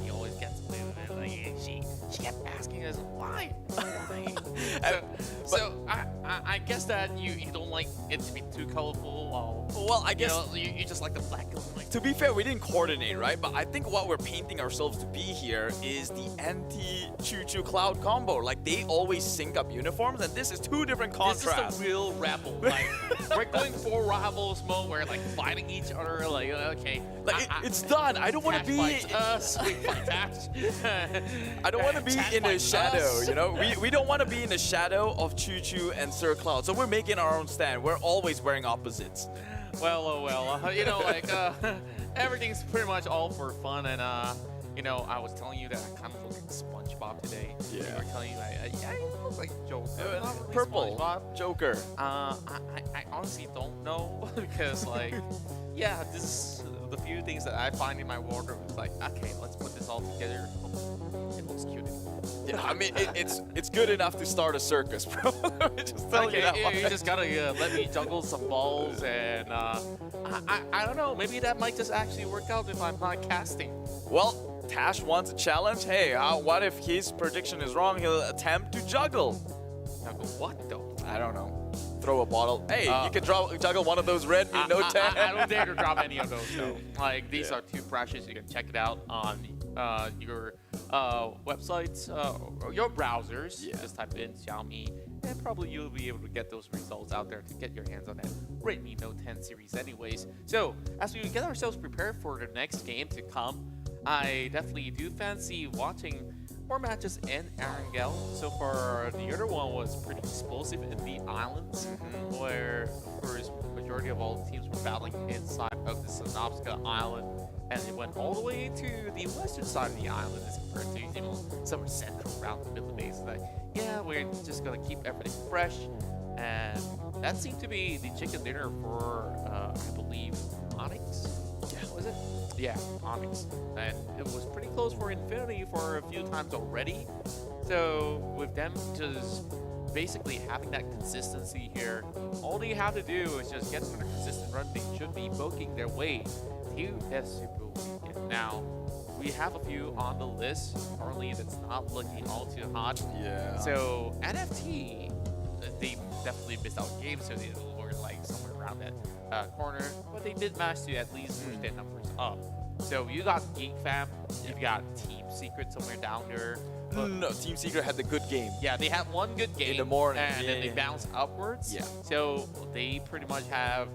she always gets away with it. Like, she kept asking us why. So I guess that you don't like it to be too colorful. Well, I guess you just like the black and white. To be fair, we didn't coordinate, right? But I think what we're painting ourselves to be here is the anti-Choo-Choo Cloud combo. Like, they always sync up uniforms, and this is 2 different contrasts. This is the real rebel. Like, we're going 4 rivals mode. We're like fighting each other. Like, okay, like it's done. I don't want to be. Fights us. We fight Tash. I don't want to be Tash in the fights shadow. us. You know, we don't want to be in the shadow of Choo-Choo and Sir Cloud. So we're making our own stand. We're always wearing opposites. Well, you know, like everything's pretty much all for fun, and you know, I was telling you that I kind of look like SpongeBob today. Yeah. You were telling you, yeah, you look like Joker. Not really Purple SpongeBob. Joker. I honestly don't know because, like, yeah, this is the few things that I find in my wardrobe. It's like, okay, let's put this all together. It looks cute. Yeah, I mean, it's good enough to start a circus, bro. Just telling you that you just gotta let me juggle some balls, and I don't know, maybe that might just actually work out if I'm not casting. Well, Tash wants a challenge. Hey, what if his prediction is wrong? He'll attempt to juggle. Juggle what though? I don't know. Throw a bottle. Hey, you can juggle one of those red in no time. I don't dare to drop any of those though. Like, these are too precious. You can check it out on your websites or your browsers. Just type in Xiaomi, and probably you'll be able to get those results out there to get your hands on that Redmi Note 10 series anyways. So as we get ourselves prepared for the next game to come, I definitely do fancy watching more matches in Arangel. So far, the other one was pretty explosive in the islands, where of course majority of all the teams were battling inside of the Sanopska Island, and it went all the way to the western side of the island as compared to, you know, somewhere central around the middle base. Like, yeah, we're just gonna keep everything fresh, and that seemed to be the chicken dinner for I believe Onyx. Yeah, was it? Yeah, Onyx. And it was pretty close for Infinity for a few times already. So with them just basically having that consistency here, all they have to do is just get another consistent run. They should be booking their way to that Super Weekend. Now, we have a few on the list currently that's not looking all too hot. Yeah. So NFT, they definitely missed out games, so they were like somewhere around that corner, but they did manage to at least push their numbers up. So you got Geek Fam, you've got Team Secret somewhere down there. No, Team Secret had the good game. Yeah, they had one good game in the morning, and then they bounced upwards. Yeah. So they pretty much have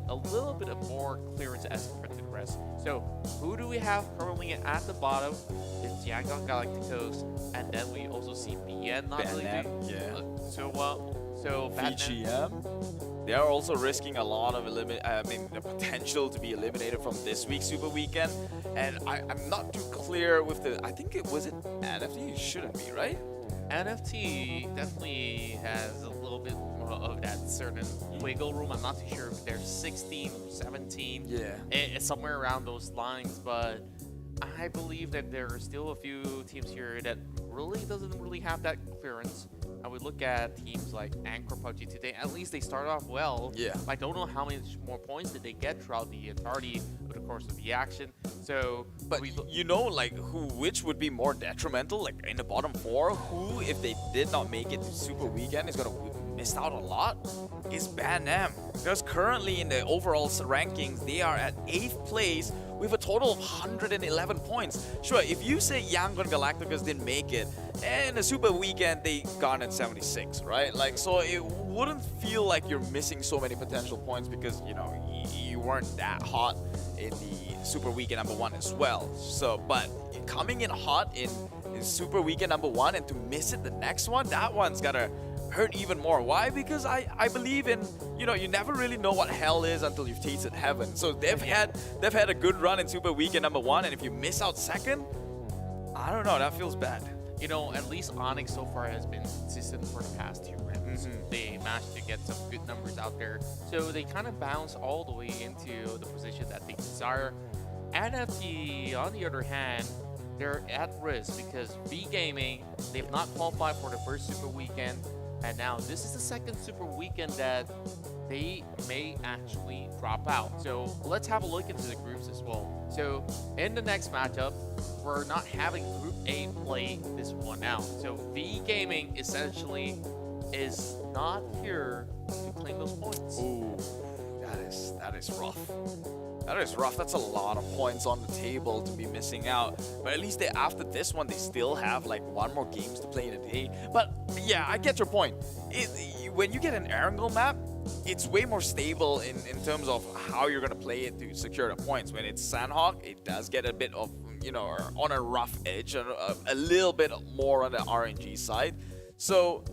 a little bit of more clearance as compared to the rest. So who do we have currently at the bottom? It's Yangon Galacticos, and then we also see BN not really doing. Yeah. So PUBGM, they are also risking a lot of the potential to be eliminated from this week's Super Weekend. And I'm not too clear with I think it was NFT. It shouldn't be, right? NFT definitely has a little bit more of that certain wiggle room. I'm not too sure if they're 16 or 17. Yeah. It's somewhere around those lines, but I believe that there are still a few teams here that doesn't really have that clearance. I would look at teams like Anchor PUBG today. At least they start off well. Yeah. I don't know how much more points did they get throughout the entirety of the course of the action. So, but you know, like which would be more detrimental? Like in the bottom 4, who, if they did not make it to Super Weekend, is gonna missed out a lot is Ban-Am. Because currently in the overall rankings, they are at 8th place with a total of 111 points. Sure, if you say Yangon Galacticos didn't make it, and the Super Weekend, they garnered 76, right? Like, so it wouldn't feel like you're missing so many potential points because, you know, you weren't that hot in the Super Weekend #1 as well. So, but coming in hot in Super Weekend #1 and to miss it the next one, that one's gotta hurt even more. Why? Because I believe in, you know, you never really know what hell is until you've tasted heaven. So they've had a good run in Super Weekend #1, and if you miss out second, I don't know, that feels bad. You know, at least Onyx so far has been consistent for the past 2 rounds. They managed to get some good numbers out there, so they kind of bounce all the way into the position that they desire. NFT, on the other hand, they're at risk because V Gaming, they've not qualified for the first Super Weekend, and now this is the second Super Weekend that they may actually drop out. So let's have a look into the groups as well. So in the next matchup, we're not having Group A play this one out. So V Gaming essentially is not here to claim those points. Ooh, that is rough. That is rough. That's a lot of points on the table to be missing out. But at least after this one, they still have like 1 more games to play in a day. But yeah, I get your point. When you get an Erangel map, it's way more stable in terms of how you're going to play it to secure the points. When it's Sandhawk, it does get a bit of, you know, on a rough edge, a little bit more on the RNG side. So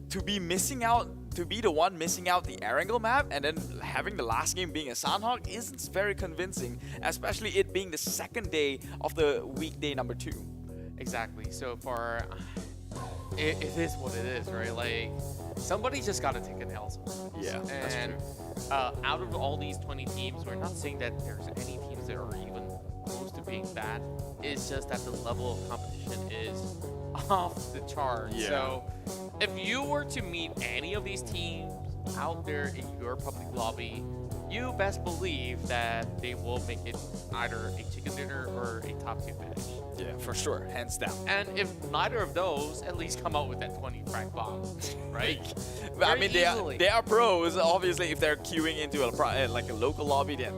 to be missing out, to be the one missing out the Erangel map and then having the last game being a Sandhawk isn't very convincing, especially it being the second day of the weekday #2. Exactly. So for it is what it is, right? Like, somebody's just got to take an L sometimes. Yeah, that's and out of all these 20 teams, we're not saying that there's any teams that are even close to being bad. It's just that the level of competition is off the charts. Yeah. So if you were to meet any of these teams out there in your public lobby, you best believe that they will make it either a chicken dinner or a top 2 finish. Yeah, for sure, hands down. And if neither of those, at least come out with that 20 frag bomb, right? I mean, they are pros. Obviously, if they're queuing into like a local lobby, then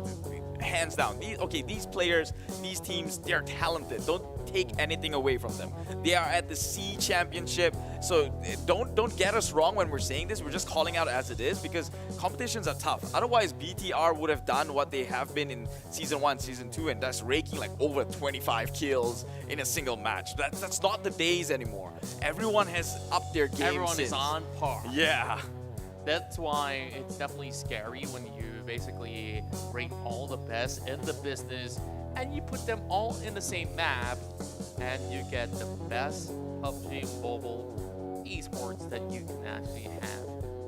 hands down. These players, these teams, they're talented. Don't take anything away from them. They are at the C Championship, so don't get us wrong when we're saying this. We're just calling out as it is because competitions are tough. Otherwise, BTR would have done what they have been in Season 1, Season 2, and that's raking like over 25 kills in a single match. That's not the days anymore. Everyone has upped their game. Everyone is on par. Yeah. That's why it's definitely scary when you basically bring all the best in the business and you put them all in the same map and you get the best PUBG Mobile Esports that you can actually have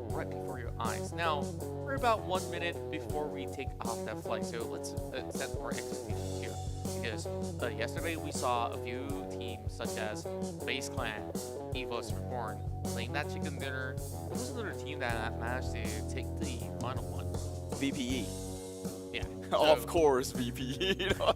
right before your eyes. Now, we're about 1 minute before we take off that flight, so let's set our expectations here. Because yesterday we saw a few teams such as FaZe Clan, EVOS Reborn, playing that chicken dinner. There was another team that managed to take the final one. VPE. Yeah. Of course, VPE. You know?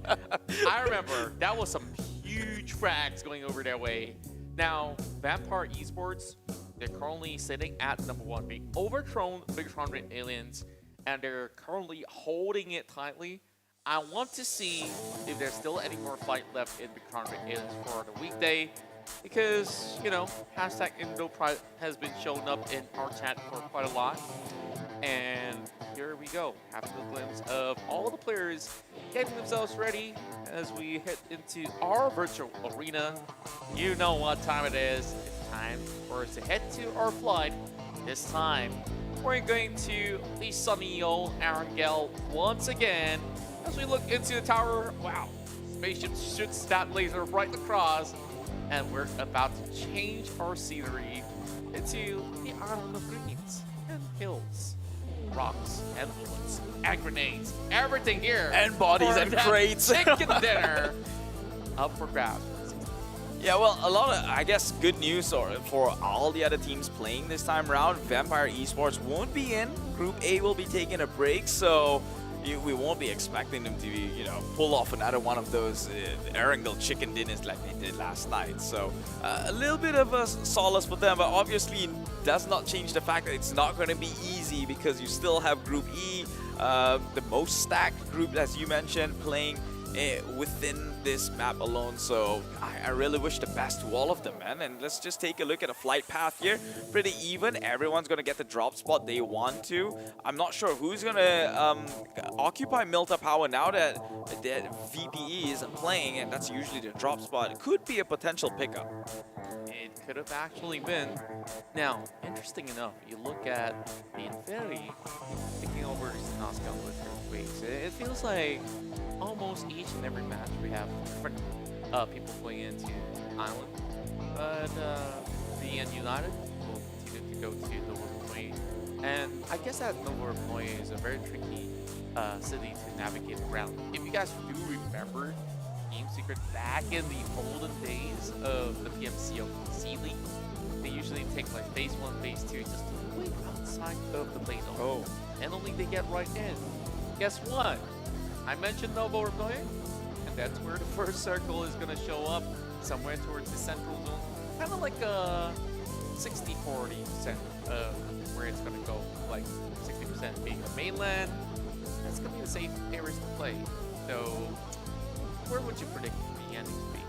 I remember that was some huge frags going over their way. Now, Vampire Esports, they're currently sitting at #1, being overthrown Bigetron RA aliens, and they're currently holding it tightly. I want to see if there's still any more fight left in Bigetron RA aliens for the weekday, because, you know, hashtag IndoPride has been showing up in our chat for quite a lot. And here we go, having a glimpse of all the players getting themselves ready as we head into our virtual arena. You know what time it is. It's time for us to head to our flight. This time, we're going to the sunny old Erangel once again. As we look into the tower, wow, spaceship shoots that laser right across, and we're about to change our scenery into the island of greens and hills, rocks and bullets and grenades, everything here, and bodies and crates. Chicken dinner up for grabs. Yeah, well, a lot of, I guess, good news for all the other teams playing this time around. Vampire Esports won't be in. Group A will be taking a break, so we won't be expecting them to, pull off another one of those Erangel chicken dinners like they did last night. So a little bit of a solace for them, but obviously does not change the fact that it's not going to be easy because you still have Group E, the most stacked group, as you mentioned, playing within this map alone. So I really wish the best to all of them, man. And let's just take a look at a flight path here. Pretty even. Everyone's gonna get the drop spot they want to. I'm not sure who's gonna occupy Milta Power now that VPE isn't playing, and that's usually the drop spot. It could be a potential pickup. It could have actually been. Now, interesting enough, you look at the Infinity picking over Nazca with her waves. It feels like almost each and every match we have different people going into Island. But the United will continue to go to Novorpoi. And I guess that Novorpoi is a very tricky city to navigate around. If you guys do remember Team Secret back in the olden days of the PMCO C League, they usually take like phase 1, phase 2 just way outside of the play zone. Oh. And only they get right in. Guess what? I mentioned Novorpoi, and that's where the first circle is going to show up, somewhere towards the central zone. Kind of like a 60-40% of where it's going to go. Like 60% being the mainland. That's going to be the safe areas to play. So, where would you predict the ending to be?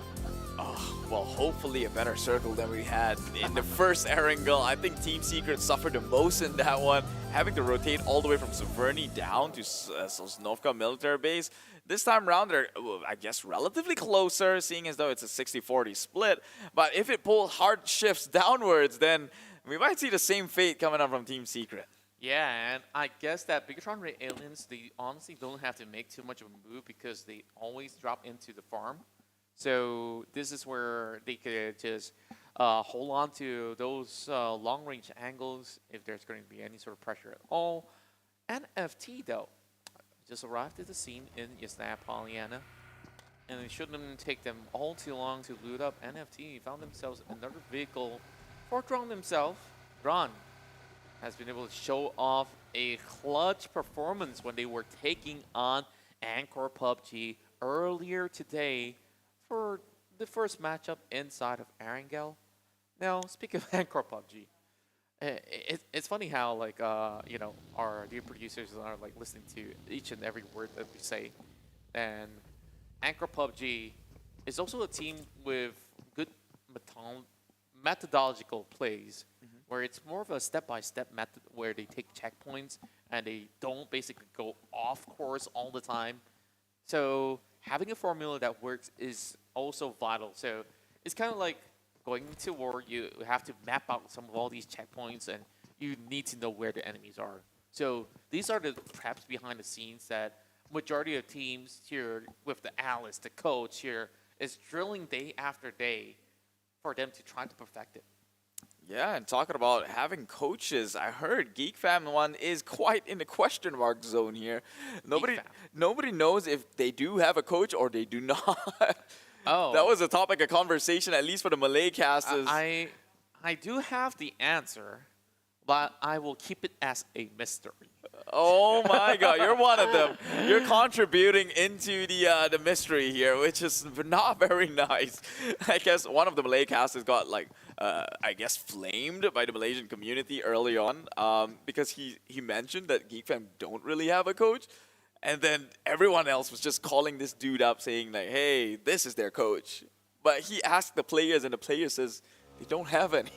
Oh, well, hopefully a better circle than we had in the first Erangel. I think Team Secret suffered the most in that one, having to rotate all the way from Severny down to Sosnovka military base. This time around, they're, I guess, relatively closer, seeing as though it's a 60-40 split. But if it pulls hard shifts downwards, then we might see the same fate coming up from Team Secret. Yeah, and I guess that Bigetron RA aliens, they honestly don't have to make too much of a move because they always drop into the farm. So this is where they could just hold on to those long-range angles if there's going to be any sort of pressure at all. NFT, though, just arrived at the scene in Yasnaya Polyana, and it shouldn't take them all too long to loot up. NFT found themselves another vehicle for Drone themselves. Ron has been able to show off a clutch performance when they were taking on Anchor PUBG earlier today for the first matchup inside of Erangel. Now, speaking of Anchor PUBG, it's funny how our dear producers are like listening to each and every word that we say, and Anchor PUBG is also a team with good methodological plays, where it's more of a step-by-step method where they take checkpoints and they don't basically go off course all the time. So having a formula that works is also vital. So it's kind of like going to war, you have to map out some of all these checkpoints and you need to know where the enemies are. So these are the traps behind the scenes that majority of teams here with the analyst, the coach here, is drilling day after day for them to try to perfect it. Yeah, and talking about having coaches, I heard Geek Fam one is quite in the question mark zone here. Nobody knows if they do have a coach or they do not. Oh. That was a topic of conversation, at least for the Malay casters. I do have the answer, but I will keep it as a mystery. Oh my God, you're one of them. You're contributing into the mystery here, which is not very nice. I guess one of the Malay casters got flamed by the Malaysian community early on because he mentioned that Geek Fam don't really have a coach. And then everyone else was just calling this dude up saying like, hey, this is their coach. But he asked the players and the player says they don't have any.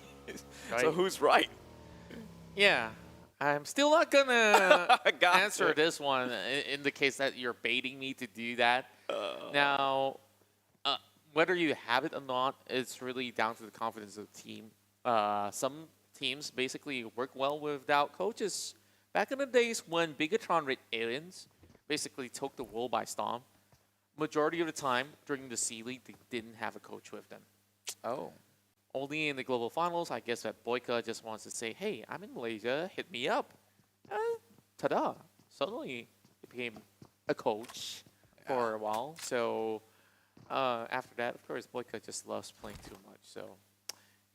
Right. So who's right? Yeah. I'm still not gonna answer this one in the case that you're baiting me to do that. Now, whether you have it or not, it's really down to the confidence of the team. Some teams basically work well without coaches. Back in the days when Bigetron RA aliens basically took the world by storm, majority of the time during the C League, they didn't have a coach with them. Oh. Only in the global finals, I guess that Boyka just wants to say, hey, I'm in Malaysia, hit me up. Ta-da! Suddenly, he became a coach for a while. So, after that, of course, Boyka just loves playing too much. So,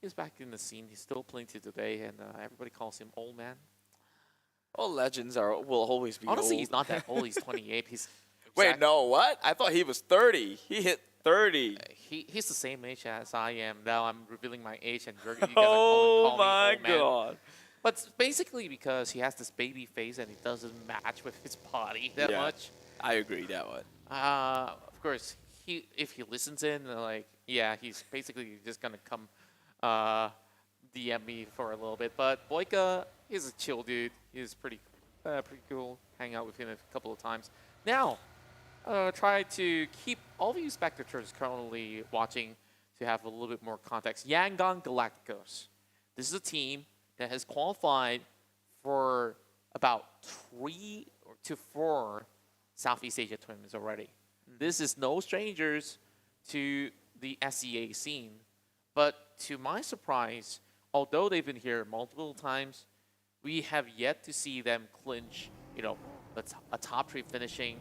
he's back in the scene. He's still playing to today, and everybody calls him Old Man. All legends will always be Honestly, old. he's not that old. He's 28. He's Wait, no, what? I thought he was 30. He hit 30. He's the same age as I am. Now I'm revealing my age, and you're gonna Oh call my me old man. god. But it's basically because he has this baby face and it doesn't match with his body that Yeah, much. I agree that one. Of course, if he listens in, like, yeah, he's basically just gonna come DM me for a little bit. But Boyka is a chill dude. He's pretty cool. Hang out with him a couple of times. Now, try to keep all of you spectators currently watching to have a little bit more context. Yangon Galacticos. This is a team that has qualified for about 3 to 4 Southeast Asia tournaments already. This is no strangers to the SEA scene. But to my surprise, although they've been here multiple times, we have yet to see them clinch, a top 3 finishing.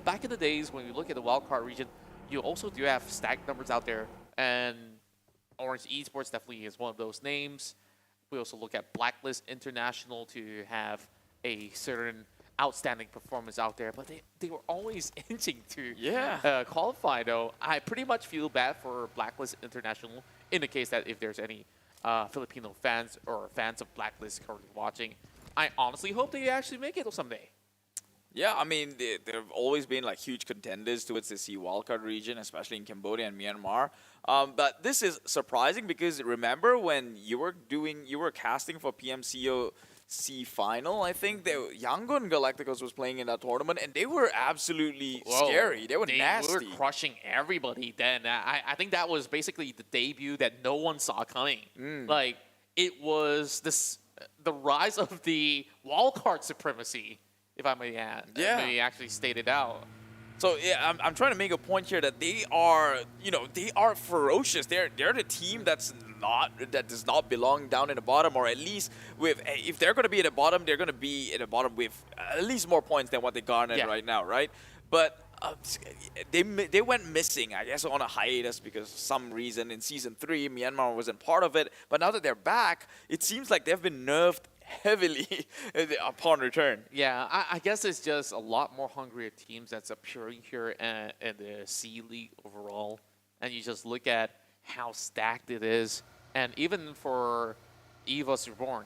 Back in the days when we look at the wildcard region, you also do have stacked numbers out there. And Onyx Esports definitely is one of those names. We also look at Blacklist International to have a certain outstanding performance out there, but they were always inching to qualify, though. I pretty much feel bad for Blacklist International in the case that if there's any Filipino fans or fans of Blacklist currently watching, I honestly hope they actually make it someday. Yeah, I mean, they've always been like huge contenders towards the C wildcard region, especially in Cambodia and Myanmar. But this is surprising because remember when you were casting for PMCO C final, I think Yangon Galacticos was playing in that tournament, and they were absolutely scary. They were nasty. They were crushing everybody then. I think that was basically the debut that no one saw coming. Like, it was the rise of the wildcard supremacy, if I may add. May actually state it out. So yeah, I'm trying to make a point here that they are, they are ferocious. They're the team that does not belong down in the bottom, or at least if they're going to be at the bottom, they're going to be at the bottom with at least more points than what they garnered right now, right? But they went missing, I guess, on a hiatus because of some reason in Season 3. Myanmar wasn't part of it. But now that they're back, it seems like they've been nerfed heavily upon return. Yeah, I guess it's just a lot more hungrier teams that's appearing here in the C League overall. And you just look at how stacked it is. And even for EVOS Reborn,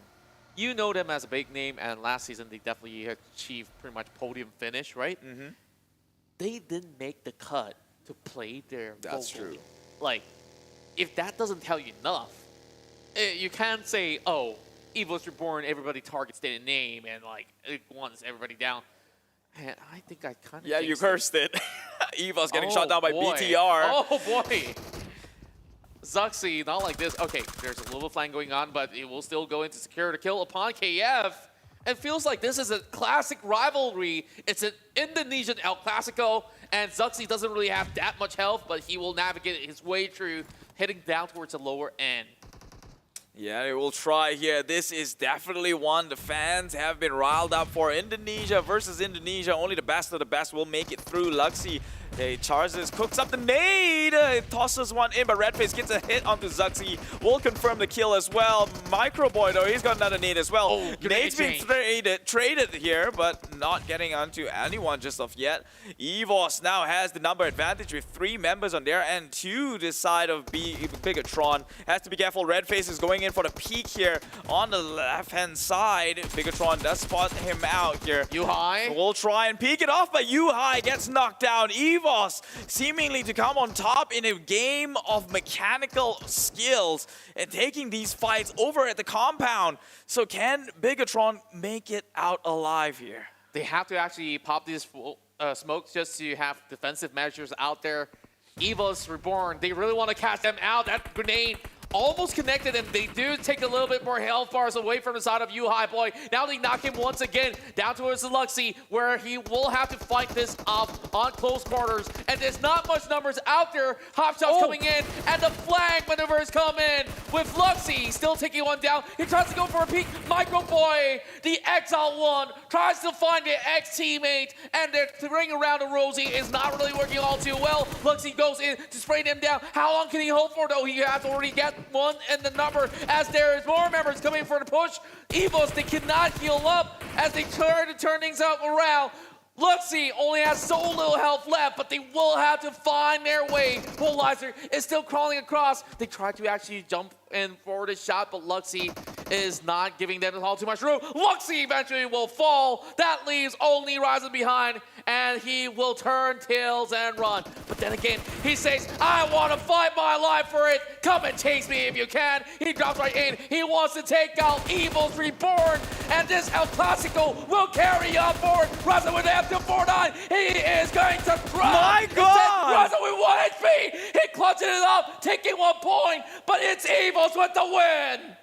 you know them as a big name, and last season they definitely achieved pretty much podium finish, right? They didn't make the cut to play their That's vocal. true. Like, if that doesn't tell you enough, you can't say, oh, EVOS Reborn, everybody targets their name and like it wants everybody down. And I think I kind of You cursed it. EVOS getting shot down by boy. BTR. Oh boy. Zuxi, not like this. Okay, there's a little flank going on, but it will still go into secure the kill upon KF. It feels like this is a classic rivalry. It's an Indonesian El Clasico, and Zuxi doesn't really have that much health, but he will navigate his way through, heading down towards the lower end. Yeah, they will try here. This is definitely one the fans have been riled up for. Indonesia versus Indonesia. Only the best of the best will make it through. Luxy, he charges, cooks up the nade. Tosses one in, but Redface gets a hit onto Zuxi. Will confirm the kill as well. Microboy, though, he's got another nade as well. Nade's being traded here, but not getting onto anyone just of yet. EVOS now has the number advantage with 3 members on their end, 2 this side of Bigetron. Has to be careful. Redface is going in for the peek here on the left-hand side. Bigetron does spot him out here. Yuhai will try and peek it off, but Yuhai gets knocked down. EVOS seemingly to come on top in a game of mechanical skills and taking these fights over at the compound. So can Bigetron make it out alive here? They have to actually pop these smokes just to have defensive measures out there. EVOS Reborn, they really want to catch them out. That grenade almost connected, and they do take a little bit more health bars away from the side of Yuhai Boy. Now they knock him once again down towards the Luxy, where he will have to fight this off on close quarters. And there's not much numbers out there. Hop shots coming in, and the flank maneuvers come in with Luxy still taking one down. He tries to go for a peek. Micro Boy, the Exile one, tries to find the ex-teammate, and their ring around the Rosie is not really working all too well. Luxy goes in to spray them down. How long can he hold for, though? He has already got one in the number, as there is more members coming for the push. EVOS, they cannot heal up as they try to turn things up around. Luxy only has so little health left, but they will have to find their way. Polarizer is still crawling across. They try to actually jump in for the shot, but Luxy is not giving them all too much room. Luxy eventually will fall. That leaves only Ryzen behind, and he will turn tails and run. But then again, he says, I want to fight my life for it. Come and chase me if you can. He drops right in. He wants to take out EVOS Reborn, and this El Clasico will carry on forward. Ryzen with the F249. He is going to drop. My God! Ryzen with 1 HP. He clutches it up, taking 1 point, but it's EVOS with the win.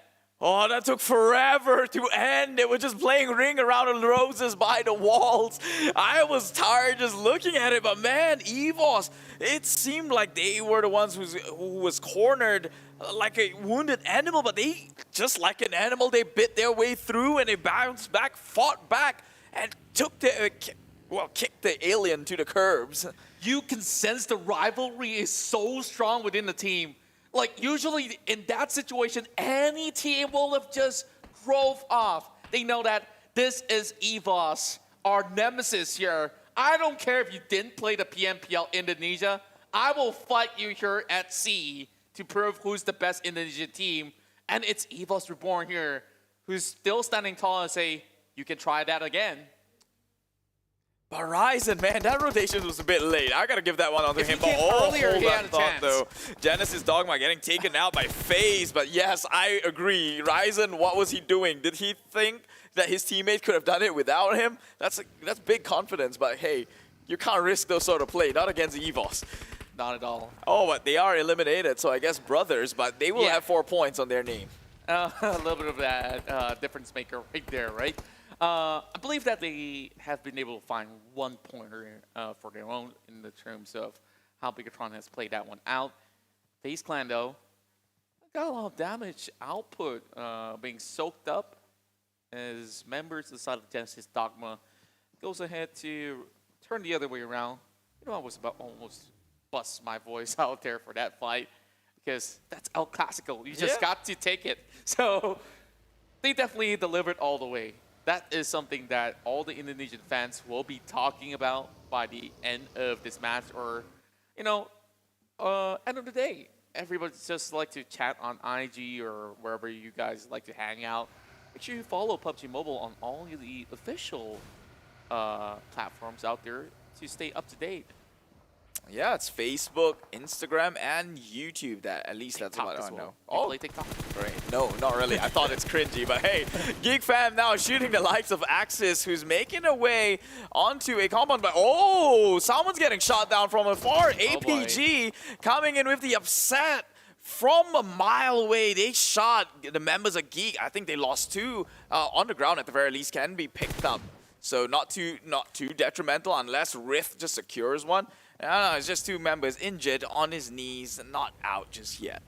Oh, that took forever to end. It was just playing ring around the roses by the walls. I was tired just looking at it, but man, EVOS, it seemed like they were the ones who was cornered like a wounded animal, but they, just like an animal, they bit their way through and they bounced back, fought back, and took the, kicked the alien to the curbs. You can sense the rivalry is so strong within the team. Like, usually in that situation, any team will have just drove off. They know that this is EVOS, our nemesis here. I don't care if you didn't play the PMPL Indonesia. I will fight you here at sea to prove who's the best Indonesian team. And it's EVOS Reborn here, who's still standing tall and say, you can try that again. But Ryzen, man, that rotation was a bit late. I gotta give that one onto him. But earlier, he had hold a that thought, chance. though. Genesis Dogma getting taken out by FaZe. But yes, I agree. Ryzen, what was he doing? Did he think that his teammate could have done it without him? That's big confidence. But hey, you can't risk those sort of play. Not against EVOS. Not at all. Oh, but they are eliminated. So I guess brothers. But they will have 4 points on their name. A little bit of that difference maker right there, right? I believe that they have been able to find 1 pointer for their own in the terms of how Bigetron has played that one out. FaZe Clan, though, got a lot of damage output being soaked up as members of the side of Genesis Dogma goes ahead to turn the other way around. You know, I was about almost bust my voice out there for that fight because that's El Clasico. You just got to take it. So they definitely delivered all the way. That is something that all the Indonesian fans will be talking about by the end of this match, or, you know, end of the day. Everybody just like to chat on IG or wherever you guys like to hang out. Make sure you follow PUBG Mobile on all the official platforms out there to stay up to date. Yeah, it's Facebook, Instagram, and YouTube. At least that's TikTok what I as know. well. Oh, play TikTok? Great. No, not really. I thought it's cringy, but hey, Geek Fam now shooting the likes of Axis, who's making a way onto a compound. But oh, someone's getting shot down from afar. APG coming in with the upset. From a mile away, they shot the members of Geek. I think they lost 2 on the ground at the very least, can be picked up. So not too detrimental unless Rift just secures one. No, it's just 2 members injured on his knees, not out just yet.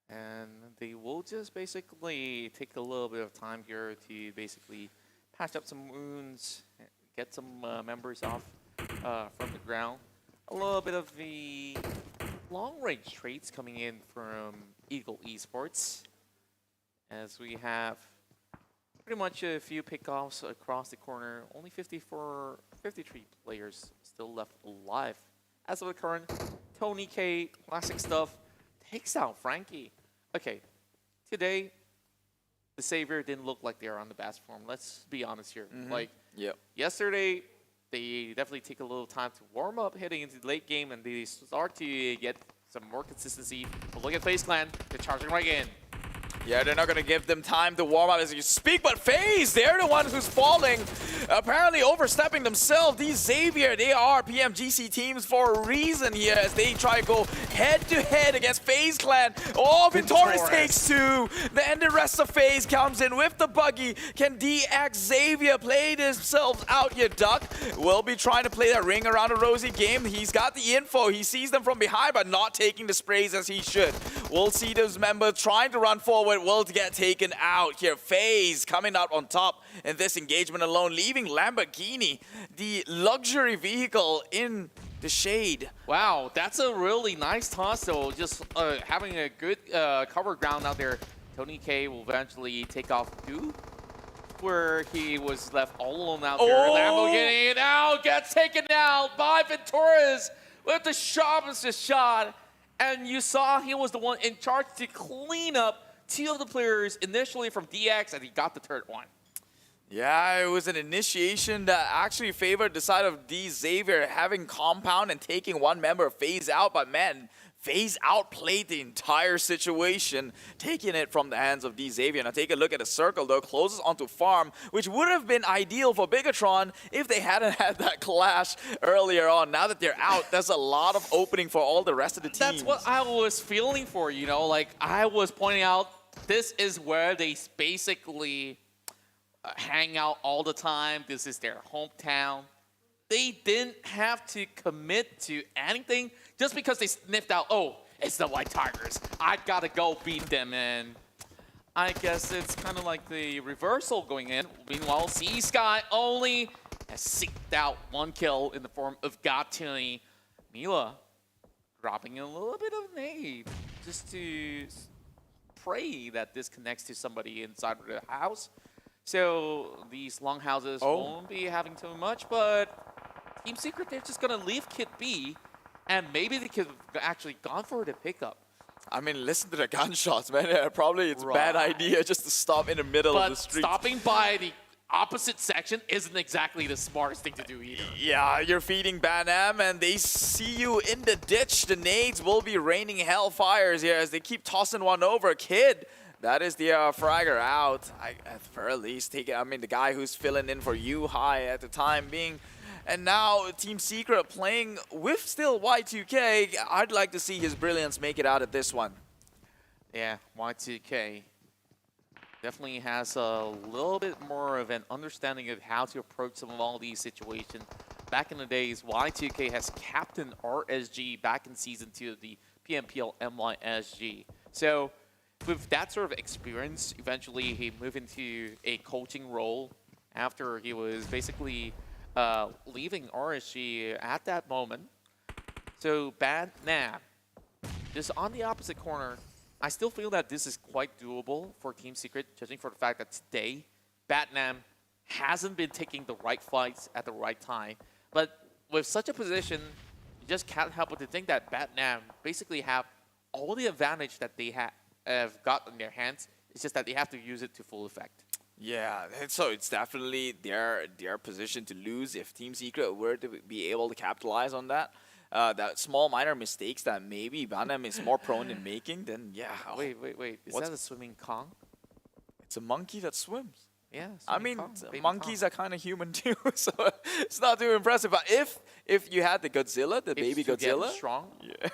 And they will just basically take a little bit of time here to basically patch up some wounds, get some members off from the ground. A little bit of the long-range traits coming in from Eagle Esports, as we have pretty much a few pickoffs across the corner. Only 53 players still left alive. As of the current, Tony K, classic stuff, takes out Frankie. Okay, today, the Savior didn't look like they were on the best form. Let's be honest here. Like, yesterday, they definitely take a little time to warm up heading into the late game, and they start to get some more consistency. But look at FaZe Clan, they're charging right in. Yeah, they're not going to give them time to warm up as you speak, but FaZe, they're the ones who's falling. Apparently overstepping themselves. These Xavier, they are PMGC teams for a reason here as they try to go head-to-head against FaZe Clan. Oh, Vintorius takes 2. Then the rest of FaZe comes in with the buggy. Can DX Xavier play themselves out here? Duck will be trying to play that ring around a rosy game. He's got the info. He sees them from behind, but not taking the sprays as he should. We'll see those members trying to run forward. it will get taken out here. FaZe coming out on top in this engagement alone, leaving Lamborghini, the luxury vehicle, in the shade. Wow, that's a really nice toss though. Just having a good cover ground out there. Tony K will eventually take off Goo, where he was left all alone out there. Lamborghini now gets taken out by Ventures with the sharpest shot. And you saw he was the one in charge to clean up two of the players initially from DX, and he got the third one. Yeah, it was an initiation that actually favored the side of D Xavier having compound and taking one member of FaZe out, but man, FaZe outplayed the entire situation, taking it from the hands of D Xavier. Now take a look at the circle though, closes onto farm, which would have been ideal for Bigetron if they hadn't had that clash earlier on. Now that they're out, there's a lot of opening for all the rest of the teams. That's what I was feeling for, you know, like I was pointing out, this is where they basically hang out all the time. This is their hometown. They didn't have to commit to anything just because they sniffed out, oh, it's the White Tigers. I gotta go beat them. And I guess it's kind of like the reversal going in. Meanwhile, C-Sky only has seeked out one kill in the form of Gatuni. Mila dropping a little bit of nade just to pray that this connects to somebody inside of the house. So these longhouses won't be having too much, but Team Secret, they're just going to leave Kit B, and maybe they could have actually gone for the pickup. I mean, listen to the gunshots, man. Probably it's a bad idea just to stop in the middle of the street. But stopping by the opposite section isn't exactly the smartest thing to do either. Yeah, you're feeding Banam, and they see you in the ditch. The nades will be raining hellfires here as they keep tossing one over. Kid, that is the fragger out. At the very least, I mean, the guy who's filling in for you high at the time being. And now Team Secret playing with still Y2K. I'd like to see his brilliance make it out of this one. Yeah, Y2K definitely has a little bit more of an understanding of how to approach some of all these situations. Back in the days, Y2K has captained RSG back in Season 2 of the PMPL MYSG. So with that sort of experience, eventually he moved into a coaching role after he was basically leaving RSG at that moment. So Bad Nam, just on the opposite corner, I still feel that this is quite doable for Team Secret, judging for the fact that today, Bad Nam hasn't been taking the right fights at the right time. But with such a position, you just can't help but to think that Bad Nam basically have all the advantage that they have got in their hands. It's just that they have to use it to full effect. Yeah, so it's definitely their position to lose if Team Secret were to be able to capitalize on that. That small minor mistakes that maybe Banam is more prone in making, then yeah. Wait. Is that a swimming Kong? It's a monkey that swims. Yeah, I mean, Kong, monkeys are kind of human too, so it's not too impressive. But if you had the Godzilla, the baby Godzilla, strong. Yeah.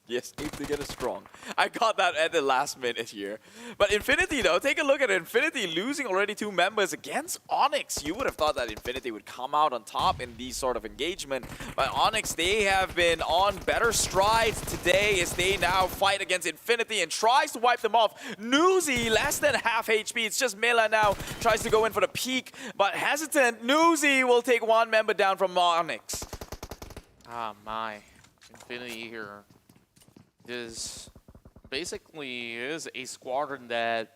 Yes, need to get it strong. I got that at the last minute here. But Infinity though, take a look at Infinity losing already 2 members against Onyx. You would have thought that Infinity would come out on top in these sort of engagement. But Onyx, they have been on better strides today as they now fight against Infinity and tries to wipe them off. Newsy, less than half HP. It's just Mela now, tries to go in for the peak. But hesitant, Newsy will take 1 member down from Onyx. Ah, my. Infinity here. Is basically a squadron that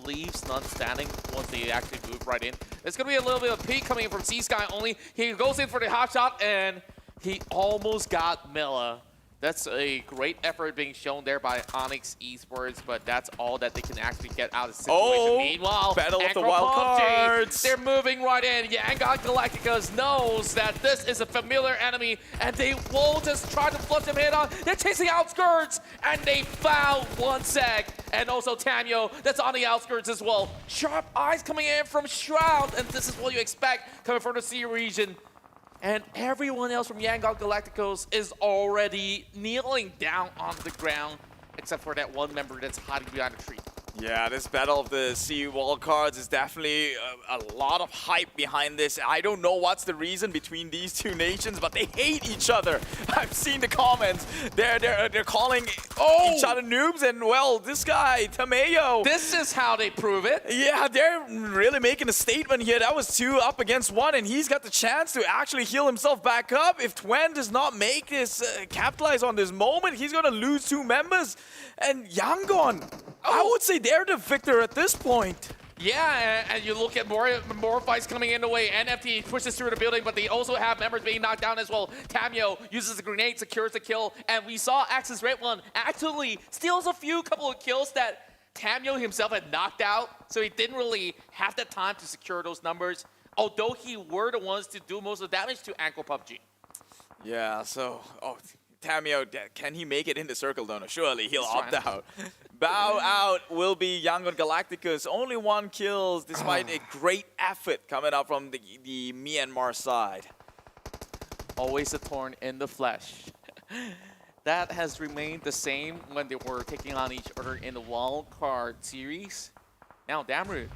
leaves none standing once they actually move right in. There's going to be a little bit of peek coming in from C-Sky only. He goes in for the hot shot, and he almost got Mela. That's a great effort being shown there by Onyx Esports, but that's all that they can actually get out of the situation. Meanwhile, battle of the wild cards. They're moving right in. Yangon Galacticos knows that this is a familiar enemy, and they won't just try to flush him head on. They're chasing outskirts, and they found one sec. And also Tamio, that's on the outskirts as well. Sharp eyes coming in from Shroud, and this is what you expect coming from the C region. And everyone else from Yangon Galacticos is already kneeling down on the ground, except for that one member that's hiding behind a tree. Yeah, this battle of the sea wall cards is definitely a lot of hype behind this. I don't know what's the reason between these two nations, but they hate each other. I've seen the comments. They're calling each other noobs, and well, this guy Tamayo. This is how they prove it. Yeah, they're really making a statement here. That was 2 up against 1, and he's got the chance to actually heal himself back up. If Twen does not make this, capitalize on this moment, he's gonna lose 2 members. And Yangon, I would say they're the victor at this point. Yeah, and you look at more fights coming in the way. NFT pushes through the building, but they also have members being knocked down as well. Tamio uses a grenade, secures the kill, and we saw Axis Red One actually steals a couple of kills that Tamio himself had knocked out, so he didn't really have the time to secure those numbers, although he were the ones to do most of the damage to Ankle Pubg. Yeah, so, Tamio, can he make it in the circle, though? No, surely he'll opt out. Bow out will be Yangon Galacticos. Only 1 kill despite a great effort coming out from the Myanmar side. Always a thorn in the flesh. That has remained the same when they were taking on each other in the wild card series. Now Damroot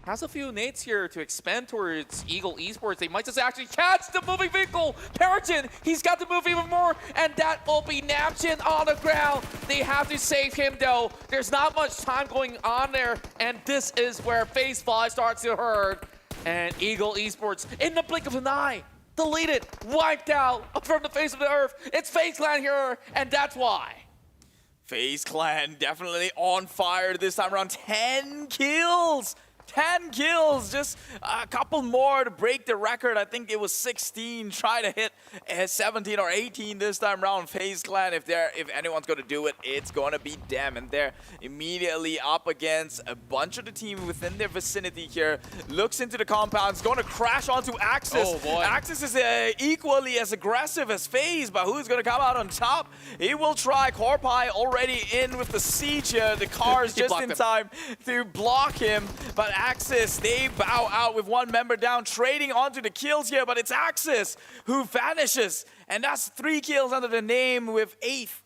has a few nades here to expand towards Eagle Esports. They might just actually catch the moving vehicle. Periton, he's got to move even more, and that will be Namjin on the ground. They have to save him though. There's not much time going on there, and this is where Phase 5 starts to hurt. And Eagle Esports, in the blink of an eye, deleted, wiped out from the face of the earth. It's FaZe Clan here, and that's why. FaZe Clan definitely on fire this time around. 10 kills! 10 kills, just a couple more to break the record. I think it was 16. Try to hit 17 or 18 this time around. FaZe Clan, if anyone's going to do it, it's going to be them. And they're immediately up against a bunch of the team within their vicinity here. Looks into the compound, is going to crash onto Axis. Oh boy. Axis is equally as aggressive as FaZe, but who's going to come out on top? He will try. Corpai already in with the siege here. The car's just in time to block him, but Axis, they bow out with 1 member down, trading onto the kills here, but it's Axis who vanishes, and that's 3 kills under the name with 8th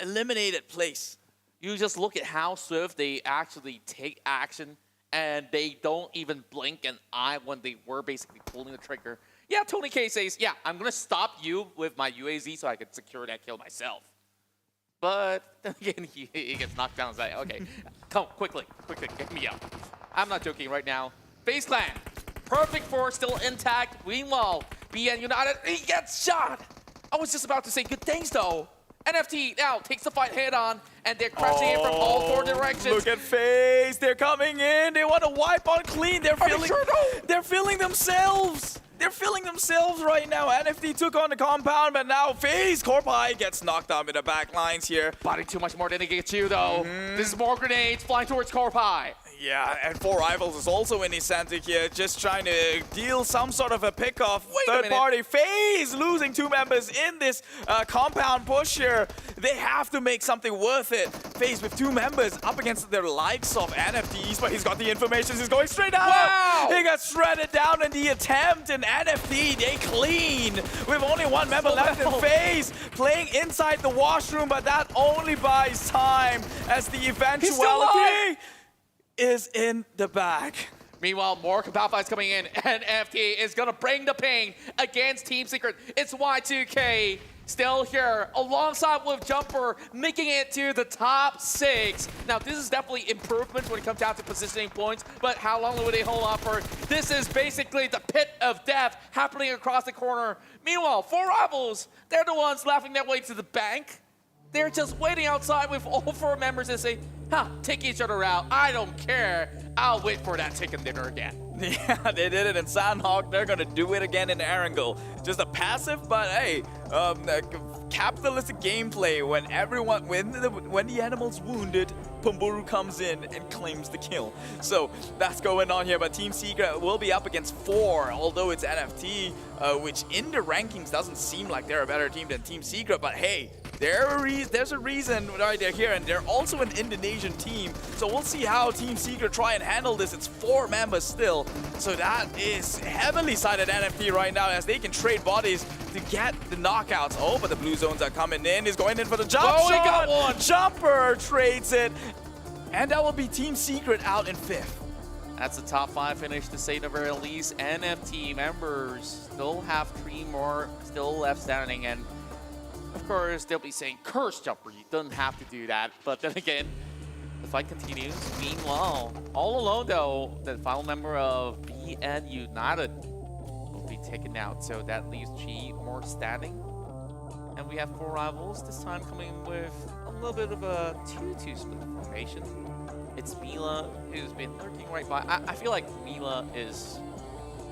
eliminated place. You just look at how swift they actually take action, and they don't even blink an eye when they were basically pulling the trigger. Yeah, Tony K says, yeah, I'm going to stop you with my UAZ so I can secure that kill myself. But then again, he gets knocked down. It's like, okay, come quickly, get me up. I'm not joking right now. FaZe Clan, perfect 4 still intact. Meanwhile, BN United, he gets shot. I was just about to say good things though. NFT now takes the fight head on, and they're crashing in from all 4 directions. Look at FaZe, they're coming in. They want to wipe on clean. They're feeling themselves. They're feeling themselves right now. NFT took on the compound, but now FaZe Corpai gets knocked out in the back lines here. Body too much more than they get you though. This is more grenades flying towards Corpai. Yeah, and 4 Rivals is also in his center here, just trying to deal some sort of a pick-off. Third party, FaZe losing 2 members in this compound push here. They have to make something worth it. FaZe with 2 members up against the likes of NFTs, but he's got the information, he's going straight out. Wow! He got shredded down in the attempt, and NFT, they clean with only 1 member left in FaZe, playing inside the washroom, but that only buys time as the eventuality is in the back. Meanwhile, more compound fights coming in, and NFT is gonna bring the pain against Team Secret. It's Y2K still here, alongside with Jumper, making it to the top 6. Now, this is definitely improvement when it comes down to positioning points, but how long will they hold on for? This is basically the pit of death happening across the corner. Meanwhile, 4 Rivals, they're the ones laughing their way to the bank. They're just waiting outside with all 4 members and say, take each other out. I don't care. I'll wait for that chicken dinner again. Yeah, they did it in Sandhawk. They're going to do it again in Erangel. Just a passive, but hey, capitalistic gameplay when when the animal's wounded, Chonburi comes in and claims the kill. So that's going on here, but Team Secret will be up against 4, although it's NFT, which in the rankings doesn't seem like they're a better team than Team Secret, but hey, there's a reason why they're here, and they're also an Indonesian team. So we'll see how Team Secret try and handle this. It's 4 members still. So that is heavily sided NFT right now as they can trade bodies to get the knockouts. Oh, but the blue zones are coming in. He's going in for the jump shot. He got one. Jumper trades it. And that will be Team Secret out in 5th. That's the top 5 finish to say the very least. NFT members still have 3 more still left standing, and of course they'll be saying, curse Chonburi, you don't have to do that. But then again, the fight continues. Meanwhile, all alone though, the final member of BN United will be taken out, so that leaves 3 more standing. And we have 4 rivals, this time coming with a little bit of a 2-2 split formation. It's Mila who's been lurking right by. I feel like Mila is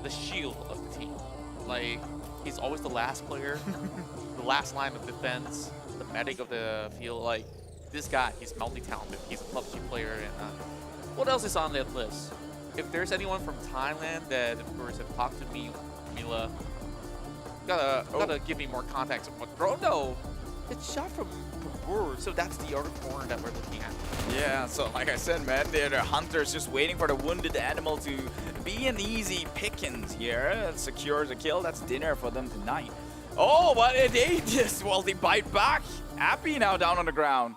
the shield of the team. Like, he's always the last player, the last line of defense, the medic of the field. Like, this guy, he's multi-talented. He's a PUBG player. And what else is on that list? If there's anyone from Thailand that, of course, have talked to me, Mila, gotta give me more context. But Rondo, it's shot from Pubg, so that's the other corner that we're looking at. Yeah, so like I said, man, they're the hunters just waiting for the wounded animal to be an easy pickings here. It secures a kill. That's dinner for them tonight. Oh, but they just, well, they bite back. Appy now down on the ground.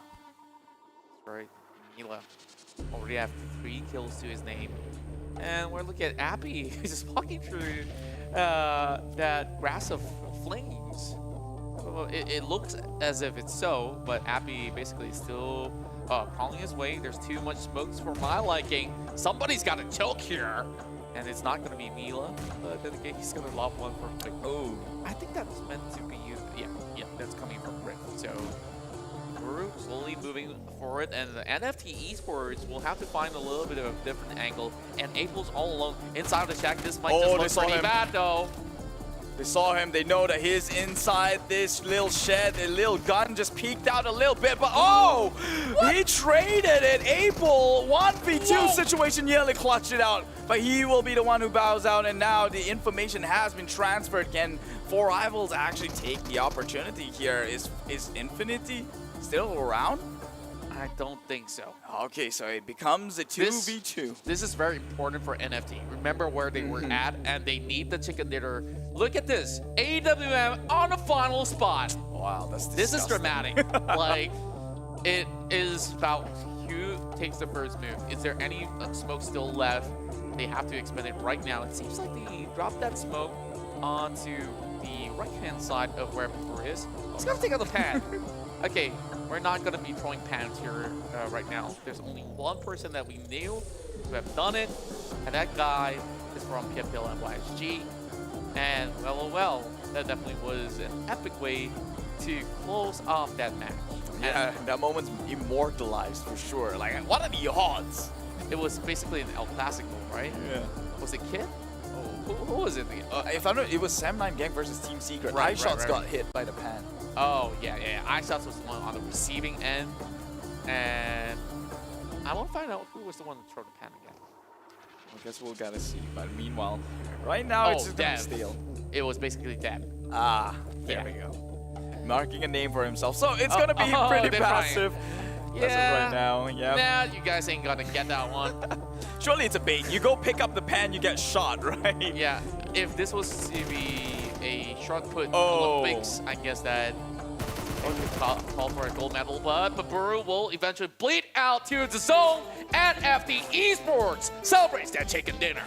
That's right. Mila already have 3 kills to his name. And we're looking at Appy, who's just walking through that grass of flames. It looks as if it's so, but Appy basically is still crawling his way. There's too much smokes for my liking. Somebody's got to choke here. And it's not going to be Mila, but then again, he's going to lob one for quick. Oh, I think that's meant to be used. Yeah, that's coming from Rift. So we're slowly moving forward, and the NFT Esports will have to find a little bit of a different angle. And April's all alone inside the shack. This might just look pretty bad, though. They saw him. They know that he's inside this little shed. The little gun just peeked out a little bit, but oh! He traded it. April 1v2 situation, nearly clutched it out, but he will be the one who bows out, and now the information has been transferred. Can 4 rivals actually take the opportunity here? Is Infinity still around? I don't think so. Okay, so it becomes a 2v2. This is very important for NFT. Remember where they were at, and they need the chicken dinner. Look at this. AWM on the final spot. Wow, that's disgusting. This is dramatic. Like, it is about who takes the first move. Is there any smoke still left? They have to expend it right now. It seems like they dropped that smoke onto the right-hand side of where Pubg is. He's gonna take out the pan. Okay, we're not going to be throwing pans here right now. There's only one person that we knew who have done it, and that guy is from PMPL and YSG. And well, that definitely was an epic way to close off that match. Yeah, that moment's immortalized for sure. Like, what are the odds? It was basically an El Clasico, right? Yeah. Was it Kid? Who was it? If I know, it was Sam9 Gang versus Team Secret. Right, iShots got hit by the pan. Oh, yeah. iShots was the one on the receiving end. And I want to find out who was the one to throw the pan again. I guess we'll gotta see. But meanwhile, right now it's just gonna steal. It was basically Deb. Ah, there we go. Marking a name for himself. So it's gonna be pretty passive. Yeah. Right now, yeah. Nah, you guys ain't gonna get that one. Surely it's a bait. You go pick up the pan, you get shot, right? Yeah. If this was to be a short put Olympics, I guess that would call for a gold medal. But Pubg will eventually bleed out to the zone, and NFT Esports celebrates that chicken dinner.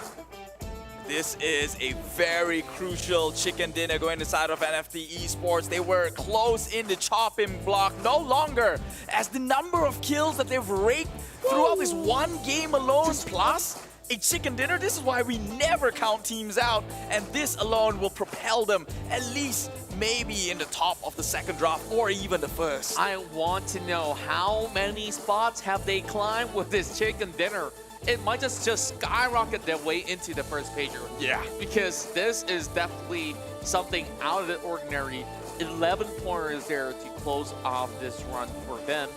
This is a very crucial chicken dinner going inside of NFT Esports. They were close in the chopping block, no longer, as the number of kills that they've raked throughout this one game alone, plus a chicken dinner. This is why we never count teams out, and this alone will propel them at least maybe in the top of the second draft or even the first. I want to know how many spots have they climbed with this chicken dinner. It might just skyrocket their way into the first pager. Yeah. Because this is definitely something out of the ordinary. 11 pointers there to close off this run for them.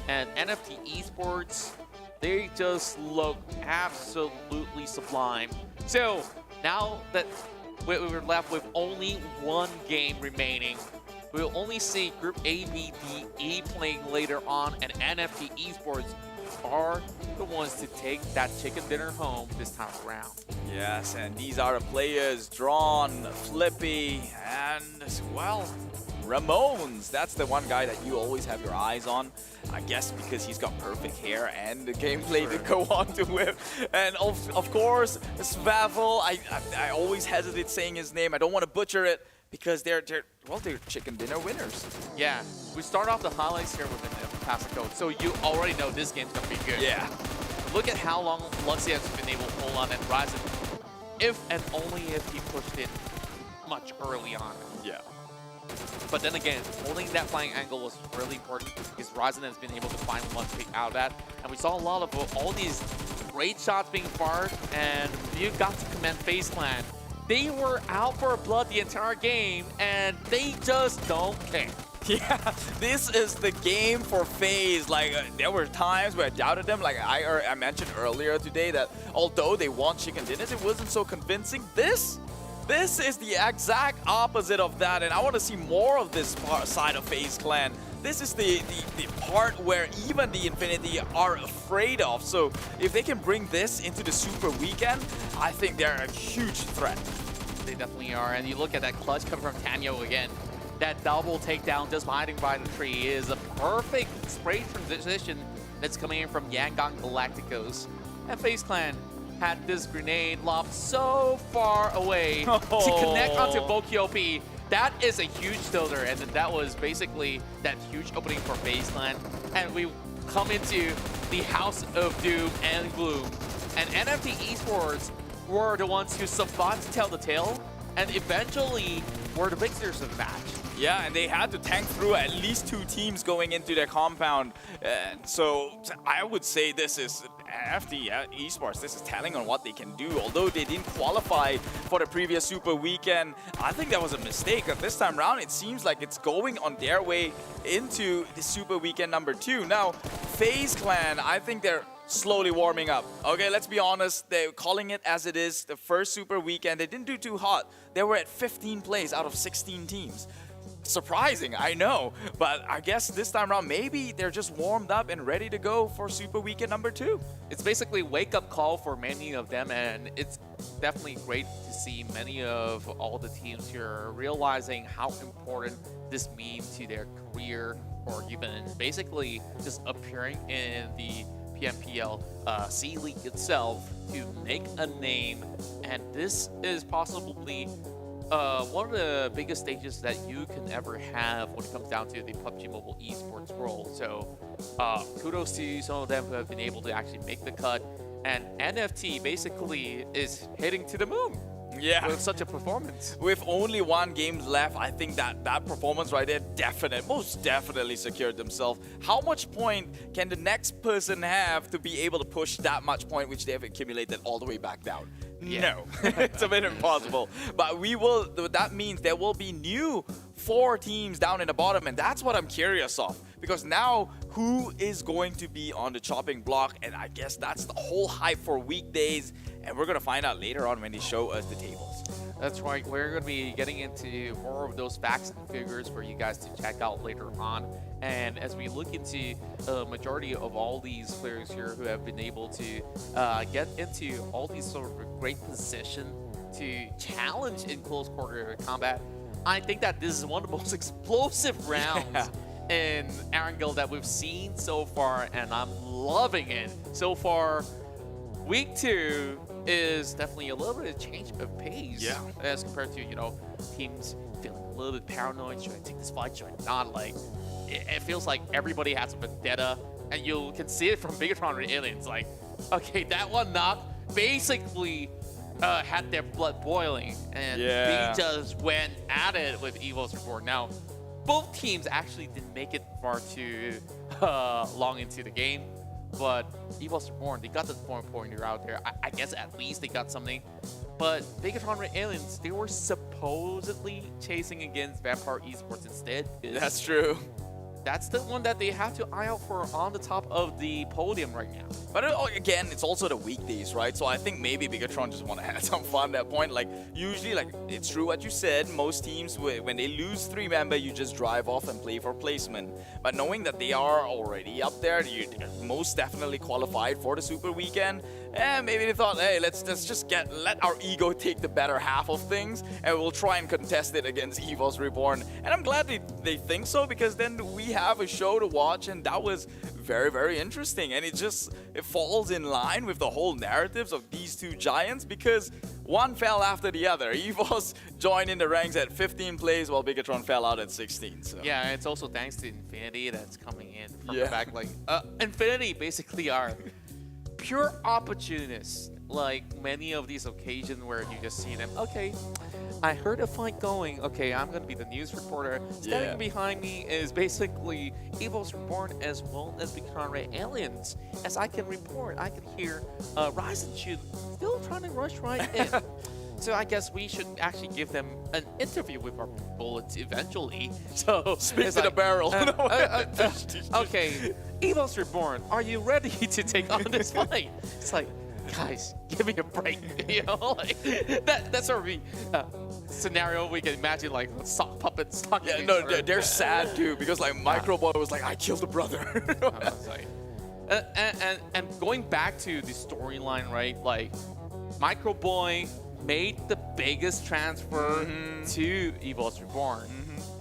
And NFT Esports, they just look absolutely sublime. So now that we were left with only one game remaining, we'll only see Group A, B, D, E playing later on, and NFT Esports are the ones to take that chicken dinner home this time around. Yes, and these are the players, Drawn, Flippy, and, well, Ramones, that's the one guy that you always have your eyes on. I guess because he's got perfect hair and the gameplay to go on to with. And of course, Svavel, I always hesitate saying his name. I don't want to butcher it because they're chicken dinner winners. Yeah, we start off the highlights here with the pass the code, so you already know this game's gonna be good. Yeah. Look at how long Luxy has been able to hold on and Ryzen, if and only if he pushed it much early on. Yeah. But then again, holding that flying angle was really important because Ryzen has been able to find one pick out of that. And we saw a lot of all these great shots being fired, and you got to commend FaZe Clan. They were out for blood the entire game, and they just don't care. Yeah, this is the game for FaZe. Like, there were times where I doubted them. Like I mentioned earlier today that although they won chicken dinners, it wasn't so convincing. This is the exact opposite of that, and I want to see more of this side of FaZe Clan. This is the part where even the Infinity are afraid of. So if they can bring this into the Super Weekend, I think they're a huge threat. They definitely are, and you look at that clutch coming from Tanyo again. That double takedown just hiding by the tree is a perfect spray transition that's coming in from Yangon Galacticos. And FaZe Clan had this grenade lobbed so far away to connect onto Bokyopi. That is a huge tilter, and that was basically that huge opening for FaZe Clan. And we come into the House of Doom and Gloom. And NFT Esports were the ones who survived to tell the tale, and eventually were the victors of the match. Yeah, and they had to tank through at least 2 teams going into their compound. So I would say this is NFT Esports. This is telling on what they can do. Although they didn't qualify for the previous Super Weekend, I think that was a mistake. But this time around, it seems like it's going on their way into the Super Weekend number 2. Now, FaZe Clan, I think they're slowly warming up. Okay, let's be honest. They're calling it as it is. The first Super Weekend, they didn't do too hot. They were at 15 plays out of 16 teams. Surprising, I know, but I guess this time around maybe they're just warmed up and ready to go for Super Weekend number 2. It's basically a wake-up call for many of them, and it's definitely great to see many of all the teams here realizing how important this means to their career, or even basically just appearing in the PMPL C League itself to make a name. And this is possibly one of the biggest stages that you can ever have when it comes down to the PUBG Mobile Esports world. So kudos to some of them who have been able to actually make the cut. And NFT basically is heading to the moon. Yeah. With such a performance. With only 1 game left, I think that performance right there most definitely secured themselves. How much point can the next person have to be able to push that much point which they have accumulated all the way back down? Yeah. No, it's a bit impossible. But that means there will be new 4 teams down in the bottom, and that's what I'm curious of. Because now, who is going to be on the chopping block? And I guess that's the whole hype for weekdays. And we're going to find out later on when they show us the tables. That's right. We're going to be getting into more of those facts and figures for you guys to check out later on. And as we look into the majority of all these players here who have been able to get into all these sort of great position to challenge in close quarter combat, I think that this is one of the most explosive rounds in Erangel that we've seen so far, and I'm loving it. So far, week 2 is definitely a little bit of change of pace as compared to, you know, teams feeling a little bit paranoid. Should I take this fight? Should I not? Like, it feels like everybody has a vendetta, and you can see it from Bigetron RA. It's like, okay, that one knock basically had their blood boiling, and we just went at it with EVOS Reborn. Now, both teams actually didn't make it far too long into the game. But EVOS Reborn, they got the pointer out there. I guess at least they got something. But Bigetron RA, they were supposedly chasing against Vampire Esports instead. That's true. That's the one that they have to eye out for on the top of the podium right now. But again, it's also the weekdays, right? So I think maybe Bigetron just want to have some fun at that point. Like, usually, like, it's true what you said. Most teams, when they lose 3 members, you just drive off and play for placement. But knowing that they are already up there, you're most definitely qualified for the Super Weekend. And maybe they thought, hey, let's just let our ego take the better half of things, and we'll try and contest it against EVOS Reborn. And I'm glad they think so, because then we have a show to watch, and that was very, very interesting. And it falls in line with the whole narratives of these two giants, because one fell after the other. EVOS joined in the ranks at 15 plays, while Bigetron fell out at 16. So. Yeah, it's also thanks to Infinity that's coming in from the back. Like Infinity basically are pure opportunists. Like many of these occasions where you just see them, okay, I heard a fight going, okay, I'm gonna be the news reporter. Standing behind me is basically EVOS Reborn as well as Bigetron RA aliens. As I can report, I can hear Rise and Shoot still trying to rush right in. So I guess we should actually give them an interview with our bullets eventually. So Spit to the barrel. Okay, EVOS Reborn, are you ready to take on this fight? It's like, guys, give me a break. You know, like that's sort of scenario we can imagine, like sock puppets talking. Yeah, no, they're sad too, because like Microboy was like, I killed a brother. And going back to the storyline, right? Like Microboy made the biggest transfer to EVOS Reborn,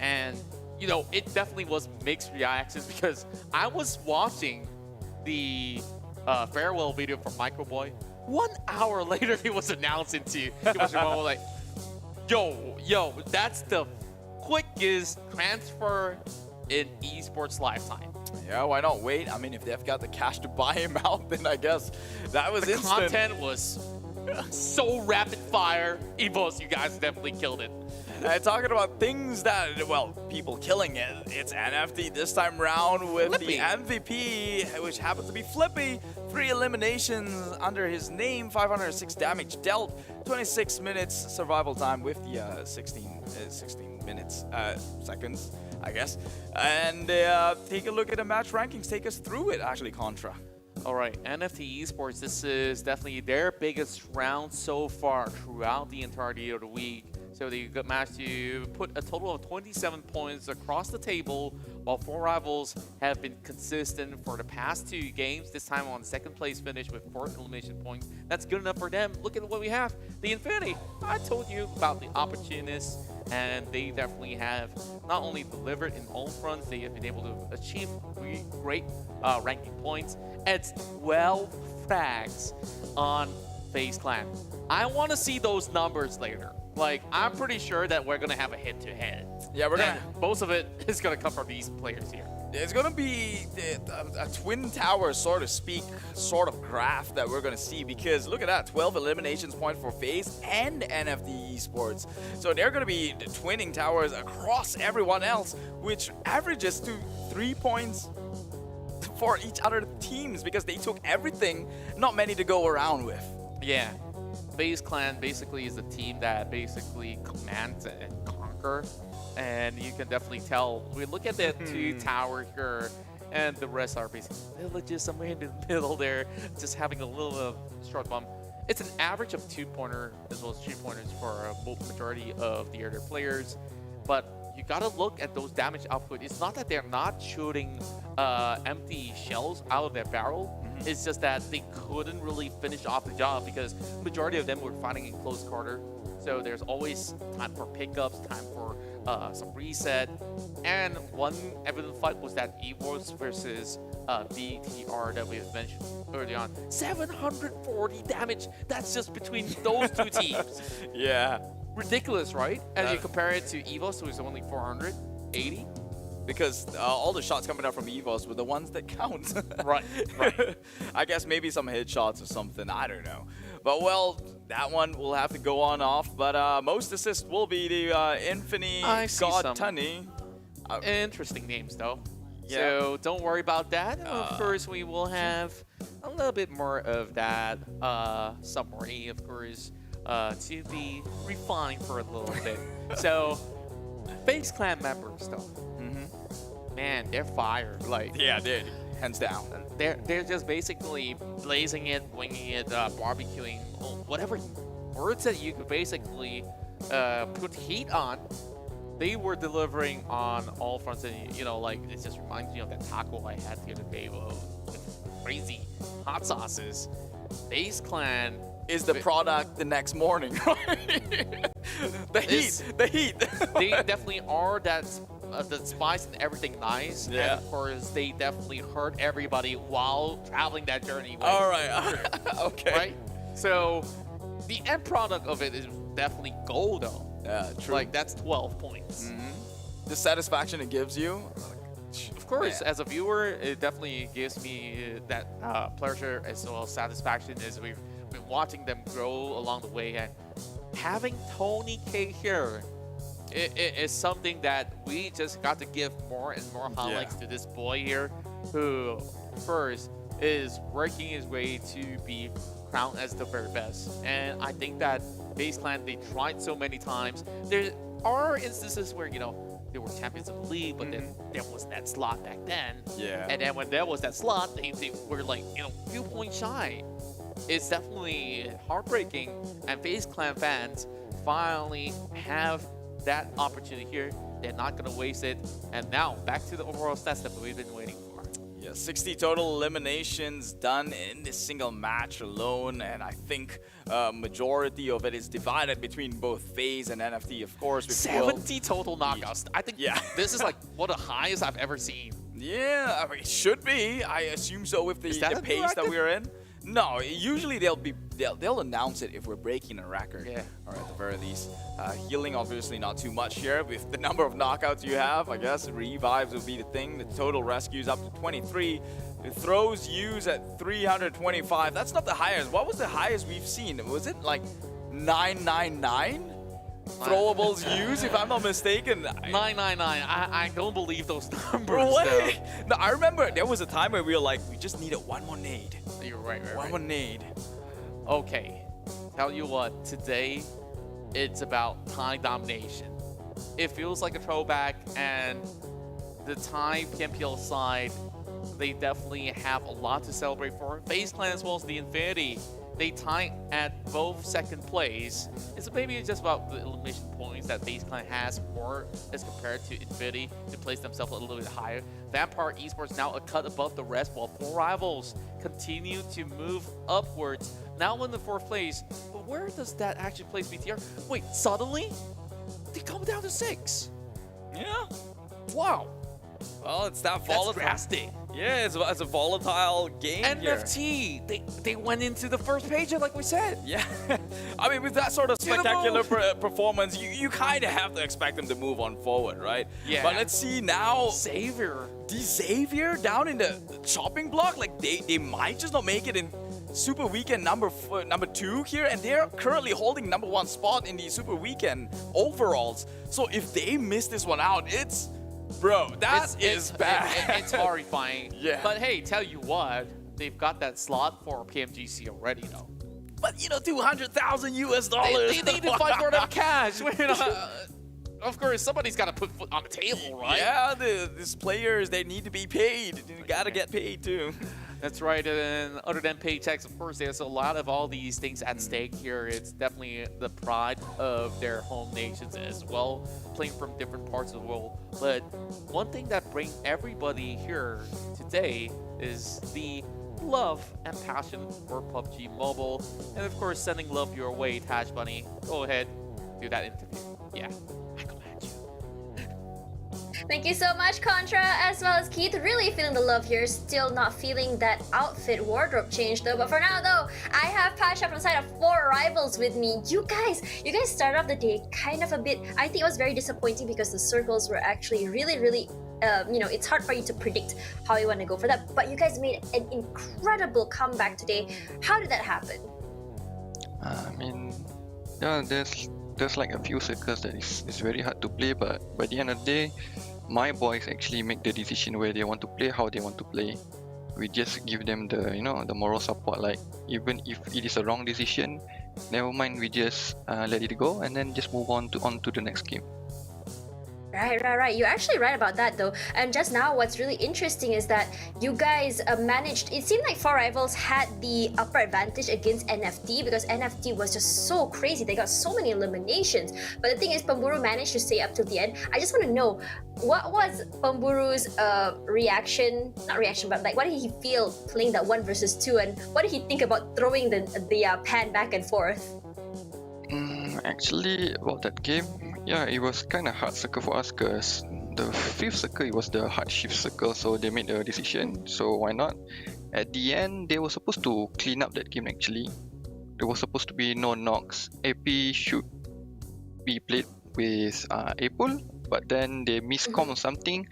and you know it definitely was mixed reactions, because I was watching the farewell video from Microboy. 1 hour later, he was announced into EVOS Reborn. Like, yo, that's the quickest transfer in esports lifetime. Yeah, why not wait? I mean, if they've got the cash to buy him out, then I guess that was instant. The content was so rapid fire. EVOS, you guys definitely killed it. Talking about things that, well, people killing it, it's NFT this time round with Flippy. the MVP, which happens to be Flippy. 3 eliminations under his name, 506 damage dealt, 26 minutes survival time with the 16 minutes, seconds, I guess. And take a look at the match rankings. Take us through it, actually, Contra. All right, NFT Esports, this is definitely their biggest round so far throughout the entirety of the week. So they managed to put a total of 27 points across the table, while 4 rivals have been consistent for the past 2 games, this time on second place finish with 4 elimination points. That's good enough for them. Look at what we have. The Infinity. I told you about the opportunists, and they definitely have not only delivered in all fronts, they have been able to achieve great ranking points. It's 12 frags on FaZe Clan. I want to see those numbers later. Like, I'm pretty sure that we're going to have a head-to-head. Yeah, we're going to... Most of it is going to come from these players here. It's going to be a twin tower, so to speak, sort of graph that we're going to see, because look at that, 12 eliminations point for FaZe and NFT Esports. So they're going to be the twinning towers across everyone else, which averages to 3 points for each other teams, because they took everything, not many to go around with. Yeah. FaZe Clan basically is the team that basically commands and conquer, and you can definitely tell. We look at the 2 towers here, and the rest are basically villages somewhere in the middle there, just having a little short bump. It's an average of 2-pointer as well as 3-pointers for both majority of the other players, but you gotta look at those damage output. It's not that they're not shooting empty shells out of their barrel. It's just that they couldn't really finish off the job, because majority of them were fighting in close quarter. So there's always time for pickups, time for some reset. And one evident fight was that EVOS versus BTR that we have mentioned early on. 740 damage. That's just between those 2 teams. Yeah. Ridiculous, right? And you compare it to EVOS, who is only 480. Because all the shots coming out from EVOS were the ones that count. Right. I guess maybe some headshots or something. I don't know. But, well, that one will have to go on off. But most assist will be the Infinity God Tunny. Interesting names, though. Yeah. So don't worry about that. Of course, we will have a little bit more of that summary, of course, to be refined for a little bit. So, FaZe Clan members, though. Man, they're fire. Like, yeah, dude, hands down. They're just basically blazing it, winging it, barbecuing, whatever words that you could basically put heat on. They were delivering on all fronts, and you know, like, it just reminds me of that taco I had the other day with crazy hot sauces. FaZe Clan is the product the next morning, right? the heat. They definitely are that the spice and everything nice. Yeah. And of course, they definitely hurt everybody while traveling that journey. Right? All right. Okay. Right? So the end product of it is definitely gold, though. Yeah, true. Like, that's 12 points. The satisfaction it gives you. Of course, as a viewer, it definitely gives me that pleasure as well as satisfaction as we've been watching them grow along the way. And having Tony K here, it is something that we just got to give more and more highlights to this boy here, who first is working his way to be crowned as the very best. And I think that FaZe Clan, they tried so many times. There are instances where, you know, they were champions of the league, but then there was that slot back then. Yeah. And then when there was that slot, they were like, you know, few points shy. It's definitely heartbreaking. And FaZe Clan fans finally have that opportunity here. They're not going to waste it. And now, back to the overall stats that we've been waiting for. Yeah, 60 total eliminations done in this single match alone, and I think majority of it is divided between both FaZe and NFT, of course. With 70 total knockouts. I think this is like one of the highest I've ever seen. Yeah, I mean, it should be. I assume so with the pace that we're in. No, usually they'll announce it if we're breaking a record. Yeah. Or at the very least. Healing obviously not too much here with the number of knockouts you have. I guess revives will be the thing. The total rescues up to 23. The throws used at 325. That's not the highest. What was the highest we've seen? Was it like 999? Throwables used, if I'm not mistaken. 999. I don't believe those numbers. Bro, wait. No, I remember there was a time where we were like, we just needed one more nade. You're right. One more nade. Okay. Tell you what, today it's about time domination. It feels like a throwback, and the Thai PMPL side, they definitely have a lot to celebrate for. FaZe Clan as well as the Infinity, they tie at both second place. It's maybe just about the elimination points that FaZe Clan has more as compared to Infinity to place themselves a little bit higher. Vampire Esports now a cut above the rest, while 4 rivals continue to move upwards. Now in the 4th place, but where does that actually place BTR? Wait, suddenly? They come down to 6. Yeah. Wow. Well, it's that volatile. That's drastic. Yeah, it's a volatile game NFT, here. They went into the first page, like we said. Yeah. I mean, with that sort of spectacular performance, you kind of have to expect them to move on forward, right? Yeah. But let's see now. Xavier. The Xavier down in the chopping block, like they might just not make it in Super Weekend number 2 here, and they're currently holding number 1 spot in the Super Weekend overalls. So if they miss this one out, it's... Bro, that is bad. It's horrifying. Yeah. But hey, tell you what, they've got that slot for PMGC already, though. But you know, $200,000 US. They need to fight for that cash. Of course, somebody's got to put foot on the table, right? Yeah, these players, they need to be paid. You gotta get paid too. That's right, and other than paychecks, of course, there's a lot of all these things at stake here. It's definitely the pride of their home nations as well, playing from different parts of the world. But one thing that brings everybody here today is the love and passion for PUBG Mobile. And of course, sending love your way, Tash Bunny. Go ahead, do that interview. Yeah. Thank you so much, Contra, as well as Keith. Really feeling the love here. Still not feeling that outfit wardrobe change though. But for now though, I have Pasha from the side of 4 rivals with me. You guys started off the day kind of a bit. I think it was very disappointing because the circles were actually really, you know, it's hard for you to predict how you want to go for that. But you guys made an incredible comeback today. How did that happen? I mean, yeah, there's like a few circles that is very hard to play, but by the end of the day, my boys actually make the decision where they want to play, how they want to play. We just give them the, you know, the moral support. Like even if it is a wrong decision, never mind, we just let it go and then just move on to the next game. Right. You're actually right about that though. And just now, what's really interesting is that you guys managed, it seemed like 4Rivals had the upper advantage against NFT because NFT was just so crazy. They got so many eliminations. But the thing is, Pemburu managed to stay up till the end. I just want to know, what was Pemburu's reaction, not reaction, but like what did he feel playing that 1 versus 2 and what did he think about throwing the pan back and forth? Actually, about that game, yeah, it was kind of hard circle for us because the 5th circle, it was the hard shift circle, so they made the decision, so why not? At the end, they were supposed to clean up that game actually. There was supposed to be no knocks. AP should be played with Apple, but then they miscom or something.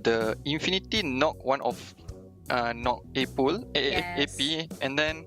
The Infinity knocked one of Apple, AP, and then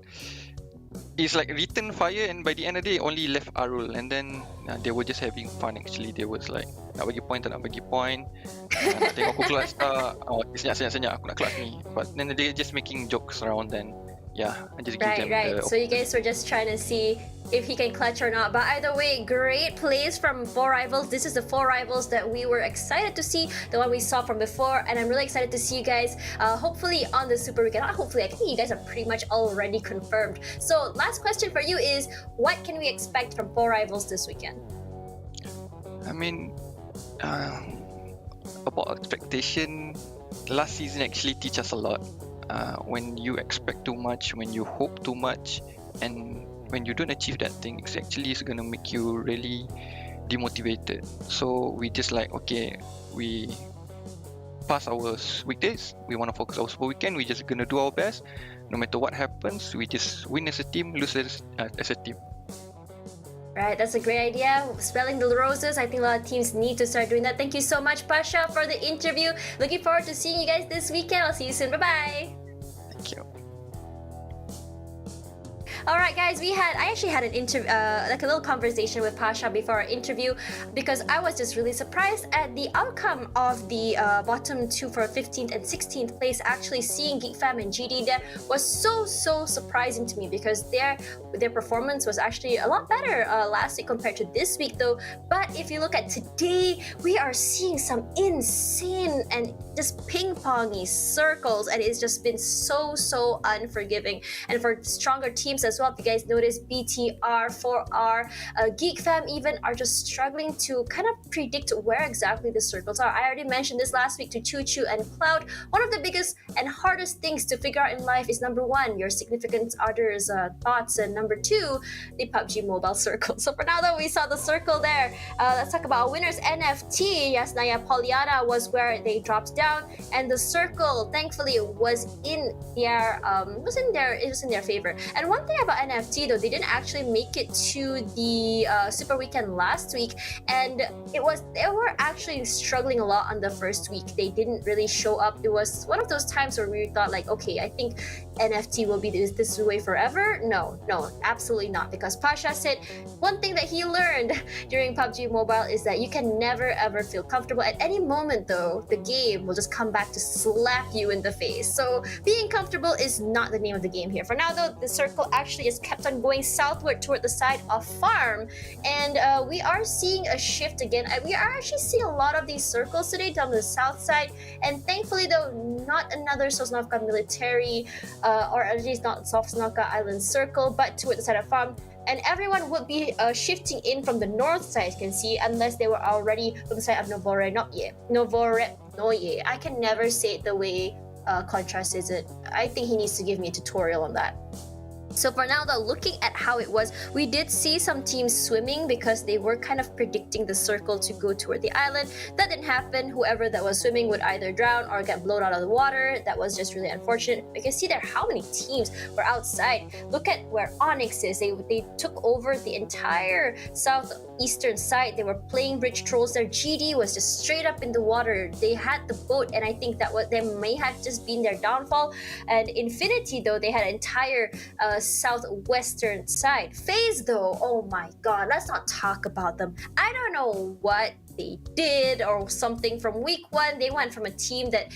it's like return fire, and by the end of the day only left Arul, and then they were just having fun actually. They was like nak bagi point tak nak bagi point, nak tengok aku kelas tak, senyap aku nak kelas ni, but then they just making jokes around. Then yeah, I just give them the... So you guys were just trying to see if he can clutch or not. But either way, great plays from 4Rivals. This is the 4Rivals that we were excited to see, the one we saw from before, and I'm really excited to see you guys hopefully on the Super Weekend. Not hopefully, I think you guys are pretty much already confirmed. So last question for you is, what can we expect from 4Rivals this weekend? I mean, about expectation, last season actually teach us a lot. When you expect too much, when you hope too much, and when you don't achieve that thing, it's actually gonna make you really demotivated. So we just like, okay, we pass our weekdays, we want to focus our super weekend, we just gonna do our best. No matter what happens, we just win as a team, lose as a team. Right, that's a great idea. Spelling the roses. I think a lot of teams need to start doing that. Thank you so much, Pasha, for the interview. Looking forward to seeing you guys this weekend. I'll see you soon. Bye-bye. Thank you. Alright guys, I actually had an like a little conversation with Pasha before our interview because I was just really surprised at the outcome of the bottom 2 for 15th and 16th place. Actually seeing Geek Fam and GD there was so surprising to me because their performance was actually a lot better last week compared to this week though. But if you look at today, we are seeing some insane and just ping-pongy circles, and it's just been so unforgiving. And for stronger teams as well, if you guys notice, BTR, 4R, Geek Fam even are just struggling to kind of predict where exactly the circles are. I already mentioned this last week to Choo Choo and Cloud. One of the biggest and hardest things to figure out in life is number 1, your significant other's thoughts, and number 2, the PUBG Mobile circle. So for now though, we saw the circle there. Let's talk about our winners. NFT, Yasnaya Poliana was where they dropped down, and the circle thankfully was in their favor. And one thing about NFT though, they didn't actually make it to the Super Weekend last week, and they were actually struggling a lot on the first week. They didn't really show up. It was one of those times where we thought like, okay, I think NFT will be this way forever. No, absolutely not, because Pasha said one thing that he learned during PUBG Mobile is that you can never ever feel comfortable. At any moment though, the game will just come back to slap you in the face. So being comfortable is not the name of the game here. For now though, the circle actually just kept on going southward toward the side of Farm, and we are seeing a shift again. We are actually seeing a lot of these circles today down the south side, and thankfully though, not another Sosnovka military or at least not Sosnovka Island circle, but toward the side of Farm. And everyone would be shifting in from the north side, you can see, unless they were already from the side of Novorodnoye. I can never say it the way Contra says it. I think he needs to give me a tutorial on that. So for now though, looking at how it was, we did see some teams swimming because they were kind of predicting the circle to go toward the island. That didn't happen. Whoever that was swimming would either drown or get blown out of the water. That was just really unfortunate. You can see there how many teams were outside. Look at where Onyx is. They took over the entire southeastern side. They were playing bridge trolls. Their GD was just straight up in the water. They had the boat, and I think that may have just been their downfall. And Infinity though, they had an entire southwestern side. FaZe though, oh my god, let's not talk about them. I don't know what they did or something from week 1. They went from a team that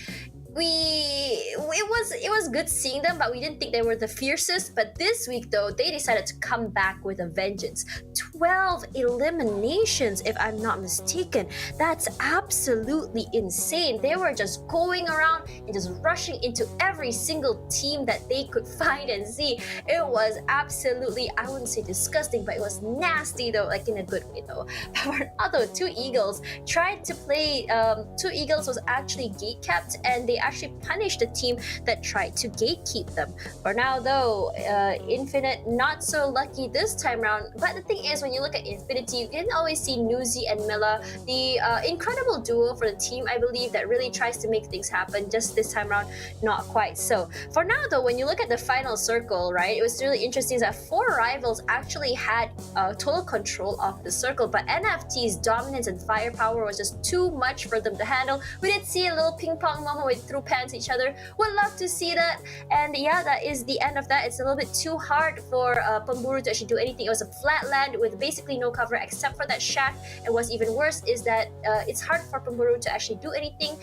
we it was good seeing them, but we didn't think they were the fiercest. But this week though, they decided to come back with a vengeance. 12 eliminations, if I'm not mistaken. That's absolutely insane. They were just going around and just rushing into every single team that they could find and see. It was absolutely, I wouldn't say disgusting, but it was nasty though, like in a good way though. But for now, 2 Eagles tried to play, 2 Eagles was actually gate kept, and they actually punished the team that tried to gatekeep them. For now though, Infinite not so lucky this time around. But the thing is, when you look at Infinity, you can always see Nuzi and Mila, the incredible duo for the team, I believe, that really tries to make things happen. Just this time around, not quite so. For now though, when you look at the final circle, right, it was really interesting that 4 rivals actually had total control of the circle, but NFT's dominance and firepower was just too much for them to handle. We did see a little ping pong moment where they threw pans at each other. Would love to see that. And yeah, that is the end of that. It's a little bit too hard for Chonburi to actually do anything. It was a flat land with basically no cover except for that shack. And what's even worse is that it's hard for Chonburi to actually do anything.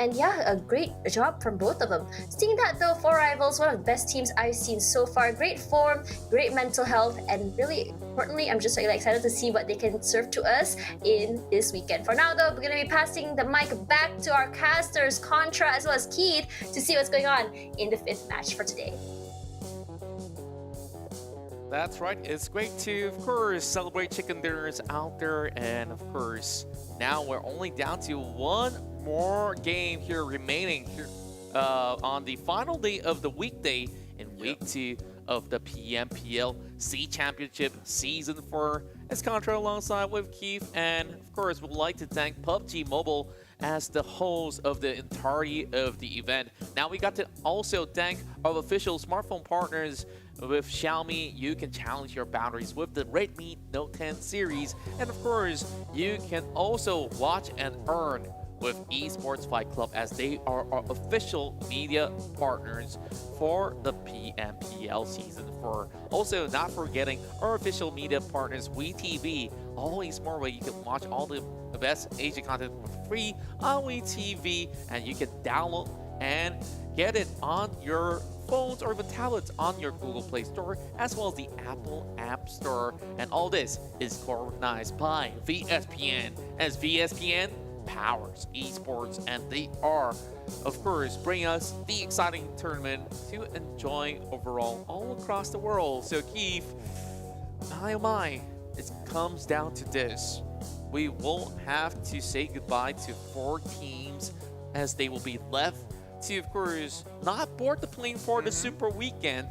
And yeah, a great job from both of them. Seeing that though, 4 rivals, one of the best teams I've seen so far. Great form, great mental health, and really importantly, I'm just really excited to see what they can serve to us in this weekend. For now though, we're going to be passing the mic back to our casters, Contra as well as Keith, to see what's going on in the 5th match for today. That's right. It's great to, of course, celebrate chicken dinners out there. And of course, now we're only down to 1 more game here remaining here on the final day of the weekday in week 2 of the PMPL C Championship Season 4. It's Contra alongside with Keith, and of course, we'd like to thank PUBG Mobile as the host of the entirety of the event. Now we got to also thank our official smartphone partners. With Xiaomi, you can challenge your boundaries with the Redmi Note 10 series, and of course, you can also watch and earn with Esports Fight Club, as they are our official media partners for the PMPL Season 4. Also, not forgetting our official media partners, WeTV, always more where you can watch all the best Asia content for free on WeTV, and you can download and get it on your phones or even tablets on your Google Play Store, as well as the Apple App Store. And all this is coordinated by VSPN, as VSPN powers esports, and they are, of course, bringing us the exciting tournament to enjoy overall all across the world. So Keith, my oh my, it comes down to this. We will have to say goodbye to 4 teams, as they will be left to, of course, not board the plane for the Super Weekend.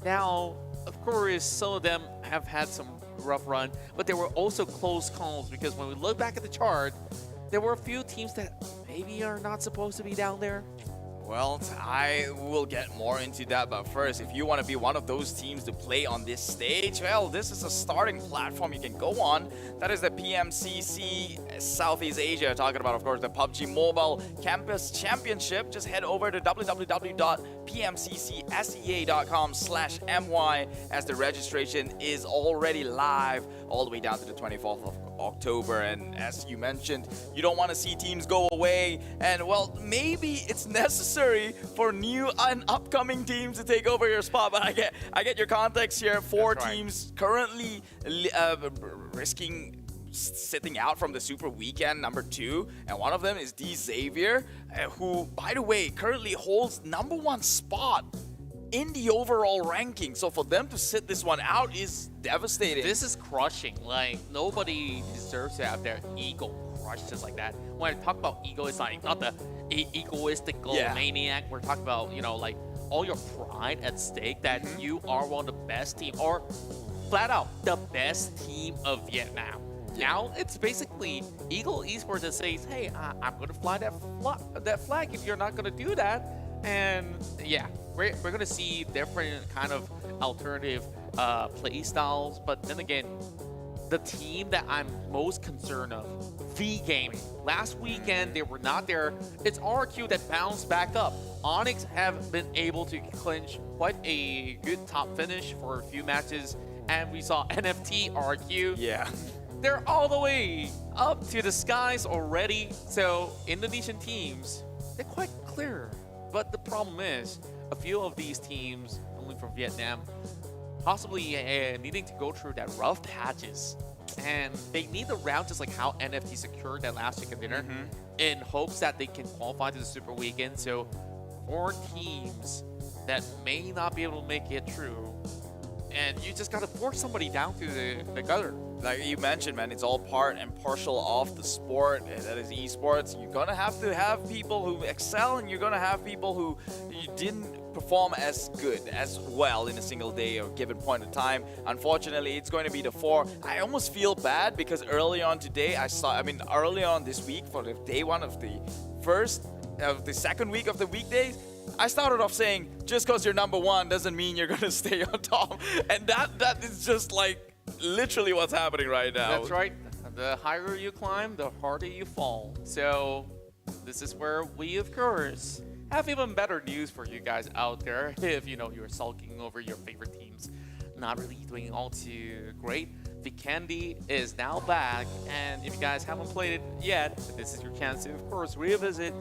Now, of course, some of them have had some rough run, but there were also close calls, because when we look back at the chart, there were a few teams that maybe are not supposed to be down there. Well, I will get more into that, but first, if you want to be one of those teams to play on this stage, well, this is a starting platform you can go on. That is the PMCC Southeast Asia, talking about, of course, the PUBG Mobile Campus Championship. Just head over to www.pmccsea.com/my, as the registration is already live all the way down to the 24th of October. And as you mentioned, you don't want to see teams go away, and well, maybe it's necessary for new and upcoming teams to take over your spot. But I get your context here. 4 teams currently risking sitting out from the Super Weekend number 2, and one of them is D Xavier, who, by the way, currently holds #1 spot in the overall ranking. So for them to sit this one out is devastating. This is crushing. Like, nobody deserves to have their ego crushed just like that. When I talk about ego, it's like not the egoistical maniac. We're talking about, you know, like all your pride at stake, that you are one of the best team, or flat out the best team of Vietnam. Now it's basically Eagle Esports that says, hey, I'm gonna fly that flag if you're not gonna do that. And yeah, we're gonna see different kind of alternative play styles. But then again, the team that I'm most concerned of, V Gaming. Last weekend they were not there. It's RQ that bounced back up. Onyx have been able to clinch quite a good top finish for a few matches, and we saw NFT RQ. Yeah. They're all the way up to the skies already. So Indonesian teams, they're quite clear But the problem is, a few of these teams, only from Vietnam, possibly needing to go through that rough patches. And they need the round just like how NFT secured that last chicken dinner in hopes that they can qualify to the Super Weekend. So 4 teams that may not be able to make it through, and you just got to force somebody down to the gutter. Like you mentioned, man, it's all part and partial of the sport, and that is esports. You're gonna have to have people who excel, and you're gonna have people who you didn't perform as good, as well in a single day or given point of time. Unfortunately, it's going to be the 4. I almost feel bad because early on today, early on this week for the day 1 of the second week of the weekdays, I started off saying, just because you're number 1 doesn't mean you're gonna stay on top. And that is just like literally what's happening right now. That's right. The higher you climb, the harder you fall. So this is where we, of course, have even better news for you guys out there. If you're sulking over your favorite teams not really doing all too great, Vikendi is now back, and if you guys haven't played it yet, this is your chance to, of course, revisit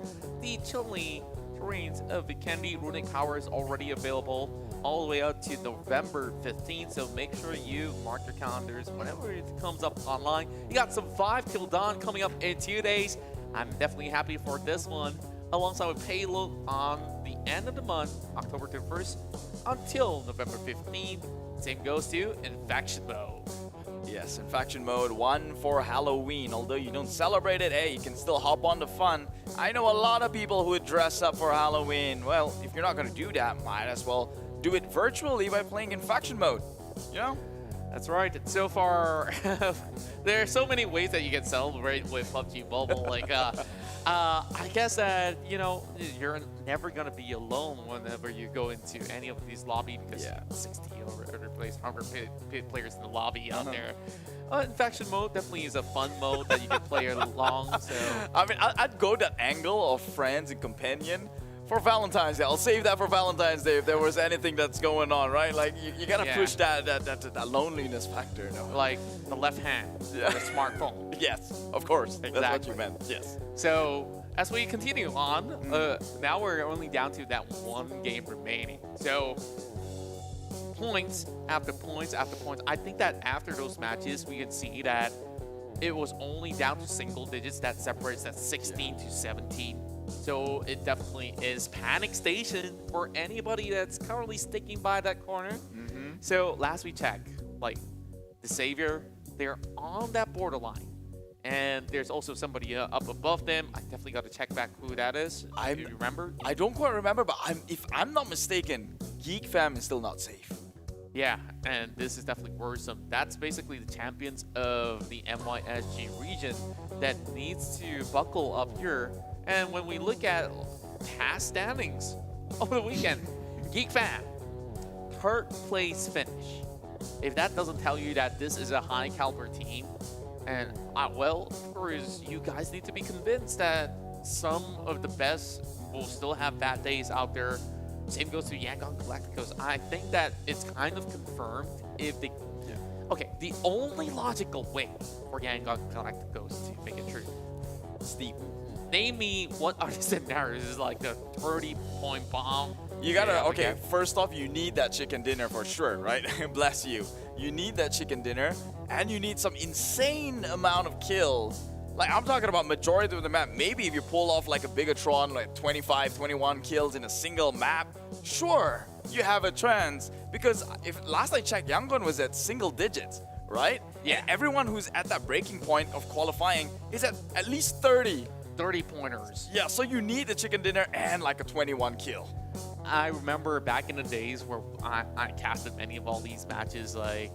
the chilly terrains of Vikendi. Runic Power is already available all the way up to November 15th, so make sure you mark your calendars whenever it comes up online. You got some 5 Till Dawn coming up in 2 days. I'm definitely happy for this one, alongside with Payload on the end of the month, October 31st until November 15th. Same goes to Infection Mode. Yes, Infection Mode, 1 for Halloween. Although you don't celebrate it, hey, you can still hop on the fun. I know a lot of people who would dress up for Halloween. Well, if you're not going to do that, might as well do it virtually by playing Infection Mode, That's right. So far, there are so many ways that you can celebrate with PUBG Mobile. Like, I guess that, you're never going to be alone whenever you go into any of these lobbies, because 60 or other players, 100 players in the lobby out there. Infection Mode definitely is a fun mode that you can play along. So I'd go that angle of friends and companion for Valentine's Day. I'll save that for Valentine's Day if there was anything that's going on, right? Like, you gotta push that loneliness factor. Like the left hand of the smartphone. Yes, of course. Exactly. That's what you meant. Yes. So as we continue on, now we're only down to that 1 game remaining. So points after points after points. I think that after those matches, we can see that it was only down to single digits that separates that 16 to 17. So it definitely is panic station for anybody that's currently sticking by that corner. So last we checked, like the Savior, they're on that borderline. And there's also somebody up above them. I definitely got to check back who that is. Do you remember? I don't quite remember, but if I'm not mistaken, Geek Fam is still not safe. Yeah, and this is definitely worrisome. That's basically the champions of the MYSG region that needs to buckle up here. And when we look at past standings over the weekend, Geek Fam, 3rd place finish. If that doesn't tell you that this is a high caliber team, and well, of course, you guys need to be convinced that some of the best will still have bad days out there. Same goes to Yangon Galacticos. I think that it's kind of confirmed if they... Okay, the only logical way for Yangon Galacticos to make it true, Steve, name me what are the scenarios. Is like the 30-point bomb. You gotta, okay, first off, you need that chicken dinner for sure, right? Bless you. You need that chicken dinner, and you need some insane amount of kills. Like, I'm talking about majority of the map. Maybe if you pull off like a Bigetron, like 25, 21 kills in a single map, sure, you have a chance. Because if last I checked, Yangon was at single digits, right? Yeah. And everyone who's at that breaking point of qualifying is at least 30. 30 pointers. Yeah, so you need the chicken dinner and like a 21 kill. I remember back in the days where I casted many of all these matches, like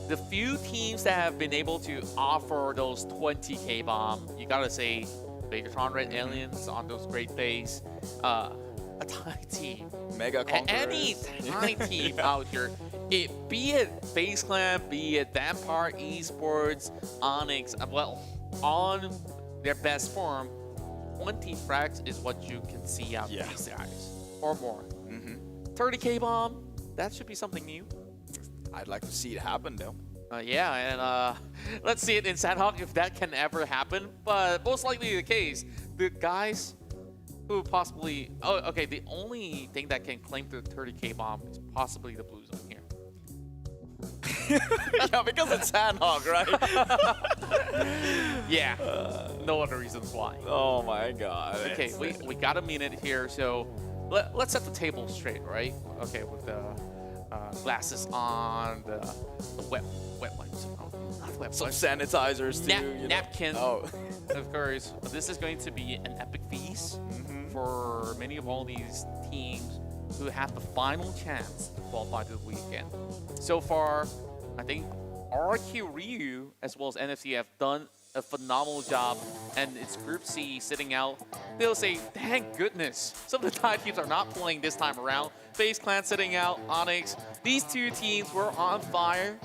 the few teams that have been able to offer those 20k bomb, you gotta say Bigetron Red Aliens on those great days, a Thai team, Mega Conquerors. Any Thai team out here, be it FaZe Clan, be it Vampire Esports, Onyx, well, on their best form, 20 frags is what you can see out of these guys, or more. 30k bomb, that should be something new. I'd like to see it happen though. Yeah, and let's see it in Sandhawk if that can ever happen, but most likely the case. The guys, who possibly... Oh, okay, the only thing that can claim the 30k bomb is possibly the blue zone here. Yeah, because it's Sandhawk, right? Yeah, no other reasons why. Oh my god. Okay, we got a minute here, so let's set the table straight, right? Okay, with the glasses on, the wet wipes. Oh, not wet Some wipes. sanitizers too. you know. Napkin. Oh. Of course, this is going to be an epic feast for many of all these teams who have the final chance to qualify to the weekend. So far, I think RQ Ryu as well as NFC have done a phenomenal job, and it's Group C sitting out. They'll say, thank goodness, some of the Thai teams are not playing this time around. FaZe Clan sitting out, Onyx. These two teams were on fire.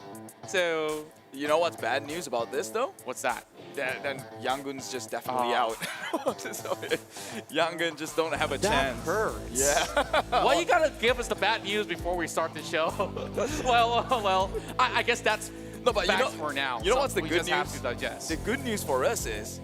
So, you know what's bad news about this though? What's that? Then Yangon's just definitely out. So, Yangon just don't have a chance. Hurts. Yeah. Well, you gotta give us the bad news before we start the show. well, I guess that's facts for now. You know what's the we good just news? have to digest. The good news for us is,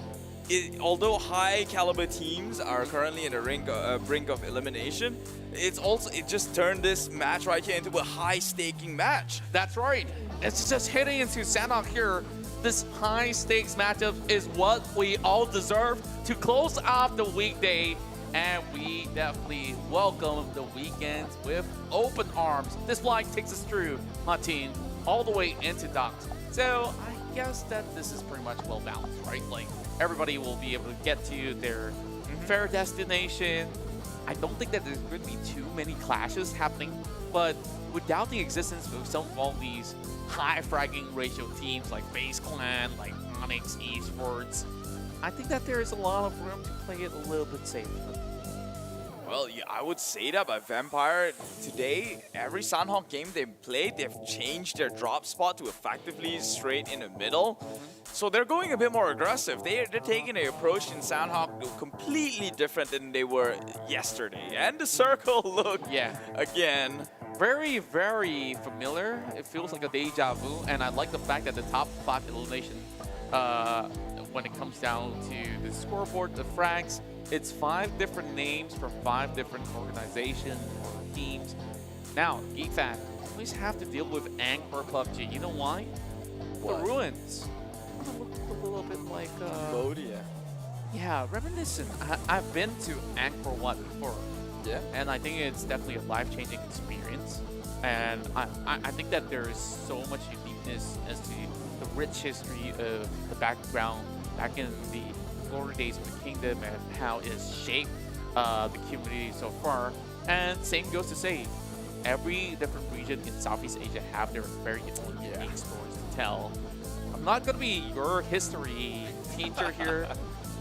although high caliber teams are currently in the brink of elimination, it just turned this match right here into a high staking match. That's right. It's just hitting into Sandhawk here. This high stakes matchup is what we all deserve to close off the weekday, and we definitely welcome the weekends with open arms. This flight takes us through Matin all the way into docks. So I guess that this is pretty much well balanced, right? Like everybody will be able to get to their fair destination. I don't think that there's going to be too many clashes happening, but without the existence of some of all these high fragging ratio teams like FaZe Clan, like Onyx Esports, I think that there is a lot of room to play it a little bit safer. Well, yeah, I would say that by Vampire today, every Sandhawk game they've played, they've changed their drop spot to effectively straight in the middle. So they're going a bit more aggressive. They're taking an approach in Sandhawk completely different than they were yesterday. And the circle look, again, very, very familiar. It feels like a deja vu, and I like the fact that the top 5 elimination, when it comes down to the scoreboard, the frags, it's 5 different names from 5 different organizations or teams. Now, Geek Fam always have to deal with Anchor PUBG. You know why? What? The ruins. It looked a little bit like Cambodia. Yeah, reminiscent. I've been to Angkor Wat before. Yeah. And I think it's definitely a life-changing experience. And I think that there is so much uniqueness as to the rich history of the background back in the glory days of the kingdom and how it's shaped the community so far. And same goes to say, every different region in Southeast Asia have their very unique stories to tell. I'm not going to be your history teacher here,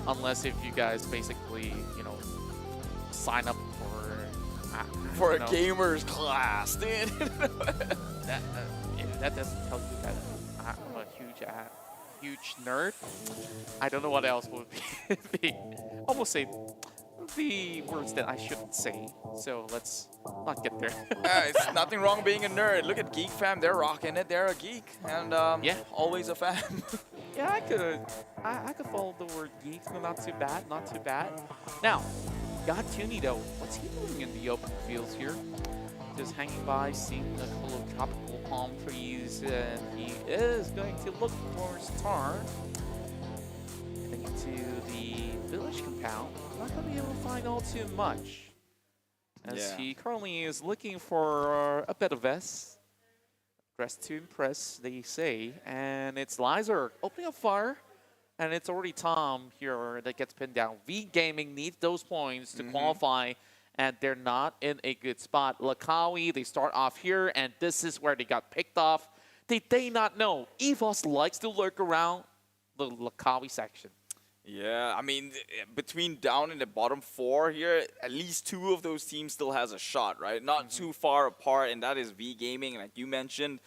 unless if you guys basically, you know, sign up for a gamer's class, dude. that doesn't tell you that I'm a huge nerd. I don't know what else would be. Almost say the words that I shouldn't say. So let's not get there. It's nothing wrong being a nerd. Look at Geek Fam, they're rocking it. They're a geek, and always a fan. Yeah, I could follow the word geek. So not too bad, not too bad. Now, got Tuni though. What's he doing in the open fields here? Just hanging by, seeing a couple of tropical palm trees, and he is going to look for Star. Heading into the village compound. Not going to be able to find all too much, as he currently is looking for a bit of vest. Dressed to impress, they say, and it's Lizer opening a fire. And it's already Tom here that gets pinned down. V Gaming needs those points to qualify, and they're not in a good spot. Lakawi, they start off here, and this is where they got picked off. Did they not know? EVOS likes to lurk around the Lakawi section. Yeah, I mean, between down in the bottom 4 here, at least 2 of those teams still has a shot, right? Not too far apart, and that is V Gaming, like you mentioned.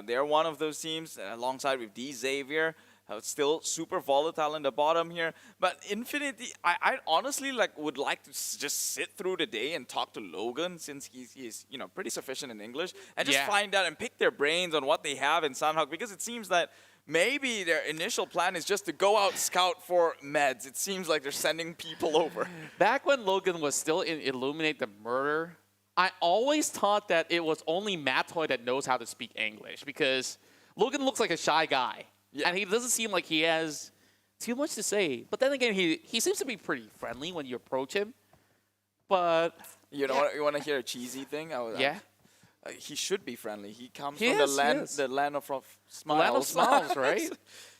They're one of those teams, alongside with D Xavier. Still super volatile in the bottom here. But Infinity, I honestly would like to just sit through the day and talk to Logan, since he's pretty sufficient in English, and just find out and pick their brains on what they have in Sanhok, because it seems that maybe their initial plan is just to go out scout for meds. It seems like they're sending people over. Back when Logan was still in Illuminate the Murder, I always thought that it was only Matoy that knows how to speak English, because Logan looks like a shy guy. Yeah. And he doesn't seem like he has too much to say. But then again, he seems to be pretty friendly when you approach him. But you know what, you want to hear a cheesy thing? He should be friendly. He comes from the land of smiles. The land of smiles, right?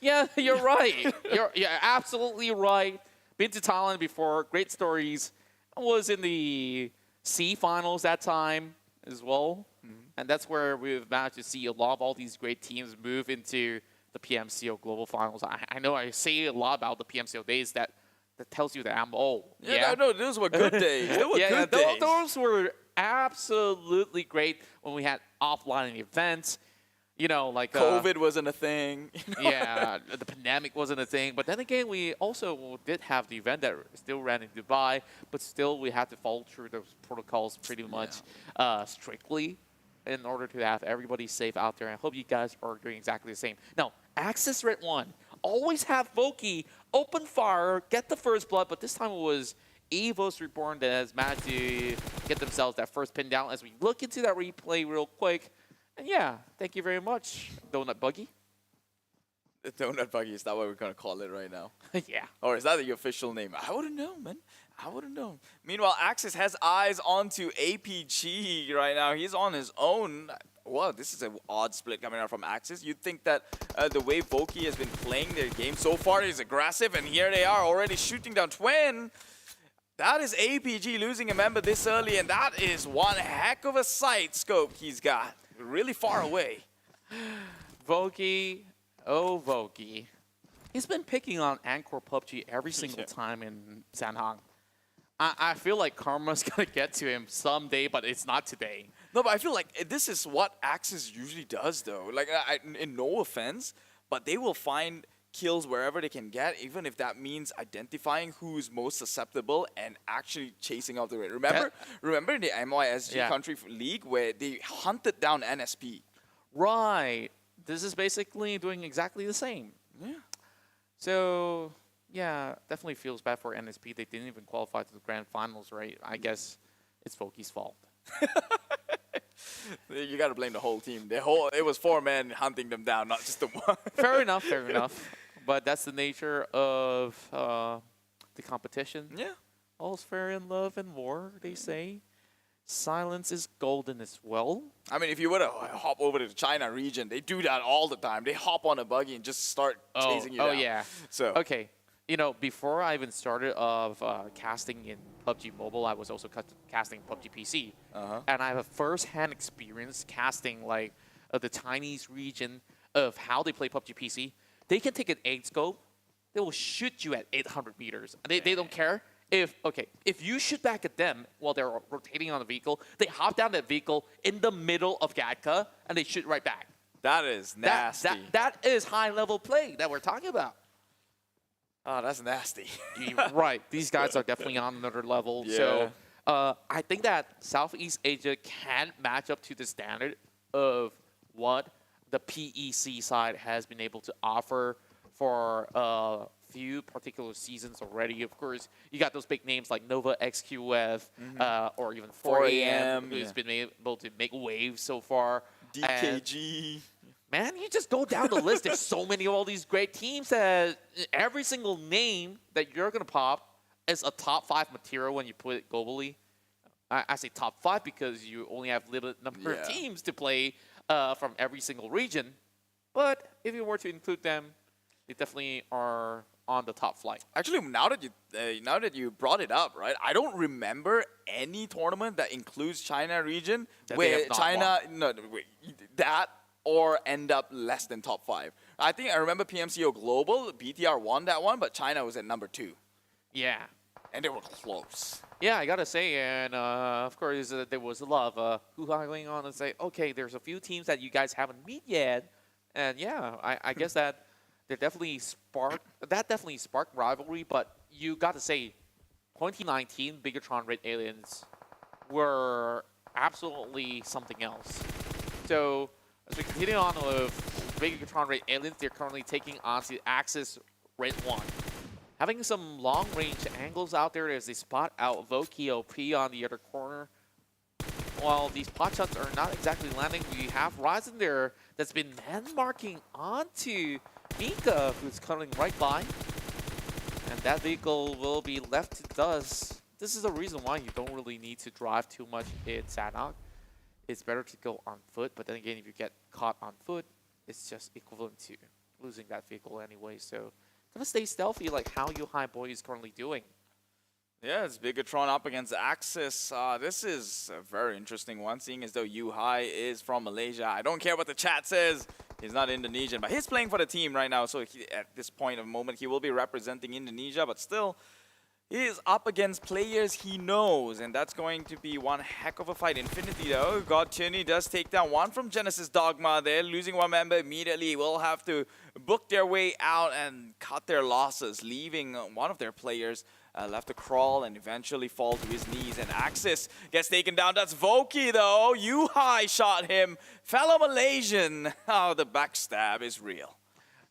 Yeah, you're right. You're absolutely right. Been to Thailand before. Great stories. I was in the C finals that time as well. And that's where we've managed to see a lot of all these great teams move into the PMCO Global Finals. I know I say a lot about the PMCO days that tells you that I'm old. Yeah, no, those were good days. They were good days. Those were absolutely great when we had offline events. COVID wasn't a thing. Yeah, the pandemic wasn't a thing. But then again, we also did have the event that still ran in Dubai, but still we had to follow through those protocols pretty much strictly in order to have everybody safe out there. I hope you guys are doing exactly the same. Now, Axis Red 1, always have Voki open fire, get the first blood, but this time it was EVOS Reborn that has managed to get themselves that first pin down. As we look into that replay real quick, and yeah, thank you very much, Donut Buggy. The Donut Buggy, is that what we're going to call it right now? Yeah. Or is that the official name? I wouldn't know, man. I wouldn't know. Meanwhile, Axis has eyes onto APG right now. He's on his own. Wow, this is an odd split coming out from Axis. You'd think that the way Voki has been playing their game so far is aggressive, and here they are already shooting down Twin. That is APG losing a member this early, and that is one heck of a sight scope he's got. Really far away. Voki, oh Voki. He's been picking on Anchor PUBG every single time in Sanhok. I feel like karma's going to get to him someday, but it's not today. No, but I feel like this is what Axis usually does, though. Like, in no offense, but they will find kills wherever they can get, even if that means identifying who's most susceptible and actually chasing out the raid. Remember in the MYSG Country League where they hunted down NSP? Right. This is basically doing exactly the same. Yeah. So, yeah, definitely feels bad for NSP. They didn't even qualify to the grand finals, right? I guess it's Voki's fault. You got to blame the whole team. It was 4 men hunting them down, not just the one. Fair enough, fair enough. But that's the nature of the competition. Yeah. All's fair in love and war, they say. Silence is golden as well. I mean, if you were to hop over to the China region, they do that all the time. They hop on a buggy and just start chasing you down. Oh, yeah. So okay. Before I even started casting in PUBG Mobile, I was also casting PUBG PC. And I have a first-hand experience casting the Chinese region of how they play PUBG PC. They can take an 8 scope. They will shoot you at 800 meters. They don't care. If you shoot back at them while they're rotating on the vehicle, they hop down that vehicle in the middle of Gatka and they shoot right back. That is nasty. That is high-level play that we're talking about. Oh, that's nasty. Right. These guys are definitely on another level. Yeah. So I think that Southeast Asia can match up to the standard of what the PEC side has been able to offer for a few particular seasons already. Of course, you got those big names like Nova XQF or even 4AM, who's been able to make waves so far. DKG. Man, you just go down the list. There's so many of all these great teams that every single name that you're going to pop is a top 5 material when you put it globally. I say top 5 because you only have limited number of teams to play from every single region. But if you were to include them, they definitely are on the top flight. Actually, now that you brought it up, right? I don't remember any tournament that includes China region where China that or end up less than top 5. I think I remember PMCO Global, BTR won that one, but China was at number 2. Yeah. And they were close. Yeah, I gotta say, and of course there was a lot of hoo-ha going on and say, okay, there's a few teams that you guys haven't meet yet, and yeah, I guess that That definitely sparked rivalry, but you got to say, 2019 Bigetron Red Aliens were absolutely something else. So as we continue on with Bigetron Red Aliens, they're currently taking on the Axis Red 1. Having some long-range angles out there as they spot out Voki OP on the other corner. While these pot shots are not exactly landing, we have Ryzen there that's been man-marking onto Mika, who's coming right by. And that vehicle will be left to dust. This is the reason why you don't really need to drive too much in Sanhok. It's better to go on foot, but then again, if you get caught on foot, it's just equivalent to losing that vehicle anyway. So, gonna stay stealthy like how High Boy is currently doing. Yeah, it's Bigetron up against Axis. This is a very interesting one, seeing as though High is from Malaysia. I don't care what the chat says. He's not Indonesian, but he's playing for the team right now. So at this point of moment, he will be representing Indonesia, but still, he is up against players he knows, and that's going to be one heck of a fight. Infinity, though, God Tuni does take down one from Genesis Dogma there, losing one member immediately. Will have to book their way out and cut their losses, leaving one of their players left to crawl and eventually fall to his knees. And Axis gets taken down. That's Voki, though. High shot him. Fellow Malaysian. Oh, the backstab is real.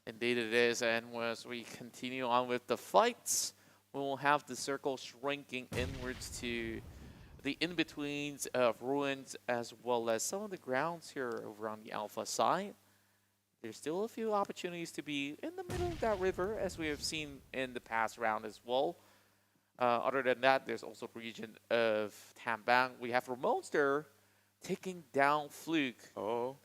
Indeed it is, and as we continue on with the fights, we will have the circle shrinking inwards to the in-betweens of ruins as well as some of the grounds here over on the Alpha side. There's still a few opportunities to be in the middle of that river, as we have seen in the past round as well. Other than that, there's also the region of Tambang. We have Ramonster taking down Fluke. Oh.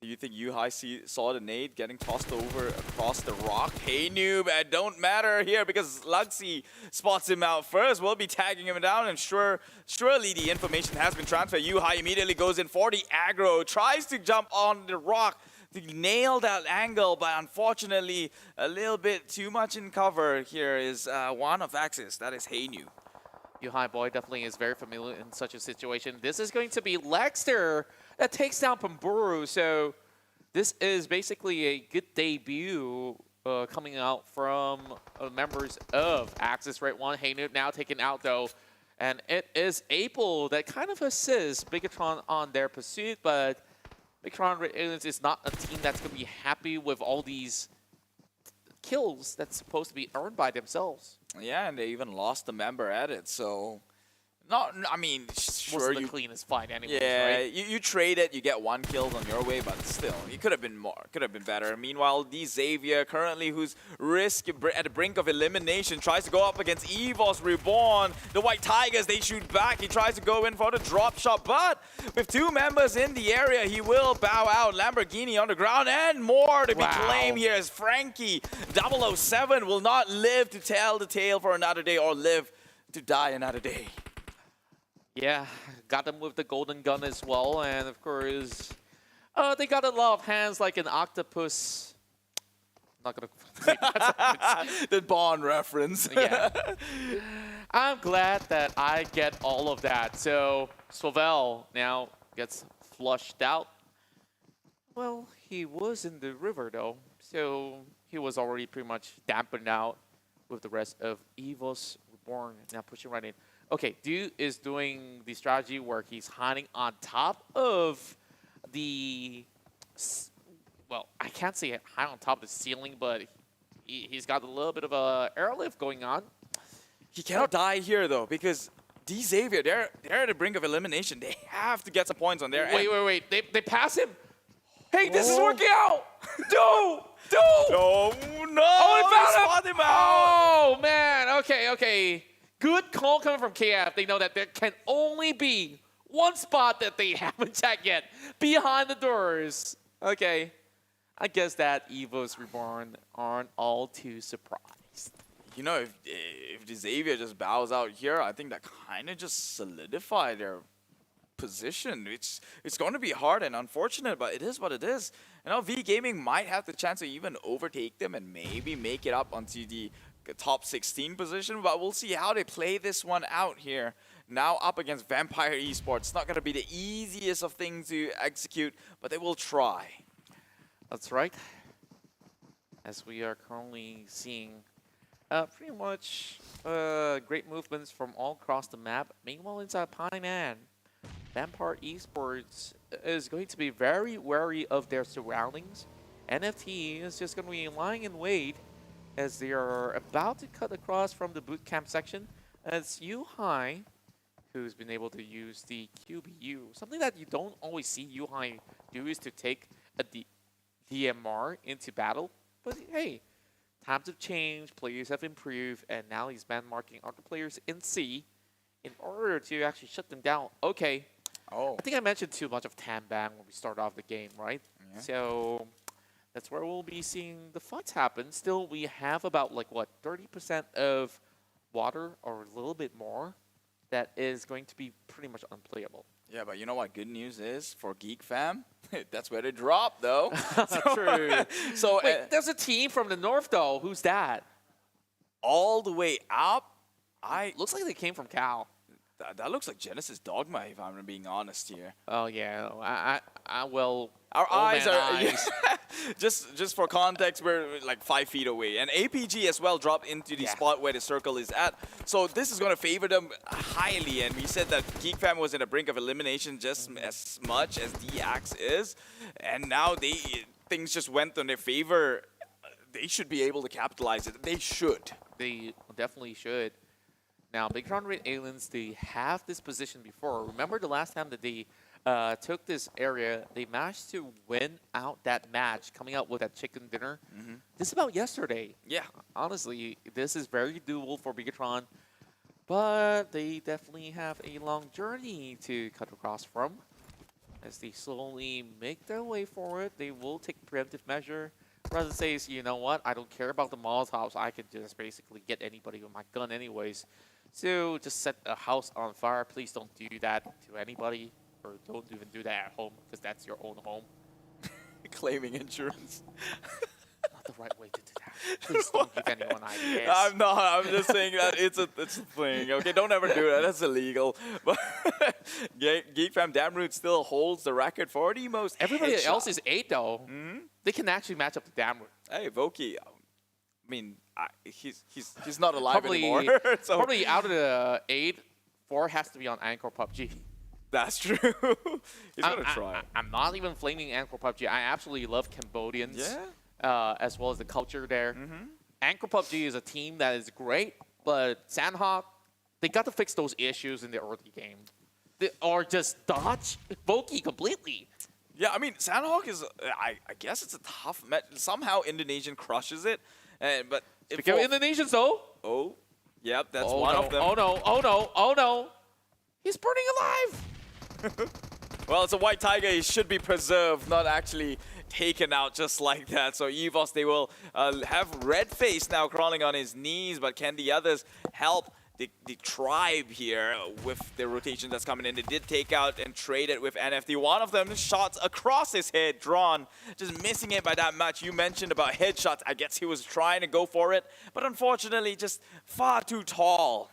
Do you think High saw the nade getting tossed over across the rock? Hey, noob, it don't matter here because Luxy spots him out first. We'll be tagging him down, and surely the information has been transferred. High immediately goes in for the aggro, tries to jump on the rock to nail that angle, but unfortunately, a little bit too much in cover. Here is one of Axis. That is Hey New. High Boy definitely is very familiar in such a situation. This is going to be Lexter that takes down Chonburi. So this is basically a good debut coming out from members of Axis Red 1. Hey New now taken out though. And it is Apple that kind of assists Bigetron on their pursuit, but Bigetron Red Aliens is not a team that's going to be happy with all these kills that's supposed to be earned by themselves. Yeah, and they even lost a member at it, so... I mean, sure, wasn't the cleanest fight anyway. Yeah, right? you trade it, you get one kill on your way, but still, it could have been more, could have been better. Meanwhile, Xavier, currently who's at the brink of elimination, tries to go up against EVOS Reborn. The White Tigers, they shoot back. He tries to go in for the drop shot, but with two members in the area, he will bow out. Lamborghini on the ground, and more to be claimed here as Frankie 007 will not live to tell the tale for another day or live to die another day. Yeah, got them with the golden gun as well, and of course, they got a lot of hands like an octopus. Not gonna. The Bond reference. Yeah. I'm glad that I get all of that. So Swavel now gets flushed out. Well, he was in the river though, so he was already pretty much dampened out with the rest of EVOS Reborn. Now pushing right in. Okay, Dude is doing the strategy where he's hiding on top of the, well, I can't say high on top of the ceiling, but he's got a little bit of a airlift going on. He cannot die here though, because Xavier, they're at the brink of elimination. They have to get some points on their end. Wait. They pass him? Hey, this is working out! Dude! Oh, no! Oh, they found him out! Oh, man. Okay. Good call coming from KF. They know that there can only be one spot that they haven't checked yet. Behind the doors. Okay. I guess that EVOS Reborn aren't all too surprised. You know, if Xavier just bows out here, I think that kind of just solidified their position. It's going to be hard and unfortunate, but it is what it is. You know, V Gaming might have the chance to even overtake them and maybe make it up onto the top 16 position, but we'll see how they play this one out here. Now up against Vampire Esports. It's not going to be the easiest of things to execute, but they will try. That's right. as we are currently seeing pretty much great movements from all across the map. Meanwhile, inside Paiman, Vampire Esports is going to be very wary of their surroundings. NFT is just going to be lying in wait as they are about to cut across from the boot camp section. As Yuhai, who's been able to use the QBU. Something that you don't always see Yuhai do is to take a DMR into battle. But hey, times have changed, players have improved, and now he's ban-marking other players in C in order to actually shut them down. Okay. Oh. I think I mentioned too much of Tanban when we started off the game, right? Yeah. So that's where we'll be seeing the fights happen. Still, we have about, like, what, 30% of water or a little bit more that is going to be pretty much unplayable. Yeah, but you know what good news is for Geek Fam? That's where they drop, though. True. So wait, there's a team from the north, though. Who's that? All the way up? Looks like they came from Cal. That looks like Genesis Dogma, if I'm being honest here. Oh, yeah. I will... Our eyes are... eyes. just for context, we're like 5 feet away. And APG as well dropped into the spot where the circle is at. So this is going to favor them highly. And we said that Geek Fam was in the brink of elimination just as much as DX is. And now things just went in their favor. They should be able to capitalize it. They should. They definitely should. Now, Bigetron RA Aliens, they have this position before. Remember the last time that they took this area, they managed to win out that match, coming out with that chicken dinner. This is about yesterday. Yeah. Honestly, this is very doable for Bigetron, but they definitely have a long journey to cut across from. As they slowly make their way forward, they will take preemptive measure. Rather than say, you know what, I don't care about the Molotovs, I can just basically get anybody with my gun anyways. So just set a house on fire. Please don't do that to anybody, or don't even do that at home, because that's your own home. Claiming insurance. Not the right way to do that. Please don't give anyone ideas. I'm not. I'm just saying that it's a thing. Okay, don't ever do that. That's illegal. But Geek Fam Damroot still holds the record for the most. Everybody else is 8 though. They can actually match up to Damroot. Hey, Voki. I mean, he's not alive anymore. So. Probably out of the 8, 4 has to be on Anchor PUBG. That's true. He's gonna try. I'm not even flaming Anchor PUBG. I absolutely love Cambodians. As well as the culture there. Anchor PUBG is a team that is great, but Sandhawk, they got to fix those issues in the early game. Or just dodge Voki completely. Yeah, I mean, Sandhawk is, I guess it's a tough match. Somehow Indonesian crushes it. But Speaking of Indonesians, though. Oh, yep, that's one of them. Oh no, oh no, oh no. He's burning alive. Well, it's a white tiger. He should be preserved, not actually taken out just like that. So EVOS, they will have Red Face now crawling on his knees, but can the others help the tribe here with the rotation that's coming in? They did take out and trade it with NFT. One of them shots across his head, drawn, just missing it by that much. You mentioned about headshots. I guess he was trying to go for it, but unfortunately just far too tall.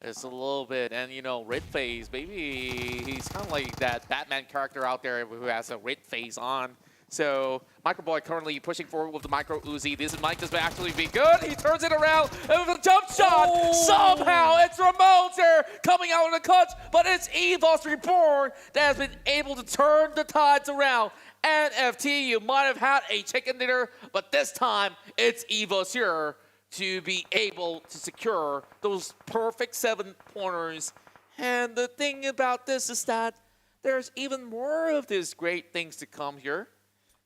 It's a little bit, and you know, Red Phase, maybe he's kind of like that Batman character out there who has a red phase on. So, Microboy currently pushing forward with the Micro Uzi. This might just actually be good. He turns it around and with a jump shot. Somehow, it's Ramones there coming out in the clutch, but it's EVOS Reborn that has been able to turn the tides around. NFT, you might have had a chicken dinner, but this time, it's EVOS here to be able to secure those perfect 7 pointers. And the thing about this is that there's even more of these great things to come here.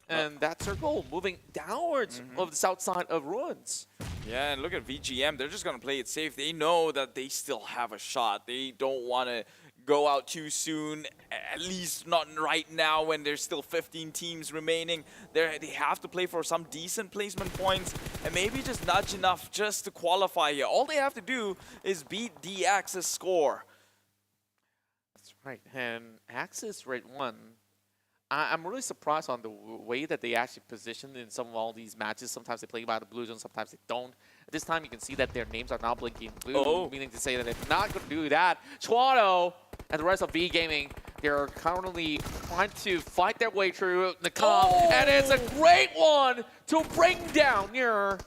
And that's their goal, moving downwards of the south side of Ruins. Yeah, and look at VGM. They're just going to play it safe. They know that they still have a shot. They don't want to go out too soon, at least not right now when there's still 15 teams remaining. They have to play for some decent placement points and maybe just nudge enough just to qualify here. All they have to do is beat DX's score. That's right. And Axis Red 1, I'm really surprised on the way that they actually positioned in some of all these matches. Sometimes they play by the blue zone, sometimes they don't. At this time, you can see that their names are now blinking blue, meaning to say that they're not going to do that. Chuano and the rest of V Gaming They're currently trying to fight their way through the comp, and it's a great one to bring down near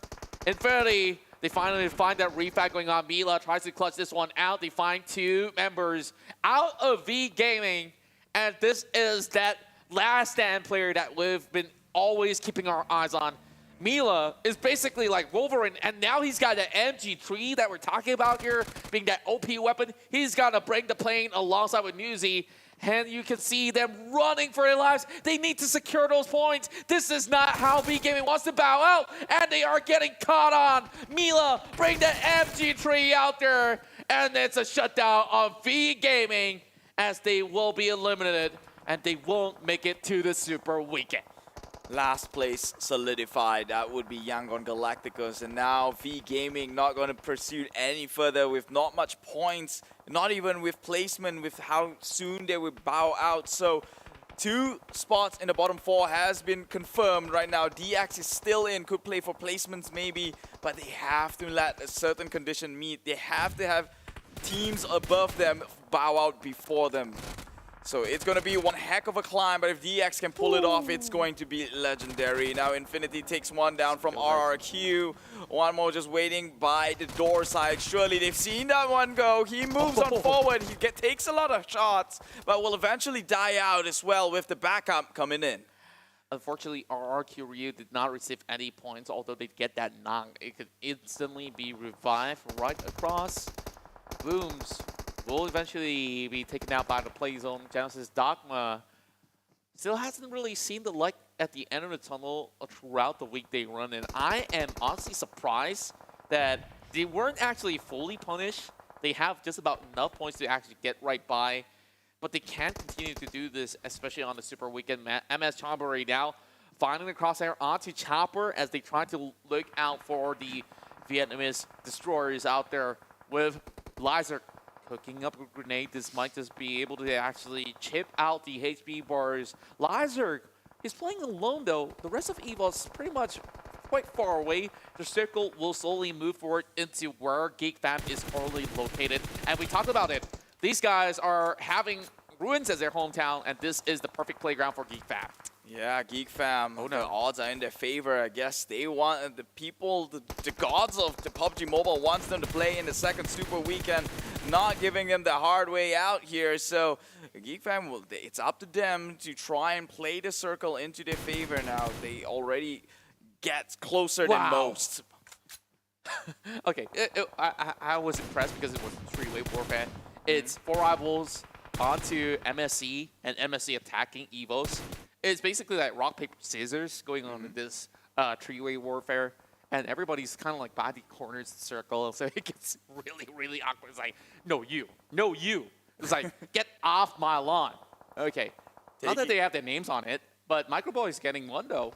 Infinity. They finally find that refact going on. Mila tries to clutch this one out. They find 2 members out of V Gaming. And this is that last stand player that we've been always keeping our eyes on. Mila is basically like Wolverine, and now he's got that MG3 that we're talking about here, being that OP weapon. He's gonna bring the plane alongside with Newsy. And you can see them running for their lives. They need to secure those points. This is not how V Gaming wants to bow out. And they are getting caught on. Mila, bring that MG3 out there. And it's a shutdown of V Gaming as they will be eliminated. And they won't make it to the Super Weekend. Last place solidified, that would be Yangon Galacticos, and now V Gaming not going to pursue any further with not much points, not even with placement, with how soon they will bow out. So 2 spots in the bottom 4 has been confirmed right now. DX is still in, could play for placements maybe, but they have to let a certain condition meet. They have to have teams above them bow out before them. So it's going to be one heck of a climb, but if DX can pull it off, it's going to be legendary. Now Infinity takes one down from RRQ. One more just waiting by the door side. Surely they've seen that one go. He moves on forward. He takes a lot of shots, but will eventually die out as well with the backup coming in. Unfortunately, RRQ Ryu did not receive any points, although they get that knock. It could instantly be revived right across. Booms will eventually be taken out by the play zone. Genesis Dogma still hasn't really seen the light at the end of the tunnel throughout the weekday run, and I am honestly surprised that they weren't actually fully punished. They have just about enough points to actually get right by, but they can't continue to do this, especially on the Super Weekend. MS Chonburi now finding the crosshair onto Chopper as they try to look out for the Vietnamese destroyers out there with Lizer cooking up a grenade. This might just be able to actually chip out the HP bars. Lizer is playing alone though. The rest of EVOS is pretty much quite far away. The circle will slowly move forward into where Geek Fam is currently located. And we talked about it. These guys are having Ruins as their hometown, and this is the perfect playground for Geek Fam. Yeah, Geek Fam, the odds are in their favor. I guess they want the people, the gods of the PUBG Mobile wants them to play in the second Super Weekend, not giving them the hard way out here. So Geek Fam, it's up to them to try and play the circle into their favor now. They already get closer than most. Okay, I was impressed because it was three-way warfare. It's 4 rivals onto MSC and MSC attacking EVOS. It's basically like rock, paper, scissors going on in this three-way warfare. And everybody's kind of like by the corners of the circle. So it gets really, really awkward. It's like, no, you. No, you. It's like, get off my lawn. Okay. Not that they have their names on it, but Microboy is getting one, though.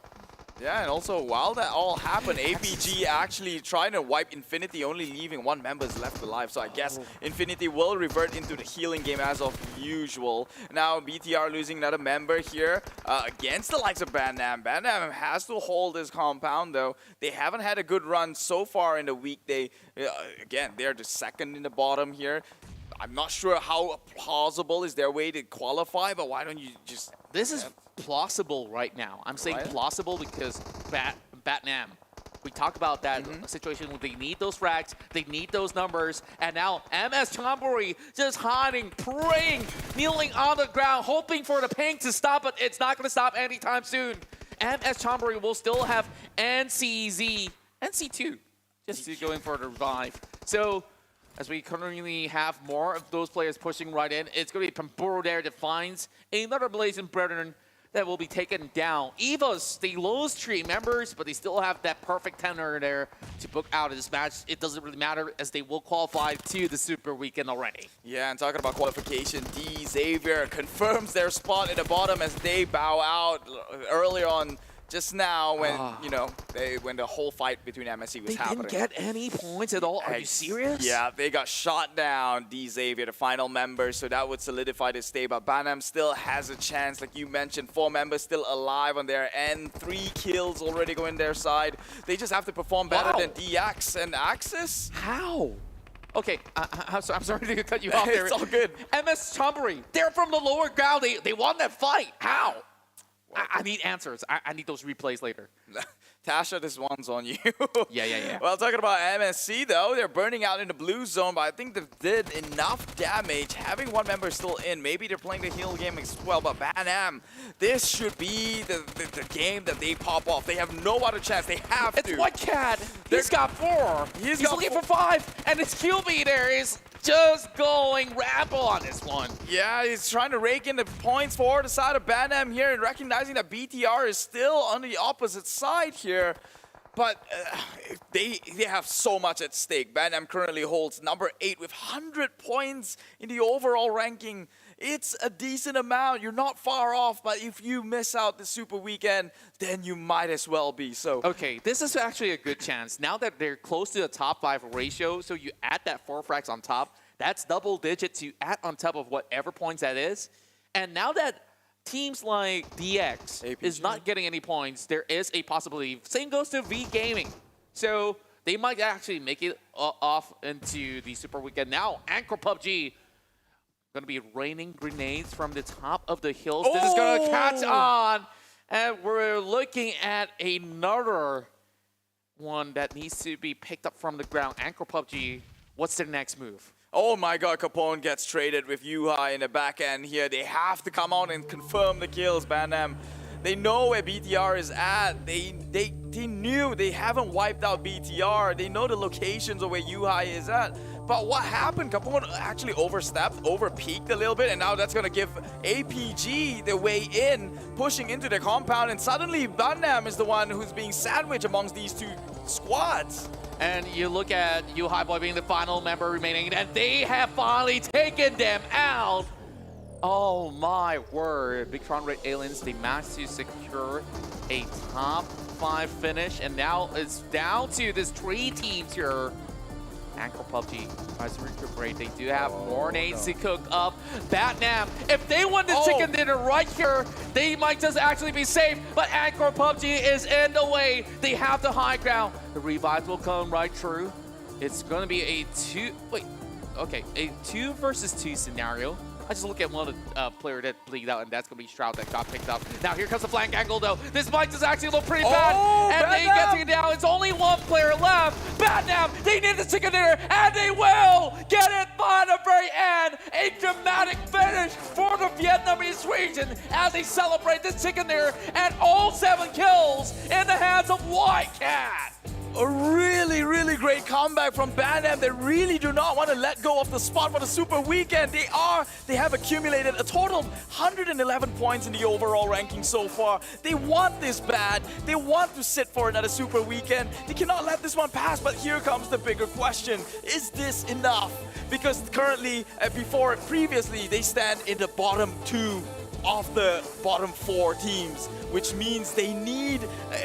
Yeah, and also while that all happened, APG actually trying to wipe Infinity, only leaving 1 member left alive. So I guess Infinity will revert into the healing game as of usual. Now BTR losing another member here against the likes of Bandam. Bandam has to hold his compound though. They haven't had a good run so far in the weekday. Again, they're the second in the bottom here. I'm not sure how plausible is their way to qualify, but why don't you just... This is plausible right now. I'm saying plausible because Batnam. We talked about that situation where they need those frags, they need those numbers, and now MS Chonburi just hiding, praying, kneeling on the ground, hoping for the ping to stop, but it's not going to stop anytime soon. MS Chonburi will still have NC2, just going for the revive. So, as we currently have more of those players pushing right in, it's going to be Pamburo there that finds another Blazing Brethren that will be taken down. EVOS, they lose 3 members, but they still have that perfect tenor there to book out of this match. It doesn't really matter as they will qualify to the Super Weekend already. Yeah, and talking about qualification, D Xavier confirms their spot at the bottom as they bow out earlier on. Just now, when when the whole fight between MSC was happening. They didn't get any points at all. Are you serious? Yeah, they got shot down. D Xavier, the final member, so that would solidify the stay. But Banam still has a chance, like you mentioned. 4 members still alive on their end. 3 kills already going their side. They just have to perform better than DX and Axis. How? Okay, I'm sorry to cut you off there. It's all good. MS Chonburi, they're from the lower ground. They won that fight. How? I need answers. I need those replays later. Tasha, this one's on you. Yeah. Well, talking about MSC, though, they're burning out in the blue zone, but I think they did enough damage. Having one member still in, maybe they're playing the heal game as well, but Banam, this should be the game that they pop off. They have no other chance. They have to. It's White Cat. He's got 4. He's looking for 5, and his QB there is just going rabble on this one. Yeah, he's trying to rake in the points for the side of Banam here and recognizing that BTR is still on the opposite side here. But they have so much at stake. Banam currently holds number 8 with 100 points in the overall ranking. It's a decent amount. You're not far off, but if you miss out the Super Weekend, then you might as well be. So okay, this is actually a good chance. Now that they're close to the top 5 ratio, so you add that 4 frags on top, that's double digits you add on top of whatever points that is. And now that teams like DX APG is not getting any points, there is a possibility. Same goes to V Gaming. So they might actually make it off into the Super Weekend. Now, Anchor PUBG going to be raining grenades from the top of the hills. This is going to catch on. And we're looking at another one that needs to be picked up from the ground. Anchor PUBG, what's their next move? oh my god, Capone gets traded with Yuhai in the back end here. They have to come out and confirm the kills, Banam. They know where BTR is at. They knew they haven't wiped out BTR. They know the locations of where Yuhai is at. But what happened? Capone actually overstepped, overpeaked a little bit, and now that's going to give APG the way in, pushing into the compound, and suddenly Banam is the one who's being sandwiched amongst these two squads. And you look at Yuhai Boy being the final member remaining, and they have finally taken them out. Oh my word. Bigetron RA Aliens, they managed to secure a top 5 finish, and now it's down to this 3 teams here. Anchor PUBG tries to recuperate. They do have more nades to cook up. Batnam, if they win the chicken dinner right here, they might just actually be safe. But Anchor PUBG is in the way. They have the high ground. The revives will come right through. It's going to be a 2 versus 2 scenario. I just look at one of the player that bleed out, and that's going to be Shroud that got picked up. Now here comes the flank angle, though. This might just actually look pretty bad. And they get taken down. It's only 1 player left. Batnam, they need the chicken dinner, and they will get it by the very end. A dramatic finish for the Vietnamese region as they celebrate this chicken dinner and all 7 kills in the hands of White Cat. A really, really great comeback from Banam. They really do not want to let go of the spot for the Super Weekend. They have accumulated a total of 111 points in the overall ranking so far. They want this bad. They want to sit for another Super Weekend. They cannot let this one pass, but here comes the bigger question. Is this enough? Because currently, previously, they stand in the bottom 2 of the bottom 4 teams, which means they need a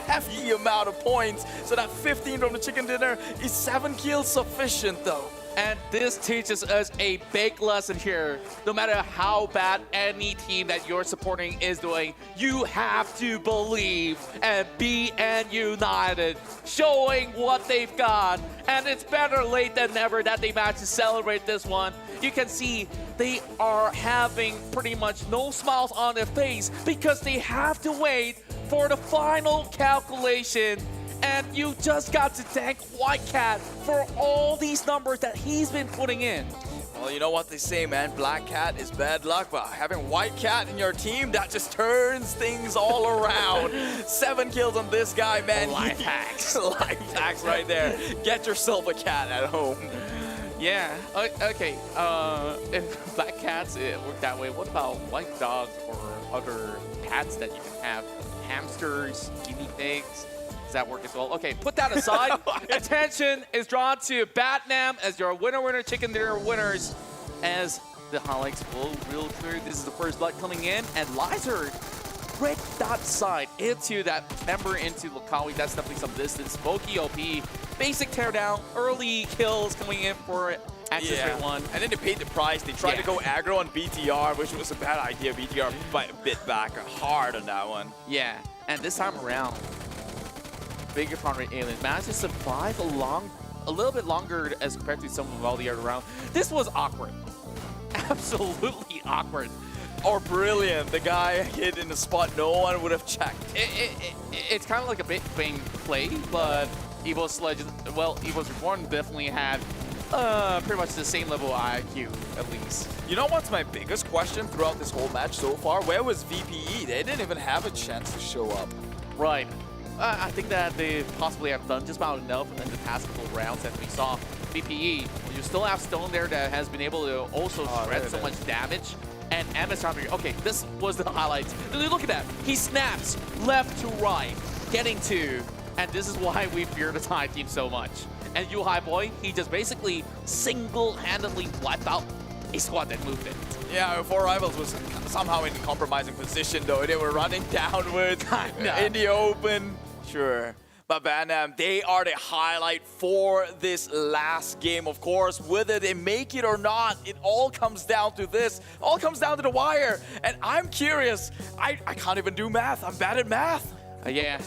hefty amount of points. So that 15 from the chicken dinner is 7 kills sufficient though. And this teaches us a big lesson here. No matter how bad any team that you're supporting is doing, you have to believe and be united, showing what they've got. And it's better late than never that they managed to celebrate this one. You can see they are having pretty much no smiles on their face because they have to wait for the final calculation. And you just got to thank White Cat for all these numbers that he's been putting in. Well, you know what they say, man. Black Cat is bad luck, but having White Cat in your team, that just turns things all around. 7 kills on this guy, man. Life hacks. Life hacks right there. Get yourself a cat at home. Yeah, okay. If Black Cats work that way, what about white dogs or other pets that you can have? Hamsters, guinea pigs? Does that work as well? Okay, put that aside. Attention is drawn to Batnam as your winner chicken dinner winners as the highlights will real through. This is the first blood coming in, and Lizer break that side into that member into Lokawi. That's definitely some distance. Smoky OP, basic teardown, early kills coming in for Access Rate 1. And then they paid the price. They tried to go aggro on BTR, which was a bad idea. BTR bit back hard on that one. Yeah, and this time around, Bigetron RA Aliens managed to survive along a little bit longer as compared to some of all the other rounds. This was awkward. Absolutely awkward. Or brilliant. The guy hit in a spot no one would have checked. It's kind of like a bit vain play, but EVOS Reborn definitely had pretty much the same level of IQ, at least. You know what's my biggest question throughout this whole match so far? Where was VPE? They didn't even have a chance to show up. Right. I think that they possibly have done just about enough in the past couple of rounds that we saw. VPE, you still have Stone there that has been able to also spread so much damage. And MS Armory, okay, this was the highlights. Look at that. He snaps left to right, getting two. And this is why we fear the Thai team so much. And Yu Hai Boy, he just basically single-handedly wiped out a squad that moved it. Yeah, 4 Rivals was somehow in a compromising position though. They were running downwards in the open. Sure. But Banam, they are the highlight for this last game, of course. Whether they make it or not, it all comes down to this. All comes down to the wire. And I'm curious. I can't even do math. I'm bad at math. Yeah,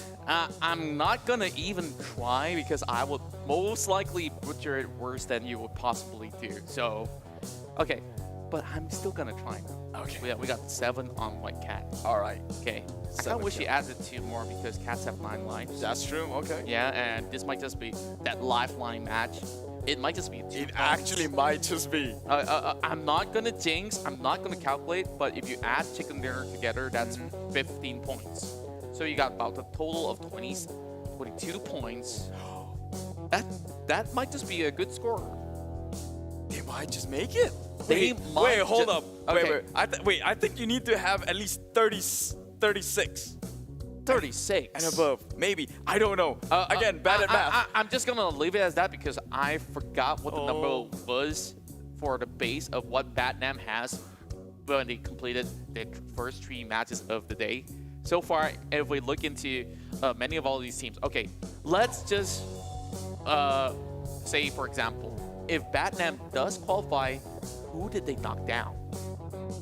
I'm not gonna even try because I would most likely butcher it worse than you would possibly do. So, okay, but I'm still gonna try now. Okay. We got 7 on White Cat. All right. Okay. I kind of wish he added 2 more because cats have 9 lives. That's true. Okay. Yeah, and this might just be that lifeline match. It might just be 2 It actually might just be. I'm not gonna jinx. I'm not gonna calculate. But if you add chicken dinner together, that's 15 points. So you got about a total of 22 points. That might just be a good score. They might just make it. Wait, hold up. Okay. Wait, I think you need to have at least 36. 36 and above. Maybe. I don't know. Again, bad at math. I'm just gonna leave it as that because I forgot what the number was for the base of what Batnam has when they completed the first 3 matches of the day. So far, if we look into many of all these teams, okay, let's just say, for example, if Batnam does qualify, who did they knock down?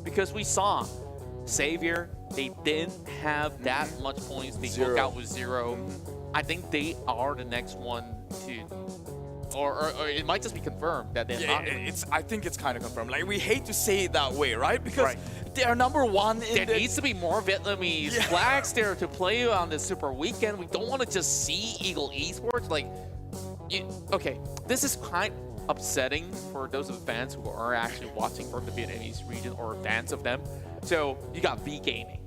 Because we saw Xavier, they didn't have that much points. They broke out with 0. I think they are the next one to, or it might just be confirmed that they're not. I think it's kind of confirmed. Like, we hate to say it that way, right? Because they're number 1 in there needs to be more Vietnamese flags there to play on the Super Weekend. We don't want to just see Eagle Esports. Like, okay, this is kind of upsetting for those of the fans who are actually watching from the Vietnamese region or fans of them. So you got V Gaming.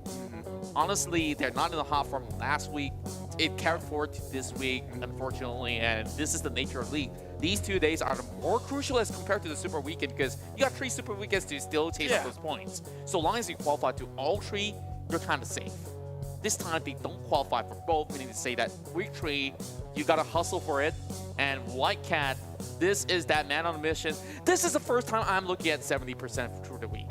Honestly, they're not in the hot form last week. It carried forward to this week, unfortunately, and this is the nature of league. These 2 days are more crucial as compared to the Super Weekend because you got 3 Super Weekends to still chase up those points. So long as you qualify to all 3, you're kind of safe. This time, they don't qualify for both, meaning to say that week 3, you gotta hustle for it. And White Cat, this is that man on a mission. This is the first time I'm looking at 70% through the week.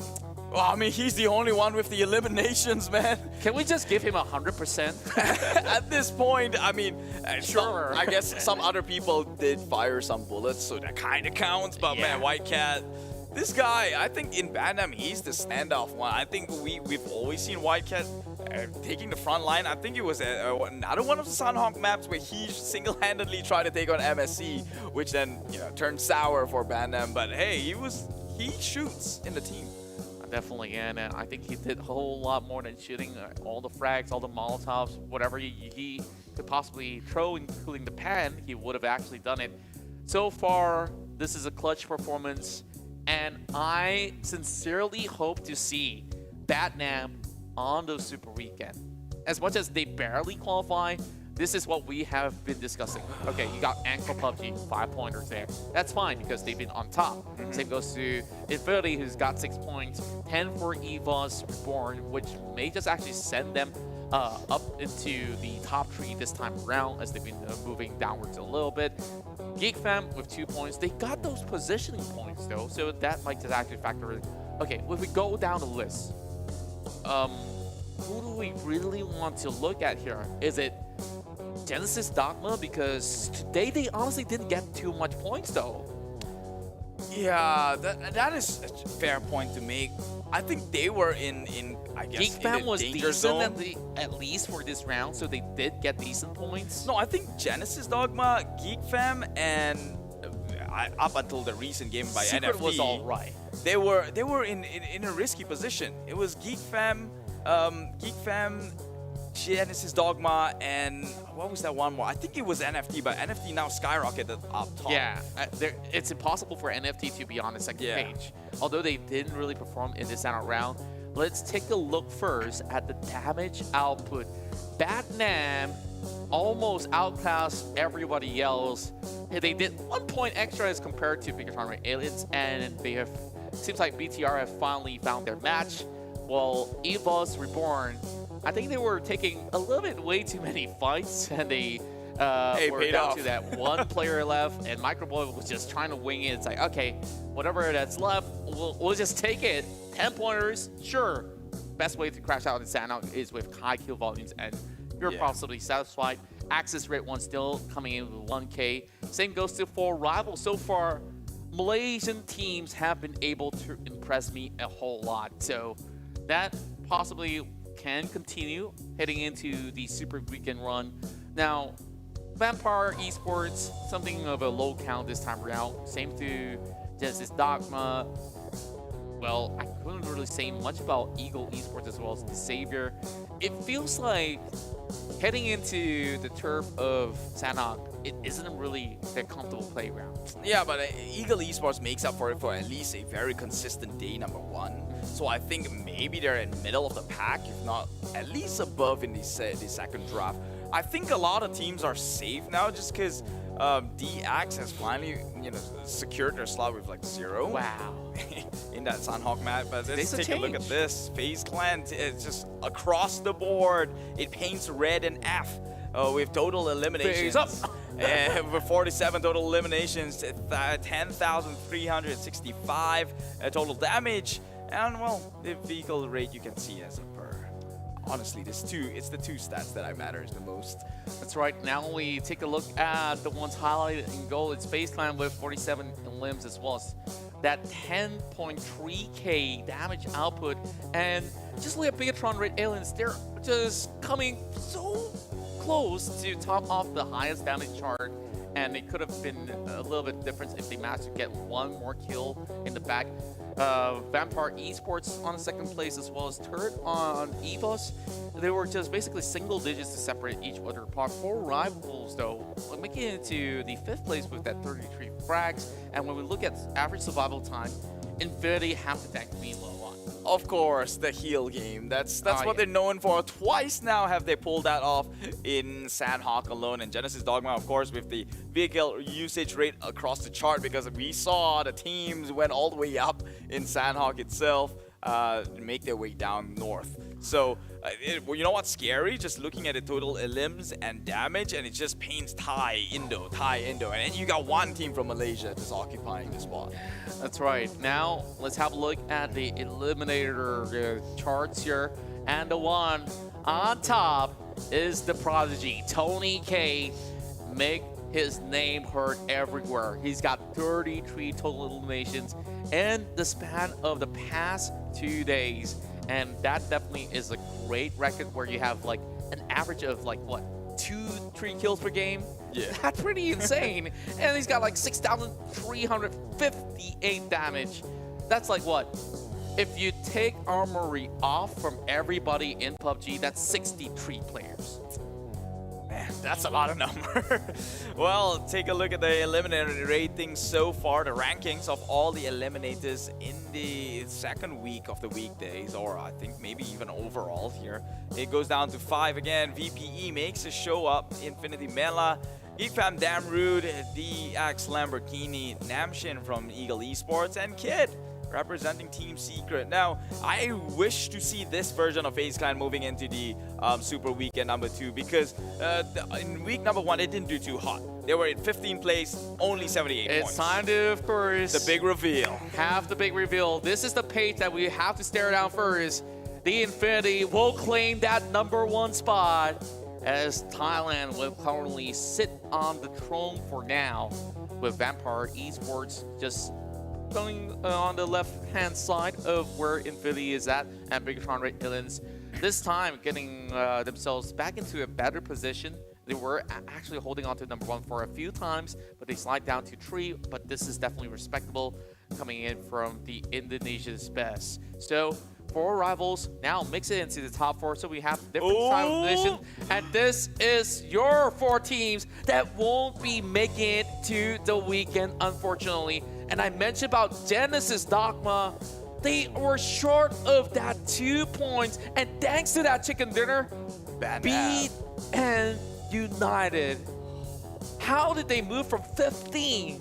Well, I mean, he's the only one with the eliminations, man. Can we just give him 100%? At this point, I mean, sure. I guess some other people did fire some bullets, so that kind of counts. But man, White Cat, this guy, I think in Bantam, he's the standoff one. I think we've always seen White Cat taking the front line. I think it was another one of the Sunhawk maps where he single-handedly tried to take on MSC, which then turned sour for Bantam. But hey, he shoots in the team. Definitely, and I think he did a whole lot more than shooting all the frags, all the Molotovs, whatever he could possibly throw, including the pan, he would have actually done it. So far, this is a clutch performance, and I sincerely hope to see Batnam on the Super Weekend. As much as they barely qualify, this is what we have been discussing. Okay, you got Ankle PUBG, 5-pointers there. That's fine because they've been on top. Same goes to Infinity, who's got 6 points, 10 for EVOS Reborn, which may just actually send them up into the top 3 this time around as they've been moving downwards a little bit. Geek Fam with 2 points. They got those positioning points though, so that might just actually factor in. Okay, if we go down the list, who do we really want to look at here? Is it Genesis Dogma? Because today they honestly didn't get too much points though. Yeah, that is a fair point to make. I think they were in I guess, Geek Fam was danger decent zone. at least for this round, so they did get decent points. No, I think Genesis Dogma, Geek Fam, and up until the recent game by Secret NFT, was all right. They were in a risky position. It was Geek Fam, Genesis Dogma, and what was that one more? I think it was NFT, but NFT now skyrocketed up top. Yeah, it's impossible for NFT to be on the second page. Although they didn't really perform in this final round. Let's take a look first at the damage output. Batnam almost outclassed everybody else. They did 1 point extra as compared to Bigetron RA Aliens, and they have, seems like BTR have finally found their match. Well, EVOS Reborn, I think they were taking a little bit way too many fights, and they were down to that one player left, and Microboy was just trying to wing it. It's like, okay, whatever that's left, we'll just take it. 10 pointers, sure. Best way to crash out in Sanhok is with high kill volumes, and you're possibly satisfied. Access rate 1 still coming in with 1K. Same goes to 4 rivals. So far, Malaysian teams have been able to impress me a whole lot. So that possibly can continue heading into the Super Weekend run. Now, Vampire Esports, something of a low count this time around. Same to Genesis Dogma. Well, I couldn't really say much about Eagle Esports as well as the Savior. It feels like heading into the turf of Sanhok, it isn't really a comfortable playground. Yeah, but Eagle Esports makes up for it for at least a very consistent day number 1. So I think maybe they're in the middle of the pack, if not at least above in the second draft. I think a lot of teams are safe now just because DX has finally, secured their slot with like 0. Wow. In that Sanhok map. But let's take a look at this. FaZe Clan, it's just across the board. It paints red and F with total eliminations. FaZe up. With 47 total eliminations, 10,365 total damage. And well, the vehicle rate you can see as a per. Honestly, it's the two stats that I matters the most. That's right. Now we take a look at the ones highlighted in gold. It's FaZe Clan with 47 limbs as well as that 10.3k damage output. And just look at Bigetron RA Aliens. They're just coming so close to top off the highest damage chart. And it could have been a little bit different if they managed to get 1 more kill in the back. Vampire Esports on second place as well as third on EVOS. They were just basically single digits to separate each other apart. 4 rivals though, making it to the 5th place with that 33 frags. And when we look at average survival time, Infinity have to thank me low on. Of course, the heal game. That's what they're known for. Twice now have they pulled that off in Sanhok alone. And Genesis Dogma, of course, with the vehicle usage rate across the chart, because we saw the teams went all the way up in Sanhok itself, make their way down north. So, you know what's scary? Just looking at the total elims and damage, and it just paints Thai, Indo. And then you got one team from Malaysia just occupying the spot. That's right. Now, let's have a look at the eliminator charts here. And the one on top is the prodigy, Tony K. Make his name heard everywhere. He's got 33 total eliminations in the span of the past 2 days. And that definitely is a great record where you have like an average of like, what, 2-3 kills per game? Yeah. That's pretty insane. And he's got like 6,358 damage. That's like what? If you take Armory off from everybody in PUBG, that's 63 players. Man, that's a lot of number. Well, take a look at the eliminator ratings so far, the rankings of all the eliminators in the second week of the weekdays, or I think maybe even overall here. It goes down to 5 again. VPE makes a show up. Infinity Mela, Geek Fam, Damrude, DX Lamborghini, Namshin from Eagle Esports, and Kid representing Team Secret. Now, I wish to see this version of FaZe Clan moving into the Super Weekend number 2, because in week number 1, it didn't do too hot. They were in 15th place, only 78 points. It's time to, of course, the big reveal. Have the big reveal. This is the page that we have to stare down first. The Infinity will claim that #1 spot, as Thailand will currently sit on the throne for now, with Vampire Esports just going on the left-hand side of where Infinity is at, and Bigetron RA Aliens this time getting themselves back into a better position They were actually holding on to number 1 for a few times, but they slide down to 3. But this is definitely respectable coming in from the Indonesia's best. So 4 rivals now mix it into the top 4, so we have different style of position. And this is your 4 teams that won't be making it to the weekend, unfortunately. And I mentioned about Genesis Dogma. They were short of that 2 points, and thanks to that chicken dinner, beat and United. How did they move from 15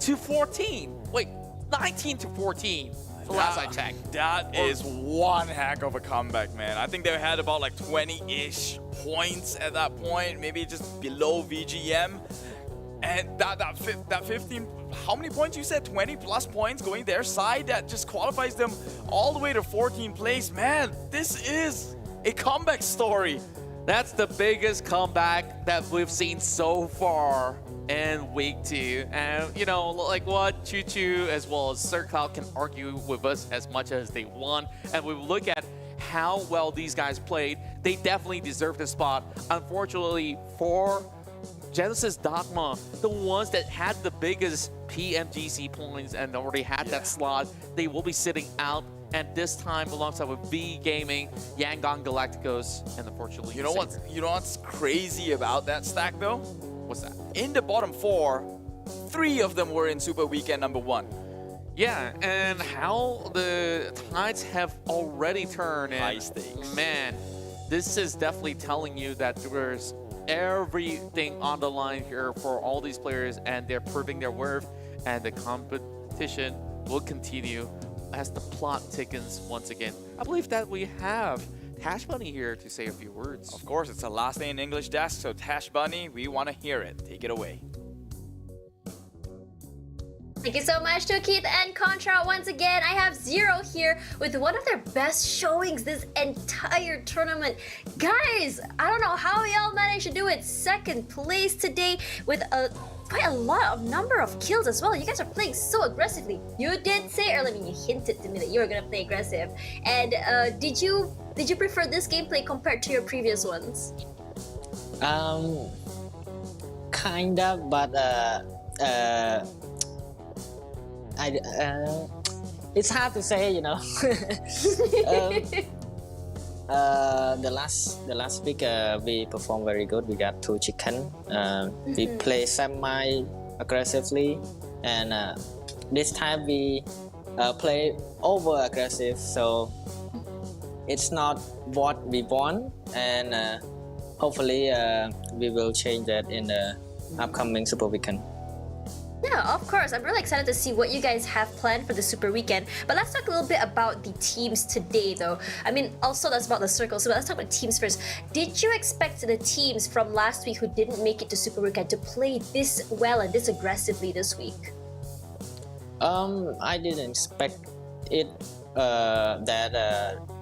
to 14? Wait, 19 to 14. Last I checked. That is one heck of a comeback, man. I think they had about like 20-ish points at that point, maybe just below VGM. And that 15, how many points you said? 20 plus points going their side. That just qualifies them all the way to 14th place. Man, this is a comeback story. That's the biggest comeback that we've seen so far in week 2. And, you know, like what Choo Choo as well as Sir Cloud can argue with us as much as they want. And we look at how well these guys played. They definitely deserve the spot. Unfortunately, for Genesis Dogma, the ones that had the biggest PMGC points and already had that slot, they will be sitting out. And this time, alongside with V Gaming, Yangon Galacticos, and unfortunately, you know what's crazy about that stack though? What's that? In the bottom 4, 3 of them were in Super Weekend number 1. Yeah, and how the tides have already turned. High stakes. Man, this is definitely telling you that there's everything on the line here for all these players, and they're proving their worth, and the competition will continue as the plot thickens once again. I believe that we have Tash Bunny here to say a few words. Of course, it's a last day in English desk, so Tash Bunny, we want to hear it. Take it away. Thank you so much to Keith and Contra once again. I have Zero here with one of their best showings this entire tournament. Guys, I don't know how y'all managed to do it. 2nd place today with quite a lot of number of kills as well. You guys are playing so aggressively. You did say earlier, I mean, you hinted to me that you were gonna play aggressive. And did you prefer this gameplay compared to your previous ones? Kinda, but it's hard to say, you know. The last week we performed very good. We got 2 chicken. We play semi aggressively, and this time we play over aggressive. So it's not what we want, and hopefully we will change that in the upcoming Super Weekend. Yeah, of course. I'm really excited to see what you guys have planned for the Super Weekend. But let's talk a little bit about the teams today, though. I mean, also that's about the circles, but let's talk about teams first. Did you expect the teams from last week who didn't make it to Super Weekend to play this well and this aggressively this week? I didn't expect it that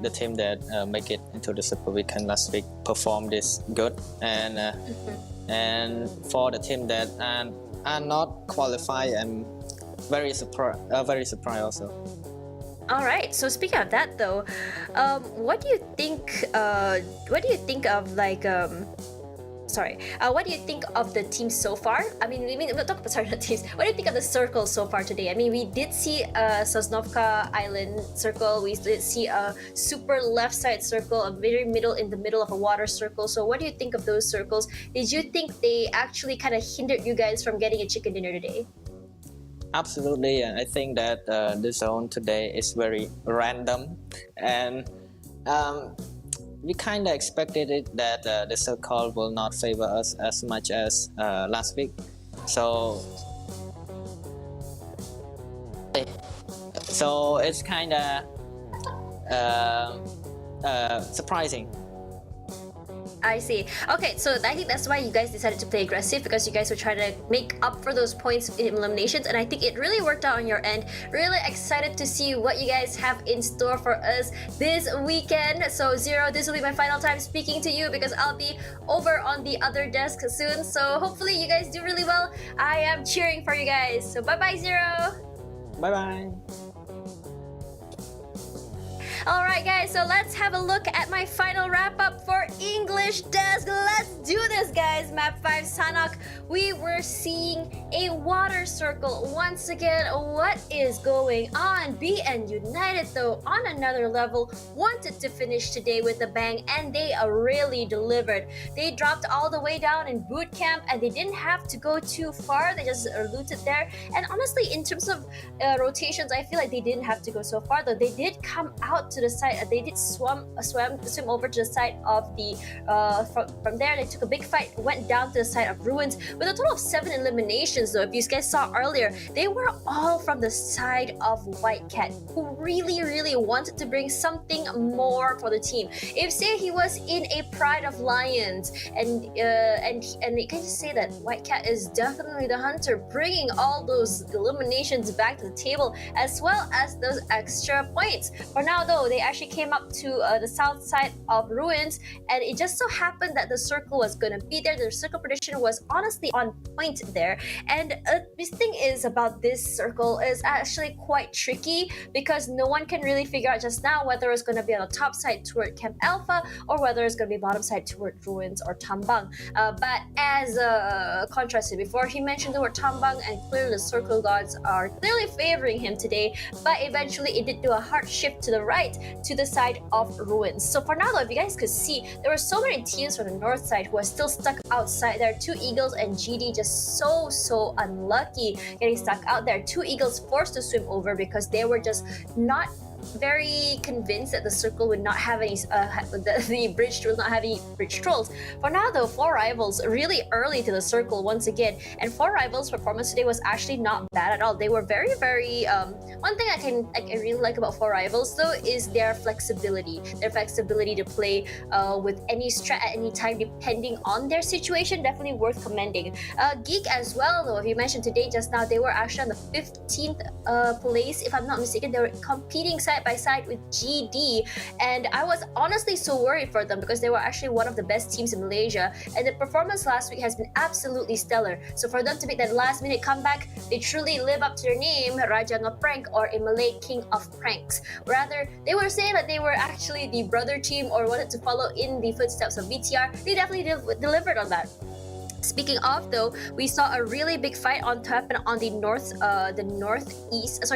the team that make it into the Super Weekend last week performed this good, and for the team that are not qualified, I'm very surprised also. All right. So speaking of that, though, what do you think? What do you think of like? What do you think of the team so far? I mean, we'll talk about not teams. What do you think of the circle so far today? I mean, we did see a Sosnovka Island circle. We did see a super left side circle, a very middle in the middle of a water circle. So what do you think of those circles? Did you think they actually kind of hindered you guys from getting a chicken dinner today? Absolutely. I think that the zone today is very random, and we kind of expected it that the circle will not favor us as much as last week. So it's kind of surprising. I see. Okay, so I think that's why you guys decided to play aggressive, because you guys were trying to make up for those points in eliminations, and I think it really worked out on your end. Really excited to see what you guys have in store for us this weekend. So Zero, this will be my final time speaking to you because I'll be over on the other desk soon. So hopefully you guys do really well. I am cheering for you guys. So bye-bye, Zero. Bye-bye. All right, guys, so let's have a look at my final wrap up for English Desk. Let's do this, guys. Map 5 Sanok, we were seeing a water circle once again. What is going on? BN United, though, on another level, wanted to finish today with a bang, and they really delivered. They dropped all the way down in boot camp, and they didn't have to go too far. They just looted there. And honestly, in terms of rotations, I feel like they didn't have to go so far, though. They did come out to the side. They did swim over to the side of the from there. They took a big fight, went down to the side of ruins with a total of 7 eliminations, though. If you guys saw earlier, they were all from the side of White Cat, who really wanted to bring something more for the team. If say he was in a Pride of Lions, and you can just say that White Cat is definitely the hunter, bringing all those eliminations back to the table, as well as those extra points. For now, though, they actually came up to the south side of ruins, and it just so happened that the circle was going to be there. The circle prediction was honestly on point there. And this thing is about this circle is actually quite tricky, because no one can really figure out just now whether it's going to be on the top side toward Camp Alpha or whether it's going to be bottom side toward ruins or Tambang. But as contrasted before, he mentioned the word Tambang, and clearly the circle gods are clearly favoring him today. But eventually it did do a hard shift to the right, to the side of ruins. So for now, though, if you guys could see, there were so many teams from the north side who are still stuck outside there. 2 Eagles and GD just so unlucky getting stuck out there. 2 Eagles forced to swim over because they were just not very convinced that the circle would not have any the bridge will not have any bridge trolls. For now, though, 4 Rivals really early to the circle once again, and 4 Rivals' performance today was actually not bad at all. They were very one thing I really like about 4 Rivals, though, is their flexibility to play with any strat at any time depending on their situation. Definitely worth commending. Geek as well, though, if you mentioned today just now, they were actually on the 15th place, if I'm not mistaken. They were competing side by side with GD, and I was honestly so worried for them because they were actually one of the best teams in Malaysia, and the performance last week has been absolutely stellar. So for them to make that last minute comeback, they truly live up to their name, Raja No Prank, or a Malay king of pranks. Rather, they were saying that they were actually the brother team or wanted to follow in the footsteps of VTR. They definitely delivered on that. Speaking of, though, we saw a really big fight on top and on the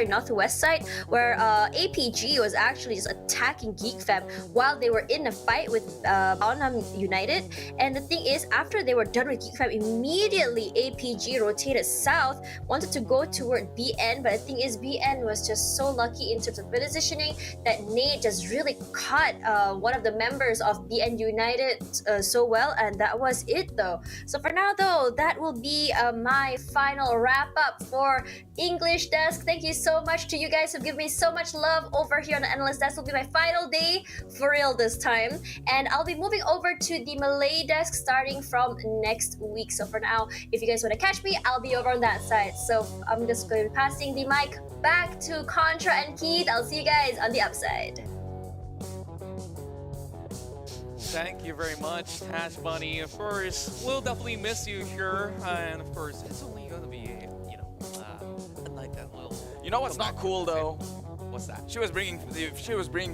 northwest side, where APG was actually just attacking Geek Fam while they were in a fight with Onam United. And the thing is, after they were done with Geek Fam, immediately APG rotated south, wanted to go toward BN. But the thing is, BN was just so lucky in terms of positioning that Nate just really caught one of the members of BN United so well, and that was it, though. So for now, though, that will be my final wrap up for English Desk. Thank you so much to you guys who give me so much love over here on the Analyst Desk. Will be my final day for real this time, and I'll be moving over to the Malay Desk starting from next week. So for now, if you guys want to catch me, I'll be over on that side. So I'm just going to be passing the mic back to Contra and Keith. I'll see you guys on the upside. Thank you very much, Tash Bunny. Of course, we'll definitely miss you here, and of course, it's only gonna be, a night that will. You know what's not cool though? What's that? She was bringing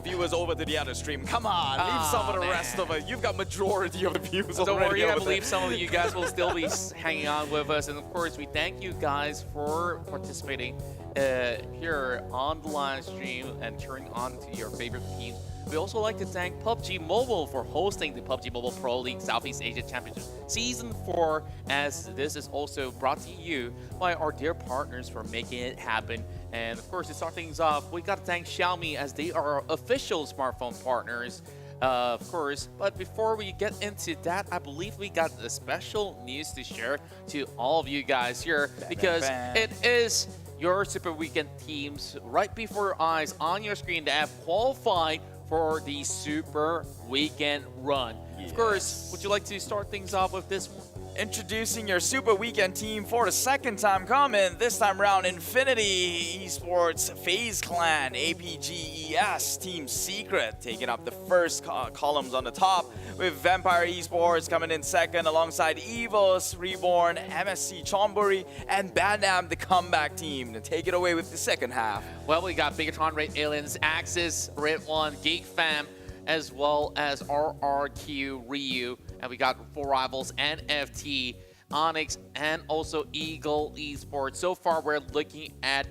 viewers over to the other stream. Come on, leave some of the rest of it. You've got majority of the views Don't already. worry, I believe some of you guys will still be hanging out with us, and of course, we thank you guys for participating here on the live stream and turning on to your favorite teams. We also like to thank PUBG Mobile for hosting the PUBG Mobile Pro League Southeast Asia Championship Season 4, as this is also brought to you by our dear partners for making it happen. And of course, to start things off, we got to thank Xiaomi, as they are our official smartphone partners, of course. But before we get into that, I believe we got a special news to share to all of you guys here, because it is your Super Weekend teams right before your eyes on your screen that have qualified for the Super Weekend run. Yes. Of course, would you like to start things off with this one? Introducing your Super Weekend team for the second time coming. This time round, Infinity Esports, FaZe Clan, APG ES, Team Secret taking up the first columns on the top, with Vampire Esports coming in second alongside EVOS Reborn, MSC Chonburi, and Bandam, the comeback team, to take it away with the second half. Well, we got Bigetron RA, Aliens, Axis, redONE, Geek Fam, as well as RRQ, Ryu, and we got 4 rivals, NFT, Onyx, and also Eagle Esports. So far, we're looking at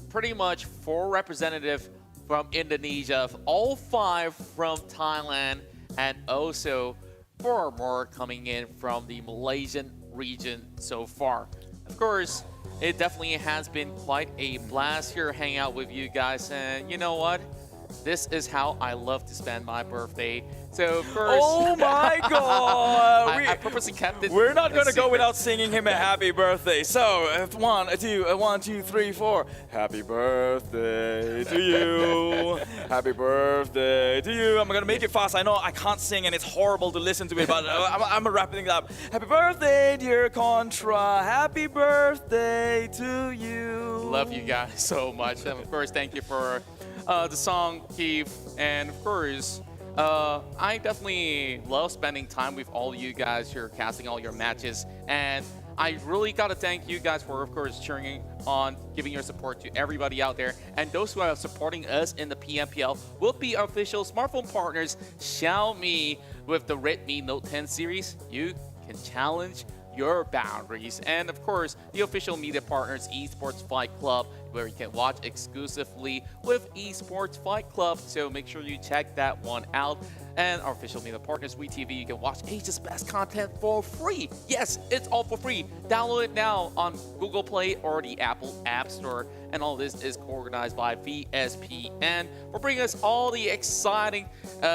pretty much 4 representatives from Indonesia, all 5 from Thailand, and also 4 more coming in from the Malaysian region so far. Of course, it definitely has been quite a blast here hanging out with you guys, and you know what? This is how I love to spend my birthday. So of course, oh my God! I purposely kept it. We're not gonna go without singing him a happy birthday. So 1, 2, 3, 4. Happy birthday to you. Happy birthday to you. I'm gonna make it fast. I know I can't sing and it's horrible to listen to it, but I'm wrapping it up. Happy birthday, dear Contra. Happy birthday to you. Love you guys so much, and of course, thank you for the song, Keith, and of course, I definitely love spending time with all you guys here, casting all your matches, and I really gotta thank you guys for, of course, cheering on, giving your support to everybody out there, and those who are supporting us in the PMPL will be our official smartphone partners, Xiaomi, with the Redmi Note 10 series. You can challenge your boundaries, and of course the official media partners, Esports Fight Club, where you can watch exclusively with Esports Fight Club, so make sure you check that one out. And our official media partners, WeTV, you can watch Asia's best content for free. Yes, it's all for free. Download it now on Google Play or the Apple App Store, and all this is co-organized by VSPN for bringing us all the exciting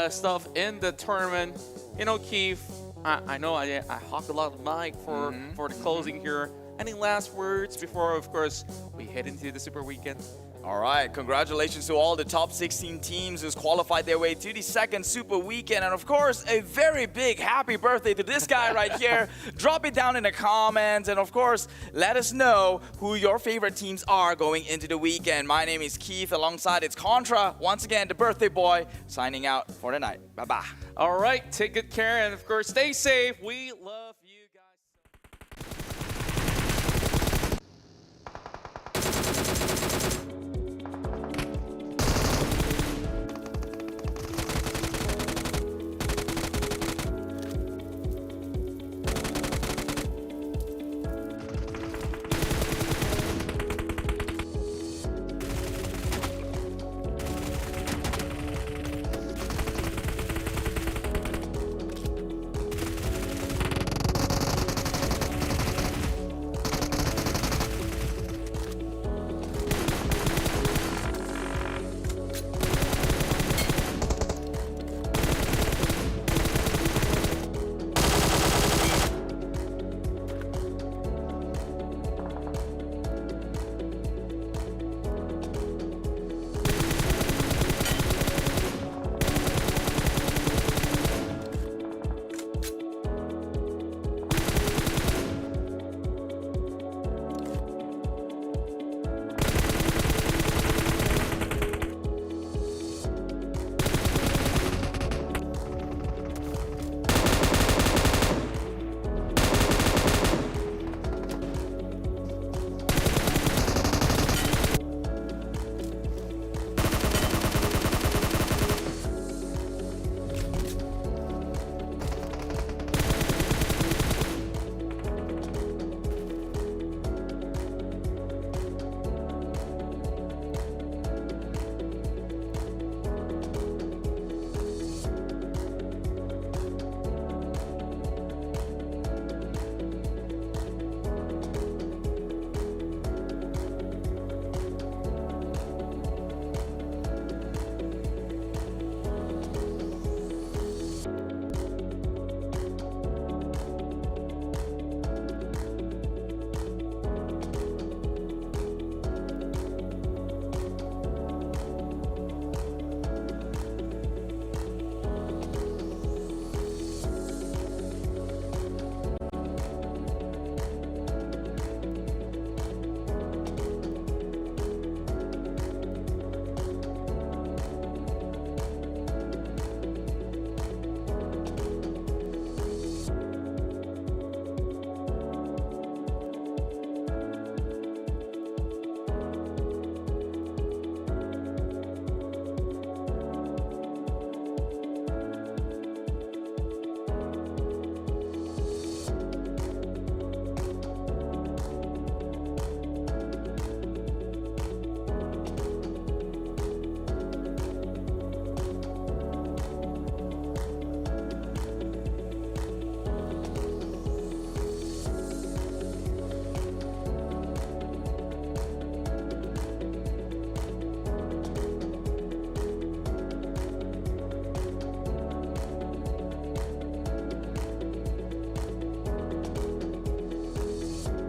stuff in the tournament. You know, Keith, I know I hogged a lot of mic for the closing here. Any last words before, of course, we head into the Super Weekend? All right, congratulations to all the top 16 teams who's qualified their way to the second Super Weekend. And of course, a very big happy birthday to this guy right here. Drop it down in the comments. And of course, let us know who your favorite teams are going into the weekend. My name is Keith, alongside it's Contra. Once again, the birthday boy, signing out for the night. Bye-bye. All right, take good care. And of course, stay safe. We love